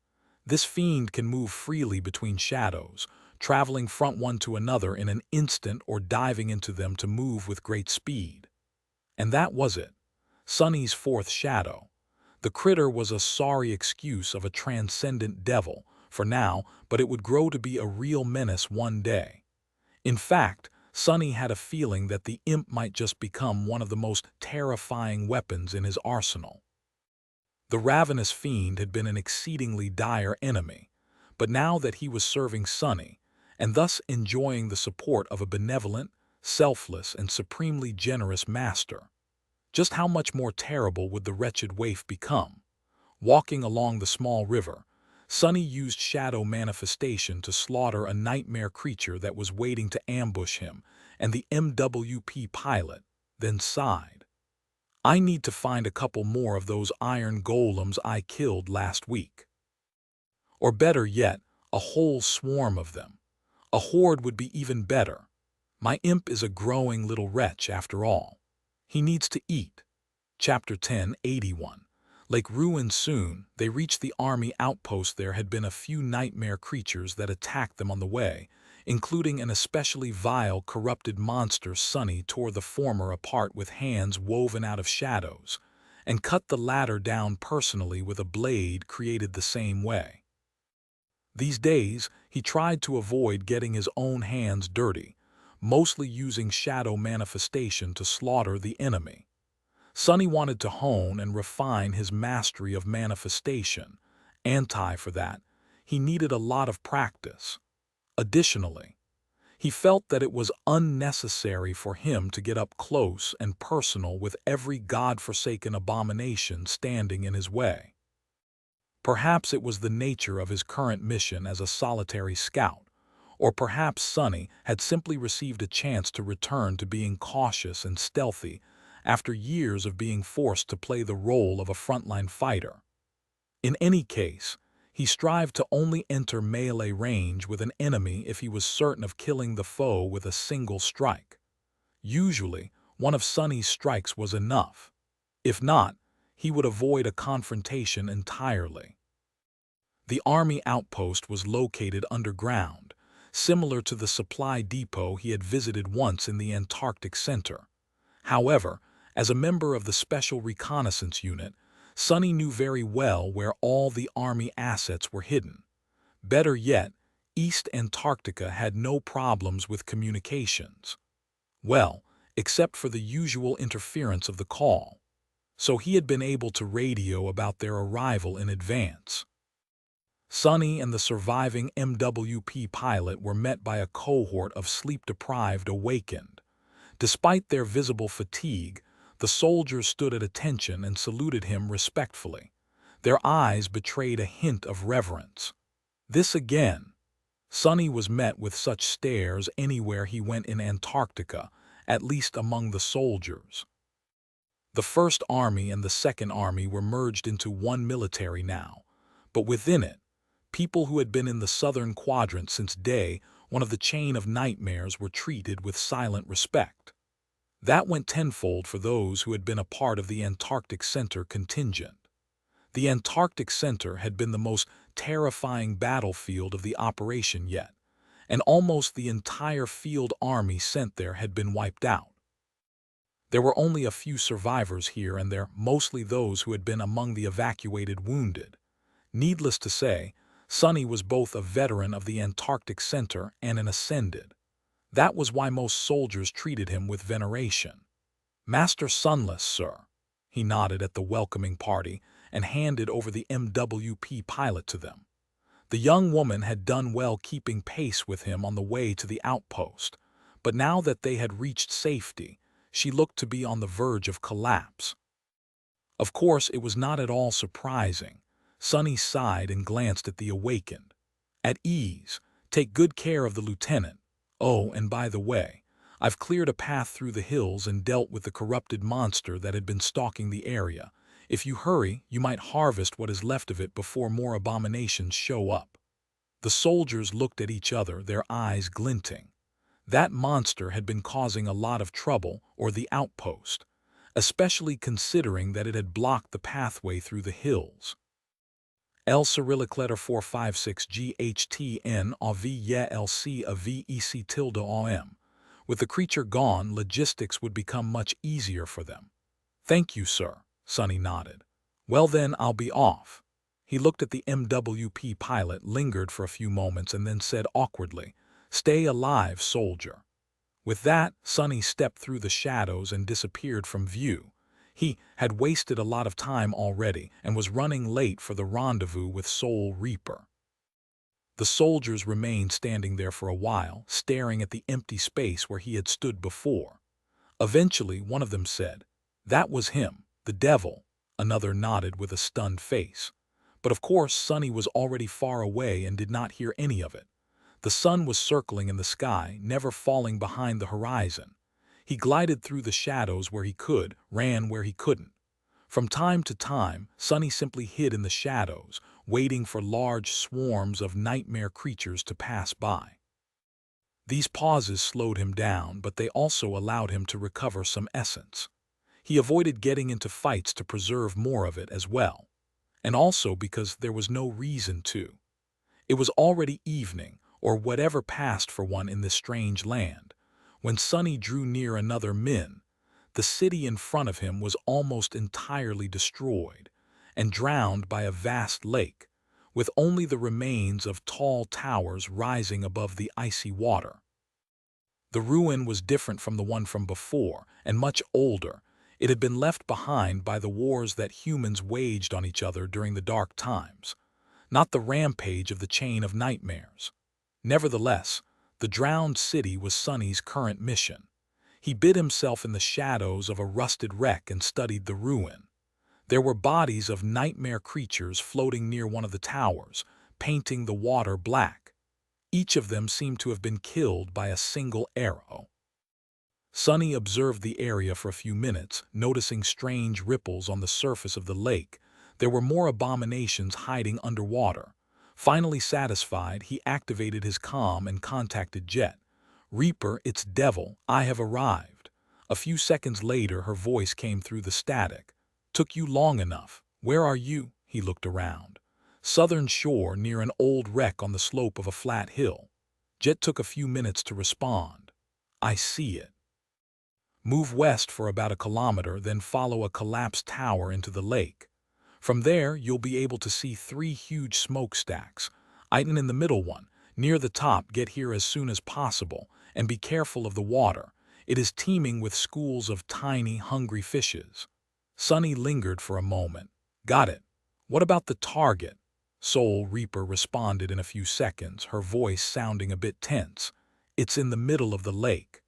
This fiend can move freely between shadows, traveling from one to another in an instant or diving into them to move with great speed. And that was it. Sonny's fourth shadow. The critter was a sorry excuse of a transcendent devil, for now, but it would grow to be a real menace one day. In fact, Sonny had a feeling that the imp might just become one of the most terrifying weapons in his arsenal. The ravenous fiend had been an exceedingly dire enemy, but now that he was serving Sonny, and thus enjoying the support of a benevolent, selfless, and supremely generous master, just how much more terrible would the wretched waif become? Walking along the small river, Sonny used shadow manifestation to slaughter a nightmare creature that was waiting to ambush him, and the MWP pilot then sighed. I need to find a couple more of those iron golems I killed last week. Or better yet, a whole swarm of them. A horde would be even better. My imp is a growing little wretch after all. He needs to eat. Chapter 1081. Lake ruined soon, they reached the army outpost. There had been a few nightmare creatures that attacked them on the way, including an especially vile, corrupted monster. Sonny tore the former apart with hands woven out of shadows, and cut the latter down personally with a blade created the same way. These days, he tried to avoid getting his own hands dirty, mostly using shadow manifestation to slaughter the enemy. Sonny wanted to hone and refine his mastery of manifestation. For that, he needed a lot of practice. Additionally, he felt that it was unnecessary for him to get up close and personal with every god-forsaken abomination standing in his way. Perhaps it was the nature of his current mission as a solitary scout, or perhaps Sonny had simply received a chance to return to being cautious and stealthy after years of being forced to play the role of a frontline fighter. In any case, he strived to only enter melee range with an enemy if he was certain of killing the foe with a single strike. Usually, one of Sonny's strikes was enough. If not, he would avoid a confrontation entirely. The army outpost was located underground, similar to the supply depot he had visited once in the Antarctic Center. However, as a member of the Special Reconnaissance Unit, Sonny knew very well where all the Army assets were hidden. Better yet, East Antarctica had no problems with communications. Well, except for the usual interference of the call. So he had been able to radio about their arrival in advance. Sonny and the surviving MWP pilot were met by a cohort of sleep-deprived awakened. Despite their visible fatigue, the soldiers stood at attention and saluted him respectfully. Their eyes betrayed a hint of reverence. This again. Sonny was met with such stares anywhere he went in Antarctica, at least among the soldiers. The First Army and the Second Army were merged into one military now, but within it, people who had been in the southern quadrant since day one of the chain of nightmares, were treated with silent respect. That went tenfold for those who had been a part of the Antarctic Center contingent. The Antarctic Center had been the most terrifying battlefield of the operation yet, and almost the entire field army sent there had been wiped out. There were only a few survivors here and there, mostly those who had been among the evacuated wounded. Needless to say, Sonny was both a veteran of the Antarctic Center and an ascended. That was why most soldiers treated him with veneration. "Master Sunless, sir." He nodded at the welcoming party and handed over the MWP pilot to them. The young woman had done well keeping pace with him on the way to the outpost, but now that they had reached safety, she looked to be on the verge of collapse. Of course, it was not at all surprising. Sonny sighed and glanced at the awakened. "At ease. Take good care of the lieutenant. Oh, and by the way, I've cleared a path through the hills and dealt with the corrupted monster that had been stalking the area. If you hurry, you might harvest what is left of it before more abominations show up." The soldiers looked at each other, their eyes glinting. That monster had been causing a lot of trouble, or the outpost, especially considering that it had blocked the pathway through the hills. L Cyrillic letter 456 GHTN AV YE LC AVEC tilde OM. With the creature gone, logistics would become much easier for them. "Thank you, sir," Sonny nodded. "Well then, I'll be off." He looked at the MWP pilot, lingered for a few moments, and then said awkwardly, "Stay alive, soldier." With that, Sonny stepped through the shadows and disappeared from view. He had wasted a lot of time already and was running late for the rendezvous with Soul Reaper. The soldiers remained standing there for a while, staring at the empty space where he had stood before. Eventually, one of them said, "That was him, the devil." Another nodded with a stunned face. But of course, Sonny was already far away and did not hear any of it. The sun was circling in the sky, never falling behind the horizon. He glided through the shadows where he could, ran where he couldn't. From time to time, Sonny simply hid in the shadows, waiting for large swarms of nightmare creatures to pass by. These pauses slowed him down, but they also allowed him to recover some essence. He avoided getting into fights to preserve more of it as well, and also because there was no reason to. It was already evening, or whatever passed for one in this strange land, when Sonny drew near another min. The city in front of him was almost entirely destroyed and drowned by a vast lake, with only the remains of tall towers rising above the icy water. The ruin was different from the one from before and much older. It had been left behind by the wars that humans waged on each other during the dark times, not the rampage of the chain of nightmares. Nevertheless, the drowned city was Sonny's current mission. He hid himself in the shadows of a rusted wreck and studied the ruin. There were bodies of nightmare creatures floating near one of the towers, painting the water black. Each of them seemed to have been killed by a single arrow. Sonny observed the area for a few minutes, noticing strange ripples on the surface of the lake. There were more abominations hiding underwater. Finally satisfied, he activated his comm and contacted Jet. "Reaper, it's Devil, I have arrived." A few seconds later, her voice came through the static. "Took you long enough. Where are you?" He looked around. "Southern shore, near an old wreck on the slope of a flat hill." Jet took a few minutes to respond. "I see it. Move west for about a kilometer, then follow a collapsed tower into the lake. From there, you'll be able to see 3 huge smokestacks. Item in the middle one, near the top. Get here as soon as possible, and be careful of the water. It is teeming with schools of tiny, hungry fishes." Sonny lingered for a moment. "Got it. What about the target?" Soul Reaper responded in a few seconds, her voice sounding a bit tense. "It's in the middle of the lake.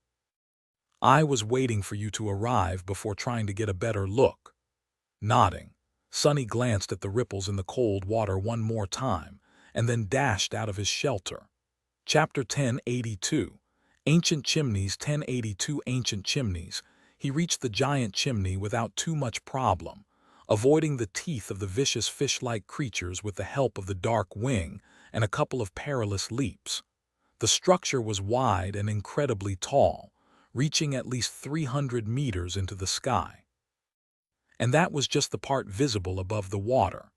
I was waiting for you to arrive before trying to get a better look." Nodding, Sonny glanced at the ripples in the cold water one more time, and then dashed out of his shelter. Chapter 1082. Ancient Chimneys. 1082 Ancient Chimneys. He reached the giant chimney without too much problem, avoiding the teeth of the vicious fish-like creatures with the help of the dark wing and a couple of perilous leaps. The structure was wide and incredibly tall, reaching at least 300 meters into the sky. And that was just the part visible above the water.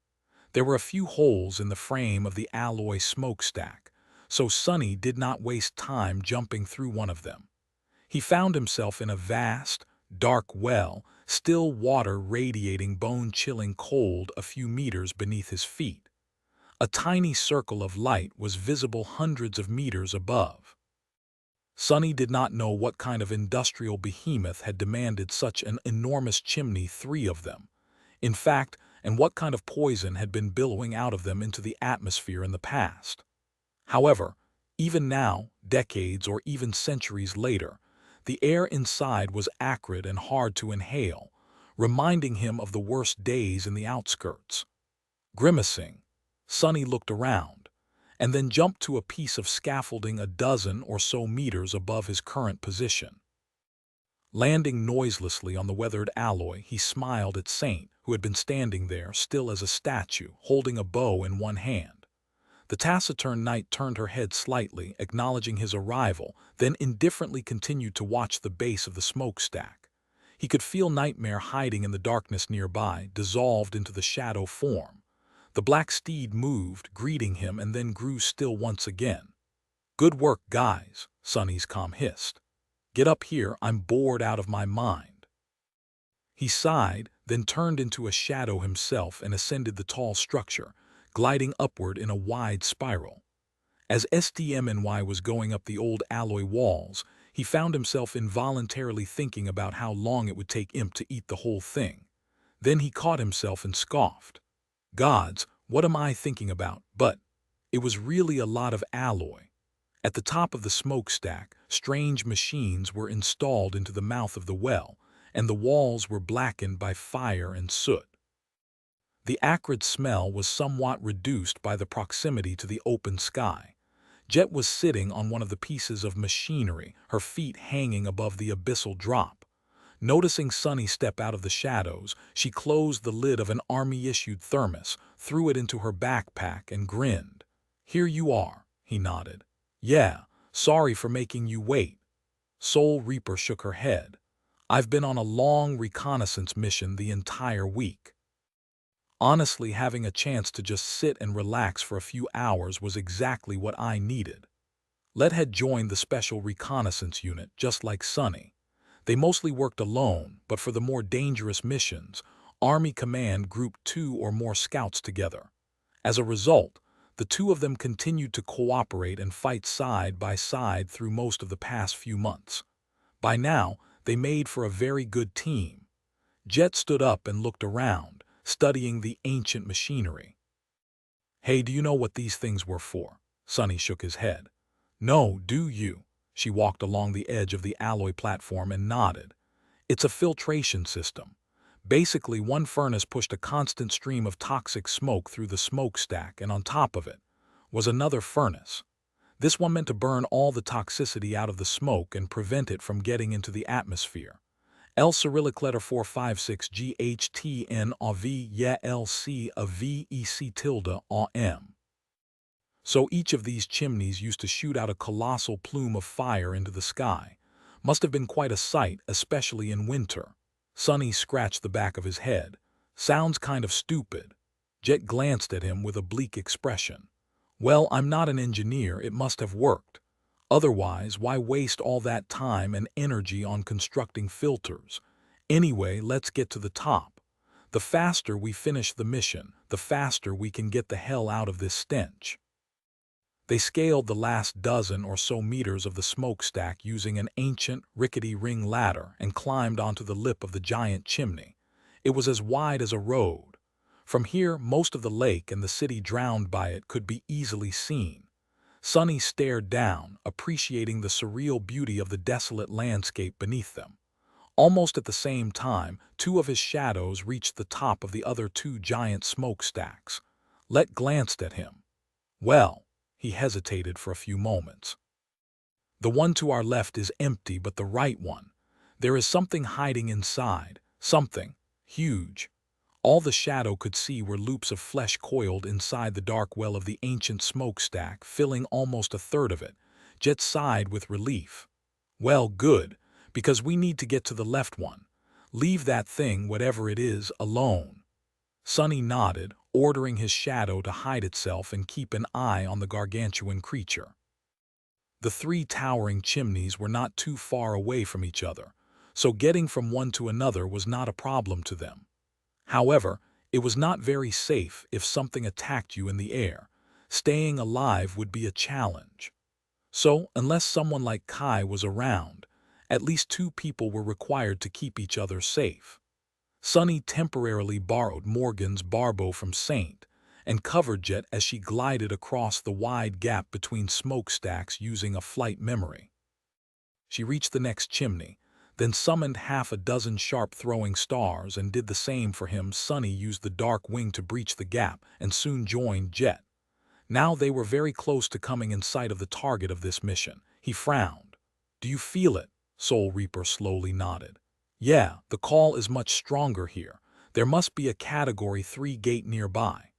There were a few holes in the frame of the alloy smokestack, so Sonny did not waste time jumping through one of them. He found himself in a vast, dark well, still water radiating bone-chilling cold a few meters beneath his feet. A tiny circle of light was visible hundreds of meters above. Sonny did not know what kind of industrial behemoth had demanded such an enormous chimney, 3 of them. In fact, and what kind of poison had been billowing out of them into the atmosphere in the past. However, even now, decades or even centuries later, the air inside was acrid and hard to inhale, reminding him of the worst days in the outskirts. Grimacing, Sonny looked around, and then jumped to a piece of scaffolding a dozen or so meters above his current position. Landing noiselessly on the weathered alloy, he smiled at Saint, who had been standing there, still as a statue, holding a bow in one hand. The taciturn knight turned her head slightly, acknowledging his arrival, then indifferently continued to watch the base of the smokestack. He could feel Nightmare hiding in the darkness nearby, dissolved into the shadow form. The black steed moved, greeting him, and then grew still once again. "Good work, guys," Sonny's calm hissed. "Get up here, I'm bored out of my mind." He sighed, then turned into a shadow himself and ascended the tall structure, gliding upward in a wide spiral. As SDMNY was going up the old alloy walls, he found himself involuntarily thinking about how long it would take Imp to eat the whole thing. Then he caught himself and scoffed. "Gods, what am I thinking about?" But it was really a lot of alloy. At the top of the smokestack, strange machines were installed into the mouth of the well, and the walls were blackened by fire and soot. The acrid smell was somewhat reduced by the proximity to the open sky. Jet was sitting on one of the pieces of machinery, her feet hanging above the abyssal drop. Noticing Sonny step out of the shadows, she closed the lid of an army-issued thermos, threw it into her backpack, and grinned. "Here you are," he nodded. "Yeah, sorry for making you wait." Soul Reaper shook her head. "I've been on a long reconnaissance mission the entire week. Honestly, having a chance to just sit and relax for a few hours was exactly what I needed." Let had joined the Special Reconnaissance Unit, just like Sonny. They mostly worked alone, but for the more dangerous missions, Army Command grouped 2 or more scouts together. As a result, the 2 of them continued to cooperate and fight side by side through most of the past few months. By now, they made for a very good team. Jet stood up and looked around, studying the ancient machinery. "Hey, do you know what these things were for?" Sonny shook his head. "No, do you?" She walked along the edge of the alloy platform and nodded. "It's a filtration system. Basically, one furnace pushed a constant stream of toxic smoke through the smokestack, and on top of it was another furnace. This one meant to burn all the toxicity out of the smoke and prevent it from getting into the atmosphere. L Cyrillic letter 456 GHTN AV yeah LC a VEC tilde AM. So each of these chimneys used to shoot out a colossal plume of fire into the sky. Must have been quite a sight, especially in winter. Sonny scratched the back of his head. "Sounds kind of stupid." Jet glanced at him with a bleak expression. "Well, I'm not an engineer, it must have worked. Otherwise, why waste all that time and energy on constructing filters? Anyway, let's get to the top. The faster we finish the mission, the faster we can get the hell out of this stench." They scaled the last dozen or so meters of the smokestack using an ancient, rickety ring ladder and climbed onto the lip of the giant chimney. It was as wide as a road. From here, most of the lake and the city drowned by it could be easily seen. Sonny stared down, appreciating the surreal beauty of the desolate landscape beneath them. Almost at the same time, 2 of his shadows reached the top of the other 2 giant smokestacks. Let glanced at him. "Well," he hesitated for a few moments. "The one to our left is empty, but the right one, there is something hiding inside, something huge." All the shadow could see were loops of flesh coiled inside the dark well of the ancient smokestack, filling almost a third of it. Jet sighed with relief. Well, good, because we need to get to the left one. Leave that thing, whatever it is, alone. Sunny nodded, ordering his shadow to hide itself and keep an eye on the gargantuan creature. The three towering chimneys were not too far away from each other, so getting from one to another was not a problem to them. However, it was not very safe if something attacked you in the air. Staying alive would be a challenge. So, unless someone like Kai was around, at least two people were required to keep each other safe. Sunny temporarily borrowed Morgan's barbow from Saint and covered Jet as she glided across the wide gap between smokestacks using a flight memory. She reached the next chimney, then summoned half a dozen sharp throwing stars and did the same for him. Sunny used the dark wing to breach the gap and soon joined Jet. Now they were very close to coming in sight of the target of this mission. He frowned. "Do you feel it?" Soul Reaper slowly nodded. "Yeah, the call is much stronger here. There must be a Category 3 gate nearby."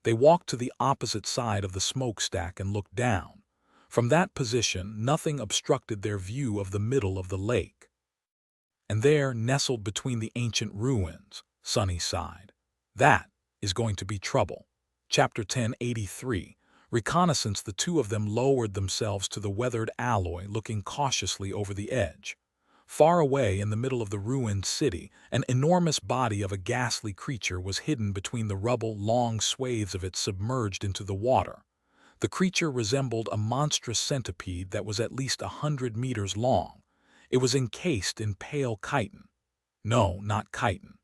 They walked to the opposite side of the smokestack and looked down. From that position, nothing obstructed their view of the middle of the lake. And there, nestled between the ancient ruins, Sunny sighed. "That is going to be trouble." Chapter 1083. Reconnaissance. The two of them lowered themselves to the weathered alloy, looking cautiously over the edge. Far away in the middle of the ruined city, an enormous body of a ghastly creature was hidden between the rubble. Long swathes of it submerged into the water. The creature resembled a monstrous centipede that was at least 100 meters long. It was encased in pale chitin. No, not chitin.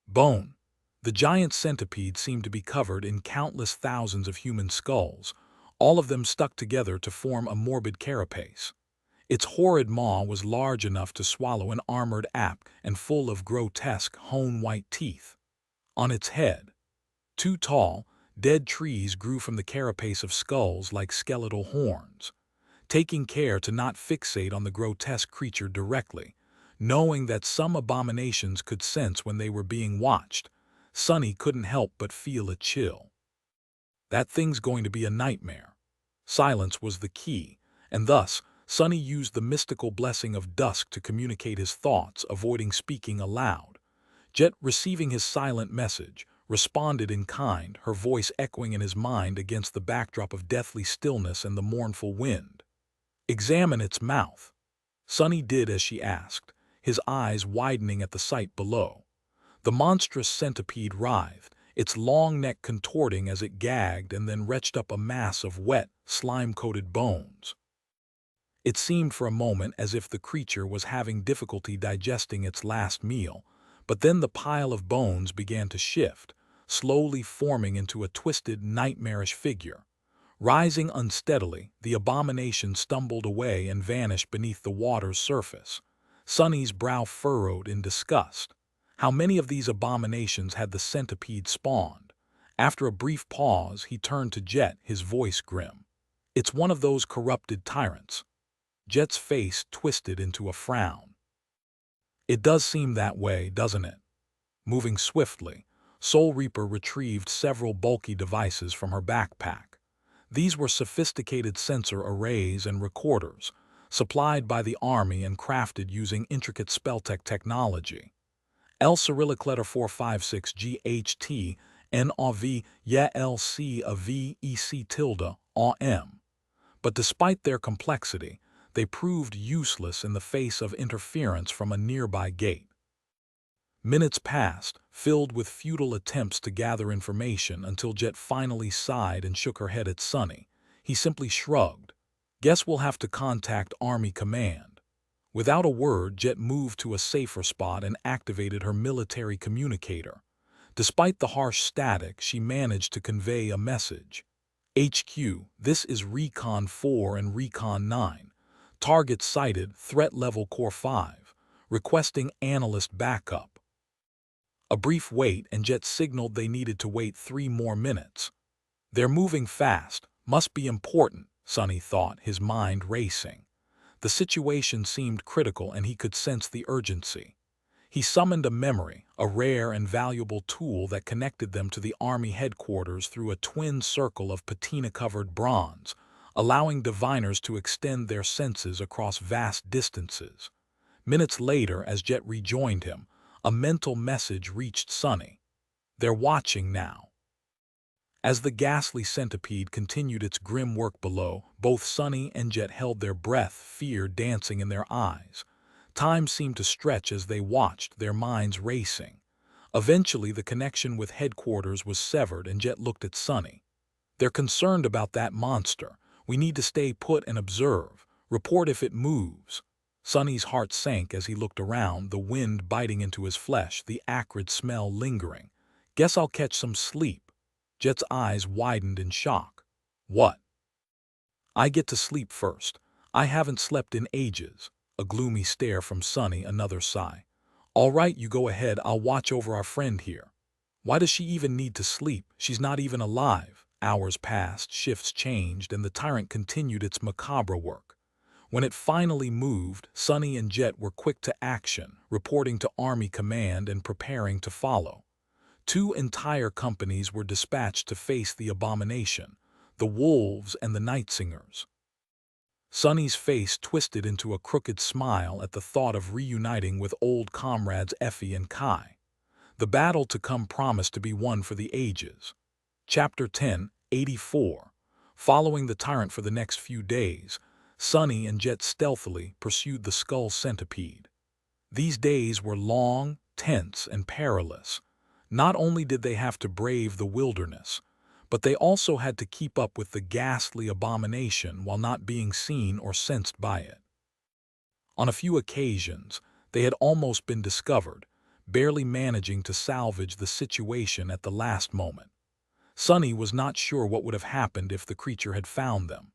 Bone. The giant centipede seemed to be covered in countless thousands of human skulls, all of them stuck together to form a morbid carapace. Its horrid maw was large enough to swallow an armored ape and full of grotesque, hone-white teeth. On its head, two tall, dead trees grew from the carapace of skulls like skeletal horns. Taking care to not fixate on the grotesque creature directly, knowing that some abominations could sense when they were being watched, Sunny couldn't help but feel a chill. That thing's going to be a nightmare. Silence was the key, and thus Sunny used the mystical blessing of dusk to communicate his thoughts, avoiding speaking aloud. Jet, receiving his silent message, responded in kind, her voice echoing in his mind against the backdrop of deathly stillness and the mournful wind. "Examine its mouth." Sunny did as she asked, his eyes widening at the sight below. The monstrous centipede writhed, its long neck contorting as it gagged and then retched up a mass of wet, slime-coated bones. It seemed for a moment as if the creature was having difficulty digesting its last meal, but then the pile of bones began to shift, slowly forming into a twisted, nightmarish figure. Rising unsteadily, the abomination stumbled away and vanished beneath the water's surface. Sunny's brow furrowed in disgust. How many of these abominations had the centipede spawned? After a brief pause, he turned to Jet, his voice grim. "It's one of those corrupted tyrants." Jet's face twisted into a frown. "It does seem that way, doesn't it?" Moving swiftly, Soul Reaper retrieved several bulky devices from her backpack. These were sophisticated sensor arrays and recorders, supplied by the Army and crafted using intricate spelltech technology. L Cyrillic letter 456 GHT NAV YLC VEC tilde AM. But despite their complexity, they proved useless in the face of interference from a nearby gate. Minutes passed, filled with futile attempts to gather information until Jet finally sighed and shook her head at Sunny. He simply shrugged. "Guess we'll have to contact Army Command." Without a word, Jet moved to a safer spot and activated her military communicator. Despite the harsh static, she managed to convey a message. "HQ, this is Recon 4 and Recon 9. Target sighted, threat level Core 5. Requesting analyst backup." A brief wait, and Jet signaled they needed to wait 3 more minutes. "They're moving fast. Must be important," Sunny thought, his mind racing. The situation seemed critical and he could sense the urgency. He summoned a memory, a rare and valuable tool that connected them to the Army headquarters through a twin circle of patina-covered bronze, allowing diviners to extend their senses across vast distances. Minutes later, as Jet rejoined him, a mental message reached Sonny. They're watching now. As the ghastly centipede continued its grim work below, both Sonny and Jet held their breath, fear dancing in their eyes. Time seemed to stretch as they watched, their minds racing. Eventually, the connection with headquarters was severed and Jet looked at Sonny. They're concerned about that monster. We need to stay put and observe. Report if it moves. Sonny's heart sank as he looked around, the wind biting into his flesh, the acrid smell lingering. Guess I'll catch some sleep. Jet's eyes widened in shock. What? I get to sleep first. I haven't slept in ages. A gloomy stare from Sonny, another sigh. All right, you go ahead. I'll watch over our friend here. Why does she even need to sleep? She's not even alive. Hours passed, shifts changed, and the tyrant continued its macabre work. When it finally moved, Sonny and Jet were quick to action, reporting to Army Command and preparing to follow. 2 entire companies were dispatched to face the abomination, the wolves and the night singers. Sonny's face twisted into a crooked smile at the thought of reuniting with old comrades Effie and Kai. The battle to come promised to be one for the ages. Chapter 10, 84. Following the tyrant for the next few days, Sonny and Jet stealthily pursued the skull centipede. These days were long, tense, and perilous. Not only did they have to brave the wilderness, but they also had to keep up with the ghastly abomination while not being seen or sensed by it. On a few occasions, they had almost been discovered, barely managing to salvage the situation at the last moment. Sonny was not sure what would have happened if the creature had found them.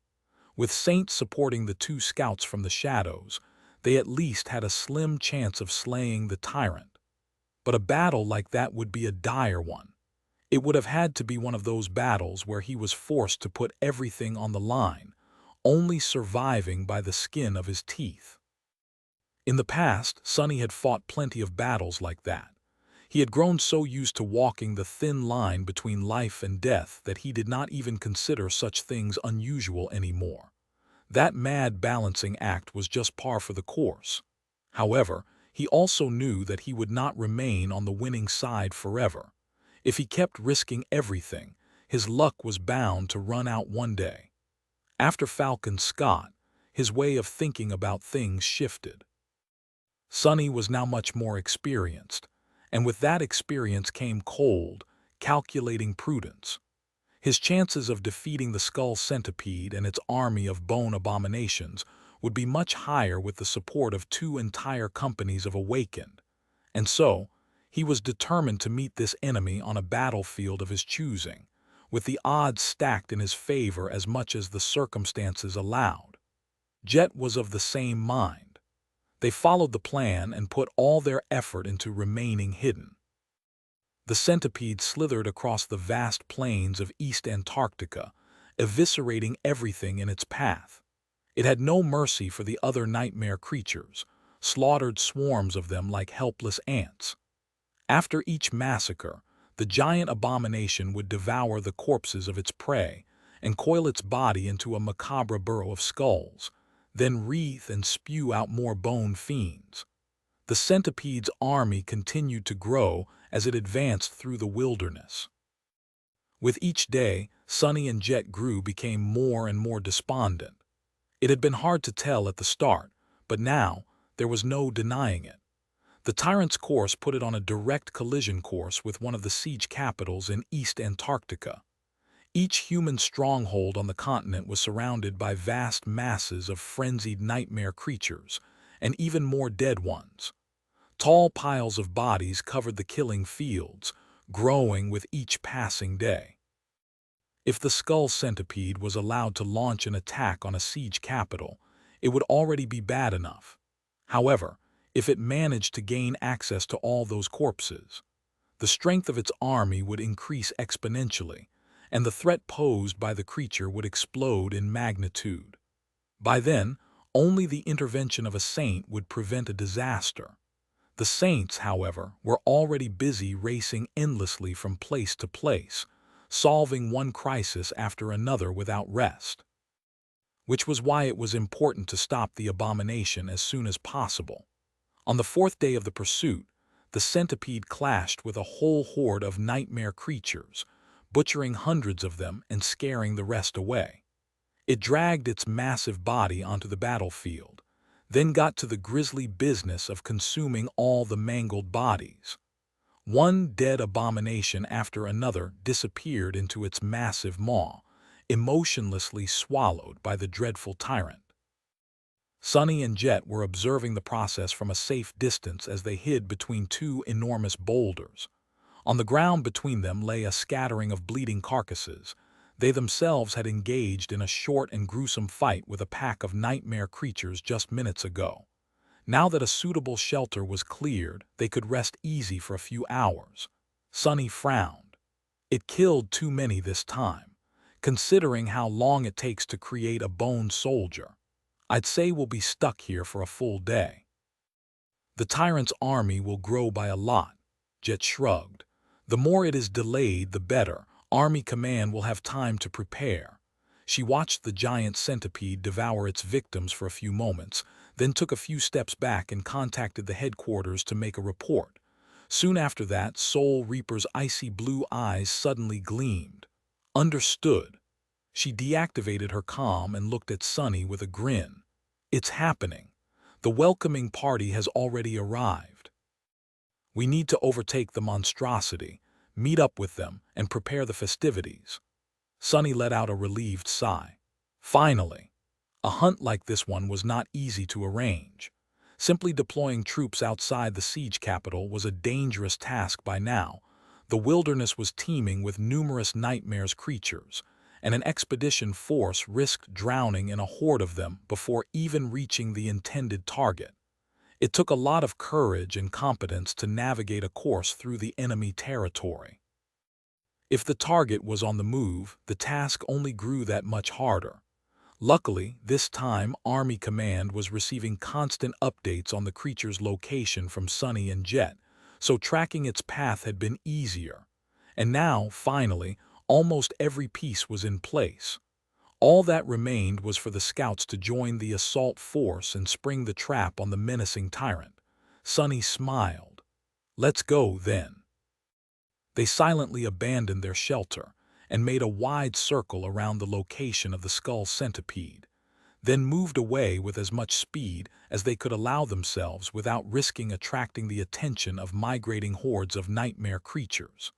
With Saint supporting the 2 scouts from the shadows, they at least had a slim chance of slaying the tyrant. But a battle like that would be a dire one. It would have had to be one of those battles where he was forced to put everything on the line, only surviving by the skin of his teeth. In the past, Sonny had fought plenty of battles like that. He had grown so used to walking the thin line between life and death that he did not even consider such things unusual anymore. That mad balancing act was just par for the course. However, he also knew that he would not remain on the winning side forever. If he kept risking everything, his luck was bound to run out one day. After Falcon Scott, his way of thinking about things shifted. Sonny was now much more experienced, and with that experience came cold, calculating prudence. His chances of defeating the skull centipede and its army of bone abominations would be much higher with the support of 2 entire companies of awakened, and so he was determined to meet this enemy on a battlefield of his choosing, with the odds stacked in his favor as much as the circumstances allowed. Jet was of the same mind. They followed the plan and put all their effort into remaining hidden. The centipede slithered across the vast plains of East Antarctica, eviscerating everything in its path. It had no mercy for the other nightmare creatures, slaughtered swarms of them like helpless ants. After each massacre, the giant abomination would devour the corpses of its prey and coil its body into a macabre burrow of skulls, then wreathe and spew out more bone fiends. The centipede's army continued to grow as it advanced through the wilderness. With each day, Sonny and Jet became more and more despondent. It had been hard to tell at the start, but now there was no denying it. The tyrant's course put it on a direct collision course with one of the siege capitals in East Antarctica. Each human stronghold on the continent was surrounded by vast masses of frenzied nightmare creatures, and even more dead ones. Tall piles of bodies covered the killing fields, growing with each passing day. If the skull centipede was allowed to launch an attack on a siege capital, it would already be bad enough. However, if it managed to gain access to all those corpses, the strength of its army would increase exponentially, and the threat posed by the creature would explode in magnitude. By then, only the intervention of a saint would prevent a disaster. The saints, however, were already busy racing endlessly from place to place, solving one crisis after another without rest. which was why it was important to stop the abomination as soon as possible. On the fourth day of the pursuit, the centipede clashed with a whole horde of nightmare creatures, butchering hundreds of them and scaring the rest away. It dragged its massive body onto the battlefield, then got to the grisly business of consuming all the mangled bodies. One dead abomination after another disappeared into its massive maw, emotionlessly swallowed by the dreadful tyrant. Sunny and Jet were observing the process from a safe distance as they hid between two enormous boulders. On the ground between them lay a scattering of bleeding carcasses. They themselves had engaged in a short and gruesome fight with a pack of nightmare creatures just minutes ago. Now that a suitable shelter was cleared, they could rest easy for a few hours. Sunny frowned. It killed too many this time, considering how long it takes to create a bone soldier. I'd say we'll be stuck here for a full day. The tyrant's army will grow by a lot, Jet shrugged. The more it is delayed, the better. Army command will have time to prepare. She watched the giant centipede devour its victims for a few moments, then took a few steps back and contacted the headquarters to make a report. Soon after that, Soul Reaper's icy blue eyes suddenly gleamed. Understood. She deactivated her comm and looked at Sunny with a grin. It's happening. The welcoming party has already arrived. We need to overtake the monstrosity, meet up with them, and prepare the festivities. Sunny let out a relieved sigh. Finally! A hunt like this one was not easy to arrange. Simply deploying troops outside the siege capital was a dangerous task by now. The wilderness was teeming with numerous nightmare creatures, and an expedition force risked drowning in a horde of them before even reaching the intended target. It took a lot of courage and competence to navigate a course through the enemy territory. If the target was on the move, the task only grew that much harder. Luckily, this time Army Command was receiving constant updates on the creature's location from Sunny and Jet, so tracking its path had been easier. And now, finally, almost every piece was in place. All that remained was for the scouts to join the assault force and spring the trap on the menacing tyrant. Sunny smiled. Let's go, then. They silently abandoned their shelter and made a wide circle around the location of the skull centipede, then moved away with as much speed as they could allow themselves without risking attracting the attention of migrating hordes of nightmare creatures.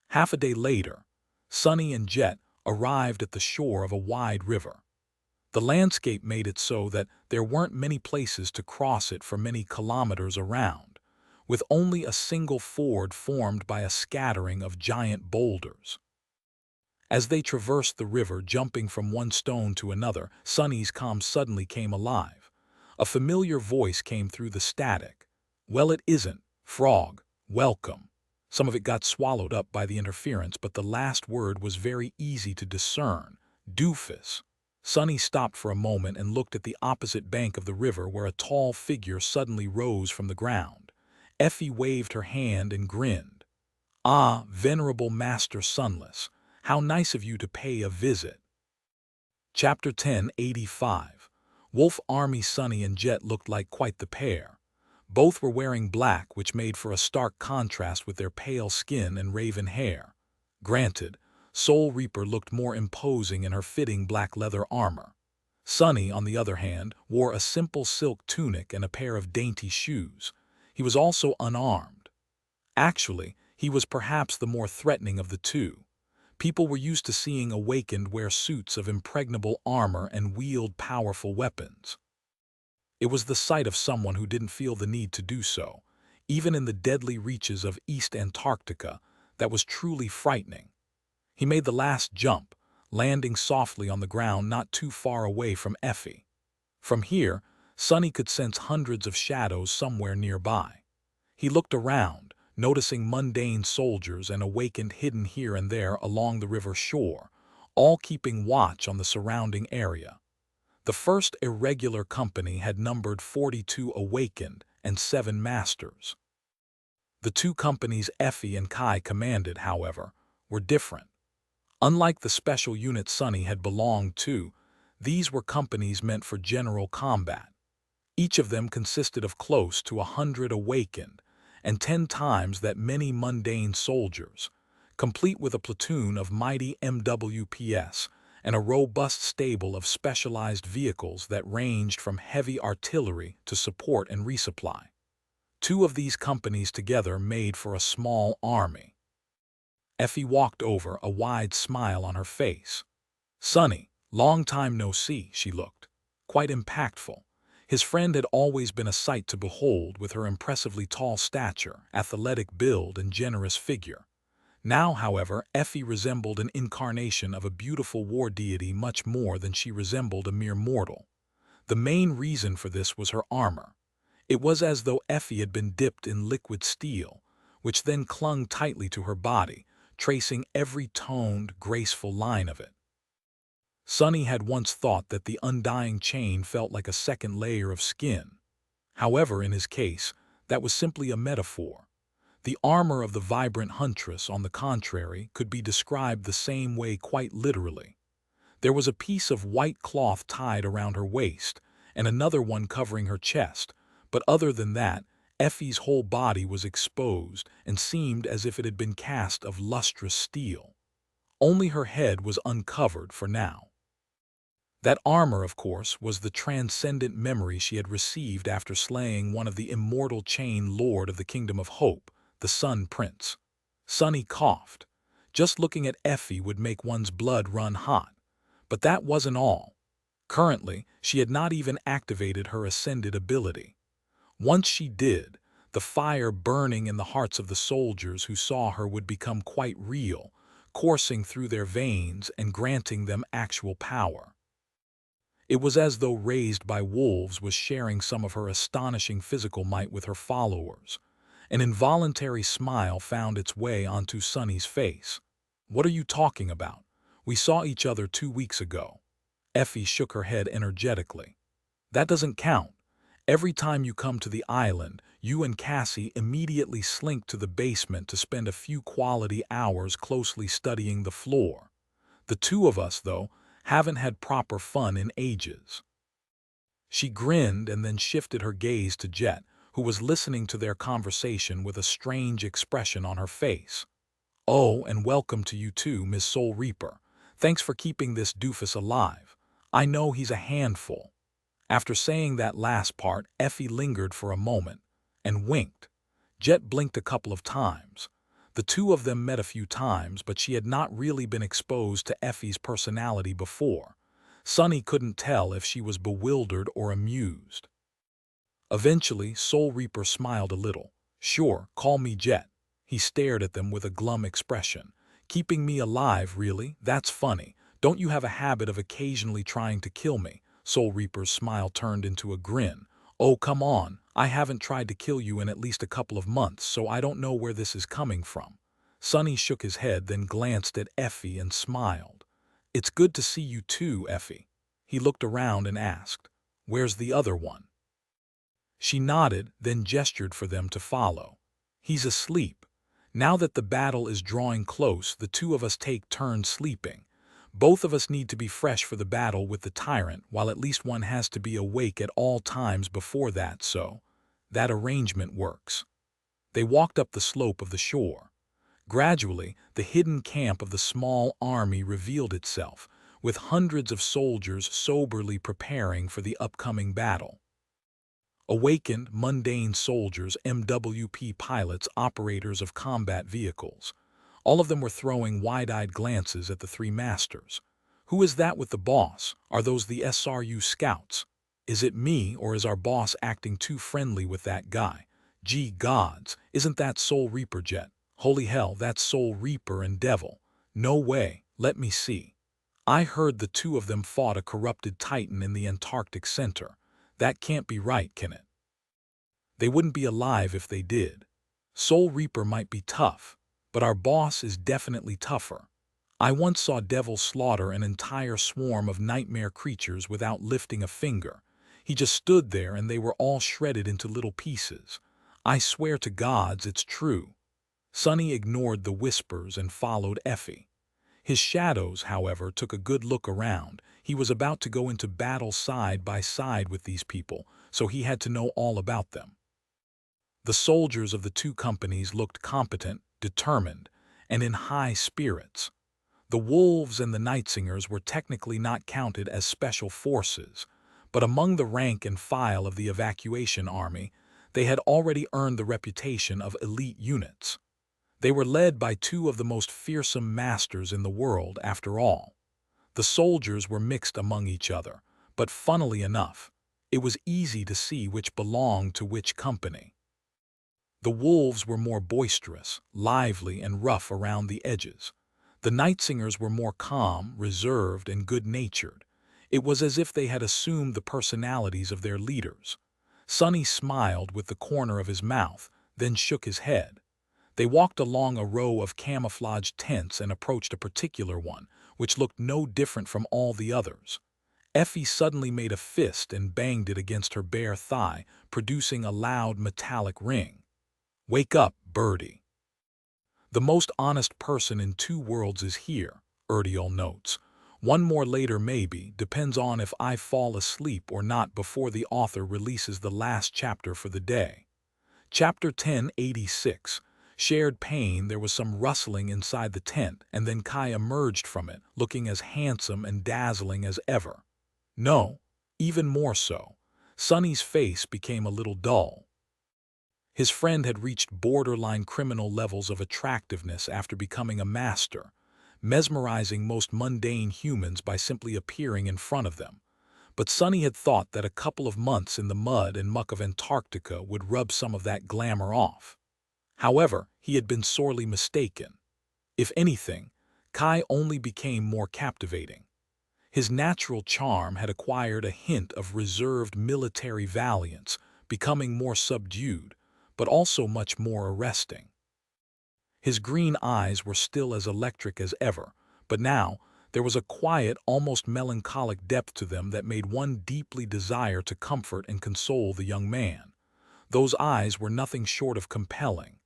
Half a day later, Sunny and Jet arrived at the shore of a wide river. The landscape made it so that there weren't many places to cross it for many kilometers around, with only a single ford formed by a scattering of giant boulders. As they traversed the river, jumping from one stone to another, Sunny's comm suddenly came alive. A familiar voice came through the static. Well, it isn't, Frog, welcome. Some of it got swallowed up by the interference, but the last word was very easy to discern. Doofus. Sunny stopped for a moment and looked at the opposite bank of the river where a tall figure suddenly rose from the ground. Effie waved her hand and grinned. Ah, venerable Master Sunless. How nice of you to pay a visit. Chapter 1085. Wolf Army. Sunny and Jet looked like quite the pair. Both were wearing black, which made for a stark contrast with their pale skin and raven hair. Granted, Soul Reaper looked more imposing in her fitting black leather armor. Sunny, on the other hand, wore a simple silk tunic and a pair of dainty shoes. He was also unarmed. Actually, he was perhaps the more threatening of the two. People were used to seeing Awakened wear suits of impregnable armor and wield powerful weapons. It was the sight of someone who didn't feel the need to do so, even in the deadly reaches of East Antarctica, that was truly frightening. He made the last jump, landing softly on the ground not too far away from Effie. From here, Sunny could sense hundreds of shadows somewhere nearby. He looked around, noticing mundane soldiers and Awakened hidden here and there along the river shore, all keeping watch on the surrounding area. The first irregular company had numbered 42 Awakened and 7 Masters. The two companies Effie and Kai commanded, however, were different. Unlike the special unit Sunny had belonged to, These were companies meant for general combat. Each of them consisted of close to 100 awakened, and 10 times that many mundane soldiers, complete with a platoon of mighty MWPs and a robust stable of specialized vehicles that ranged from heavy artillery to support and resupply. 2 of these companies together made for a small army. Effie walked over, a wide smile on her face. "Sonny, long time no see," she looked. Quite impactful. His friend had always been a sight to behold with her impressively tall stature, athletic build, and generous figure. Now, however, Effie resembled an incarnation of a beautiful war deity much more than she resembled a mere mortal. The main reason for this was her armor. It was as though Effie had been dipped in liquid steel, which then clung tightly to her body, tracing every toned, graceful line of it. Sonny had once thought that the undying chain felt like a second layer of skin. However, in his case, that was simply a metaphor. The armor of the vibrant huntress, on the contrary, could be described the same way quite literally. There was a piece of white cloth tied around her waist, and another one covering her chest, but other than that, Effie's whole body was exposed and seemed as if it had been cast of lustrous steel. Only her head was uncovered for now. That armor, of course, was the transcendent memory she had received after slaying one of the immortal chain lord of the Kingdom of Hope, the Sun Prince. Sonny coughed. Just looking at Effie would make one's blood run hot. But that wasn't all. Currently, she had not even activated her ascended ability. Once she did, the fire burning in the hearts of the soldiers who saw her would become quite real, coursing through their veins and granting them actual power. It was as though Raised by Wolves was sharing some of her astonishing physical might with her followers. An involuntary smile found its way onto Sonny's face. "What are you talking about? We saw each other 2 weeks ago." Effie shook her head energetically. "That doesn't count. Every time you come to the island, you and Cassie immediately slink to the basement to spend a few quality hours closely studying the floor. The 2 of us, though, haven't had proper fun in ages." She grinned and then shifted her gaze to Jet, who was listening to their conversation with a strange expression on her face. "Oh, and welcome to you too, Miss Soul Reaper. Thanks for keeping this doofus alive. I know he's a handful." After saying that last part, Effie lingered for a moment and winked. Jet blinked a couple of times. The 2 of them met a few times, but she had not really been exposed to Effie's personality before. Sonny couldn't tell if she was bewildered or amused. Eventually, Soul Reaper smiled a little. "Sure, call me Jet." He stared at them with a glum expression. "Keeping me alive, really? That's funny. Don't you have a habit of occasionally trying to kill me?" Soul Reaper's smile turned into a grin. "Oh, come on. I haven't tried to kill you in at least a couple of months, so I don't know where this is coming from." Sonny shook his head, then glanced at Effie and smiled. "It's good to see you too, Effie." He looked around and asked, "Where's the other one?" She nodded, then gestured for them to follow. "He's asleep. Now that the battle is drawing close, the 2 of us take turns sleeping. Both of us need to be fresh for the battle with the tyrant, while at least one has to be awake at all times before that, so that arrangement works." They walked up the slope of the shore. Gradually, the hidden camp of the small army revealed itself, with hundreds of soldiers soberly preparing for the upcoming battle. Awakened, mundane soldiers, MWP pilots, operators of combat vehicles. All of them were throwing wide-eyed glances at the 3 masters. "Who is that with the boss? Are those the SRU scouts? Is it me, or is our boss acting too friendly with that guy? Gee gods, isn't that Soul Reaper Jet? Holy hell, that's Soul Reaper and Devil. No way, let me see. I heard the 2 of them fought a corrupted titan in the Antarctic Center. That can't be right, can it? They wouldn't be alive if they did. Soul Reaper might be tough, but our boss is definitely tougher. I once saw Devil slaughter an entire swarm of nightmare creatures without lifting a finger. He just stood there and they were all shredded into little pieces. I swear to gods it's true." Sonny ignored the whispers and followed Effie. His shadows, however, took a good look around. He was about to go into battle side by side with these people, so he had to know all about them. The soldiers of the two companies looked competent, determined, and in high spirits. The wolves and the nightsingers were technically not counted as special forces, but among the rank and file of the evacuation army, they had already earned the reputation of elite units. They were led by two of the most fearsome masters in the world, after all. The soldiers were mixed among each other, but funnily enough, it was easy to see which belonged to which company. The wolves were more boisterous, lively, and rough around the edges. The nightsingers were more calm, reserved, and good-natured. It was as if they had assumed the personalities of their leaders. Sonny smiled with the corner of his mouth, then shook his head. They walked along a row of camouflaged tents and approached a particular one, which looked no different from all the others. Effie suddenly made a fist and banged it against her bare thigh, producing a loud metallic ring. "Wake up, Birdie. The most honest person in two worlds is here," Erdiel notes. "One more later maybe, depends on if I fall asleep or not before the author releases the last chapter for the day." Chapter 1086. Shared pain. There was some rustling inside the tent, and then Kai emerged from it, looking as handsome and dazzling as ever. No, even more so. Sonny's face became a little dull. His friend had reached borderline criminal levels of attractiveness after becoming a master, mesmerizing most mundane humans by simply appearing in front of them. But Sonny had thought that a couple of months in the mud and muck of Antarctica would rub some of that glamour off. However, he had been sorely mistaken. If anything, Kai only became more captivating. His natural charm had acquired a hint of reserved military valiance, becoming more subdued, but also much more arresting. His green eyes were still as electric as ever, but now there was a quiet, almost melancholic depth to them that made one deeply desire to comfort and console the young man. Those eyes were nothing short of compelling.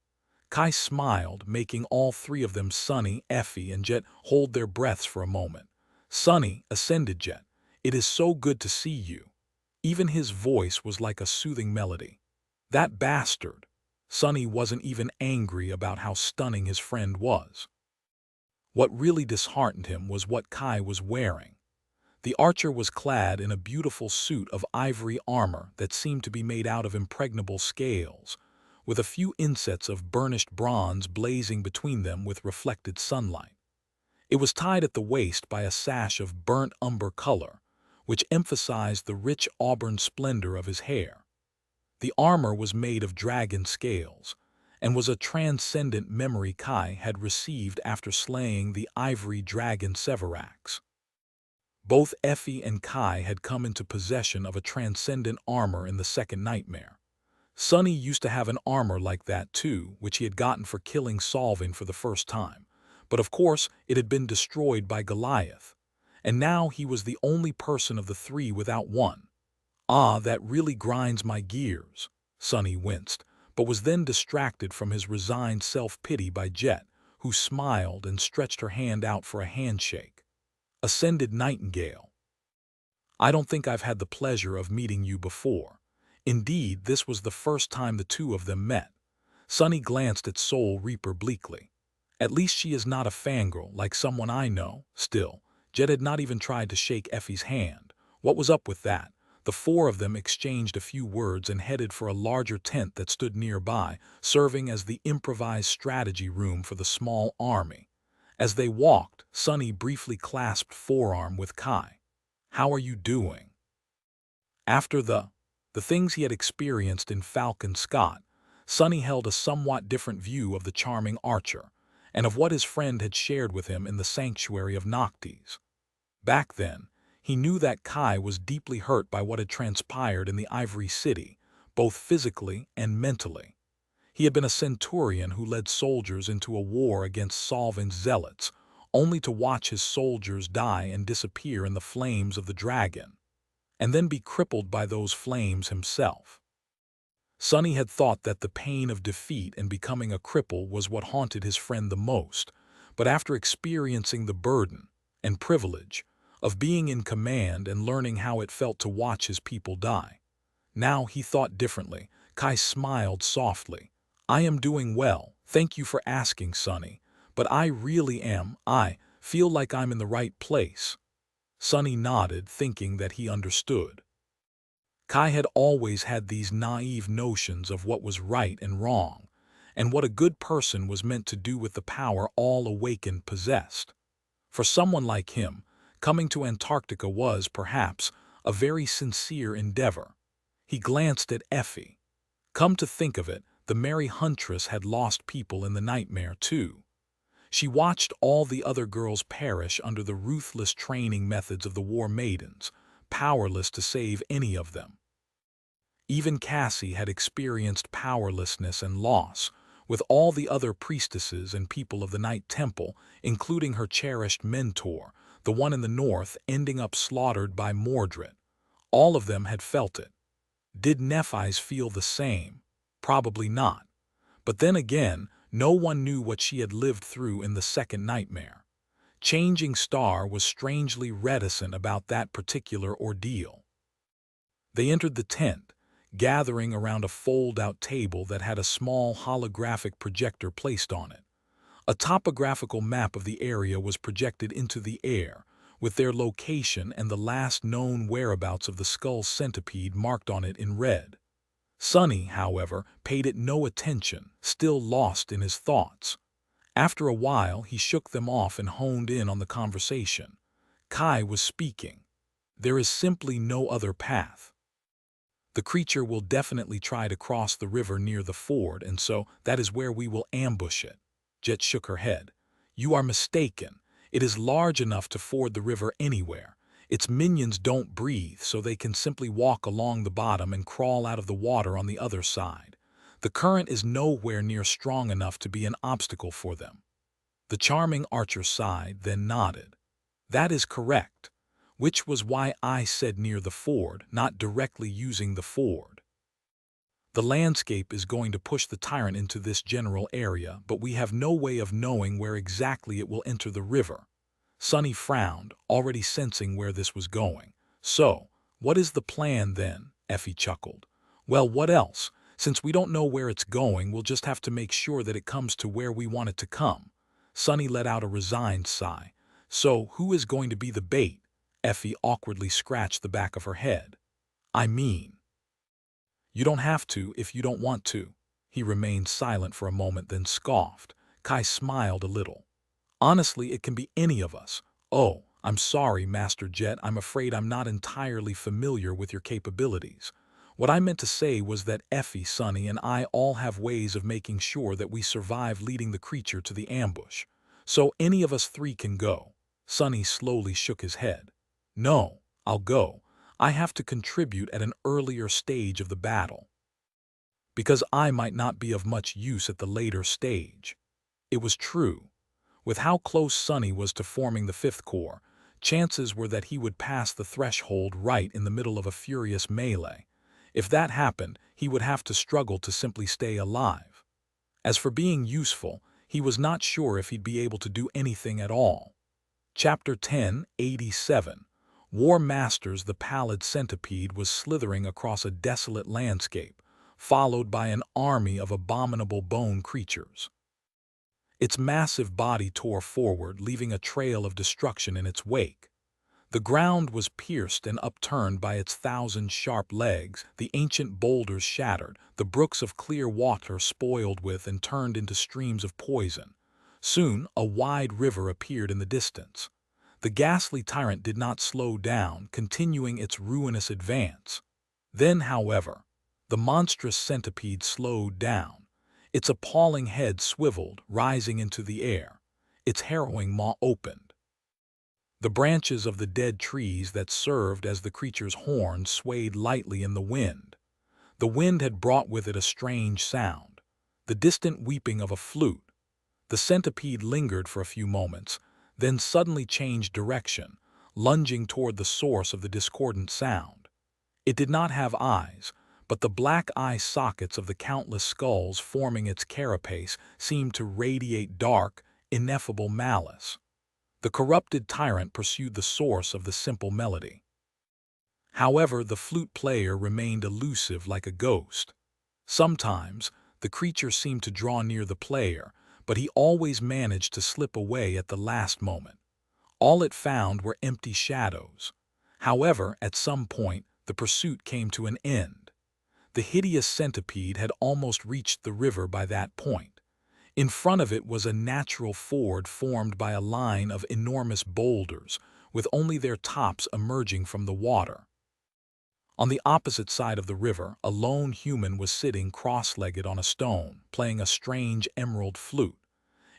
Kai smiled, making all three of them, Sonny, Effie, and Jet, hold their breaths for a moment. "Sonny," ascended Jet, "it is so good to see you." Even his voice was like a soothing melody. "That bastard." Sonny wasn't even angry about how stunning his friend was. What really disheartened him was what Kai was wearing. The archer was clad in a beautiful suit of ivory armor that seemed to be made out of impregnable scales, with a few insets of burnished bronze blazing between them with reflected sunlight. It was tied at the waist by a sash of burnt umber color, which emphasized the rich auburn splendor of his hair. The armor was made of dragon scales, and was a transcendent memory Kai had received after slaying the ivory dragon Severax. Both Effie and Kai had come into possession of a transcendent armor in the second nightmare. Sonny used to have an armor like that too, which he had gotten for killing Solving for the first time, but of course it had been destroyed by Goliath, and now he was the only person of the three without one. "Ah, that really grinds my gears," Sonny winced, but was then distracted from his resigned self-pity by Jet, who smiled and stretched her hand out for a handshake. Ascended Nightingale. "I don't think I've had the pleasure of meeting you before." Indeed, this was the first time the two of them met. Sonny glanced at Soul Reaper bleakly. "At least she is not a fangirl like someone I know." Still, Jet had not even tried to shake Effie's hand. What was up with that? The four of them exchanged a few words and headed for a larger tent that stood nearby, serving as the improvised strategy room for the small army. As they walked, Sonny briefly clasped forearm with Kai. "How are you doing?" After the things he had experienced in Falcon Scott, Sonny held a somewhat different view of the charming archer, and of what his friend had shared with him in the sanctuary of Noctis. Back then, he knew that Kai was deeply hurt by what had transpired in the Ivory City, both physically and mentally. He had been a centurion who led soldiers into a war against Solvin's zealots, only to watch his soldiers die and disappear in the flames of the dragon, and then be crippled by those flames himself. Sonny had thought that the pain of defeat and becoming a cripple was what haunted his friend the most, but after experiencing the burden and privilege of being in command and learning how it felt to watch his people die, now he thought differently. Kai smiled softly. "I am doing well, thank you for asking, Sonny. But I really am. I feel like I'm in the right place." Sonny nodded, thinking that he understood. Kai had always had these naive notions of what was right and wrong, and what a good person was meant to do with the power all awakened possessed. For someone like him, coming to Antarctica was, perhaps, a very sincere endeavor. He glanced at Effie. Come to think of it, the merry huntress had lost people in the nightmare, too. She watched all the other girls perish under the ruthless training methods of the war maidens, powerless to save any of them. Even Cassie had experienced powerlessness and loss, with all the other priestesses and people of the Night Temple, including her cherished mentor, the one in the north, ending up slaughtered by Mordred. All of them had felt it. Did Nephi's feel the same? Probably not. But then again, no one knew what she had lived through in the second nightmare. Changing Star was strangely reticent about that particular ordeal. They entered the tent, gathering around a fold-out table that had a small holographic projector placed on it. A topographical map of the area was projected into the air, with their location and the last known whereabouts of the skull centipede marked on it in red. Sonny, however, paid it no attention, still lost in his thoughts. After a while, he shook them off and honed in on the conversation. Kai was speaking. "There is simply no other path. The creature will definitely try to cross the river near the ford, and so that is where we will ambush it." Jet shook her head. "You are mistaken. It is large enough to ford the river anywhere. Its minions don't breathe, so they can simply walk along the bottom and crawl out of the water on the other side. The current is nowhere near strong enough to be an obstacle for them." The charming archer sighed, then nodded. "That is correct. Which was why I said near the ford, not directly using the ford. The landscape is going to push the tyrant into this general area, but we have no way of knowing where exactly it will enter the river." Sonny frowned, already sensing where this was going. "So, what is the plan then?" Effie chuckled. "Well, what else? Since we don't know where it's going, we'll just have to make sure that it comes to where we want it to come." Sonny let out a resigned sigh. "So, who is going to be the bait?" Effie awkwardly scratched the back of her head. "I mean, you don't have to if you don't want to." He remained silent for a moment, then scoffed. Kai smiled a little. "Honestly, it can be any of us." "Oh, I'm sorry, Master Jet. I'm afraid I'm not entirely familiar with your capabilities. What I meant to say was that Effie, Sonny, and I all have ways of making sure that we survive leading the creature to the ambush. So any of us three can go." Sonny slowly shook his head. "No, I'll go. I have to contribute at an earlier stage of the battle, because I might not be of much use at the later stage." It was true. With how close Sonny was to forming the Fifth Corps, chances were that he would pass the threshold right in the middle of a furious melee. If that happened, he would have to struggle to simply stay alive. As for being useful, he was not sure if he'd be able to do anything at all. Chapter 1087. War Masters. The pallid centipede was slithering across a desolate landscape, followed by an army of abominable bone creatures. Its massive body tore forward, leaving a trail of destruction in its wake. The ground was pierced and upturned by its 1,000 sharp legs, the ancient boulders shattered, the brooks of clear water spoiled with and turned into streams of poison. Soon, a wide river appeared in the distance. The ghastly tyrant did not slow down, continuing its ruinous advance. Then, however, the monstrous centipede slowed down. Its appalling head swiveled, rising into the air. Its harrowing maw opened. The branches of the dead trees that served as the creature's horns swayed lightly in the wind. The wind had brought with it a strange sound, the distant weeping of a flute. The centipede lingered for a few moments, then suddenly changed direction, lunging toward the source of the discordant sound. It did not have eyes, but the black eye sockets of the countless skulls forming its carapace seemed to radiate dark, ineffable malice. The corrupted tyrant pursued the source of the simple melody. However, the flute player remained elusive like a ghost. Sometimes, the creature seemed to draw near the player, but he always managed to slip away at the last moment. All it found were empty shadows. However, at some point, the pursuit came to an end. The hideous centipede had almost reached the river by that point. In front of it was a natural ford formed by a line of enormous boulders, with only their tops emerging from the water. On the opposite side of the river, a lone human was sitting cross-legged on a stone, playing a strange emerald flute.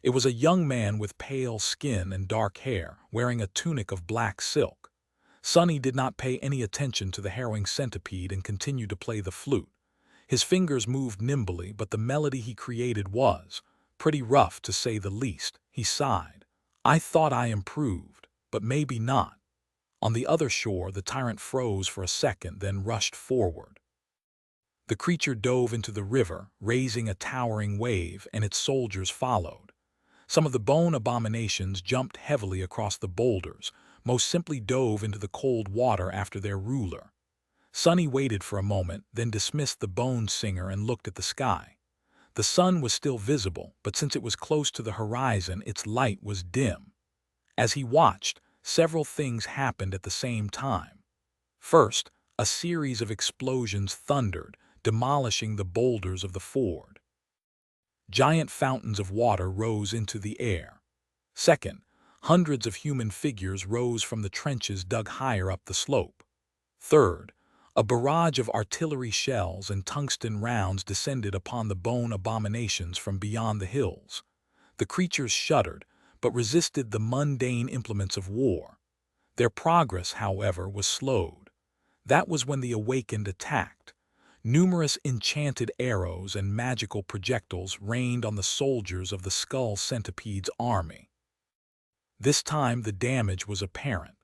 It was a young man with pale skin and dark hair, wearing a tunic of black silk. Sonny did not pay any attention to the harrowing centipede and continued to play the flute. His fingers moved nimbly, but the melody he created was pretty rough, to say the least. He sighed. I thought I improved, but maybe not. On the other shore, the tyrant froze for a second, then rushed forward. The creature dove into the river, raising a towering wave, and its soldiers followed. Some of the bone abominations jumped heavily across the boulders, most simply dove into the cold water after their ruler. Sonny waited for a moment, then dismissed the bone singer and looked at the sky. The sun was still visible, but since it was close to the horizon, its light was dim. As he watched, several things happened at the same time. First, a series of explosions thundered, demolishing the boulders of the ford. Giant fountains of water rose into the air. Second, hundreds of human figures rose from the trenches dug higher up the slope. Third, a barrage of artillery shells and tungsten rounds descended upon the bone abominations from beyond the hills. The creatures shuddered, but resisted the mundane implements of war. Their progress, however, was slowed. That was when the awakened attacked. Numerous enchanted arrows and magical projectiles rained on the soldiers of the skull centipede's army. This time the damage was apparent.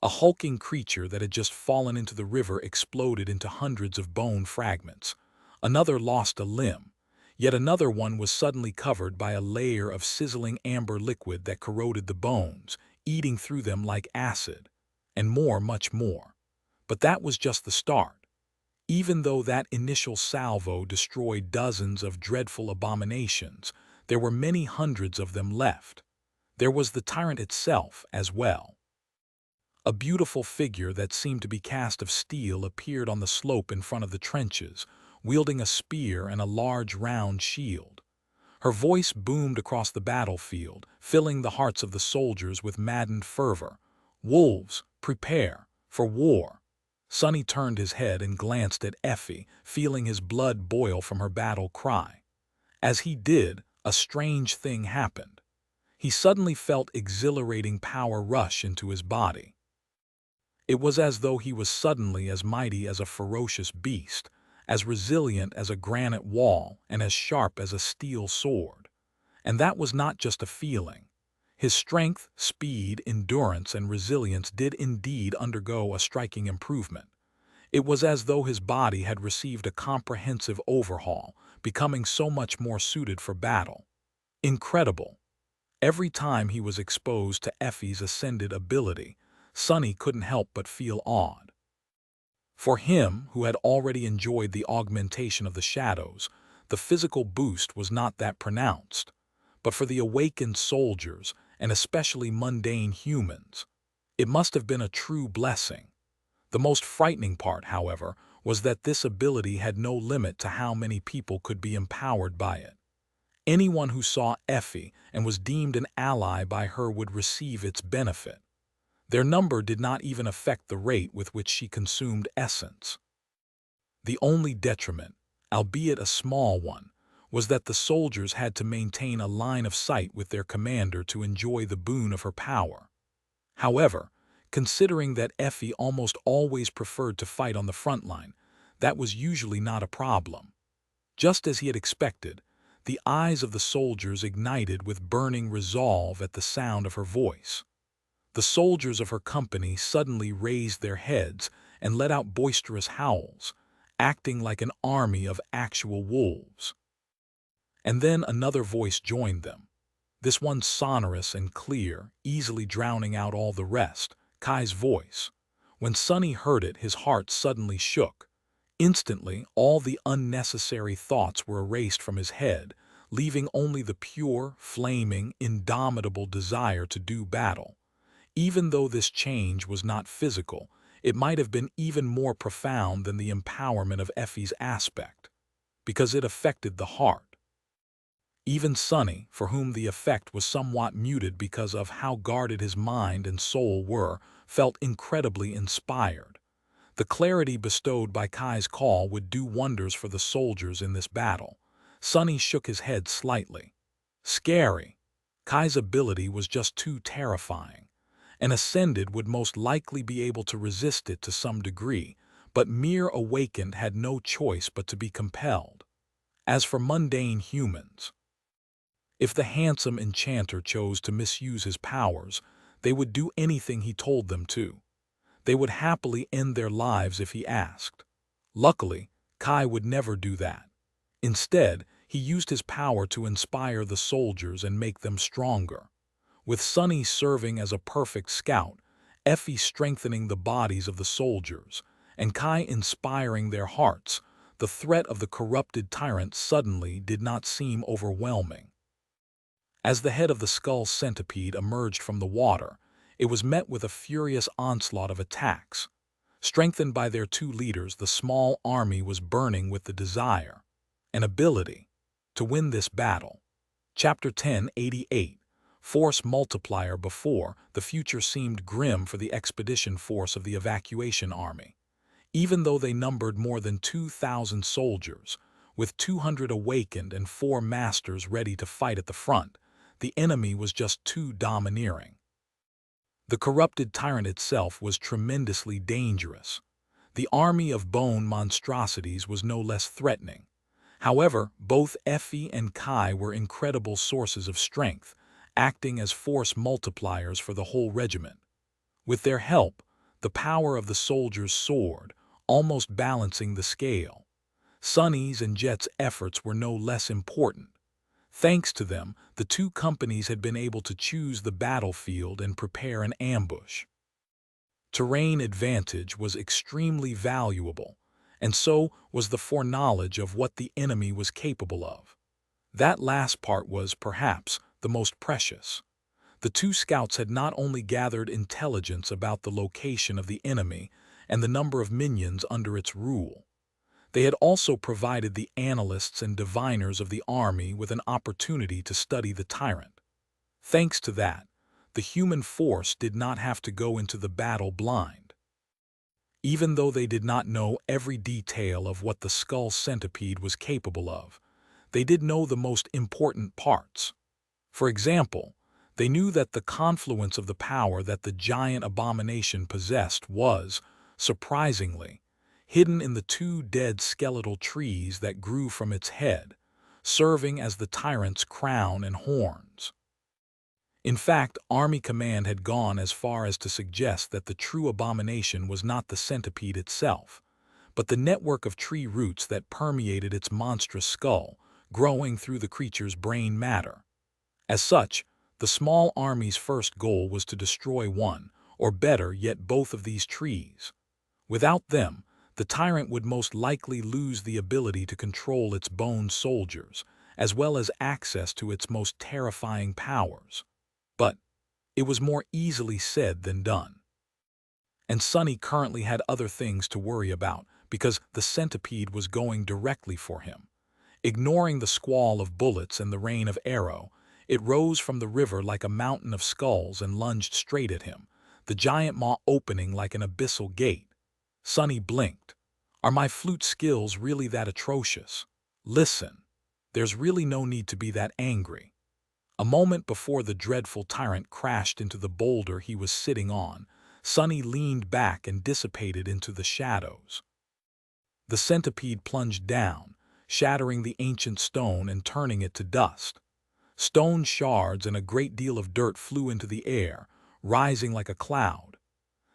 A hulking creature that had just fallen into the river exploded into hundreds of bone fragments. Another lost a limb. Yet another one was suddenly covered by a layer of sizzling amber liquid that corroded the bones, eating through them like acid. And more, much more. But that was just the start. Even though that initial salvo destroyed dozens of dreadful abominations, there were many hundreds of them left. There was the tyrant itself as well. A beautiful figure that seemed to be cast of steel appeared on the slope in front of the trenches, wielding a spear and a large round shield. Her voice boomed across the battlefield, filling the hearts of the soldiers with maddened fervor. Wolves, prepare for war. Sonny turned his head and glanced at Effie, feeling his blood boil from her battle cry. As he did, a strange thing happened. He suddenly felt exhilarating power rush into his body. It was as though he was suddenly as mighty as a ferocious beast, as resilient as a granite wall, and as sharp as a steel sword. And that was not just a feeling. His strength, speed, endurance, and resilience did indeed undergo a striking improvement. It was as though his body had received a comprehensive overhaul, becoming so much more suited for battle. Incredible. Every time he was exposed to Effie's ascended ability, Sonny couldn't help but feel awed. For him, who had already enjoyed the augmentation of the shadows, the physical boost was not that pronounced. But for the awakened soldiers, and especially mundane humans, it must have been a true blessing. The most frightening part, however, was that this ability had no limit to how many people could be empowered by it. Anyone who saw Effie and was deemed an ally by her would receive its benefit. Their number did not even affect the rate with which she consumed essence. The only detriment, albeit a small one, was that the soldiers had to maintain a line of sight with their commander to enjoy the boon of her power. However, considering that Effie almost always preferred to fight on the front line, that was usually not a problem. Just as he had expected, the eyes of the soldiers ignited with burning resolve at the sound of her voice. The soldiers of her company suddenly raised their heads and let out boisterous howls, acting like an army of actual wolves. And then another voice joined them. this one sonorous and clear, easily drowning out all the rest, Kai's voice. When Sonny heard it, his heart suddenly shook. Instantly, all the unnecessary thoughts were erased from his head, leaving only the pure, flaming, indomitable desire to do battle. Even though this change was not physical, it might have been even more profound than the empowerment of Effie's aspect, because it affected the heart. Even Sonny, for whom the effect was somewhat muted because of how guarded his mind and soul were, felt incredibly inspired. The clarity bestowed by Kai's call would do wonders for the soldiers in this battle. Sonny shook his head slightly. Scary. Kai's ability was just too terrifying. An Ascended would most likely be able to resist it to some degree, but mere Awakened had no choice but to be compelled. As for mundane humans, if the handsome enchanter chose to misuse his powers, they would do anything he told them to. They would happily end their lives if he asked. Luckily, Kai would never do that. Instead, he used his power to inspire the soldiers and make them stronger. With Sonny serving as a perfect scout, Effie strengthening the bodies of the soldiers, and Kai inspiring their hearts, the threat of the corrupted tyrant suddenly did not seem overwhelming. As the head of the skull centipede emerged from the water, it was met with a furious onslaught of attacks. Strengthened by their two leaders, the small army was burning with the desire, an ability, to win this battle. Chapter 1088. Force Multiplier. Before, the future seemed grim for the expedition force of the evacuation army. Even though they numbered more than 2,000 soldiers, with 200 awakened and 4 masters ready to fight at the front, the enemy was just too domineering. The corrupted tyrant itself was tremendously dangerous. The army of bone monstrosities was no less threatening. However, both Effie and Kai were incredible sources of strength, acting as force multipliers for the whole regiment. With their help, the power of the soldiers soared, almost balancing the scale. Sonny's and Jet's efforts were no less important. Thanks to them, the two companies had been able to choose the battlefield and prepare an ambush. Terrain advantage was extremely valuable, and so was the foreknowledge of what the enemy was capable of. That last part was, perhaps, the most precious. The two scouts had not only gathered intelligence about the location of the enemy and the number of minions under its rule, they had also provided the analysts and diviners of the army with an opportunity to study the tyrant. Thanks to that, the human force did not have to go into the battle blind. Even though they did not know every detail of what the skull centipede was capable of, they did know the most important parts. For example, they knew that the confluence of the power that the giant abomination possessed was, surprisingly, hidden in the 2 dead skeletal trees that grew from its head, serving as the tyrant's crown and horns. In fact, Army Command had gone as far as to suggest that the true abomination was not the centipede itself, but the network of tree roots that permeated its monstrous skull, growing through the creature's brain matter. As such, the small army's first goal was to destroy one, or better yet both of these trees. Without them, the tyrant would most likely lose the ability to control its bone soldiers, as well as access to its most terrifying powers. But it was more easily said than done. And Sonny currently had other things to worry about, because the centipede was going directly for him. Ignoring the squall of bullets and the rain of arrow, it rose from the river like a mountain of skulls and lunged straight at him, the giant maw opening like an abyssal gate. Sonny blinked. Are my flute skills really that atrocious? Listen, there's really no need to be that angry. A moment before the dreadful tyrant crashed into the boulder he was sitting on, Sonny leaned back and dissipated into the shadows. The centipede plunged down, shattering the ancient stone and turning it to dust. Stone shards and a great deal of dirt flew into the air, rising like a cloud.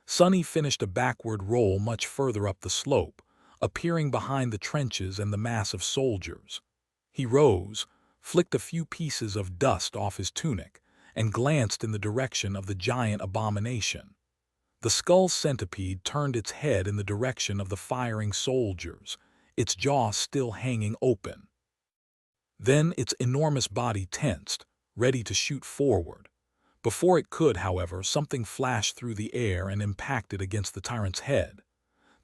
Sonny finished a backward roll much further up the slope, appearing behind the trenches and the mass of soldiers. He rose, flicked a few pieces of dust off his tunic, and glanced in the direction of the giant abomination. The skull centipede turned its head in the direction of the firing soldiers, its jaw still hanging open. Then its enormous body tensed, ready to shoot forward. Before it could, however, something flashed through the air and impacted against the tyrant's head.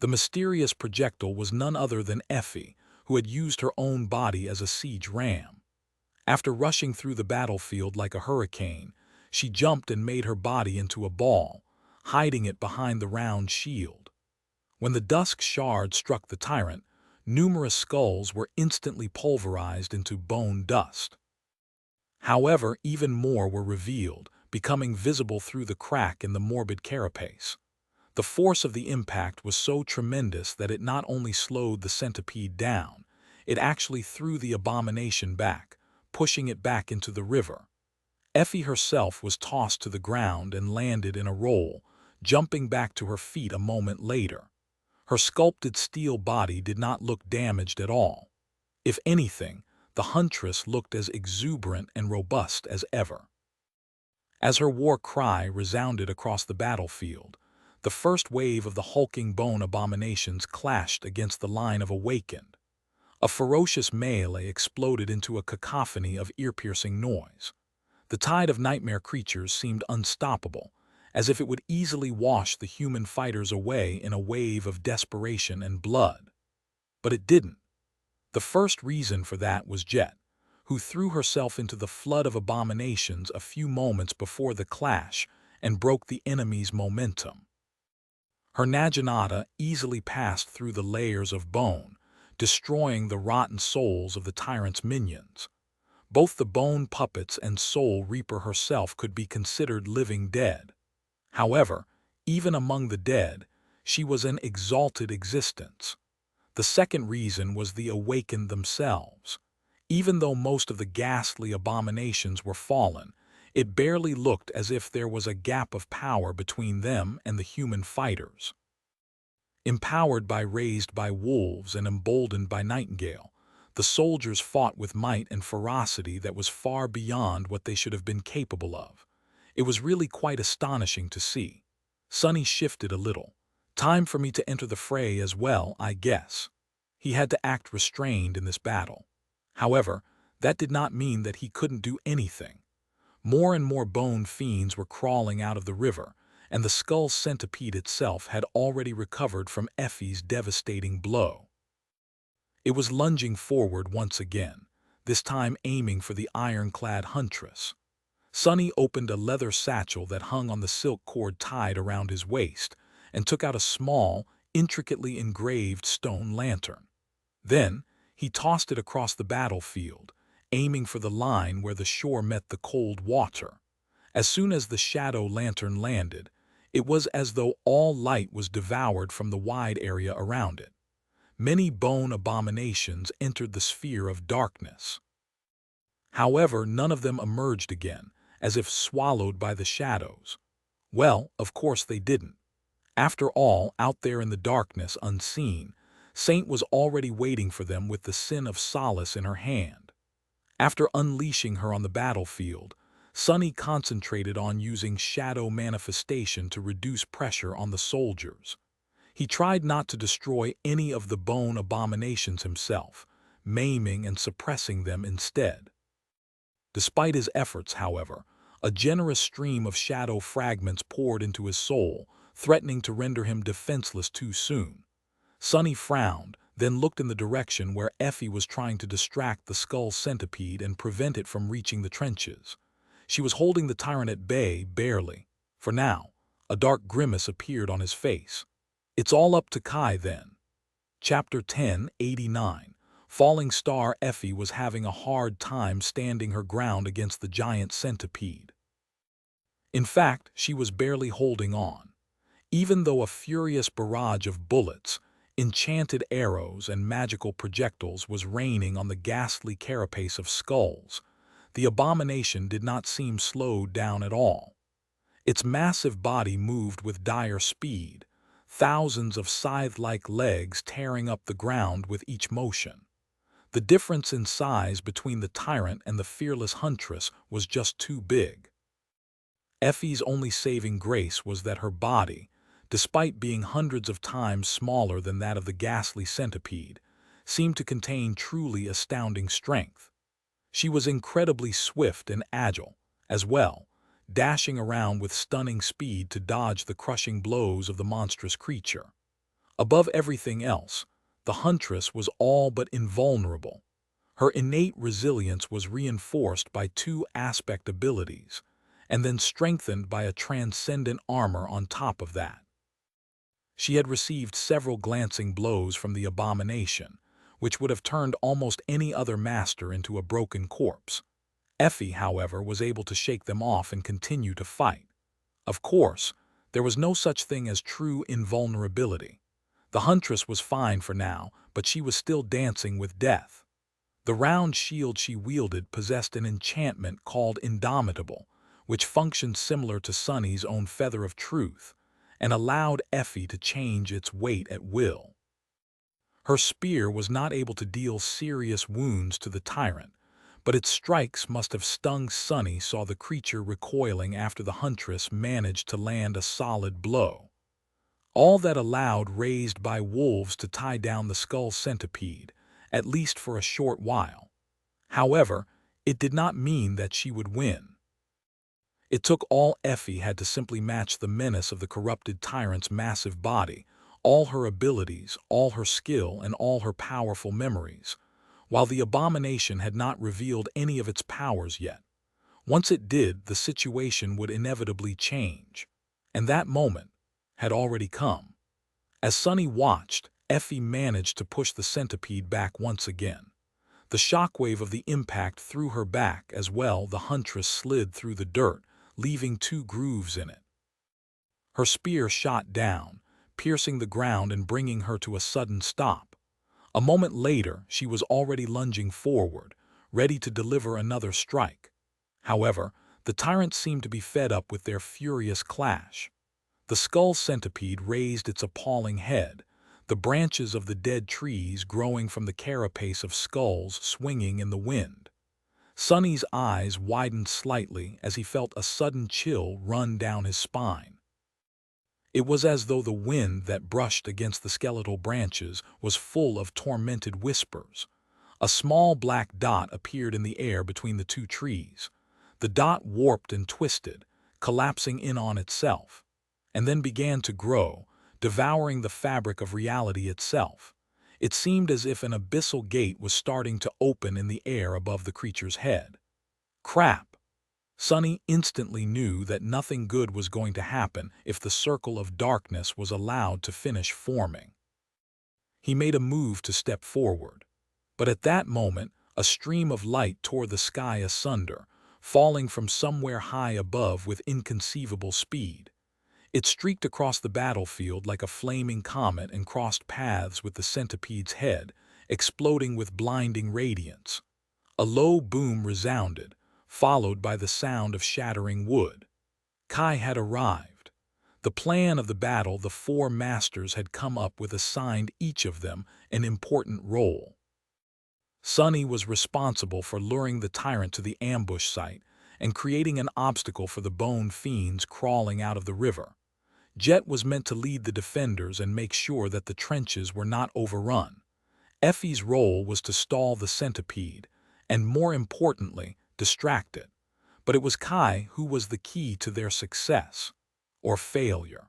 The mysterious projectile was none other than Effie, who had used her own body as a siege ram. After rushing through the battlefield like a hurricane, she jumped and made her body into a ball, hiding it behind the round shield. When the dusk shard struck the tyrant, numerous skulls were instantly pulverized into bone dust. However, even more were revealed, becoming visible through the crack in the morbid carapace. The force of the impact was so tremendous that it not only slowed the centipede down, it actually threw the abomination back, pushing it back into the river. Effie herself was tossed to the ground and landed in a roll, jumping back to her feet a moment later. Her sculpted steel body did not look damaged at all. If anything, the huntress looked as exuberant and robust as ever. As her war cry resounded across the battlefield, the first wave of the hulking bone abominations clashed against the line of awakened. A ferocious melee exploded into a cacophony of ear-piercing noise. The tide of nightmare creatures seemed unstoppable, as if it would easily wash the human fighters away in a wave of desperation and blood. But it didn't. The first reason for that was Jet, who threw herself into the flood of abominations a few moments before the clash and broke the enemy's momentum. Her naginata easily passed through the layers of bone, destroying the rotten souls of the tyrant's minions. Both the bone puppets and soul reaper herself could be considered living dead. However, even among the dead, she was an exalted existence. The second reason was the awakened themselves. Even though most of the ghastly abominations were fallen, it barely looked as if there was a gap of power between them and the human fighters. Empowered by raised by wolves and emboldened by Nightingale, the soldiers fought with might and ferocity that was far beyond what they should have been capable of. It was really quite astonishing to see. Sonny shifted a little. Time for me to enter the fray as well, I guess. He had to act restrained in this battle. However, that did not mean that he couldn't do anything. More and more bone fiends were crawling out of the river, and the skull centipede itself had already recovered from Effie's devastating blow. It was lunging forward once again, this time aiming for the ironclad huntress. Sonny opened a leather satchel that hung on the silk cord tied around his waist and took out a small, intricately engraved stone lantern. Then, he tossed it across the battlefield, aiming for the line where the shore met the cold water. As soon as the shadow lantern landed, it was as though all light was devoured from the wide area around it. Many bone abominations entered the sphere of darkness. However, none of them emerged again, as if swallowed by the shadows. Well, of course they didn't. After all, out there in the darkness, unseen, Saint was already waiting for them with the sin of solace in her hand. After unleashing her on the battlefield, Sonny concentrated on using shadow manifestation to reduce pressure on the soldiers. He tried not to destroy any of the bone abominations himself, maiming and suppressing them instead. Despite his efforts, however, a generous stream of shadow fragments poured into his soul, threatening to render him defenseless too soon. Sonny frowned, then looked in the direction where Effie was trying to distract the skull centipede and prevent it from reaching the trenches. She was holding the tyrant at bay, barely. For now, a dark grimace appeared on his face. It's all up to Kai then. Chapter 1089. Falling Star. Effie was having a hard time standing her ground against the giant centipede. In fact, she was barely holding on. Even though a furious barrage of bullets, enchanted arrows, and magical projectiles was raining on the ghastly carapace of skulls, the abomination did not seem slowed down at all. Its massive body moved with dire speed, thousands of scythe-like legs tearing up the ground with each motion. The difference in size between the tyrant and the fearless huntress was just too big. Effie's only saving grace was that her body, despite being hundreds of times smaller than that of the ghastly centipede, seemed to contain truly astounding strength. She was incredibly swift and agile, as well, dashing around with stunning speed to dodge the crushing blows of the monstrous creature. Above everything else, the huntress was all but invulnerable. Her innate resilience was reinforced by two aspect abilities, and then strengthened by a transcendent armor on top of that. She had received several glancing blows from the abomination, which would have turned almost any other master into a broken corpse. Effie, however, was able to shake them off and continue to fight. Of course, there was no such thing as true invulnerability. The huntress was fine for now, but she was still dancing with death. The round shield she wielded possessed an enchantment called Indomitable, which functioned similar to Sunny's own Feather of Truth, and allowed Effie to change its weight at will. Her spear was not able to deal serious wounds to the tyrant, but its strikes must have stung. Sunny saw the creature recoiling after the huntress managed to land a solid blow. All that allowed raised by wolves to tie down the skull centipede, at least for a short while. However, it did not mean that she would win. It took all Effie had to simply match the menace of the corrupted tyrant's massive body, all her abilities, all her skill, and all her powerful memories, while the abomination had not revealed any of its powers yet. Once it did, the situation would inevitably change. And that moment had already come. As Sunny watched, Effie managed to push the centipede back once again. The shockwave of the impact threw her back as well. The huntress slid through the dirt, leaving two grooves in it. Her spear shot down, piercing the ground and bringing her to a sudden stop. A moment later, she was already lunging forward, ready to deliver another strike. However, the tyrant seemed to be fed up with their furious clash. The skull centipede raised its appalling head, the branches of the dead trees growing from the carapace of skulls swinging in the wind. Sunny's eyes widened slightly as he felt a sudden chill run down his spine. It was as though the wind that brushed against the skeletal branches was full of tormented whispers. A small black dot appeared in the air between the two trees. The dot warped and twisted, collapsing in on itself, and then began to grow, devouring the fabric of reality itself. It seemed as if an abyssal gate was starting to open in the air above the creature's head. Crap! Sunny instantly knew that nothing good was going to happen if the circle of darkness was allowed to finish forming. He made a move to step forward, but at that moment, a stream of light tore the sky asunder, falling from somewhere high above with inconceivable speed. It streaked across the battlefield like a flaming comet and crossed paths with the centipede's head, exploding with blinding radiance. A low boom resounded, followed by the sound of shattering wood. Kai had arrived. The plan of the battle the four masters had come up with assigned each of them an important role. Sunny was responsible for luring the tyrant to the ambush site and creating an obstacle for the bone fiends crawling out of the river. Jet was meant to lead the defenders and make sure that the trenches were not overrun. Effie's role was to stall the centipede, and more importantly, distract it. But it was Kai who was the key to their success, or failure.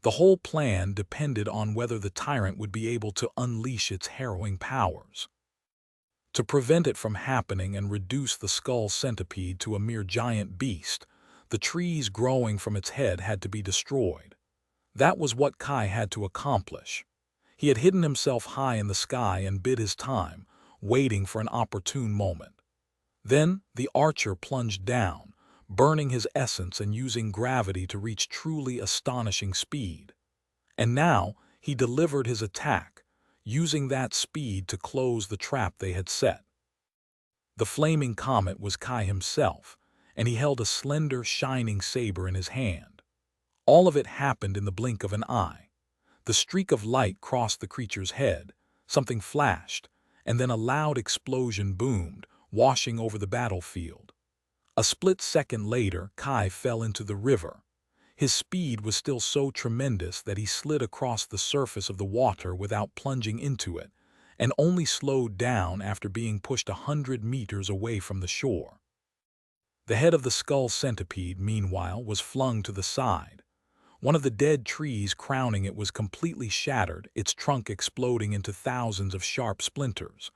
The whole plan depended on whether the tyrant would be able to unleash its harrowing powers. To prevent it from happening and reduce the skull centipede to a mere giant beast, the trees growing from its head had to be destroyed. That was what Kai had to accomplish. He had hidden himself high in the sky and bid his time, waiting for an opportune moment. Then the archer plunged down, burning his essence and using gravity to reach truly astonishing speed. And now he delivered his attack, using that speed to close the trap they had set. The flaming comet was Kai himself, and he held a slender, shining saber in his hand. All of it happened in the blink of an eye. The streak of light crossed the creature's head, something flashed, and then a loud explosion boomed, washing over the battlefield. A split second later, Kai fell into the river. His speed was still so tremendous that he slid across the surface of the water without plunging into it, and only slowed down after being pushed 100 meters away from the shore. The head of the skull centipede, meanwhile, was flung to the side. One of the dead trees crowning it was completely shattered, its trunk exploding into thousands of sharp splinters.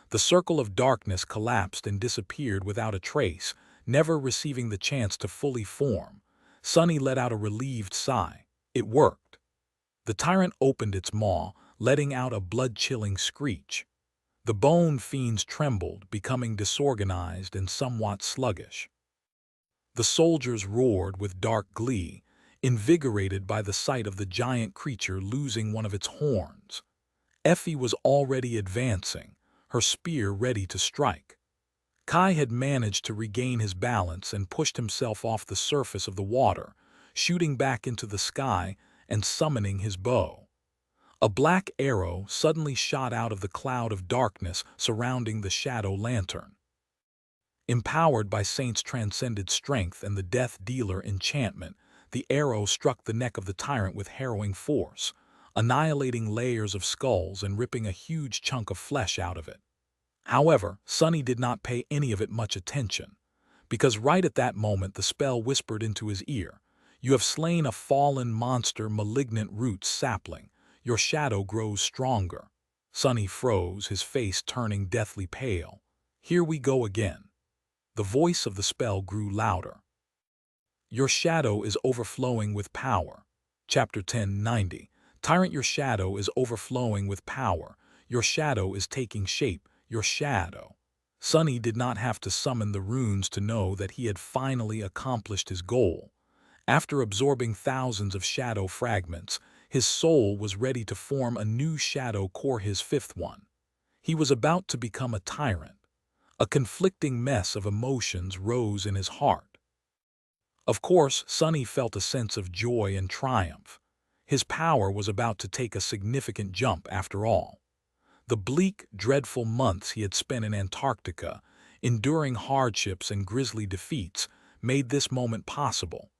The circle of darkness collapsed and disappeared without a trace, never receiving the chance to fully form. Sunny let out a relieved sigh. It worked. The tyrant opened its maw, letting out a blood-chilling screech. The bone fiends trembled, becoming disorganized and somewhat sluggish. The soldiers roared with dark glee, invigorated by the sight of the giant creature losing one of its horns. Effie was already advancing, her spear ready to strike. Kai had managed to regain his balance and pushed himself off the surface of the water, shooting back into the sky and summoning his bow. A black arrow suddenly shot out of the cloud of darkness surrounding the shadow lantern. Empowered by Saint's transcended strength and the Death Dealer enchantment, the arrow struck the neck of the tyrant with harrowing force, annihilating layers of skulls and ripping a huge chunk of flesh out of it. However, Sunny did not pay any of it much attention, because right at that moment the spell whispered into his ear, "You have slain a fallen monster, malignant root sapling. Your shadow grows stronger." Sunny froze, his face turning deathly pale. "Here we go again." The voice of the spell grew louder. "Your shadow is overflowing with power." Chapter 1090. Tyrant, your shadow is overflowing with power. Your shadow is taking shape. Your shadow. Sunny did not have to summon the runes to know that he had finally accomplished his goal. After absorbing thousands of shadow fragments, his soul was ready to form a new shadow core, his fifth one. He was about to become a tyrant. A conflicting mess of emotions rose in his heart. Of course, Sunny felt a sense of joy and triumph. His power was about to take a significant jump after all. The bleak, dreadful months he had spent in Antarctica, enduring hardships and grisly defeats, made this moment possible.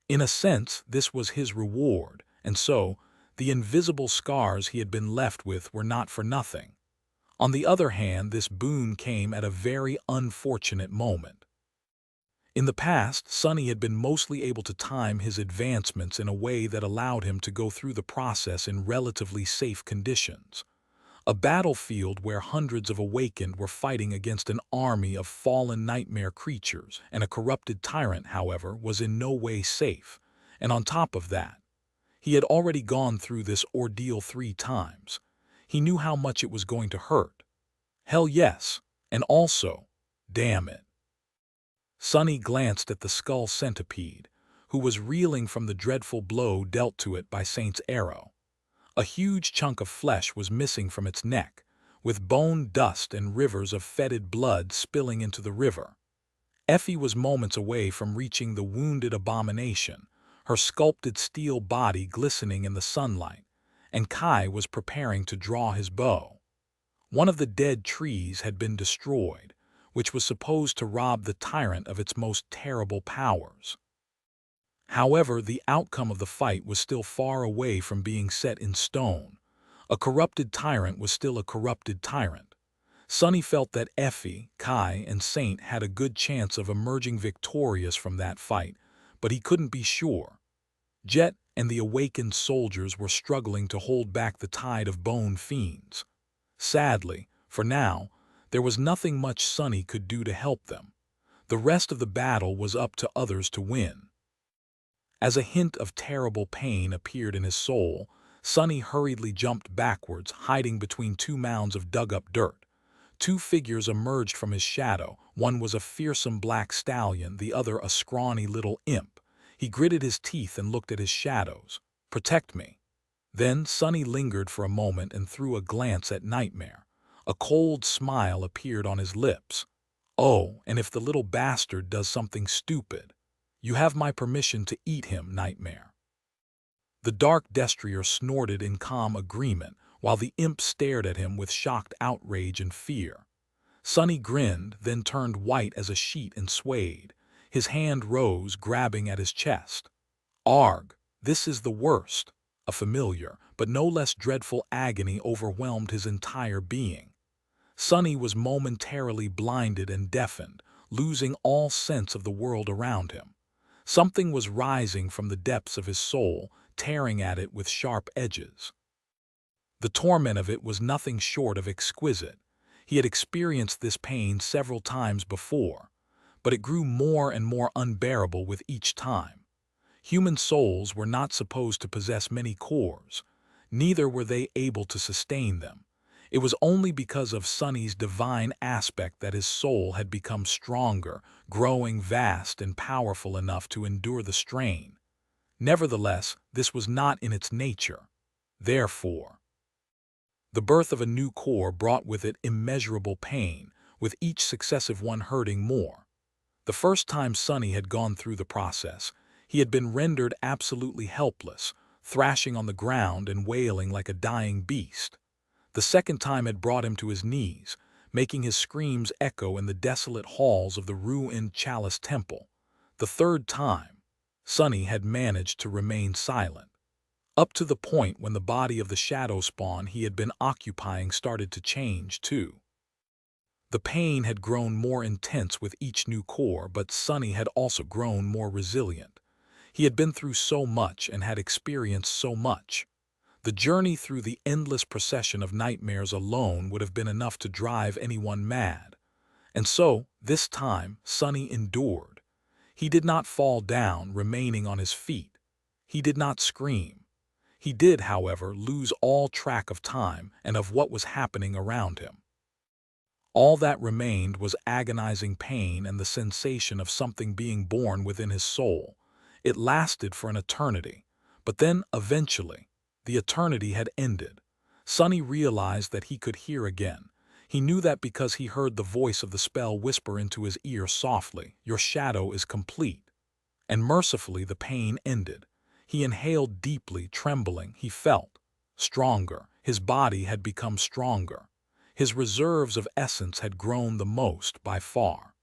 In a sense, this was his reward, and so, the invisible scars he had been left with were not for nothing. On the other hand, this boon came at a very unfortunate moment. In the past, Sunny had been mostly able to time his advancements in a way that allowed him to go through the process in relatively safe conditions. A battlefield where hundreds of awakened were fighting against an army of fallen nightmare creatures, and a corrupted tyrant, however, was in no way safe. And on top of that, he had already gone through this ordeal 3 times. He knew how much it was going to hurt. Hell yes, and also, damn it. Sunny glanced at the skull centipede, who was reeling from the dreadful blow dealt to it by Saint's arrow. A huge chunk of flesh was missing from its neck, with bone dust and rivers of fetid blood spilling into the river. Effie was moments away from reaching the wounded abomination, her sculpted steel body glistening in the sunlight, and Kai was preparing to draw his bow. One of the dead trees had been destroyed, which was supposed to rob the tyrant of its most terrible powers. However, the outcome of the fight was still far away from being set in stone. A corrupted tyrant was still a corrupted tyrant. Sunny felt that Effie, Kai, and Saint had a good chance of emerging victorious from that fight, but he couldn't be sure. Jet and the awakened soldiers were struggling to hold back the tide of bone fiends. Sadly, for now, there was nothing much Sunny could do to help them. The rest of the battle was up to others to win. As a hint of terrible pain appeared in his soul, Sunny hurriedly jumped backwards, hiding between 2 mounds of dug-up dirt. 2 figures emerged from his shadow. One was a fearsome black stallion, the other a scrawny little imp. He gritted his teeth and looked at his shadows. "Protect me." Then Sunny lingered for a moment and threw a glance at Nightmare. A cold smile appeared on his lips. "Oh, and if the little bastard does something stupid, you have my permission to eat him, Nightmare." The dark destrier snorted in calm agreement, while the imp stared at him with shocked outrage and fear. Sonny grinned, then turned white as a sheet and swayed. His hand rose, grabbing at his chest. Arg, this is the worst. A familiar, but no less dreadful agony overwhelmed his entire being. Sonny was momentarily blinded and deafened, losing all sense of the world around him. Something was rising from the depths of his soul, tearing at it with sharp edges. The torment of it was nothing short of exquisite. He had experienced this pain several times before, but it grew more and more unbearable with each time. Human souls were not supposed to possess many cores, neither were they able to sustain them. It was only because of Sonny's divine aspect that his soul had become stronger, growing vast and powerful enough to endure the strain. Nevertheless, this was not in its nature. Therefore, the birth of a new core brought with it immeasurable pain, with each successive one hurting more. The first time Sonny had gone through the process, he had been rendered absolutely helpless, thrashing on the ground and wailing like a dying beast. The second time had brought him to his knees, making his screams echo in the desolate halls of the ruined Chalice Temple. The third time, Sonny had managed to remain silent, up to the point when the body of the shadow spawn he had been occupying started to change too. The pain had grown more intense with each new core, but Sonny had also grown more resilient. He had been through so much and had experienced so much. The journey through the endless procession of nightmares alone would have been enough to drive anyone mad. And so, this time, Sonny endured. He did not fall down, remaining on his feet. He did not scream. He did, however, lose all track of time and of what was happening around him. All that remained was agonizing pain and the sensation of something being born within his soul. It lasted for an eternity, but then, eventually, the eternity had ended. Sonny realized that he could hear again. He knew that because he heard the voice of the spell whisper into his ear softly, "Your shadow is complete." And mercifully the pain ended. He inhaled deeply, trembling. He felt stronger. His body had become stronger. His reserves of essence had grown the most by far.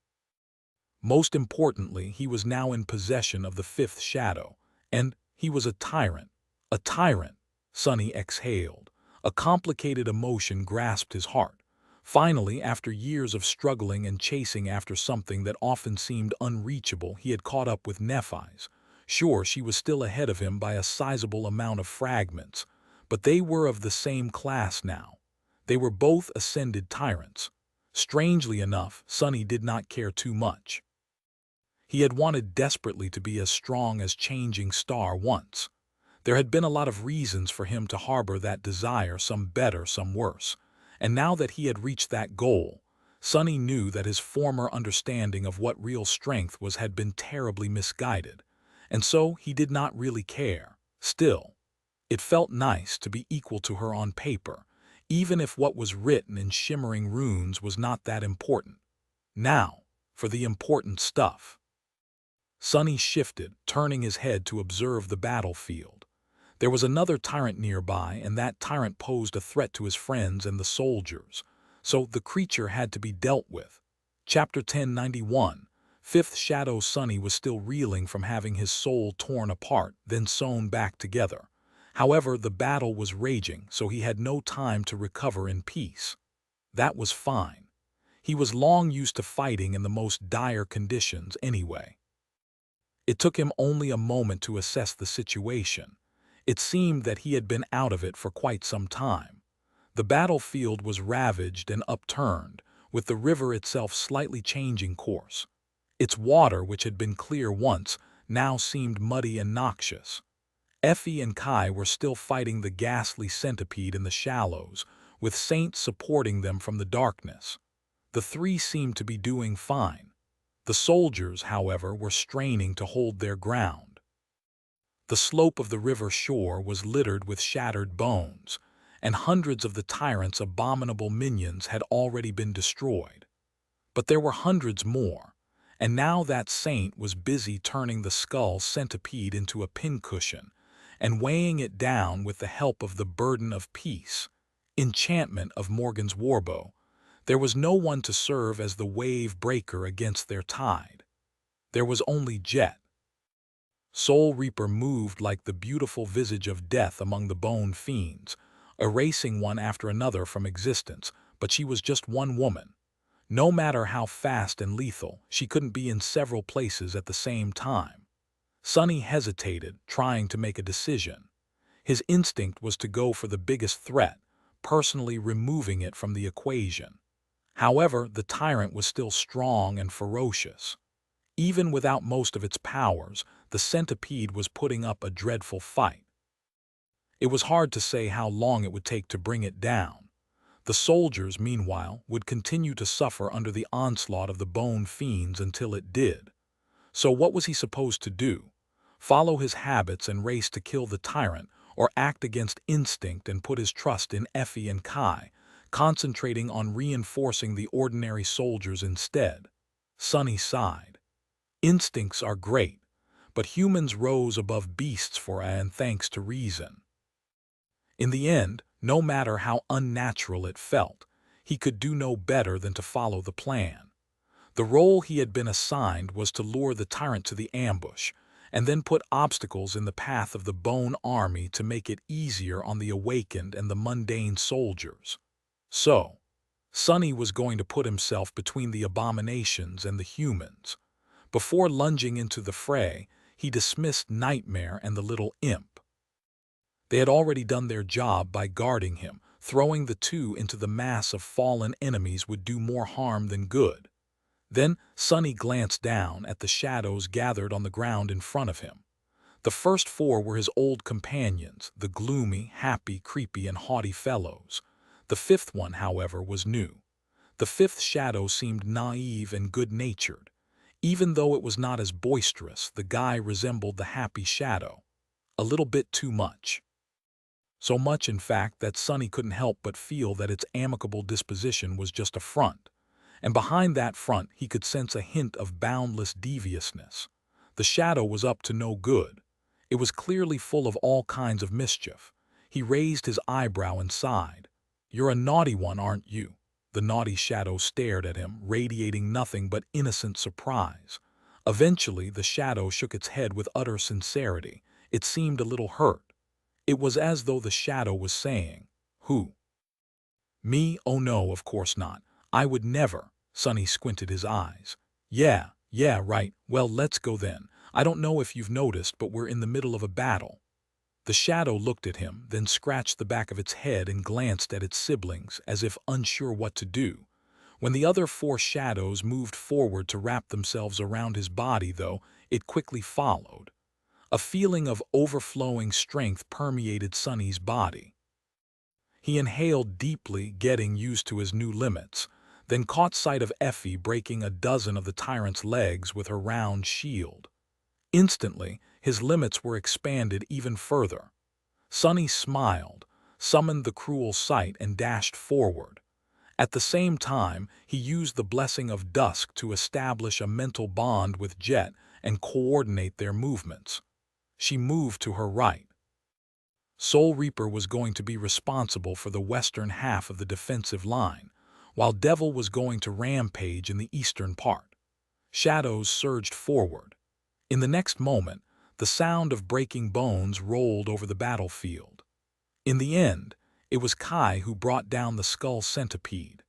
Most importantly, he was now in possession of the fifth shadow, and he was a tyrant. A tyrant, Sonny exhaled. A complicated emotion grasped his heart. Finally, after years of struggling and chasing after something that often seemed unreachable, he had caught up with Nephi's. Sure, she was still ahead of him by a sizable amount of fragments, but they were of the same class now. They were both ascended tyrants. Strangely enough, Sonny did not care too much. He had wanted desperately to be as strong as Changing Star once. There had been a lot of reasons for him to harbor that desire, some better, some worse. And now that he had reached that goal, Sonny knew that his former understanding of what real strength was had been terribly misguided. And so he did not really care. Still, it felt nice to be equal to her on paper, even if what was written in shimmering runes was not that important. Now, for the important stuff. Sonny shifted, turning his head to observe the battlefield. There was another tyrant nearby, and that tyrant posed a threat to his friends and the soldiers, so the creature had to be dealt with. Chapter 1091. Fifth Shadow. Sonny was still reeling from having his soul torn apart, then sewn back together. However, the battle was raging, so he had no time to recover in peace. That was fine. He was long used to fighting in the most dire conditions anyway. It took him only a moment to assess the situation. It seemed that he had been out of it for quite some time. The battlefield was ravaged and upturned, with the river itself slightly changing course. Its water, which had been clear once, now seemed muddy and noxious. Effie and Kai were still fighting the ghastly centipede in the shallows, with Saint supporting them from the darkness. The three seemed to be doing fine. The soldiers, however, were straining to hold their ground. The slope of the river shore was littered with shattered bones, and hundreds of the tyrant's abominable minions had already been destroyed. But there were hundreds more, and now that Saint was busy turning the skull centipede into a pincushion and weighing it down with the help of the burden of peace. enchantment of Morgan's warbow, there was no one to serve as the wave breaker against their tide. There was only Jet. Soul Reaper moved like the beautiful visage of death among the bone fiends, erasing one after another from existence, but she was just one woman. No matter how fast and lethal, she couldn't be in several places at the same time. Sonny hesitated, trying to make a decision. His instinct was to go for the biggest threat, personally removing it from the equation. However, the tyrant was still strong and ferocious. Even without most of its powers, the centipede was putting up a dreadful fight. It was hard to say how long it would take to bring it down. The soldiers, meanwhile, would continue to suffer under the onslaught of the bone fiends until it did. So what was he supposed to do? Follow his habits and race to kill the tyrant, or act against instinct and put his trust in Effie and Kai, concentrating on reinforcing the ordinary soldiers instead? Sonny sighed. Instincts are great, but humans rose above beasts for and thanks to reason. In the end, no matter how unnatural it felt, he could do no better than to follow the plan. The role he had been assigned was to lure the tyrant to the ambush, and then put obstacles in the path of the Bone Army to make it easier on the awakened and the mundane soldiers. So, Sonny was going to put himself between the abominations and the humans. Before lunging into the fray, he dismissed Nightmare and the little imp. They had already done their job by guarding him. Throwing the two into the mass of fallen enemies would do more harm than good. Then Sonny glanced down at the shadows gathered on the ground in front of him. The first four were his old companions, the gloomy, happy, creepy, and haughty fellows. The fifth one, however, was new. The fifth shadow seemed naive and good-natured. Even though it was not as boisterous, the guy resembled the happy shadow. A little bit too much. So much, in fact, that Sonny couldn't help but feel that its amicable disposition was just a front. And behind that front he could sense a hint of boundless deviousness. The shadow was up to no good. It was clearly full of all kinds of mischief. He raised his eyebrow and sighed. "You're a naughty one, aren't you?" The naughty shadow stared at him, radiating nothing but innocent surprise. Eventually, the shadow shook its head with utter sincerity. It seemed a little hurt. It was as though the shadow was saying, "Who? Me? Oh no, of course not. I would never." Sonny squinted his eyes. Yeah, right. Well, let's go then. I don't know if you've noticed, but we're in the middle of a battle." The shadow looked at him, then scratched the back of its head and glanced at its siblings, as if unsure what to do. When the other four shadows moved forward to wrap themselves around his body, though, it quickly followed. A feeling of overflowing strength permeated Sonny's body. He inhaled deeply, getting used to his new limits, then caught sight of Effie breaking a dozen of the tyrant's legs with her round shield. Instantly, his limits were expanded even further. Sonny smiled, summoned the cruel sight, and dashed forward. At the same time, he used the blessing of dusk to establish a mental bond with Jet and coordinate their movements. She moved to her right. Soul Reaper was going to be responsible for the western half of the defensive line, while Devil was going to rampage in the eastern part. Shadows surged forward. In the next moment, the sound of breaking bones rolled over the battlefield. In the end, it was Kai who brought down the skull centipede.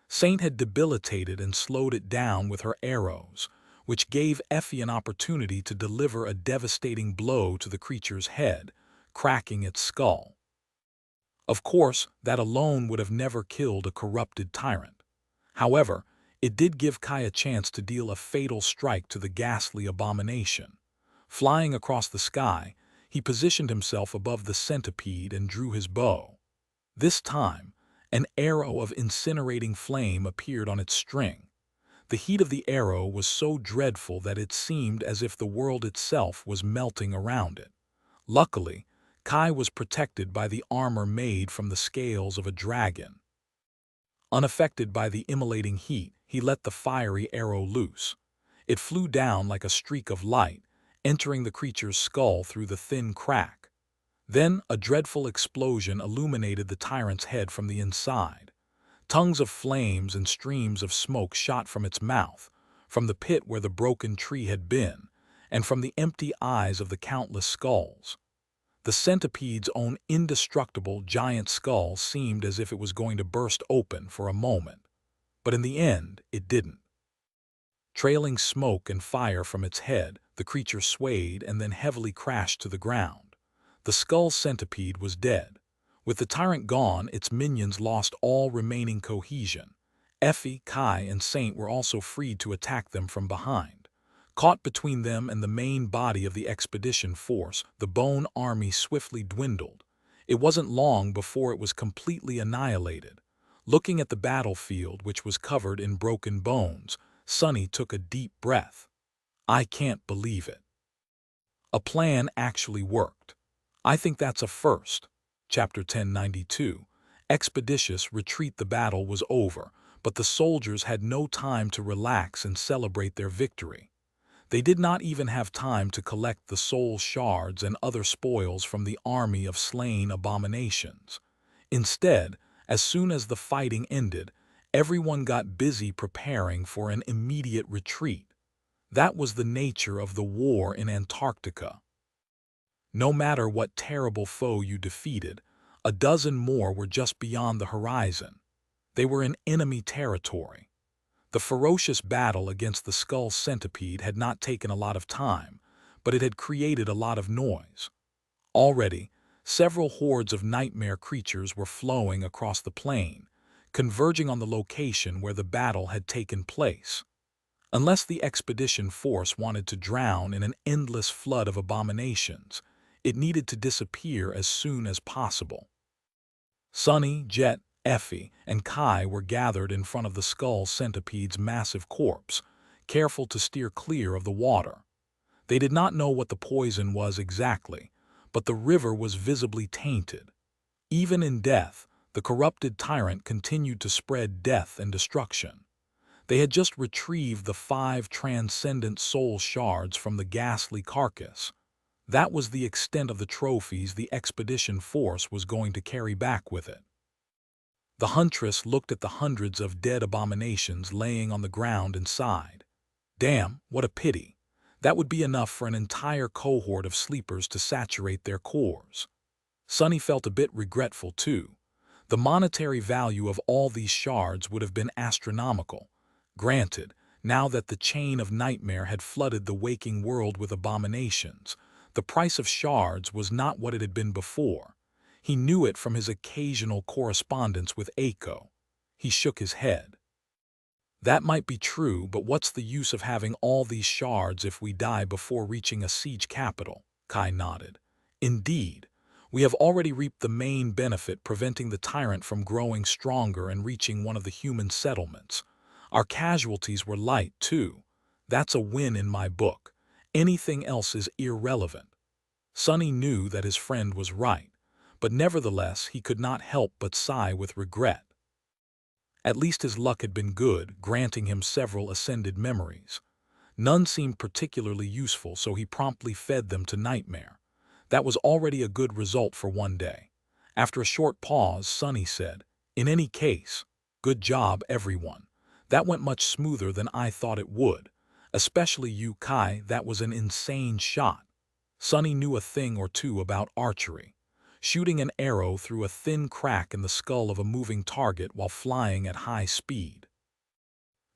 Saint had debilitated and slowed it down with her arrows, which gave Effie an opportunity to deliver a devastating blow to the creature's head, cracking its skull. Of course, that alone would have never killed a corrupted tyrant. However, it did give Kai a chance to deal a fatal strike to the ghastly abomination. Flying across the sky, he positioned himself above the centipede and drew his bow. This time, an arrow of incinerating flame appeared on its string. The heat of the arrow was so dreadful that it seemed as if the world itself was melting around it. Luckily, Kai was protected by the armor made from the scales of a dragon. Unaffected by the immolating heat, he let the fiery arrow loose. It flew down like a streak of light, entering the creature's skull through the thin crack. Then a dreadful explosion illuminated the tyrant's head from the inside. Tongues of flames and streams of smoke shot from its mouth, from the pit where the broken tree had been, and from the empty eyes of the countless skulls. The centipede's own indestructible giant skull seemed as if it was going to burst open for a moment, but in the end it didn't. Trailing smoke and fire from its head, the creature swayed and then heavily crashed to the ground. The skull centipede was dead. With the tyrant gone, its minions lost all remaining cohesion. Effie, Kai, and Saint were also freed to attack them from behind. Caught between them and the main body of the expedition force, the Bone Army swiftly dwindled. It wasn't long before it was completely annihilated. Looking at the battlefield, which was covered in broken bones, Sonny took a deep breath. I can't believe it. A plan actually worked. I think that's a first. Chapter 1092. Expeditious retreat. The battle was over, but the soldiers had no time to relax and celebrate their victory. They did not even have time to collect the soul shards and other spoils from the army of slain abominations. Instead, as soon as the fighting ended, everyone got busy preparing for an immediate retreat. That was the nature of the war in Antarctica. No matter what terrible foe you defeated, a dozen more were just beyond the horizon. They were in enemy territory. The ferocious battle against the skull centipede had not taken a lot of time, but it had created a lot of noise. Already, several hordes of nightmare creatures were flowing across the plain, converging on the location where the battle had taken place. Unless the expedition force wanted to drown in an endless flood of abominations, it needed to disappear as soon as possible. Sonny, Jet, Effie, and Kai were gathered in front of the skull centipede's massive corpse, careful to steer clear of the water. They did not know what the poison was exactly, but the river was visibly tainted. Even in death, the corrupted tyrant continued to spread death and destruction. They had just retrieved the 5 transcendent soul shards from the ghastly carcass. That was the extent of the trophies the expedition force was going to carry back with it. The huntress looked at the hundreds of dead abominations laying on the ground and sighed. Damn, what a pity. That would be enough for an entire cohort of sleepers to saturate their cores. Sonny felt a bit regretful too. The monetary value of all these shards would have been astronomical. Granted, now that the chain of nightmare had flooded the waking world with abominations, the price of shards was not what it had been before. He knew it from his occasional correspondence with Aiko. He shook his head. That might be true, but what's the use of having all these shards if we die before reaching a siege capital? Kai nodded. Indeed, we have already reaped the main benefit, preventing the tyrant from growing stronger and reaching one of the human settlements. Our casualties were light, too. That's a win in my book. Anything else is irrelevant. Sonny knew that his friend was right, but nevertheless he could not help but sigh with regret. At least his luck had been good, granting him several ascended memories. None seemed particularly useful, so he promptly fed them to Nightmare. That was already a good result for one day. After a short pause, Sonny said, "In any case, good job, everyone. That went much smoother than I thought it would. Especially you, Kai. That was an insane shot." Sonny knew a thing or two about archery. Shooting an arrow through a thin crack in the skull of a moving target while flying at high speed.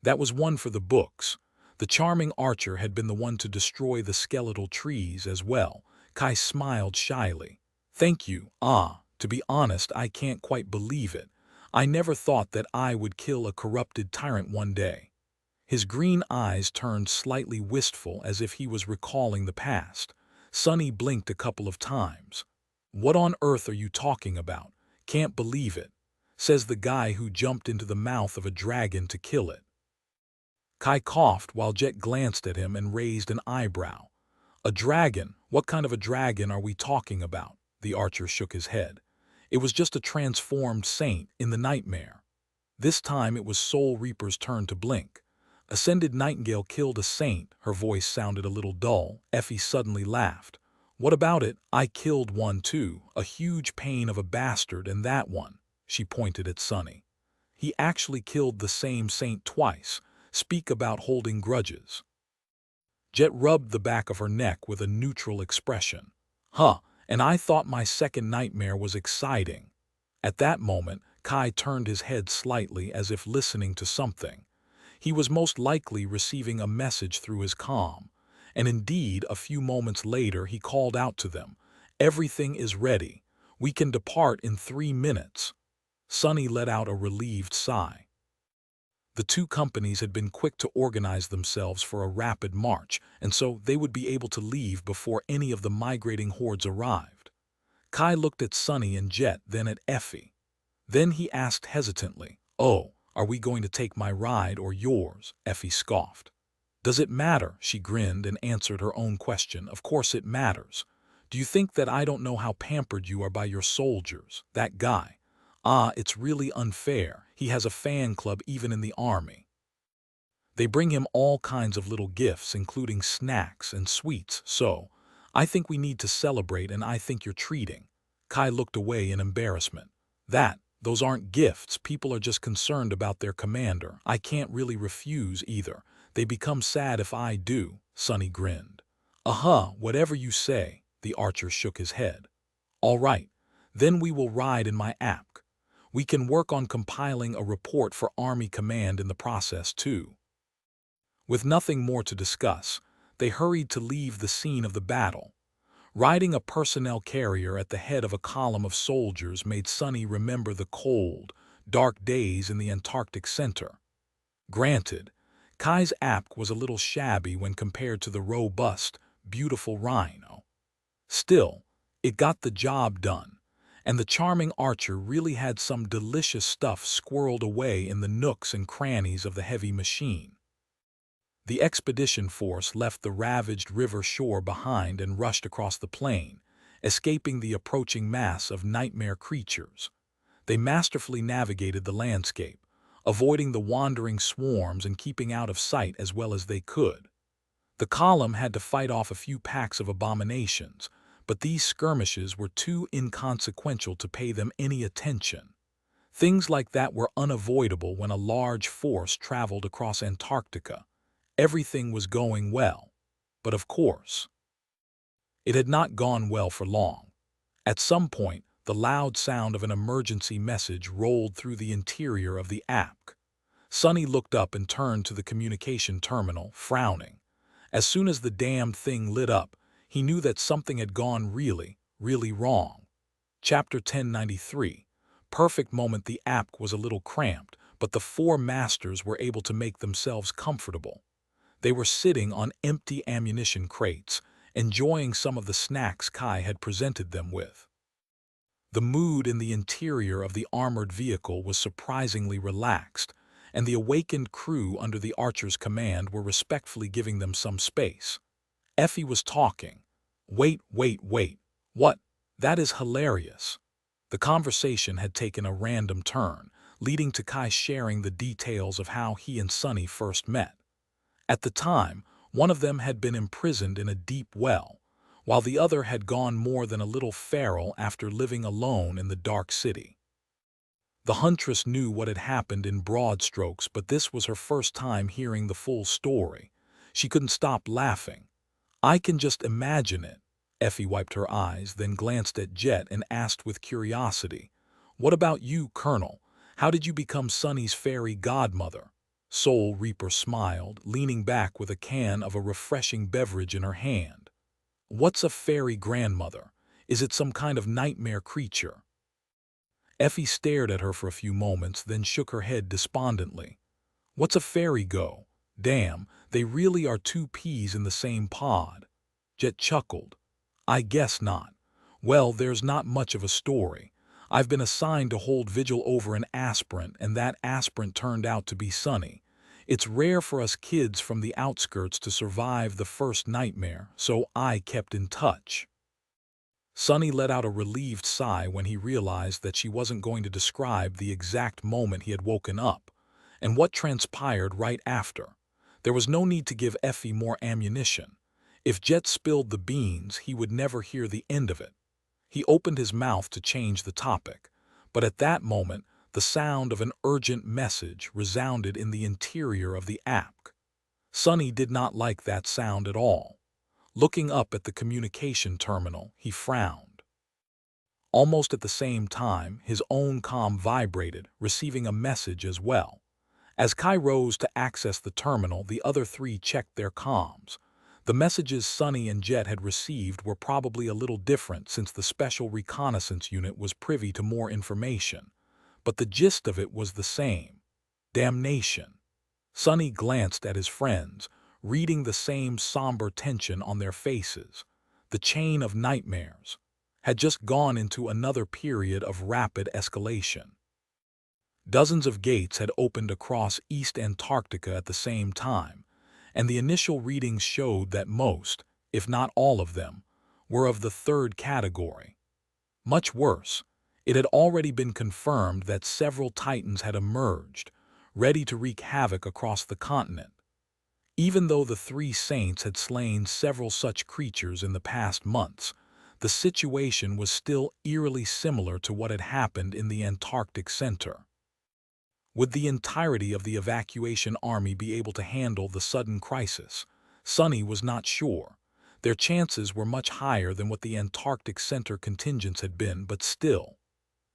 That was one for the books. The charming archer had been the one to destroy the skeletal trees as well. Kai smiled shyly. "Thank you. To be honest, I can't quite believe it. I never thought that I would kill a corrupted tyrant one day." His green eyes turned slightly wistful as if he was recalling the past. Sonny blinked a couple of times. "What on earth are you talking about? Can't believe it," says the guy who jumped into the mouth of a dragon to kill it. Kai coughed while Jet glanced at him and raised an eyebrow. "A dragon? What kind of a dragon are we talking about?" The archer shook his head. "It was just a transformed saint in the nightmare." This time it was Soul Reaper's turn to blink. "Ascended Nightingale killed a saint." Her voice sounded a little dull. Effie suddenly laughed. What about it? I killed one too, a huge pain of a bastard, and that one, she pointed at Sonny. He actually killed the same saint twice. Speak about holding grudges. Jet rubbed the back of her neck with a neutral expression. Huh, and I thought my second nightmare was exciting. At that moment, Kai turned his head slightly as if listening to something. He was most likely receiving a message through his comm, and indeed, a few moments later he called out to them, "Everything is ready. We can depart in 3 minutes." Sonny let out a relieved sigh. The two companies had been quick to organize themselves for a rapid march, and so they would be able to leave before any of the migrating hordes arrived. Kai looked at Sonny and Jet, then at Effie. Then he asked hesitantly, "Oh, are we going to take my ride or yours?" Effie scoffed. "Does it matter?" She grinned and answered her own question. "Of course it matters. Do you think that I don't know how pampered you are by your soldiers? That guy. Ah, it's really unfair. He has a fan club even in the army. They bring him all kinds of little gifts, including snacks and sweets, so I think we need to celebrate, and I think you're treating." Kai looked away in embarrassment. Those aren't gifts. People are just concerned about their commander. I can't really refuse either. They become sad if I do." Sonny grinned. Whatever you say." The archer shook his head. "All right, then we will ride in my app. We can work on compiling a report for Army Command in the process, too." With nothing more to discuss, they hurried to leave the scene of the battle. Riding a personnel carrier at the head of a column of soldiers made Sonny remember the cold, dark days in the Antarctic center. Granted, Kai's app was a little shabby when compared to the robust, beautiful Rhino. Still, it got the job done, and the charming archer really had some delicious stuff squirreled away in the nooks and crannies of the heavy machine. The expedition force left the ravaged river shore behind and rushed across the plain, escaping the approaching mass of nightmare creatures. They masterfully navigated the landscape, avoiding the wandering swarms and keeping out of sight as well as they could. The column had to fight off a few packs of abominations, but these skirmishes were too inconsequential to pay them any attention. Things like that were unavoidable when a large force traveled across Antarctica. Everything was going well. But of course, it had not gone well for long. At some point, the loud sound of an emergency message rolled through the interior of the app. Sonny looked up and turned to the communication terminal, frowning. As soon as the damned thing lit up, he knew that something had gone really, really wrong. Chapter 1093. Perfect moment. The app was a little cramped, but the four masters were able to make themselves comfortable. They were sitting on empty ammunition crates, enjoying some of the snacks Kai had presented them with. The mood in the interior of the armored vehicle was surprisingly relaxed, and the awakened crew under the archer's command were respectfully giving them some space. Effie was talking. Wait. What? That is hilarious." The conversation had taken a random turn, leading to Kai sharing the details of how he and Sonny first met. At the time, one of them had been imprisoned in a deep well, while the other had gone more than a little feral after living alone in the dark city. The huntress knew what had happened in broad strokes, but this was her first time hearing the full story. She couldn't stop laughing. "I can just imagine it." Effie wiped her eyes, then glanced at Jet and asked with curiosity, "What about you, Colonel? How did you become Sonny's fairy godmother?" Soul Reaper smiled, leaning back with a can of a refreshing beverage in her hand. "What's a fairy grandmother? Is it some kind of nightmare creature?" Effie stared at her for a few moments, then shook her head despondently. "What's a fairy go? Damn, they really are two peas in the same pod." Jet chuckled. "I guess not. Well, there's not much of a story. I've been assigned to hold vigil over an aspirant, and that aspirant turned out to be Sonny. It's rare for us kids from the outskirts to survive the first nightmare, so I kept in touch." Sonny let out a relieved sigh when he realized that she wasn't going to describe the exact moment he had woken up, and what transpired right after. There was no need to give Effie more ammunition. If Jet spilled the beans, he would never hear the end of it. He opened his mouth to change the topic, but at that moment, the sound of an urgent message resounded in the interior of the app. Sonny did not like that sound at all. Looking up at the communication terminal, he frowned. Almost at the same time, his own comm vibrated, receiving a message as well. As Kai rose to access the terminal, the other three checked their comms. The messages Sonny and Jet had received were probably a little different since the Special Reconnaissance Unit was privy to more information. But the gist of it was the same. Damnation. Sonny glanced at his friends, reading the same somber tension on their faces. The chain of nightmares had just gone into another period of rapid escalation. Dozens of gates had opened across East Antarctica at the same time, and the initial readings showed that most, if not all of them, were of the third category. Much worse, it had already been confirmed that several Titans had emerged, ready to wreak havoc across the continent. Even though the three Saints had slain several such creatures in the past months, the situation was still eerily similar to what had happened in the Antarctic Center. Would the entirety of the evacuation army be able to handle the sudden crisis? Sonny was not sure. Their chances were much higher than what the Antarctic Center contingents had been, but still.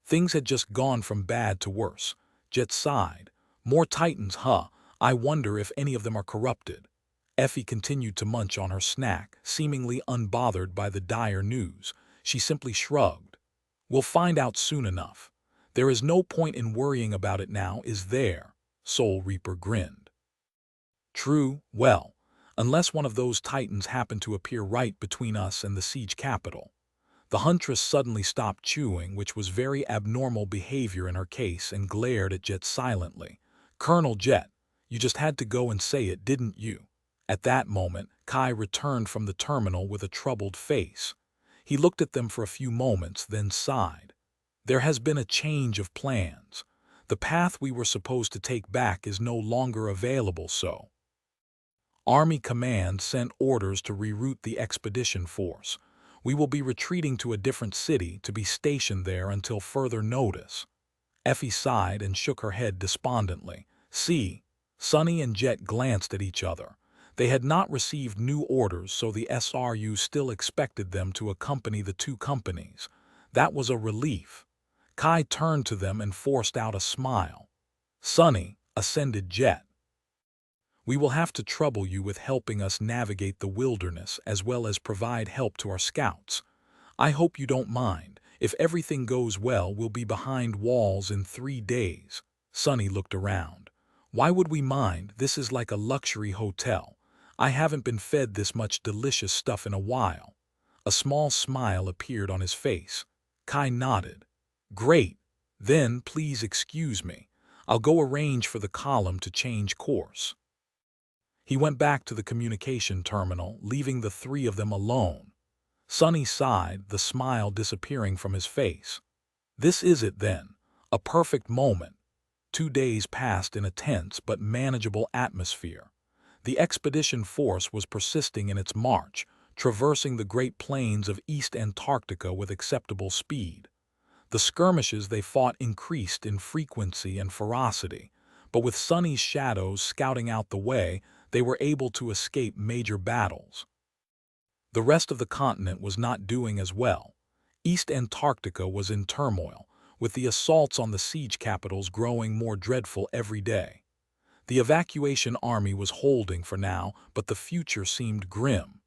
Things had just gone from bad to worse. Jet sighed. More Titans, huh? I wonder if any of them are corrupted. Effie continued to munch on her snack, seemingly unbothered by the dire news. She simply shrugged. We'll find out soon enough. There is no point in worrying about it now, is there? Soul Reaper grinned. True, well, unless one of those Titans happened to appear right between us and the siege capital. The Huntress suddenly stopped chewing, which was very abnormal behavior in her case, and glared at Jet silently. Colonel Jet, you just had to go and say it, didn't you? At that moment, Kai returned from the terminal with a troubled face. He looked at them for a few moments, then sighed. There has been a change of plans. The path we were supposed to take back is no longer available, so. Army Command sent orders to reroute the expedition force. We will be retreating to a different city to be stationed there until further notice. Effie sighed and shook her head despondently. See, Sonny and Jet glanced at each other. They had not received new orders, so the SRU still expected them to accompany the two companies. That was a relief. Kai turned to them and forced out a smile. Sonny, ascended Jet. We will have to trouble you with helping us navigate the wilderness as well as provide help to our scouts. I hope you don't mind. If everything goes well, we'll be behind walls in 3 days. Sonny looked around. Why would we mind? This is like a luxury hotel. I haven't been fed this much delicious stuff in a while. A small smile appeared on his face. Kai nodded. Great. Then please excuse me. I'll go arrange for the column to change course. He went back to the communication terminal, leaving the three of them alone. Sonny sighed, the smile disappearing from his face. This is it then, a perfect moment. 2 days passed in a tense but manageable atmosphere. The expedition force was persisting in its march, traversing the Great Plains of East Antarctica with acceptable speed. The skirmishes they fought increased in frequency and ferocity, but with Sonny's shadows scouting out the way, they were able to escape major battles. The rest of the continent was not doing as well. East Antarctica was in turmoil, with the assaults on the siege capitals growing more dreadful every day. The evacuation army was holding for now, but the future seemed grim.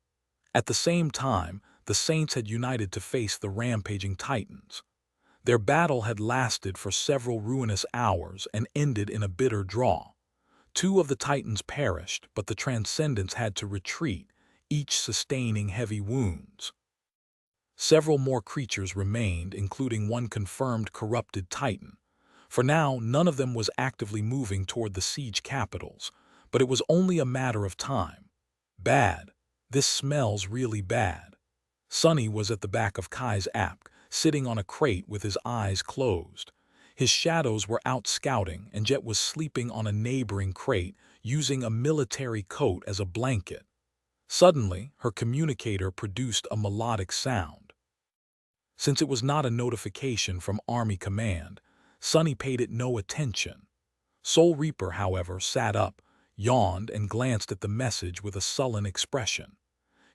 At the same time, the Saints had united to face the rampaging Titans. Their battle had lasted for several ruinous hours and ended in a bitter draw. 2 of the Titans perished, but the Transcendents had to retreat, each sustaining heavy wounds. Several more creatures remained, including one confirmed corrupted Titan. For now, none of them was actively moving toward the siege capitals, but it was only a matter of time. Bad. This smells really bad. Sonny was at the back of Kai's app, sitting on a crate with his eyes closed. His shadows were out scouting, and Jet was sleeping on a neighboring crate, using a military coat as a blanket. Suddenly, her communicator produced a melodic sound. Since it was not a notification from Army Command, Sunny paid it no attention. Soul Reaper, however, sat up, yawned, and glanced at the message with a sullen expression.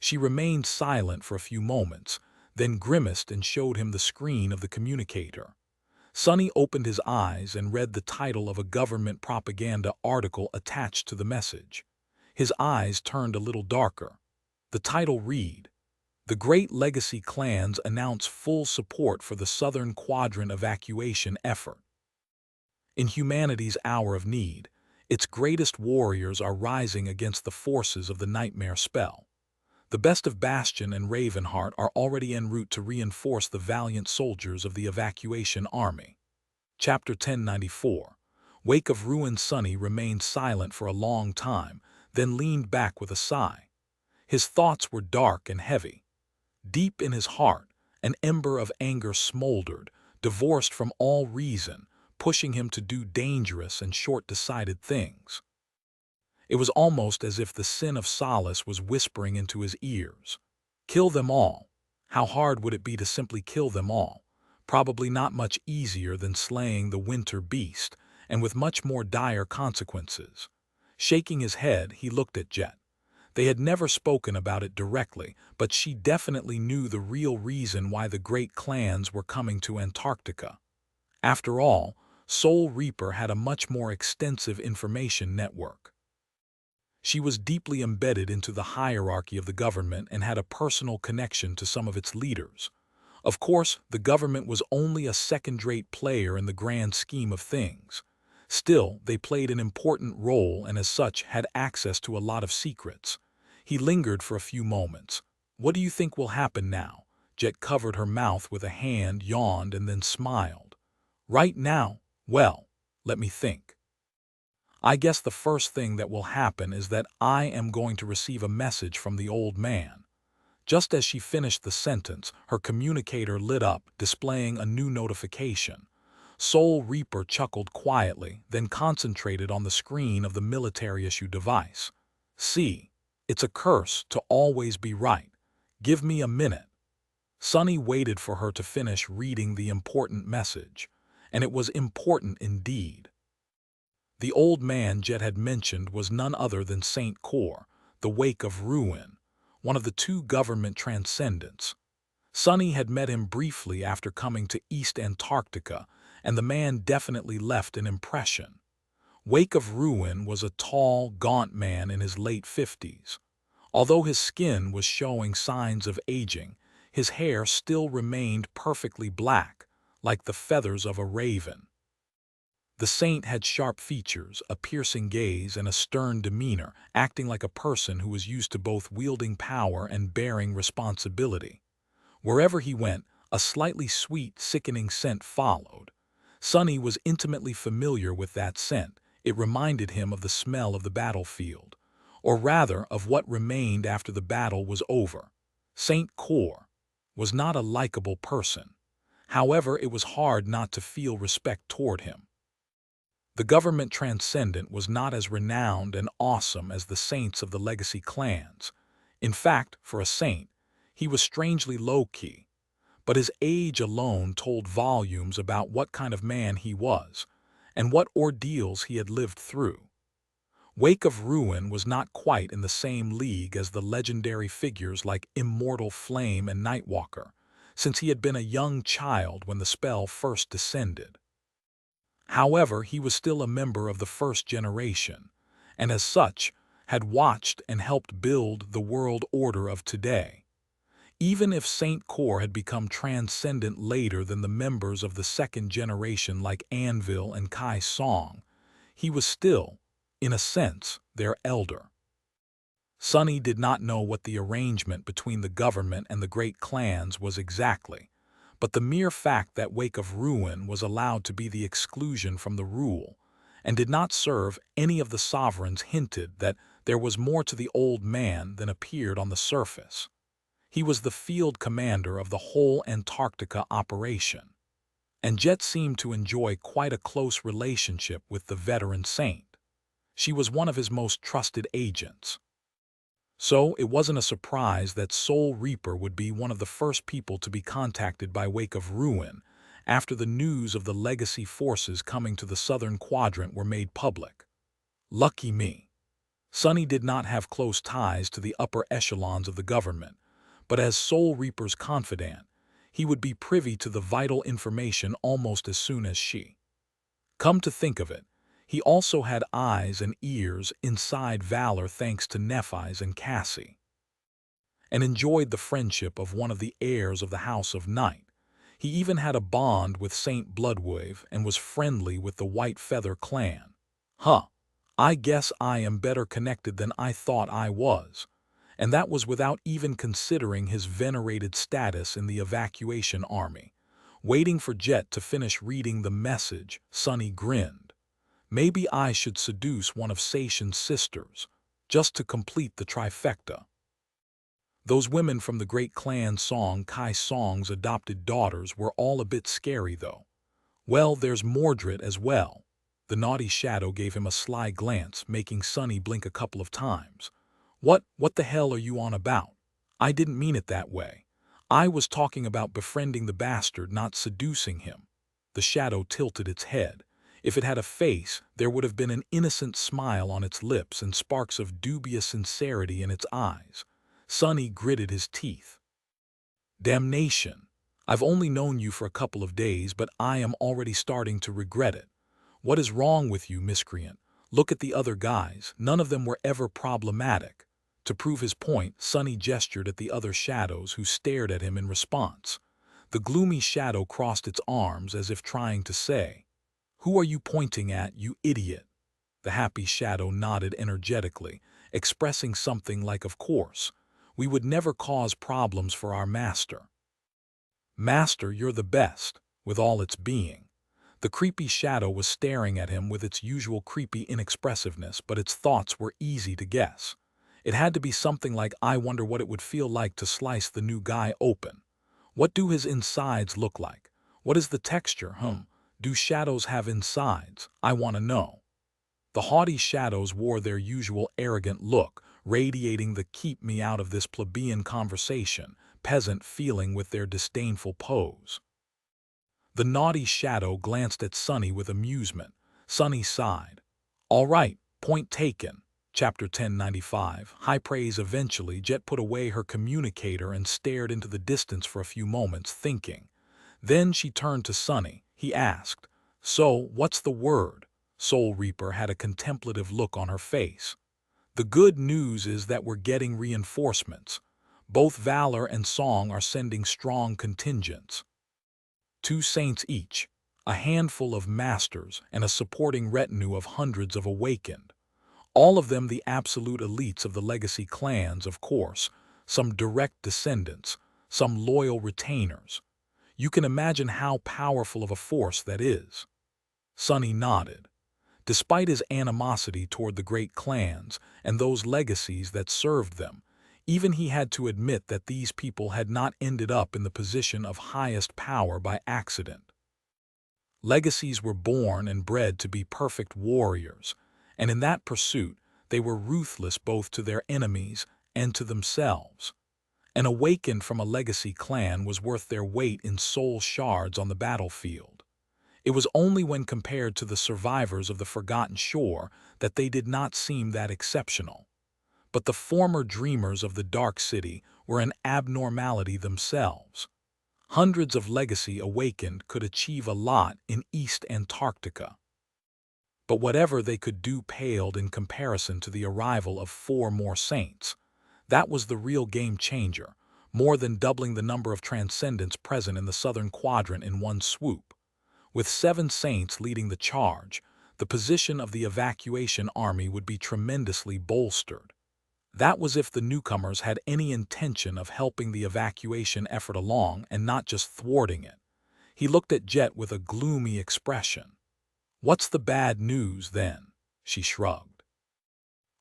She remained silent for a few moments, then grimaced and showed him the screen of the communicator. Sunny opened his eyes and read the title of a government propaganda article attached to the message. His eyes turned a little darker. The title read, "The Great Legacy Clans Announce Full Support for the Southern Quadrant Evacuation Effort." In humanity's hour of need, its greatest warriors are rising against the forces of the nightmare spell. The best of Bastion and Ravenheart are already en route to reinforce the valiant soldiers of the evacuation army. Chapter 1094. Wake of Ruin. Sunny remained silent for a long time, then leaned back with a sigh. His thoughts were dark and heavy. Deep in his heart, an ember of anger smoldered, divorced from all reason, pushing him to do dangerous and short-sighted things. It was almost as if the sin of Solace was whispering into his ears. Kill them all. How hard would it be to simply kill them all? Probably not much easier than slaying the winter beast, and with much more dire consequences. Shaking his head, he looked at Jet. They had never spoken about it directly, but she definitely knew the real reason why the great clans were coming to Antarctica. After all, Soul Reaper had a much more extensive information network. She was deeply embedded into the hierarchy of the government and had a personal connection to some of its leaders. Of course, the government was only a second-rate player in the grand scheme of things. Still, they played an important role and as such had access to a lot of secrets. He lingered for a few moments. What do you think will happen now? Jet covered her mouth with a hand, yawned, and then smiled. Right now? Well, let me think. I guess the first thing that will happen is that I am going to receive a message from the old man. Just as she finished the sentence, her communicator lit up, displaying a new notification. Soul Reaper chuckled quietly, then concentrated on the screen of the military-issue device. See, it's a curse to always be right. Give me a minute. Sunny waited for her to finish reading the important message, and it was important indeed. The old man Jet had mentioned was none other than Saint Cor, the Wake of Ruin, one of the two government transcendents. Sunny had met him briefly after coming to East Antarctica, and the man definitely left an impression. Wake of Ruin was a tall, gaunt man in his late 50s. Although his skin was showing signs of aging, his hair still remained perfectly black, like the feathers of a raven. The saint had sharp features, a piercing gaze, and a stern demeanor, acting like a person who was used to both wielding power and bearing responsibility. Wherever he went, a slightly sweet, sickening scent followed. Sunny was intimately familiar with that scent. It reminded him of the smell of the battlefield, or rather of what remained after the battle was over. Saint Cor was not a likable person. However, it was hard not to feel respect toward him. The government transcendent was not as renowned and awesome as the saints of the legacy clans. In fact, for a saint, he was strangely low-key. But his age alone told volumes about what kind of man he was, and what ordeals he had lived through. Wake of Ruin was not quite in the same league as the legendary figures like Immortal Flame and Nightwalker, since he had been a young child when the spell first descended. However, he was still a member of the first generation, and as such, had watched and helped build the world order of today. Even if Saint Cor had become transcendent later than the members of the second generation like Anvil and Kai Song, he was still, in a sense, their elder. Sunny did not know what the arrangement between the government and the great clans was exactly, but the mere fact that Wake of Ruin was allowed to be the exclusion from the rule and did not serve any of the sovereigns hinted that there was more to the old man than appeared on the surface. He was the field commander of the whole Antarctica operation, and Jet seemed to enjoy quite a close relationship with the veteran saint. She was one of his most trusted agents. So it wasn't a surprise that Soul Reaper would be one of the first people to be contacted by Wake of Ruin after the news of the legacy forces coming to the southern quadrant were made public. Lucky me. Sonny did not have close ties to the upper echelons of the government, but as Soul Reaper's confidant, he would be privy to the vital information almost as soon as she. Come to think of it, he also had eyes and ears inside Valor thanks to Nephi's and Cassie, and enjoyed the friendship of one of the heirs of the House of Night. He even had a bond with Saint Bloodwave and was friendly with the White Feather clan. Huh, I guess I am better connected than I thought I was. And that was without even considering his venerated status in the evacuation army. Waiting for Jet to finish reading the message, Sonny grinned. Maybe I should seduce one of Sation's sisters, just to complete the trifecta. Those women from the great clan Song Kai Song's adopted daughters were all a bit scary, though. Well, there's Mordred as well. The naughty shadow gave him a sly glance, making Sonny blink a couple of times. What the hell are you on about? I didn't mean it that way. I was talking about befriending the bastard, not seducing him. The shadow tilted its head. If it had a face, there would have been an innocent smile on its lips and sparks of dubious sincerity in its eyes. Sonny gritted his teeth. Damnation! I've only known you for a couple of days, but I am already starting to regret it. What is wrong with you, miscreant? Look at the other guys. None of them were ever problematic. To prove his point, Sonny gestured at the other shadows who stared at him in response. The gloomy shadow crossed its arms as if trying to say, "Who are you pointing at, you idiot?" The happy shadow nodded energetically, expressing something like, "Of course. We would never cause problems for our master." "Master, you're the best," with all its being. The creepy shadow was staring at him with its usual creepy inexpressiveness, but its thoughts were easy to guess. It had to be something like, "I wonder what it would feel like to slice the new guy open. What do his insides look like? What is the texture, Do shadows have insides? I want to know." The haughty shadows wore their usual arrogant look, radiating the "keep me out of this plebeian conversation" peasant feeling with their disdainful pose. The naughty shadow glanced at Sonny with amusement. Sonny sighed. "All right, point taken." Chapter 1095, High Praise. Eventually, Jet put away her communicator and stared into the distance for a few moments, thinking. Then she turned to Sonny. He asked, "So, what's the word?" Soul Reaper had a contemplative look on her face. "The good news is that we're getting reinforcements. Both Valor and Song are sending strong contingents. 2 saints each, a handful of masters, and a supporting retinue of hundreds of awakened. All of them the absolute elites of the legacy clans, of course, some direct descendants, some loyal retainers. You can imagine how powerful of a force that is." Sonny nodded. Despite his animosity toward the great clans and those legacies that served them, even he had to admit that these people had not ended up in the position of highest power by accident. Legacies were born and bred to be perfect warriors, and in that pursuit they were ruthless both to their enemies and to themselves. An awakened from a legacy clan was worth their weight in soul shards on the battlefield. It was only when compared to the survivors of the Forgotten Shore that they did not seem that exceptional. But the former dreamers of the Dark City were an abnormality themselves. Hundreds of legacy awakened could achieve a lot in East Antarctica. But whatever they could do paled in comparison to the arrival of 4 more saints. That was the real game changer, more than doubling the number of transcendents present in the southern quadrant in one swoop. With 7 saints leading the charge, the position of the evacuation army would be tremendously bolstered. That was if the newcomers had any intention of helping the evacuation effort along and not just thwarting it. He looked at Jet with a gloomy expression. "What's the bad news, then?" She shrugged.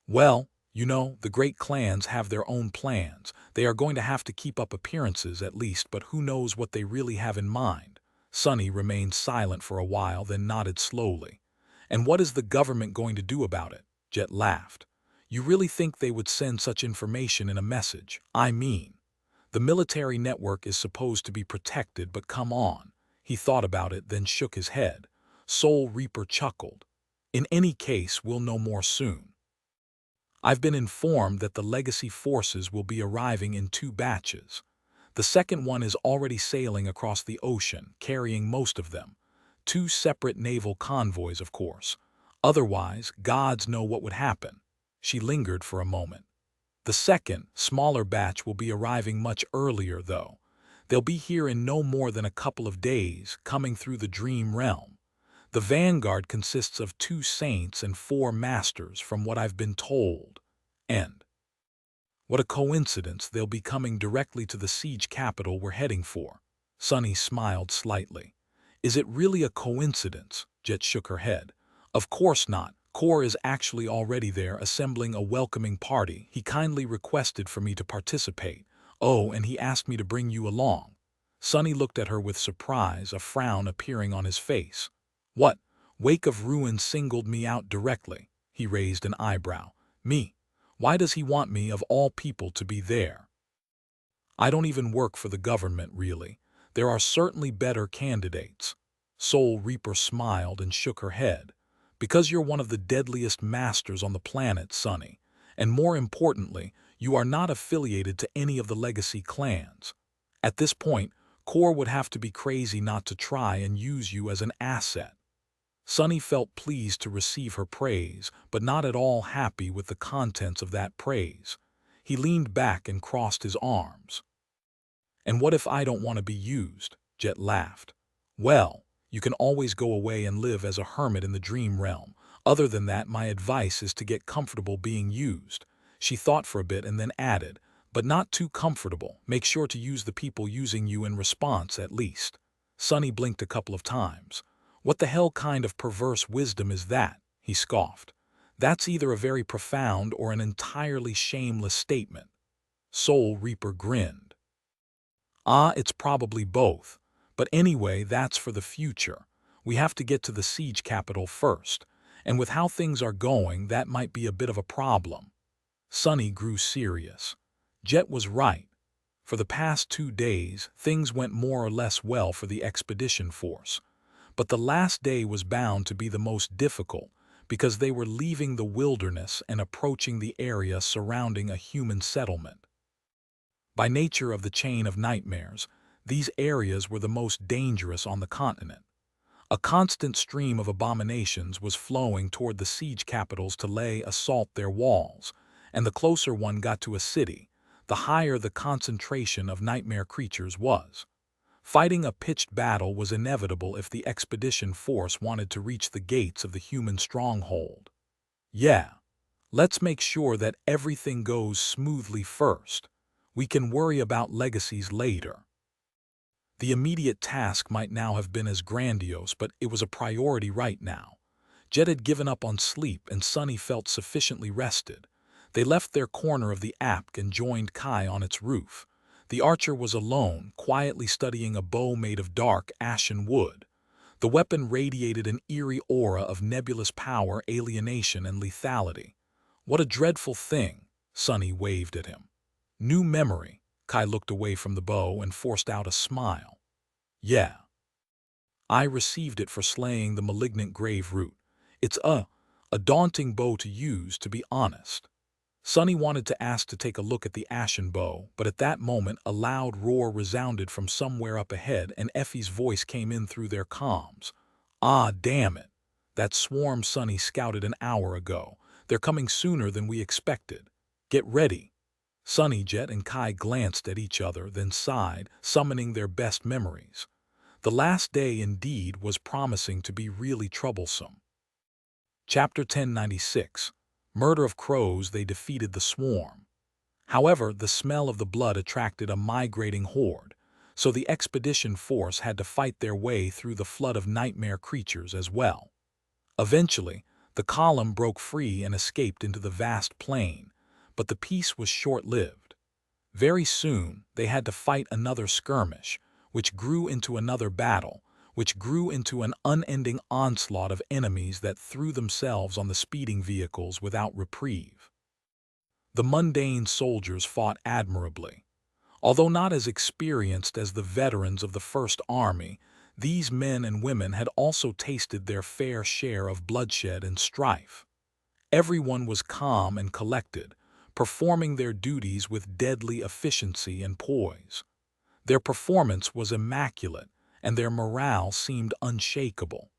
"Well, the great clans have their own plans. They are going to have to keep up appearances at least, but who knows what they really have in mind." Sonny remained silent for a while, then nodded slowly. "And what is the government going to do about it?" Jet laughed. You really think they would send such information in a message? I mean, the military network is supposed to be protected, but come on. He thought about it, then shook his head. Soul Reaper chuckled. In any case, we'll know more soon. I've been informed that the Legacy forces will be arriving in 2 batches. The second one is already sailing across the ocean, carrying most of them. 2 separate naval convoys, of course. Otherwise, gods know what would happen. She lingered for a moment. The second, smaller batch will be arriving much earlier, though. They'll be here in no more than a couple of days, coming through the dream realm. The vanguard consists of 2 saints and 4 masters, from what I've been told. And what a coincidence, they'll be coming directly to the siege capital we're heading for. Sunny smiled slightly. Is it really a coincidence? Jet shook her head. Of course not. Kor is actually already there, assembling a welcoming party. He kindly requested for me to participate. Oh, and he asked me to bring you along. Sunny looked at her with surprise, a frown appearing on his face. What? Wake of Ruin singled me out directly. He raised an eyebrow. Me? Why does he want me, of all people, to be there? I don't even work for the government, really. There are certainly better candidates. Soul Reaper smiled and shook her head. Because you're one of the deadliest masters on the planet, Sunny. And more importantly, you are not affiliated to any of the Legacy clans. At this point, Kor would have to be crazy not to try and use you as an asset. Sunny felt pleased to receive her praise, but not at all happy with the contents of that praise. He leaned back and crossed his arms. And what if I don't want to be used? Jet laughed. Well, you can always go away and live as a hermit in the dream realm. Other than that, my advice is to get comfortable being used. She thought for a bit and then added, but not too comfortable. Make sure to use the people using you in response, at least. Sunny blinked a couple of times. What the hell kind of perverse wisdom is that? He scoffed. That's either a very profound or an entirely shameless statement. Soul Reaper grinned. Ah, it's probably both. But anyway, that's for the future. We have to get to the siege capital first, and with how things are going, that might be a bit of a problem. Sunny grew serious. Jet was right. For the past 2 days, things went more or less well for the expedition force. But the last day was bound to be the most difficult, because they were leaving the wilderness and approaching the area surrounding a human settlement. By nature of the chain of nightmares, these areas were the most dangerous on the continent. A constant stream of abominations was flowing toward the siege capitals to lay assault their walls, and the closer one got to a city, the higher the concentration of nightmare creatures was. Fighting a pitched battle was inevitable if the expedition force wanted to reach the gates of the human stronghold. Yeah, let's make sure that everything goes smoothly first. We can worry about legacies later. The immediate task might now have been as grandiose, but it was a priority right now. Jet had given up on sleep, and Sunny felt sufficiently rested. They left their corner of the apk and joined Kai on its roof. The archer was alone, quietly studying a bow made of dark, ashen wood. The weapon radiated an eerie aura of nebulous power, alienation, and lethality. What a dreadful thing, Sunny waved at him. New memory. Kai looked away from the bow and forced out a smile. Yeah. I received it for slaying the malignant grave root. It's a daunting bow to use, to be honest. Sunny wanted to ask to take a look at the ashen bow, but at that moment a loud roar resounded from somewhere up ahead, and Effie's voice came in through their comms. Ah, damn it. That swarm Sunny scouted an hour ago. They're coming sooner than we expected. Get ready. Sunny, Jet, and Kai glanced at each other, then sighed, summoning their best memories. The last day, indeed, was promising to be really troublesome. Chapter 1096. Murder of crows. They defeated the swarm. However, the smell of the blood attracted a migrating horde, so the expedition force had to fight their way through the flood of nightmare creatures as well. Eventually, the column broke free and escaped into the vast plain, but the peace was short-lived. Very soon, they had to fight another skirmish, which grew into another battle, which grew into an unending onslaught of enemies that threw themselves on the speeding vehicles without reprieve. The mundane soldiers fought admirably. Although not as experienced as the veterans of the First Army, these men and women had also tasted their fair share of bloodshed and strife. Everyone was calm and collected, performing their duties with deadly efficiency and poise. Their performance was immaculate, and their morale seemed unshakable.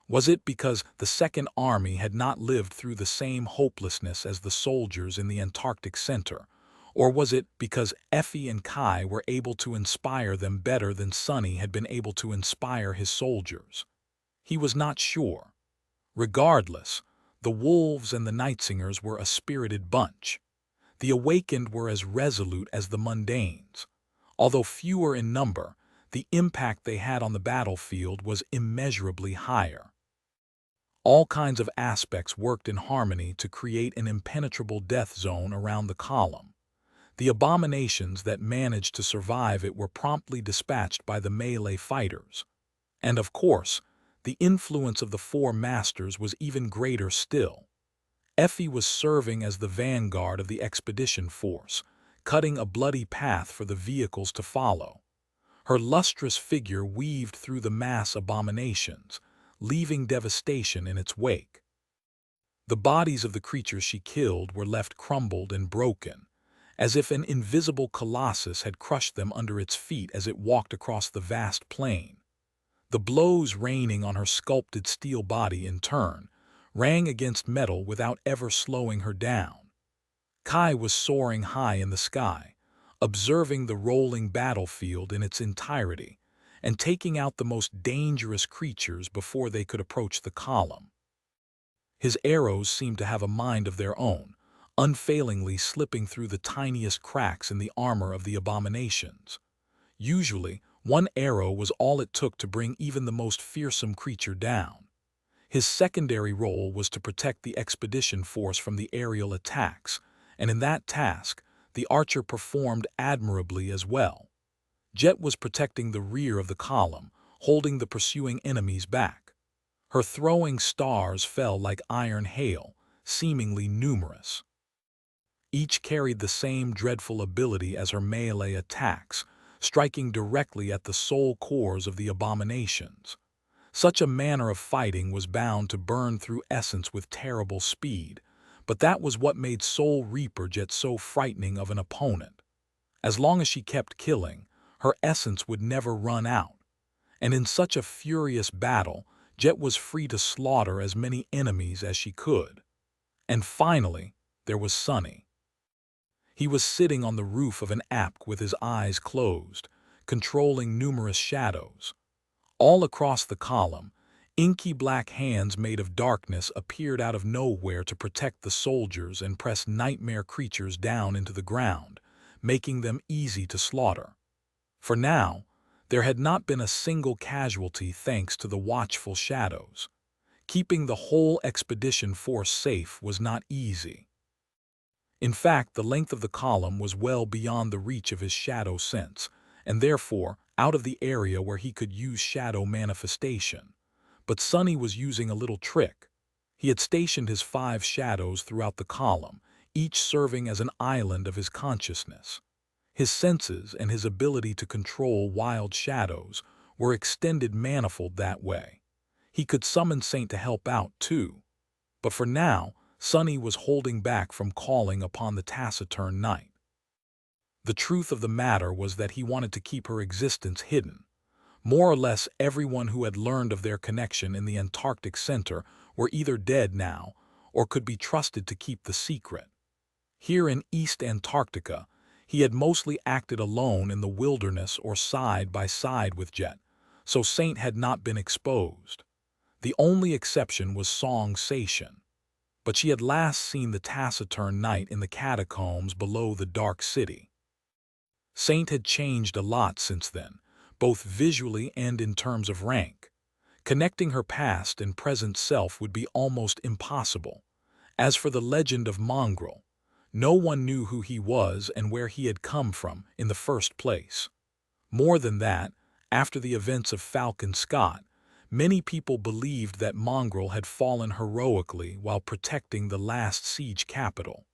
Was it because the Second Army had not lived through the same hopelessness as the soldiers in the Antarctic Center, or was it because Effie and Kai were able to inspire them better than Sonny had been able to inspire his soldiers? He was not sure. Regardless, the Wolves and the Nightsingers were a spirited bunch. The Awakened were as resolute as the Mundanes. Although fewer in number, the impact they had on the battlefield was immeasurably higher. All kinds of aspects worked in harmony to create an impenetrable death zone around the column. The abominations that managed to survive it were promptly dispatched by the melee fighters. And of course, the influence of the four masters was even greater still. Effie was serving as the vanguard of the expedition force, cutting a bloody path for the vehicles to follow. Her lustrous figure weaved through the mass abominations, leaving devastation in its wake. The bodies of the creatures she killed were left crumbled and broken, as if an invisible colossus had crushed them under its feet as it walked across the vast plain. The blows raining on her sculpted steel body in turn rang against metal without ever slowing her down. Kai was soaring high in the sky, observing the rolling battlefield in its entirety, and taking out the most dangerous creatures before they could approach the column. His arrows seemed to have a mind of their own, unfailingly slipping through the tiniest cracks in the armor of the abominations. Usually, one arrow was all it took to bring even the most fearsome creature down. His secondary role was to protect the expedition force from the aerial attacks, and in that task, the archer performed admirably as well. Jet was protecting the rear of the column, holding the pursuing enemies back. Her throwing stars fell like iron hail, seemingly numerous. Each carried the same dreadful ability as her melee attacks, striking directly at the soul cores of the abominations. Such a manner of fighting was bound to burn through essence with terrible speed, but that was what made Soul Reaper Jet so frightening of an opponent. As long as she kept killing, her essence would never run out, and in such a furious battle, Jet was free to slaughter as many enemies as she could. And finally, there was Sonny. He was sitting on the roof of an apk with his eyes closed, controlling numerous shadows. All across the column, inky black hands made of darkness appeared out of nowhere to protect the soldiers and press nightmare creatures down into the ground, making them easy to slaughter. For now, there had not been a single casualty thanks to the watchful shadows. Keeping the whole expedition force safe was not easy. In fact, the length of the column was well beyond the reach of his shadow sense, and therefore out of the area where he could use shadow manifestation. But Sonny was using a little trick. He had stationed his 5 shadows throughout the column, each serving as an island of his consciousness. His senses and his ability to control wild shadows were extended manifold that way. He could summon Saint to help out, too. But for now, Sonny was holding back from calling upon the taciturn night. The truth of the matter was that he wanted to keep her existence hidden. More or less everyone who had learned of their connection in the Antarctic Center were either dead now or could be trusted to keep the secret. Here in East Antarctica, he had mostly acted alone in the wilderness or side by side with Jet, so Saint had not been exposed. The only exception was Song Sation, but she had last seen the taciturn night in the catacombs below the Dark City. Saint had changed a lot since then, both visually and in terms of rank. Connecting her past and present self would be almost impossible. As for the legend of Mongrel, no one knew who he was and where he had come from in the first place. More than that, after the events of Falcon Scott, many people believed that Mongrel had fallen heroically while protecting the last siege capital.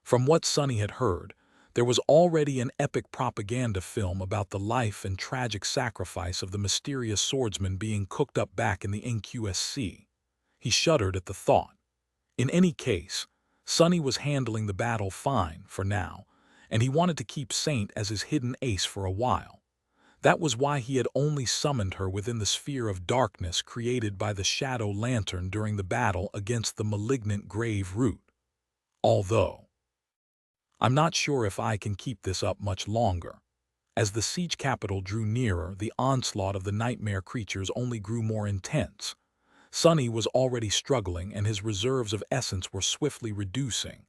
From what Sunny had heard, there was already an epic propaganda film about the life and tragic sacrifice of the mysterious swordsman being cooked up back in the NQSC. He shuddered at the thought. In any case, Sunny was handling the battle fine for now, and he wanted to keep Saint as his hidden ace for a while. That was why he had only summoned her within the sphere of darkness created by the shadow lantern during the battle against the malignant grave root. Although, I'm not sure if I can keep this up much longer. As the siege capital drew nearer, the onslaught of the nightmare creatures only grew more intense. Sunny was already struggling, and his reserves of essence were swiftly reducing.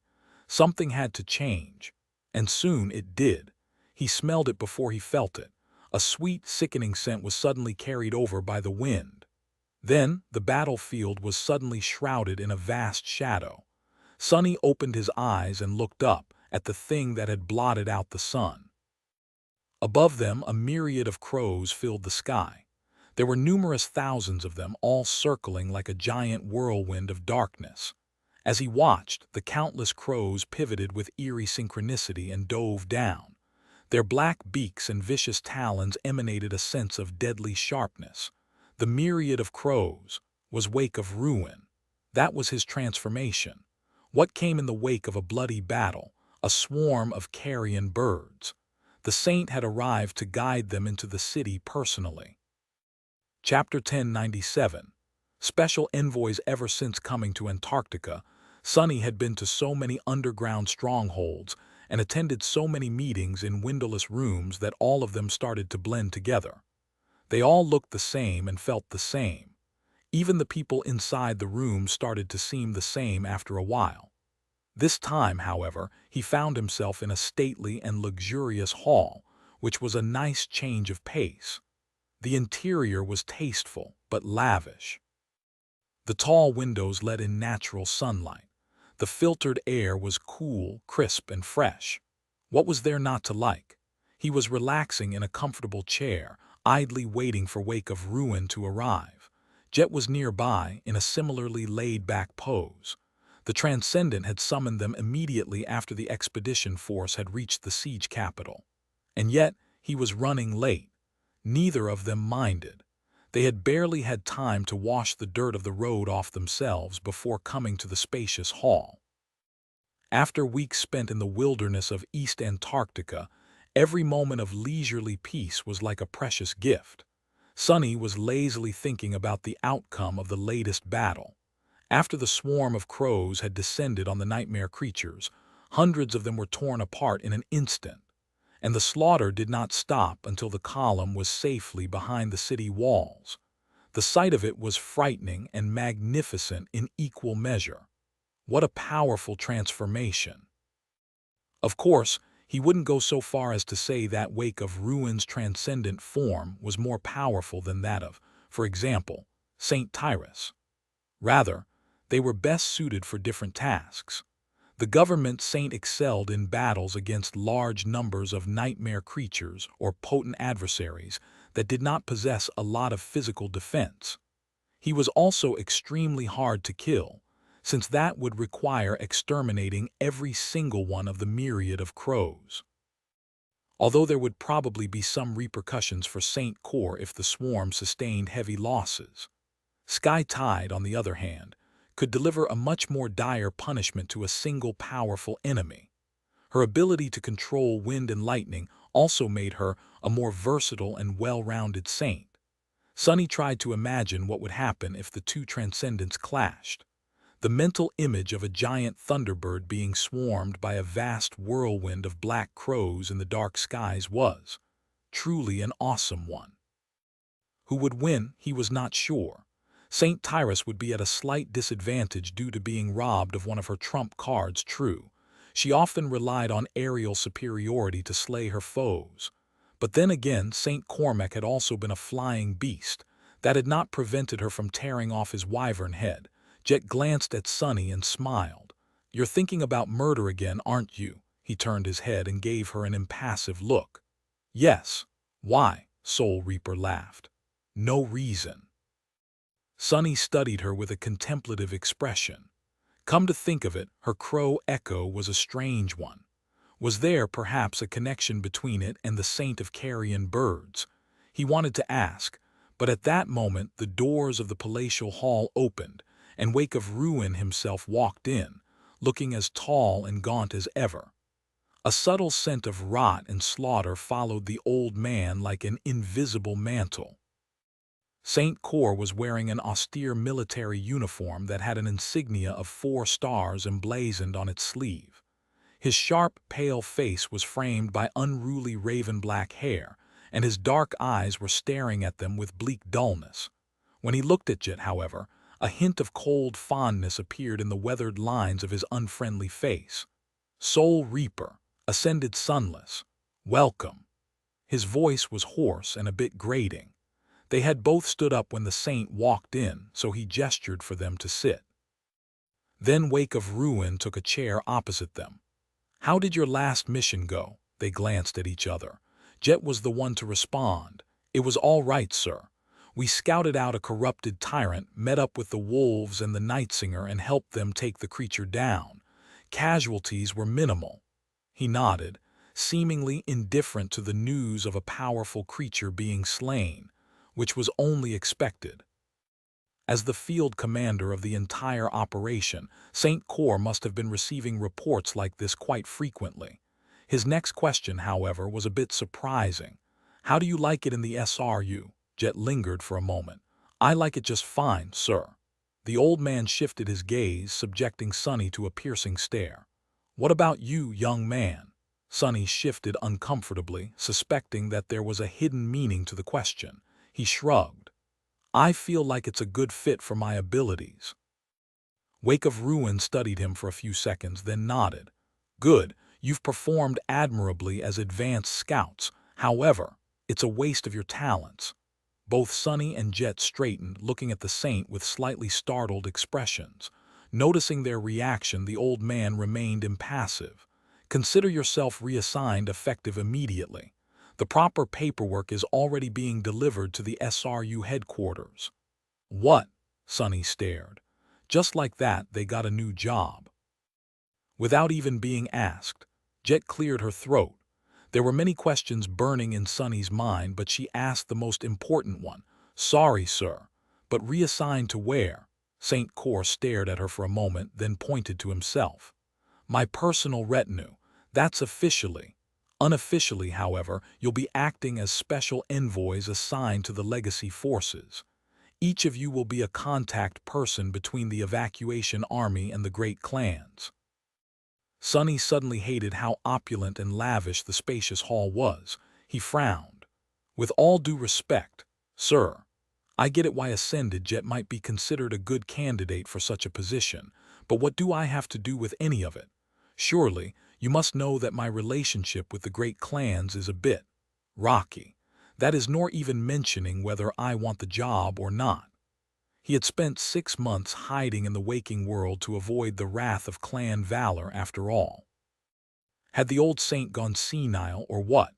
Something had to change, and soon it did. He smelled it before he felt it. A sweet, sickening scent was suddenly carried over by the wind. Then the battlefield was suddenly shrouded in a vast shadow. Sunny opened his eyes and looked up at the thing that had blotted out the sun. Above them, a myriad of crows filled the sky. There were numerous thousands of them, all circling like a giant whirlwind of darkness. As he watched, the countless crows pivoted with eerie synchronicity and dove down. Their black beaks and vicious talons emanated a sense of deadly sharpness. The myriad of crows was wake of ruin. That was his transformation. What came in the wake of a bloody battle? A swarm of carrion birds. The saint had arrived to guide them into the city personally. Chapter 1097. Special envoys. Ever since coming to Antarctica, Sunny had been to so many underground strongholds and attended so many meetings in windowless rooms that all of them started to blend together. They all looked the same and felt the same. Even the people inside the room started to seem the same after a while. This time, however, he found himself in a stately and luxurious hall, which was a nice change of pace. The interior was tasteful, but lavish. The tall windows let in natural sunlight. The filtered air was cool, crisp, and fresh. What was there not to like? He was relaxing in a comfortable chair, idly waiting for Wake of Ruin to arrive. Jet was nearby, in a similarly laid-back pose. The Transcendent had summoned them immediately after the expedition force had reached the siege capital. And yet, he was running late. Neither of them minded. They had barely had time to wash the dirt of the road off themselves before coming to the spacious hall. After weeks spent in the wilderness of East Antarctica, every moment of leisurely peace was like a precious gift. Sunny was lazily thinking about the outcome of the latest battle. After the swarm of crows had descended on the nightmare creatures, hundreds of them were torn apart in an instant. And the slaughter did not stop until the column was safely behind the city walls. The sight of it was frightening and magnificent in equal measure. What a powerful transformation! Of course, he wouldn't go so far as to say that Wake of Ruin's transcendent form was more powerful than that of, for example, Saint Tyrus. Rather, they were best suited for different tasks. The government saint excelled in battles against large numbers of nightmare creatures or potent adversaries that did not possess a lot of physical defense. He was also extremely hard to kill, since that would require exterminating every single one of the myriad of crows. Although there would probably be some repercussions for Saint Corps if the swarm sustained heavy losses. Sky Tide, on the other hand, could deliver a much more dire punishment to a single powerful enemy. Her ability to control wind and lightning also made her a more versatile and well-rounded saint. Sunny tried to imagine what would happen if the two transcendents clashed. The mental image of a giant thunderbird being swarmed by a vast whirlwind of black crows in the dark skies was truly an awesome one. Who would win, he was not sure. Saint Tyrus would be at a slight disadvantage due to being robbed of one of her trump cards. True, she often relied on aerial superiority to slay her foes. But then again, Saint Cormac had also been a flying beast. That had not prevented her from tearing off his wyvern head. Jet glanced at Sunny and smiled. "You're thinking about murder again, aren't you?" He turned his head and gave her an impassive look. "Yes." "Why?" Soul Reaper laughed. "No reason." Sunny studied her with a contemplative expression. Come to think of it, her crow echo was a strange one. Was there perhaps a connection between it and the saint of carrion birds? He wanted to ask, but at that moment the doors of the palatial hall opened, and Wake of Ruin himself walked in, looking as tall and gaunt as ever. A subtle scent of rot and slaughter followed the old man like an invisible mantle. Saint Cor was wearing an austere military uniform that had an insignia of 4 stars emblazoned on its sleeve. His sharp, pale face was framed by unruly raven-black hair, and his dark eyes were staring at them with bleak dullness. When he looked at Jet, however, a hint of cold fondness appeared in the weathered lines of his unfriendly face. "Soul Reaper, ascended sunless, welcome." His voice was hoarse and a bit grating. They had both stood up when the saint walked in, so he gestured for them to sit. Then Wake of Ruin took a chair opposite them. "How did your last mission go?" They glanced at each other. Jet was the one to respond. "It was all right, sir. We scouted out a corrupted tyrant, met up with the wolves and the night singer, and helped them take the creature down. Casualties were minimal." He nodded, seemingly indifferent to the news of a powerful creature being slain, which was only expected. As the field commander of the entire operation, St. Cor must have been receiving reports like this quite frequently. His next question, however, was a bit surprising. "How do you like it in the SRU?" Jet lingered for a moment. "I like it just fine, sir." The old man shifted his gaze, subjecting Sonny to a piercing stare. "What about you, young man?" Sonny shifted uncomfortably, suspecting that there was a hidden meaning to the question. He shrugged. "I feel like it's a good fit for my abilities." Wake of Ruin studied him for a few seconds, then nodded. "Good, you've performed admirably as advanced scouts. However, it's a waste of your talents." Both Sonny and Jet straightened, looking at the saint with slightly startled expressions. Noticing their reaction, the old man remained impassive. "Consider yourself reassigned effective immediately. The proper paperwork is already being delivered to the SRU headquarters." "What?" Sonny stared. Just like that, they got a new job. Without even being asked, Jet cleared her throat. There were many questions burning in Sonny's mind, but she asked the most important one. "Sorry, sir, but reassigned to where?" St. Cor stared at her for a moment, then pointed to himself. "My personal retinue. That's officially. Unofficially, however, you'll be acting as special envoys assigned to the legacy forces. Each of you will be a contact person between the evacuation army and the great clans." Sonny suddenly hated how opulent and lavish the spacious hall was. He frowned. "With all due respect, sir, I get it why Ascended Jet might be considered a good candidate for such a position, but what do I have to do with any of it? Surely, you must know that my relationship with the great clans is a bit rocky. That is nor even mentioning whether I want the job or not." He had spent 6 months hiding in the waking world to avoid the wrath of clan valor after all. Had the old saint gone senile or what?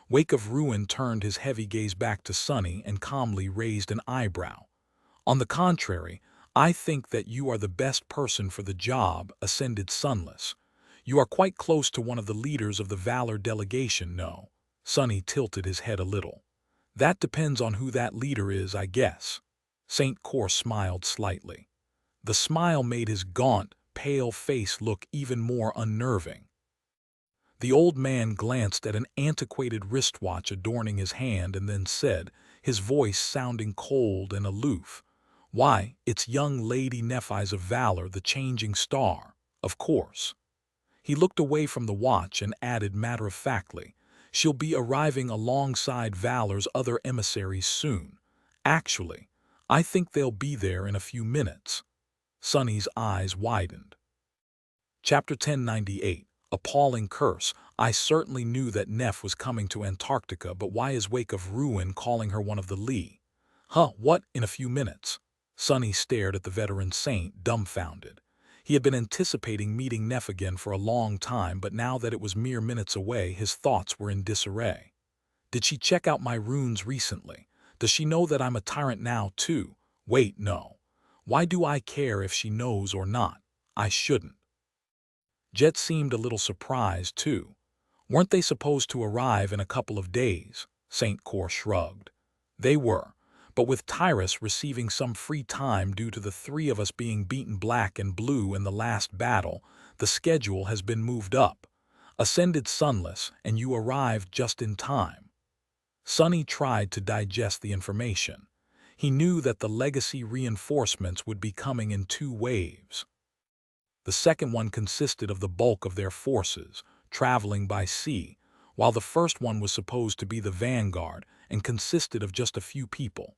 Wake of Ruin turned his heavy gaze back to Sonny and calmly raised an eyebrow. "On the contrary, I think that you are the best person for the job, Ascended Sunless. You are quite close to one of the leaders of the Valor delegation, no?" Sonny tilted his head a little. "That depends on who that leader is, I guess." St. Cor smiled slightly. The smile made his gaunt, pale face look even more unnerving. The old man glanced at an antiquated wristwatch adorning his hand and then said, his voice sounding cold and aloof, "Why, it's young Lady Nephi's of Valor, the Changing Star, of course." He looked away from the watch and added matter-of-factly, "She'll be arriving alongside Valor's other emissaries soon. Actually, I think they'll be there in a few minutes." Sonny's eyes widened. Chapter 1098, Appalling Curse. "I certainly knew that Neph was coming to Antarctica, but why is Wake of Ruin calling her one of the Lee?" What, in a few minutes?" Sonny stared at the veteran saint, dumbfounded. He had been anticipating meeting Neph again for a long time, but now that it was mere minutes away, his thoughts were in disarray. "Did she check out my runes recently? Does she know that I'm a tyrant now, too? Wait, no. Why do I care if she knows or not? I shouldn't. Jet seemed a little surprised, too. Weren't they supposed to arrive in a couple of days? St. Cor shrugged. They were, but with Tyrus receiving some free time due to the three of us being beaten black and blue in the last battle, the schedule has been moved up. Ascended sunless, and you arrived just in time. Sonny tried to digest the information. He knew that the legacy reinforcements would be coming in 2 waves. The second one consisted of the bulk of their forces, traveling by sea, while the first one was supposed to be the vanguard and consisted of just a few people.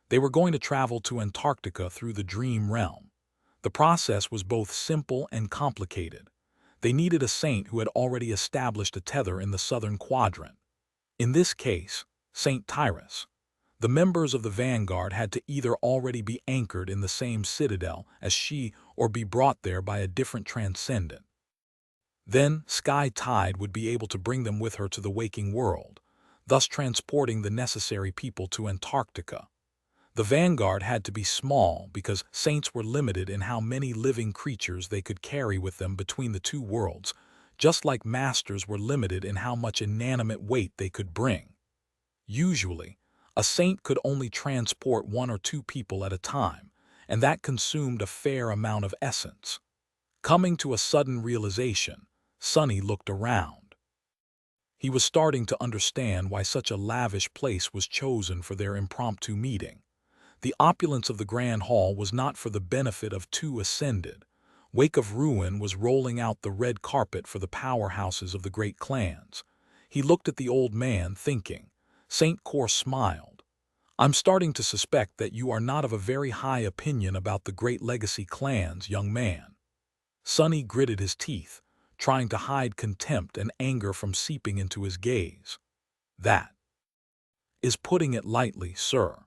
They were going to travel to Antarctica through the Dream Realm. The process was both simple and complicated. They needed a saint who had already established a tether in the southern quadrant. In this case, Saint Tyrus. The members of the vanguard had to either already be anchored in the same citadel as she or be brought there by a different transcendent. Then Sky Tide would be able to bring them with her to the waking world, thus transporting the necessary people to Antarctica. The vanguard had to be small because saints were limited in how many living creatures they could carry with them between the 2 worlds, just like masters were limited in how much inanimate weight they could bring. Usually, a saint could only transport 1 or 2 people at a time, and that consumed a fair amount of essence. Coming to a sudden realization, Sonny looked around. He was starting to understand why such a lavish place was chosen for their impromptu meeting. The opulence of the Grand Hall was not for the benefit of 2 ascended. Wake of Ruin was rolling out the red carpet for the powerhouses of the great clans. He looked at the old man, thinking. St. Cor smiled. I'm starting to suspect that you are not of a very high opinion about the great legacy clans, young man. Sonny gritted his teeth, trying to hide contempt and anger from seeping into his gaze. That is putting it lightly, sir.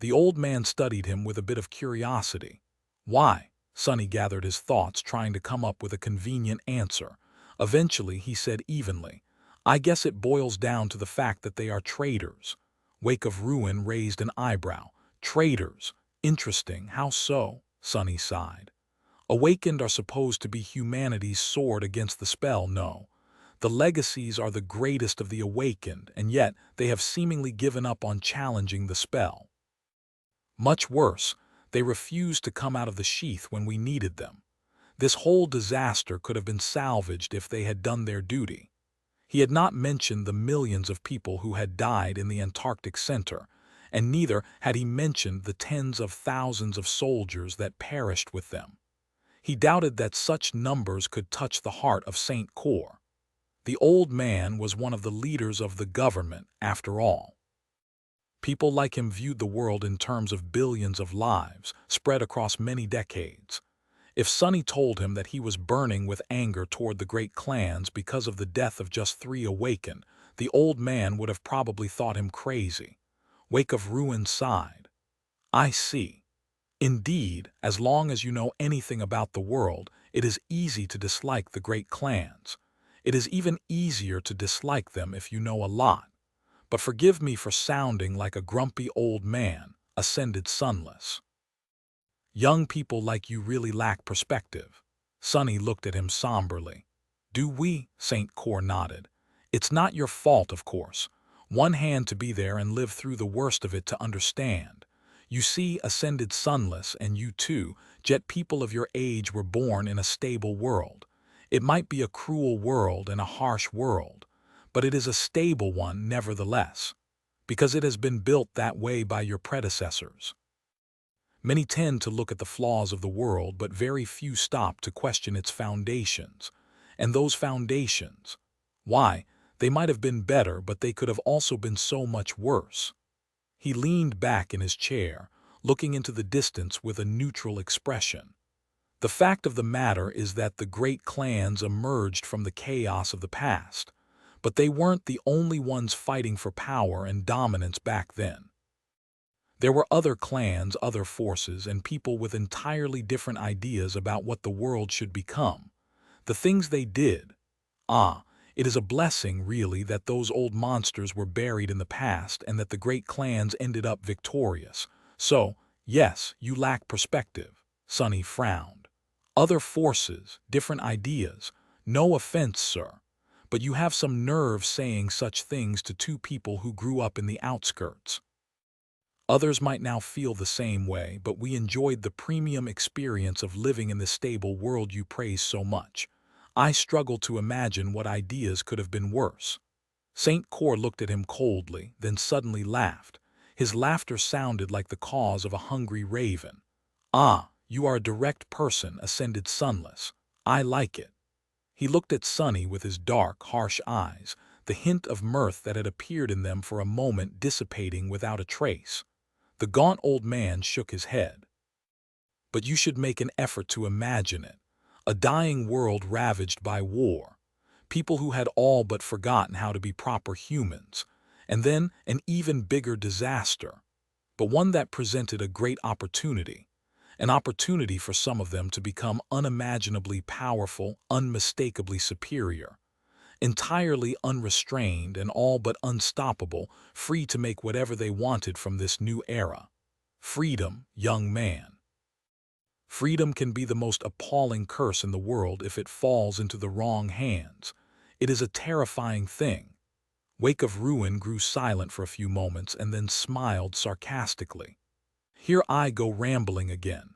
The old man studied him with a bit of curiosity. Why? Sonny gathered his thoughts, trying to come up with a convenient answer. Eventually, he said evenly, I guess it boils down to the fact that they are traitors. Wake of Ruin raised an eyebrow. Traitors? Interesting. How so? Sonny sighed. Awakened are supposed to be humanity's sword against the spell, no. The legacies are the greatest of the awakened, and yet they have seemingly given up on challenging the spell. Much worse, they refused to come out of the sheath when we needed them. This whole disaster could have been salvaged if they had done their duty. He had not mentioned the millions of people who had died in the Antarctic Center, and neither had he mentioned the tens of thousands of soldiers that perished with them. He doubted that such numbers could touch the heart of St. Cor. The old man was one of the leaders of the government, after all. People like him viewed the world in terms of billions of lives, spread across many decades. If Sonny told him that he was burning with anger toward the great clans because of the death of just 3 awakened, the old man would have probably thought him crazy. Wake of Ruin sighed. I see. Indeed, as long as you know anything about the world, it is easy to dislike the great clans. It is even easier to dislike them if you know a lot. But forgive me for sounding like a grumpy old man, ascended sunless. Young people like you really lack perspective. Sonny looked at him somberly. Do we? St. Cor nodded. It's not your fault, of course. One hand to be there and live through the worst of it to understand. You see, ascended sunless, and you too, yet people of your age were born in a stable world. It might be a cruel world and a harsh world, but it is a stable one nevertheless, because it has been built that way by your predecessors. Many tend to look at the flaws of the world, but very few stop to question its foundations. And those foundations, why, they might have been better, but they could have also been so much worse. He leaned back in his chair, looking into the distance with a neutral expression. The fact of the matter is that the great clans emerged from the chaos of the past, but they weren't the only ones fighting for power and dominance back then. There were other clans, other forces, and people with entirely different ideas about what the world should become. The things they did. It is a blessing, really, that those old monsters were buried in the past and that the great clans ended up victorious. So, yes, you lack perspective. Sonny frowned. Other forces, different ideas. No offense, sir, but you have some nerve saying such things to two people who grew up in the outskirts. Others might now feel the same way, but we enjoyed the premium experience of living in the stable world you praise so much. I struggle to imagine what ideas could have been worse. St. Cor looked at him coldly, then suddenly laughed. His laughter sounded like the caws of a hungry raven. Ah, you are a direct person, ascended Sunless. I like it. He looked at Sonny with his dark, harsh eyes, the hint of mirth that had appeared in them for a moment dissipating without a trace. The gaunt old man shook his head. But you should make an effort to imagine it. A dying world ravaged by war. People who had all but forgotten how to be proper humans. And then an even bigger disaster. But one that presented a great opportunity. An opportunity for some of them to become unimaginably powerful, unmistakably superior. Entirely unrestrained and all but unstoppable, free to make whatever they wanted from this new era. Freedom, young man. Freedom can be the most appalling curse in the world if it falls into the wrong hands. It is a terrifying thing. Wake of Ruin grew silent for a few moments and then smiled sarcastically. Here I go rambling again.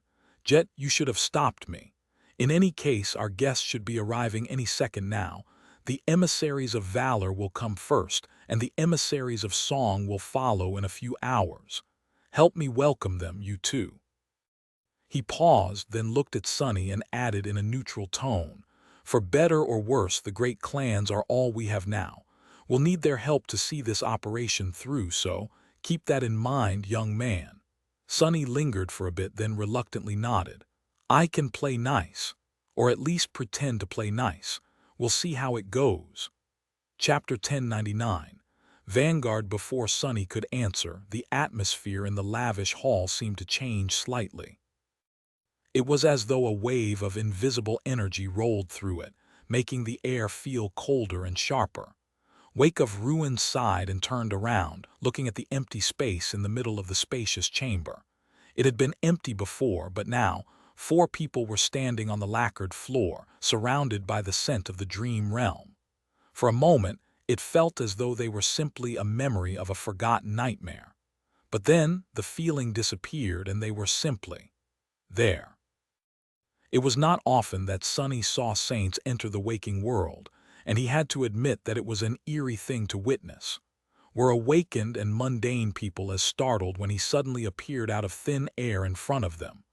Jet, you should have stopped me. In any case, our guests should be arriving any second now. The emissaries of valor will come first, and the emissaries of song will follow in a few hours. Help me welcome them, you two. He paused, then looked at Sonny and added in a neutral tone, for better or worse, the great clans are all we have now. We'll need their help to see this operation through, so keep that in mind, young man. Sonny lingered for a bit, then reluctantly nodded. I can play nice, or at least pretend to play nice. We'll see how it goes. Chapter 1099. Vanguard. Before Sonny could answer, the atmosphere in the lavish hall seemed to change slightly. It was as though a wave of invisible energy rolled through it, making the air feel colder and sharper. Wake of Ruin sighed and turned around, looking at the empty space in the middle of the spacious chamber. It had been empty before, but now 4 people were standing on the lacquered floor, surrounded by the scent of the dream realm. For a moment, it felt as though they were simply a memory of a forgotten nightmare. But then the feeling disappeared and they were simply there. It was not often that Sonny saw saints enter the waking world, and he had to admit that it was an eerie thing to witness. Were awakened and mundane people as startled when he suddenly appeared out of thin air in front of them?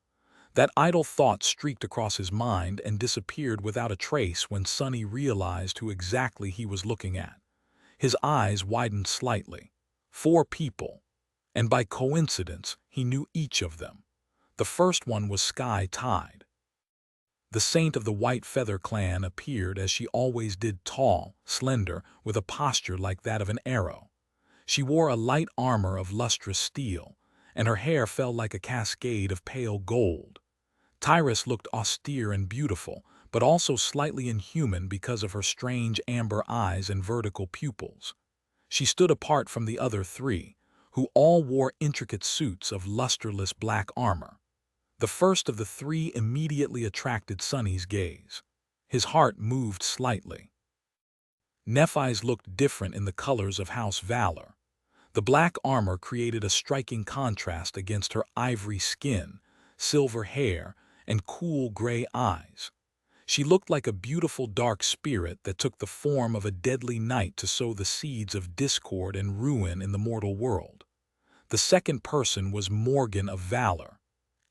That idle thought streaked across his mind and disappeared without a trace when Sonny realized who exactly he was looking at. His eyes widened slightly. 4 people. And by coincidence, he knew each of them. The first one was Sky Tide. The saint of the White Feather clan appeared as she always did, tall, slender, with a posture like that of an arrow. She wore a light armor of lustrous steel, and her hair fell like a cascade of pale gold. Tyrus looked austere and beautiful, but also slightly inhuman because of her strange amber eyes and vertical pupils. She stood apart from the other 3, who all wore intricate suits of lusterless black armor. The first of the 3 immediately attracted Sonny's gaze. His heart moved slightly. Nephi's looked different in the colors of House Valor. The black armor created a striking contrast against her ivory skin, silver hair, and cool gray eyes. She looked like a beautiful dark spirit that took the form of a deadly night to sow the seeds of discord and ruin in the mortal world. The second person was Morgan of Valor.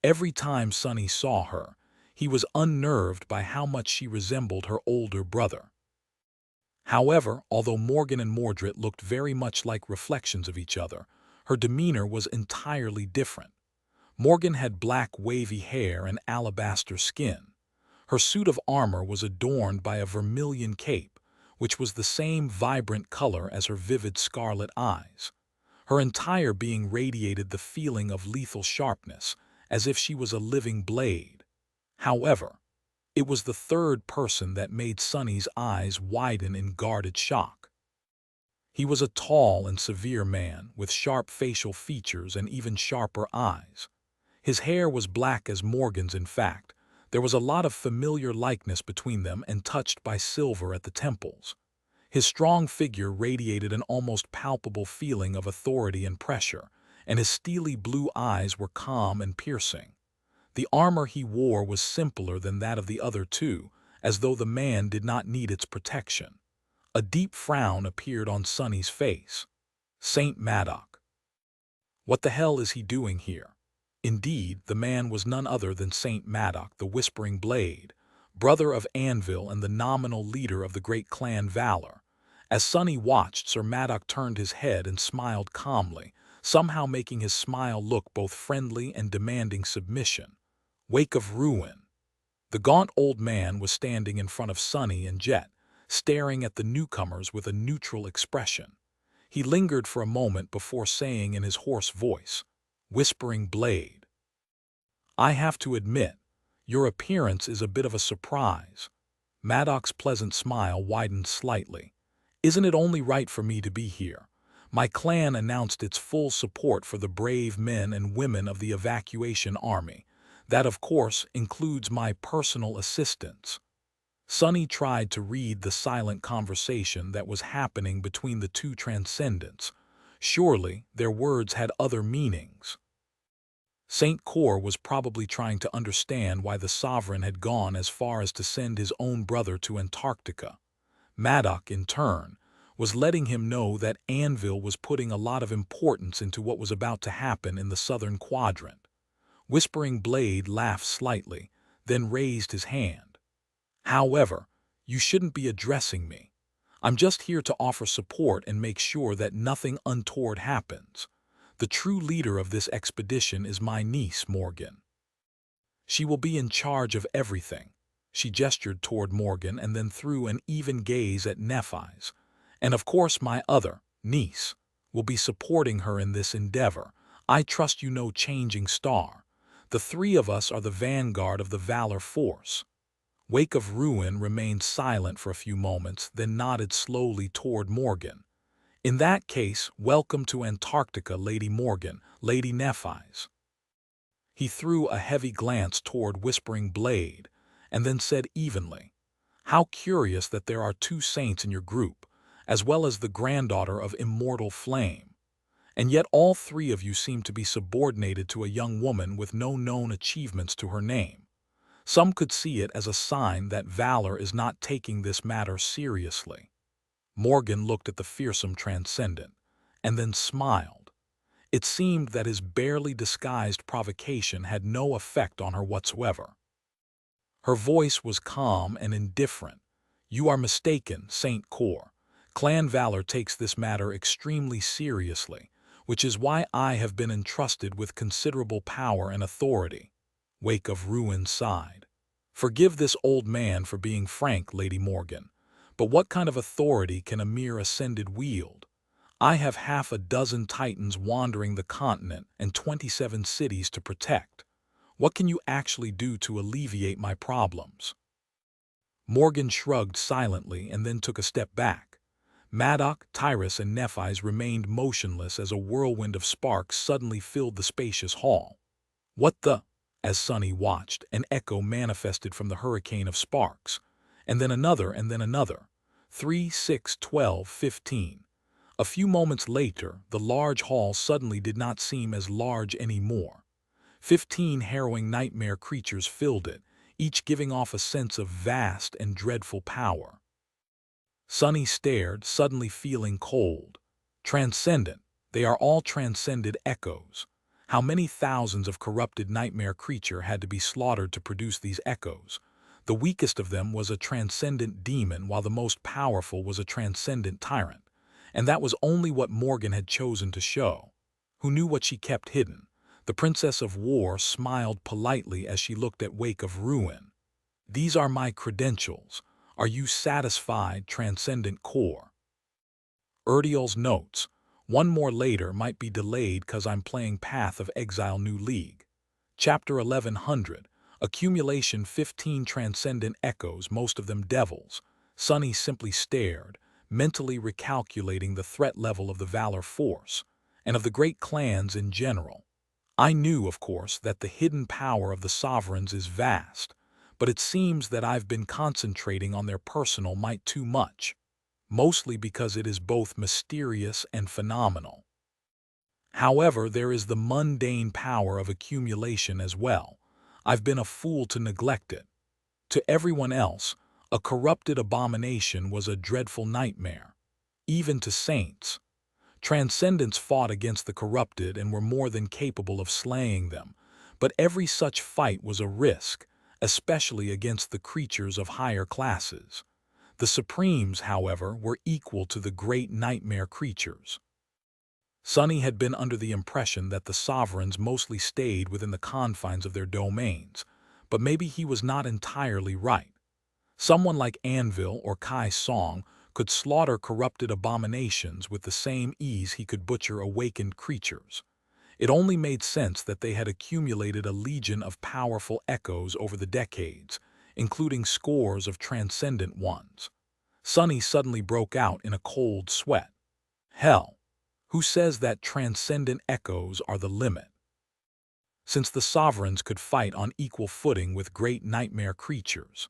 Every time Sonny saw her, he was unnerved by how much she resembled her older brother. However, although Morgan and Mordred looked very much like reflections of each other, her demeanor was entirely different. Morgan had black wavy hair and alabaster skin. Her suit of armor was adorned by a vermilion cape, which was the same vibrant color as her vivid scarlet eyes. Her entire being radiated the feeling of lethal sharpness, as if she was a living blade. However, it was the third person that made Sonny's eyes widen in guarded shock. He was a tall and severe man with sharp facial features and even sharper eyes. His hair was black as Morgan's, in fact, There was a lot of familiar likeness between them and touched by silver at the temples. His strong figure radiated an almost palpable feeling of authority and pressure, and his steely blue eyes were calm and piercing. The armor he wore was simpler than that of the other two, as though the man did not need its protection. A deep frown appeared on Sonny's face. Saint Madoc. What the hell is he doing here? Indeed, the man was none other than Saint Madoc, the Whispering Blade, brother of Anvil and the nominal leader of the great clan Valor. As Sonny watched, Sir Madoc turned his head and smiled calmly, somehow making his smile look both friendly and demanding submission. Wake of Ruin. The gaunt old man was standing in front of Sonny and Jet, staring at the newcomers with a neutral expression. He lingered for a moment before saying in his hoarse voice, "Whispering Blade, I have to admit, your appearance is a bit of a surprise." Madoc's pleasant smile widened slightly. "Isn't it only right for me to be here? My clan announced its full support for the brave men and women of the evacuation army. That, of course, includes my personal assistance." Sonny tried to read the silent conversation that was happening between the two transcendents. Surely their words had other meanings. Saint Cor was probably trying to understand why the sovereign had gone as far as to send his own brother to Antarctica. Madoc, in turn, was letting him know that Anvil was putting a lot of importance into what was about to happen in the southern quadrant. Whispering Blade laughed slightly, then raised his hand. "However, you shouldn't be addressing me. I'm just here to offer support and make sure that nothing untoward happens. The true leader of this expedition is my niece, Morgan. She will be in charge of everything." She gestured toward Morgan and then threw an even gaze at Nephi's. "And of course my other, niece, will be supporting her in this endeavor. I trust you know Changing Star. The three of us are the vanguard of the Valor force." Wake of Ruin remained silent for a few moments, then nodded slowly toward Morgan. "In that case, welcome to Antarctica, Lady Morgan, Lady Nephi's." He threw a heavy glance toward Whispering Blade, and then said evenly, "How curious that there are two saints in your group, as well as the granddaughter of Immortal Flame. And yet all three of you seem to be subordinated to a young woman with no known achievements to her name. Some could see it as a sign that Valor is not taking this matter seriously." Morgan looked at the fearsome transcendent, and then smiled. It seemed that his barely disguised provocation had no effect on her whatsoever. Her voice was calm and indifferent. "You are mistaken, Saint Cor. Clan Valor takes this matter extremely seriously, which is why I have been entrusted with considerable power and authority." Wake of Ruin sighed. "Forgive this old man for being frank, Lady Morgan, but what kind of authority can a mere ascended wield? I have half a dozen titans wandering the continent and 27 cities to protect. What can you actually do to alleviate my problems?" Morgan shrugged silently and then took a step back. Madoc, Tyrus, and Nephi's remained motionless as a whirlwind of sparks suddenly filled the spacious hall. "What the—" As Sonny watched, an echo manifested from the hurricane of sparks, and then another, and then another. 3, 6, 12, 15. A few moments later, the large hall suddenly did not seem as large anymore. 15 harrowing nightmare creatures filled it, each giving off a sense of vast and dreadful power. Sonny stared, suddenly feeling cold. Transcendent. They are all transcended echoes. How many thousands of corrupted nightmare creature had to be slaughtered to produce these echoes? The weakest of them was a transcendent demon, while the most powerful was a transcendent tyrant. And that was only what Morgan had chosen to show. Who knew what she kept hidden? The Princess of War smiled politely as she looked at Wake of Ruin. "These are my credentials. Are you satisfied, Transcendent Core?" Urdial's notes. "One more later might be delayed cause I'm playing Path of Exile New League." Chapter 1100. Accumulation 15 transcendent echoes, most of them devils. Sonny simply stared, mentally recalculating the threat level of the Valor force, and of the great clans in general. I knew, of course, that the hidden power of the sovereigns is vast, but it seems that I've been concentrating on their personal might too much, mostly because it is both mysterious and phenomenal. However, there is the mundane power of accumulation as well. I've been a fool to neglect it. To everyone else, a corrupted abomination was a dreadful nightmare. Even to saints, transcendents fought against the corrupted and were more than capable of slaying them, but every such fight was a risk, especially against the creatures of higher classes. The Supremes, however, were equal to the great nightmare creatures. Sonny had been under the impression that the sovereigns mostly stayed within the confines of their domains, but maybe he was not entirely right. Someone like Anvil or Kai Song could slaughter corrupted abominations with the same ease he could butcher awakened creatures. It only made sense that they had accumulated a legion of powerful echoes over the decades, including scores of transcendent ones. Sonny suddenly broke out in a cold sweat. Hell, who says that transcendent echoes are the limit? Since the sovereigns could fight on equal footing with great nightmare creatures,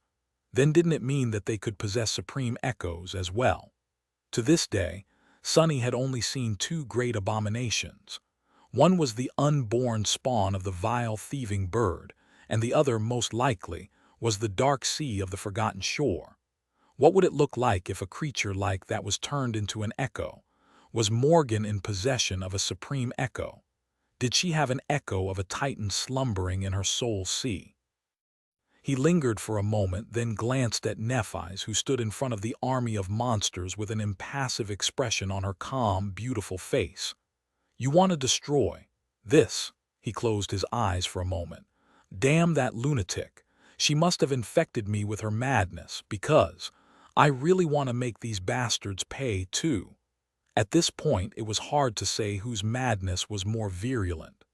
then didn't it mean that they could possess supreme echoes as well? To this day, Sonny had only seen two great abominations. One was the unborn spawn of the vile thieving bird, and the other, most likely, was the dark sea of the forgotten shore. What would it look like if a creature like that was turned into an echo? Was Morgan in possession of a supreme echo? Did she have an echo of a titan slumbering in her soul sea? He lingered for a moment, then glanced at Nephi's, who stood in front of the army of monsters with an impassive expression on her calm, beautiful face. You want to destroy this? He closed his eyes for a moment. Damn that lunatic. She must have infected me with her madness, because I really want to make these bastards pay too. At this point, it was hard to say whose madness was more virulent.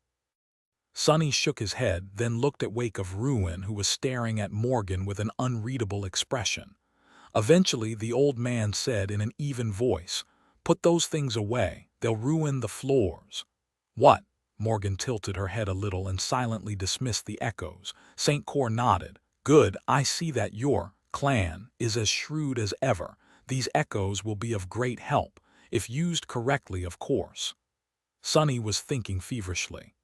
Sonny shook his head, then looked at Wake of Ruin, who was staring at Morgan with an unreadable expression. Eventually, the old man said in an even voice, "Put those things away. They'll ruin the floors." "What?" Morgan tilted her head a little and silently dismissed the echoes. St. Cor nodded. "Good, I see that your clan is as shrewd as ever. These echoes will be of great help, if used correctly, of course." Sonny was thinking feverishly.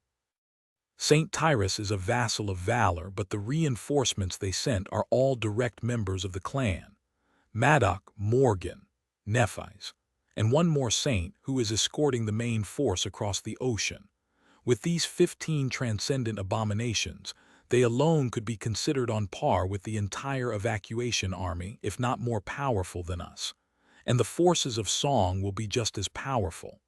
St. Tyrus is a vassal of Valor, but the reinforcements they sent are all direct members of the clan. Maddock, Morgan, Nephi's, and one more saint who is escorting the main force across the ocean. With these 15 transcendent abominations, they alone could be considered on par with the entire evacuation army, if not more powerful than us. And the forces of Song will be just as powerful.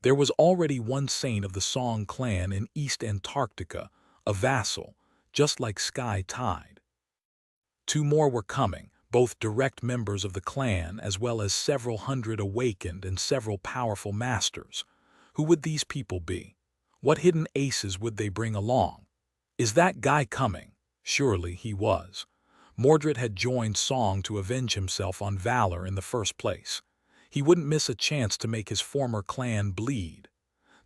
There was already one saint of the Song clan in East Antarctica, a vassal, just like Sky Tide. Two more were coming, both direct members of the clan, as well as several hundred awakened and several powerful masters. Who would these people be? What hidden aces would they bring along? Is that guy coming? Surely he was. Mordred had joined Song to avenge himself on Valor in the first place. He wouldn't miss a chance to make his former clan bleed.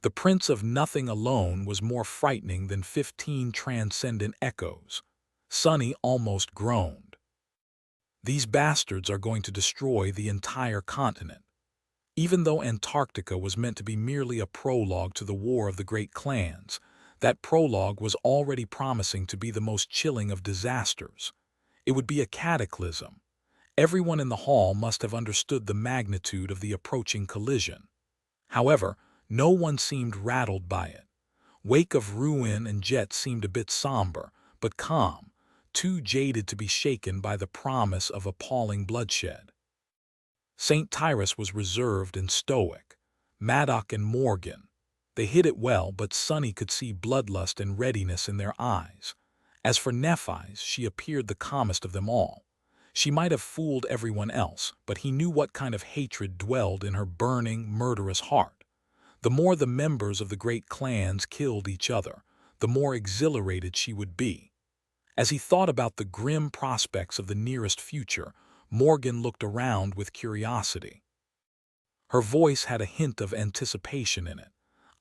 The Prince of Nothing alone was more frightening than 15 transcendent echoes. Sonny almost groaned. These bastards are going to destroy the entire continent. Even though Antarctica was meant to be merely a prologue to the War of the Great Clans, that prologue was already promising to be the most chilling of disasters. It would be a cataclysm. Everyone in the hall must have understood the magnitude of the approaching collision. However, no one seemed rattled by it. Wake of Ruin and Jet seemed a bit somber, but calm, too jaded to be shaken by the promise of appalling bloodshed. St. Tyrus was reserved and stoic. Maddock and Morgan, they hid it well, but Sonny could see bloodlust and readiness in their eyes. As for Nephi's, she appeared the calmest of them all. She might have fooled everyone else, but he knew what kind of hatred dwelled in her burning, murderous heart. The more the members of the great clans killed each other, the more exhilarated she would be. As he thought about the grim prospects of the nearest future, Morgan looked around with curiosity. Her voice had a hint of anticipation in it.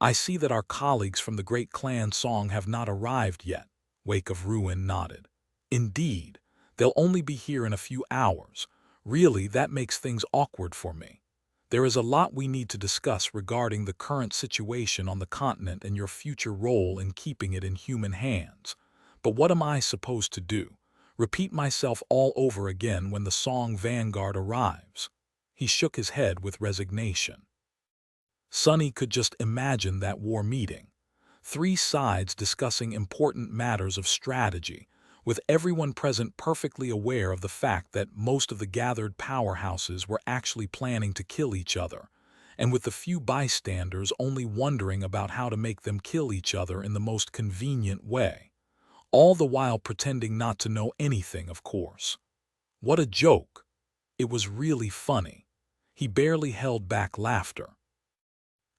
"I see that our colleagues from the great clan Song have not arrived yet," Wake of Ruin nodded. Indeed, they'll only be here in a few hours. Really, that makes things awkward for me. There is a lot we need to discuss regarding the current situation on the continent and your future role in keeping it in human hands. But what am I supposed to do? Repeat myself all over again when the Song Vanguard arrives? He shook his head with resignation. Sonny could just imagine that war meeting. Three sides discussing important matters of strategy, with everyone present perfectly aware of the fact that most of the gathered powerhouses were actually planning to kill each other, and with the few bystanders only wondering about how to make them kill each other in the most convenient way. All the while pretending not to know anything, of course. What a joke! It was really funny. He barely held back laughter.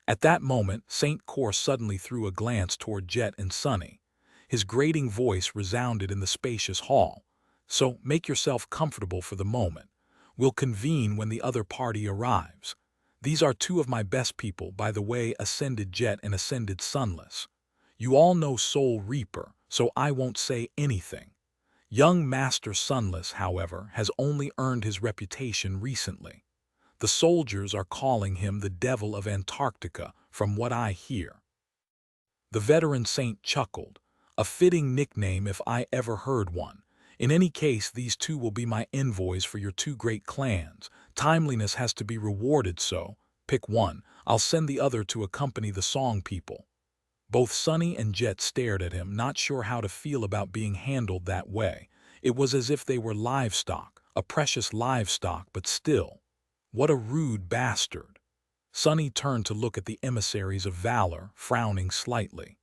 At that moment, St. Cyr suddenly threw a glance toward Jet and Sonny. His grating voice resounded in the spacious hall. "So make yourself comfortable for the moment. We'll convene when the other party arrives. These are two of my best people, by the way," ascended Jet and ascended Sunless. "You all know Soul Reaper, so I won't say anything. Young Master Sunless, however, has only earned his reputation recently. The soldiers are calling him the Devil of Antarctica, from what I hear." The veteran saint chuckled. "A fitting nickname if I ever heard one. In any case, these two will be my envoys for your two great clans. Timeliness has to be rewarded, so pick one. I'll send the other to accompany the song people." Both Sonny and Jet stared at him, not sure how to feel about being handled that way. It was as if they were livestock, a precious livestock, but still. What a rude bastard. Sonny turned to look at the emissaries of valor, frowning slightly.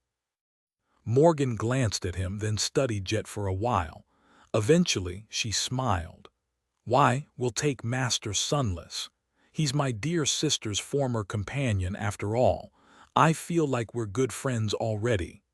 Morgan glanced at him, then studied Jet for a while. Eventually, she smiled. "Why, we'll take Master Sunless. He's my dear sister's former companion after all. I feel like we're good friends already."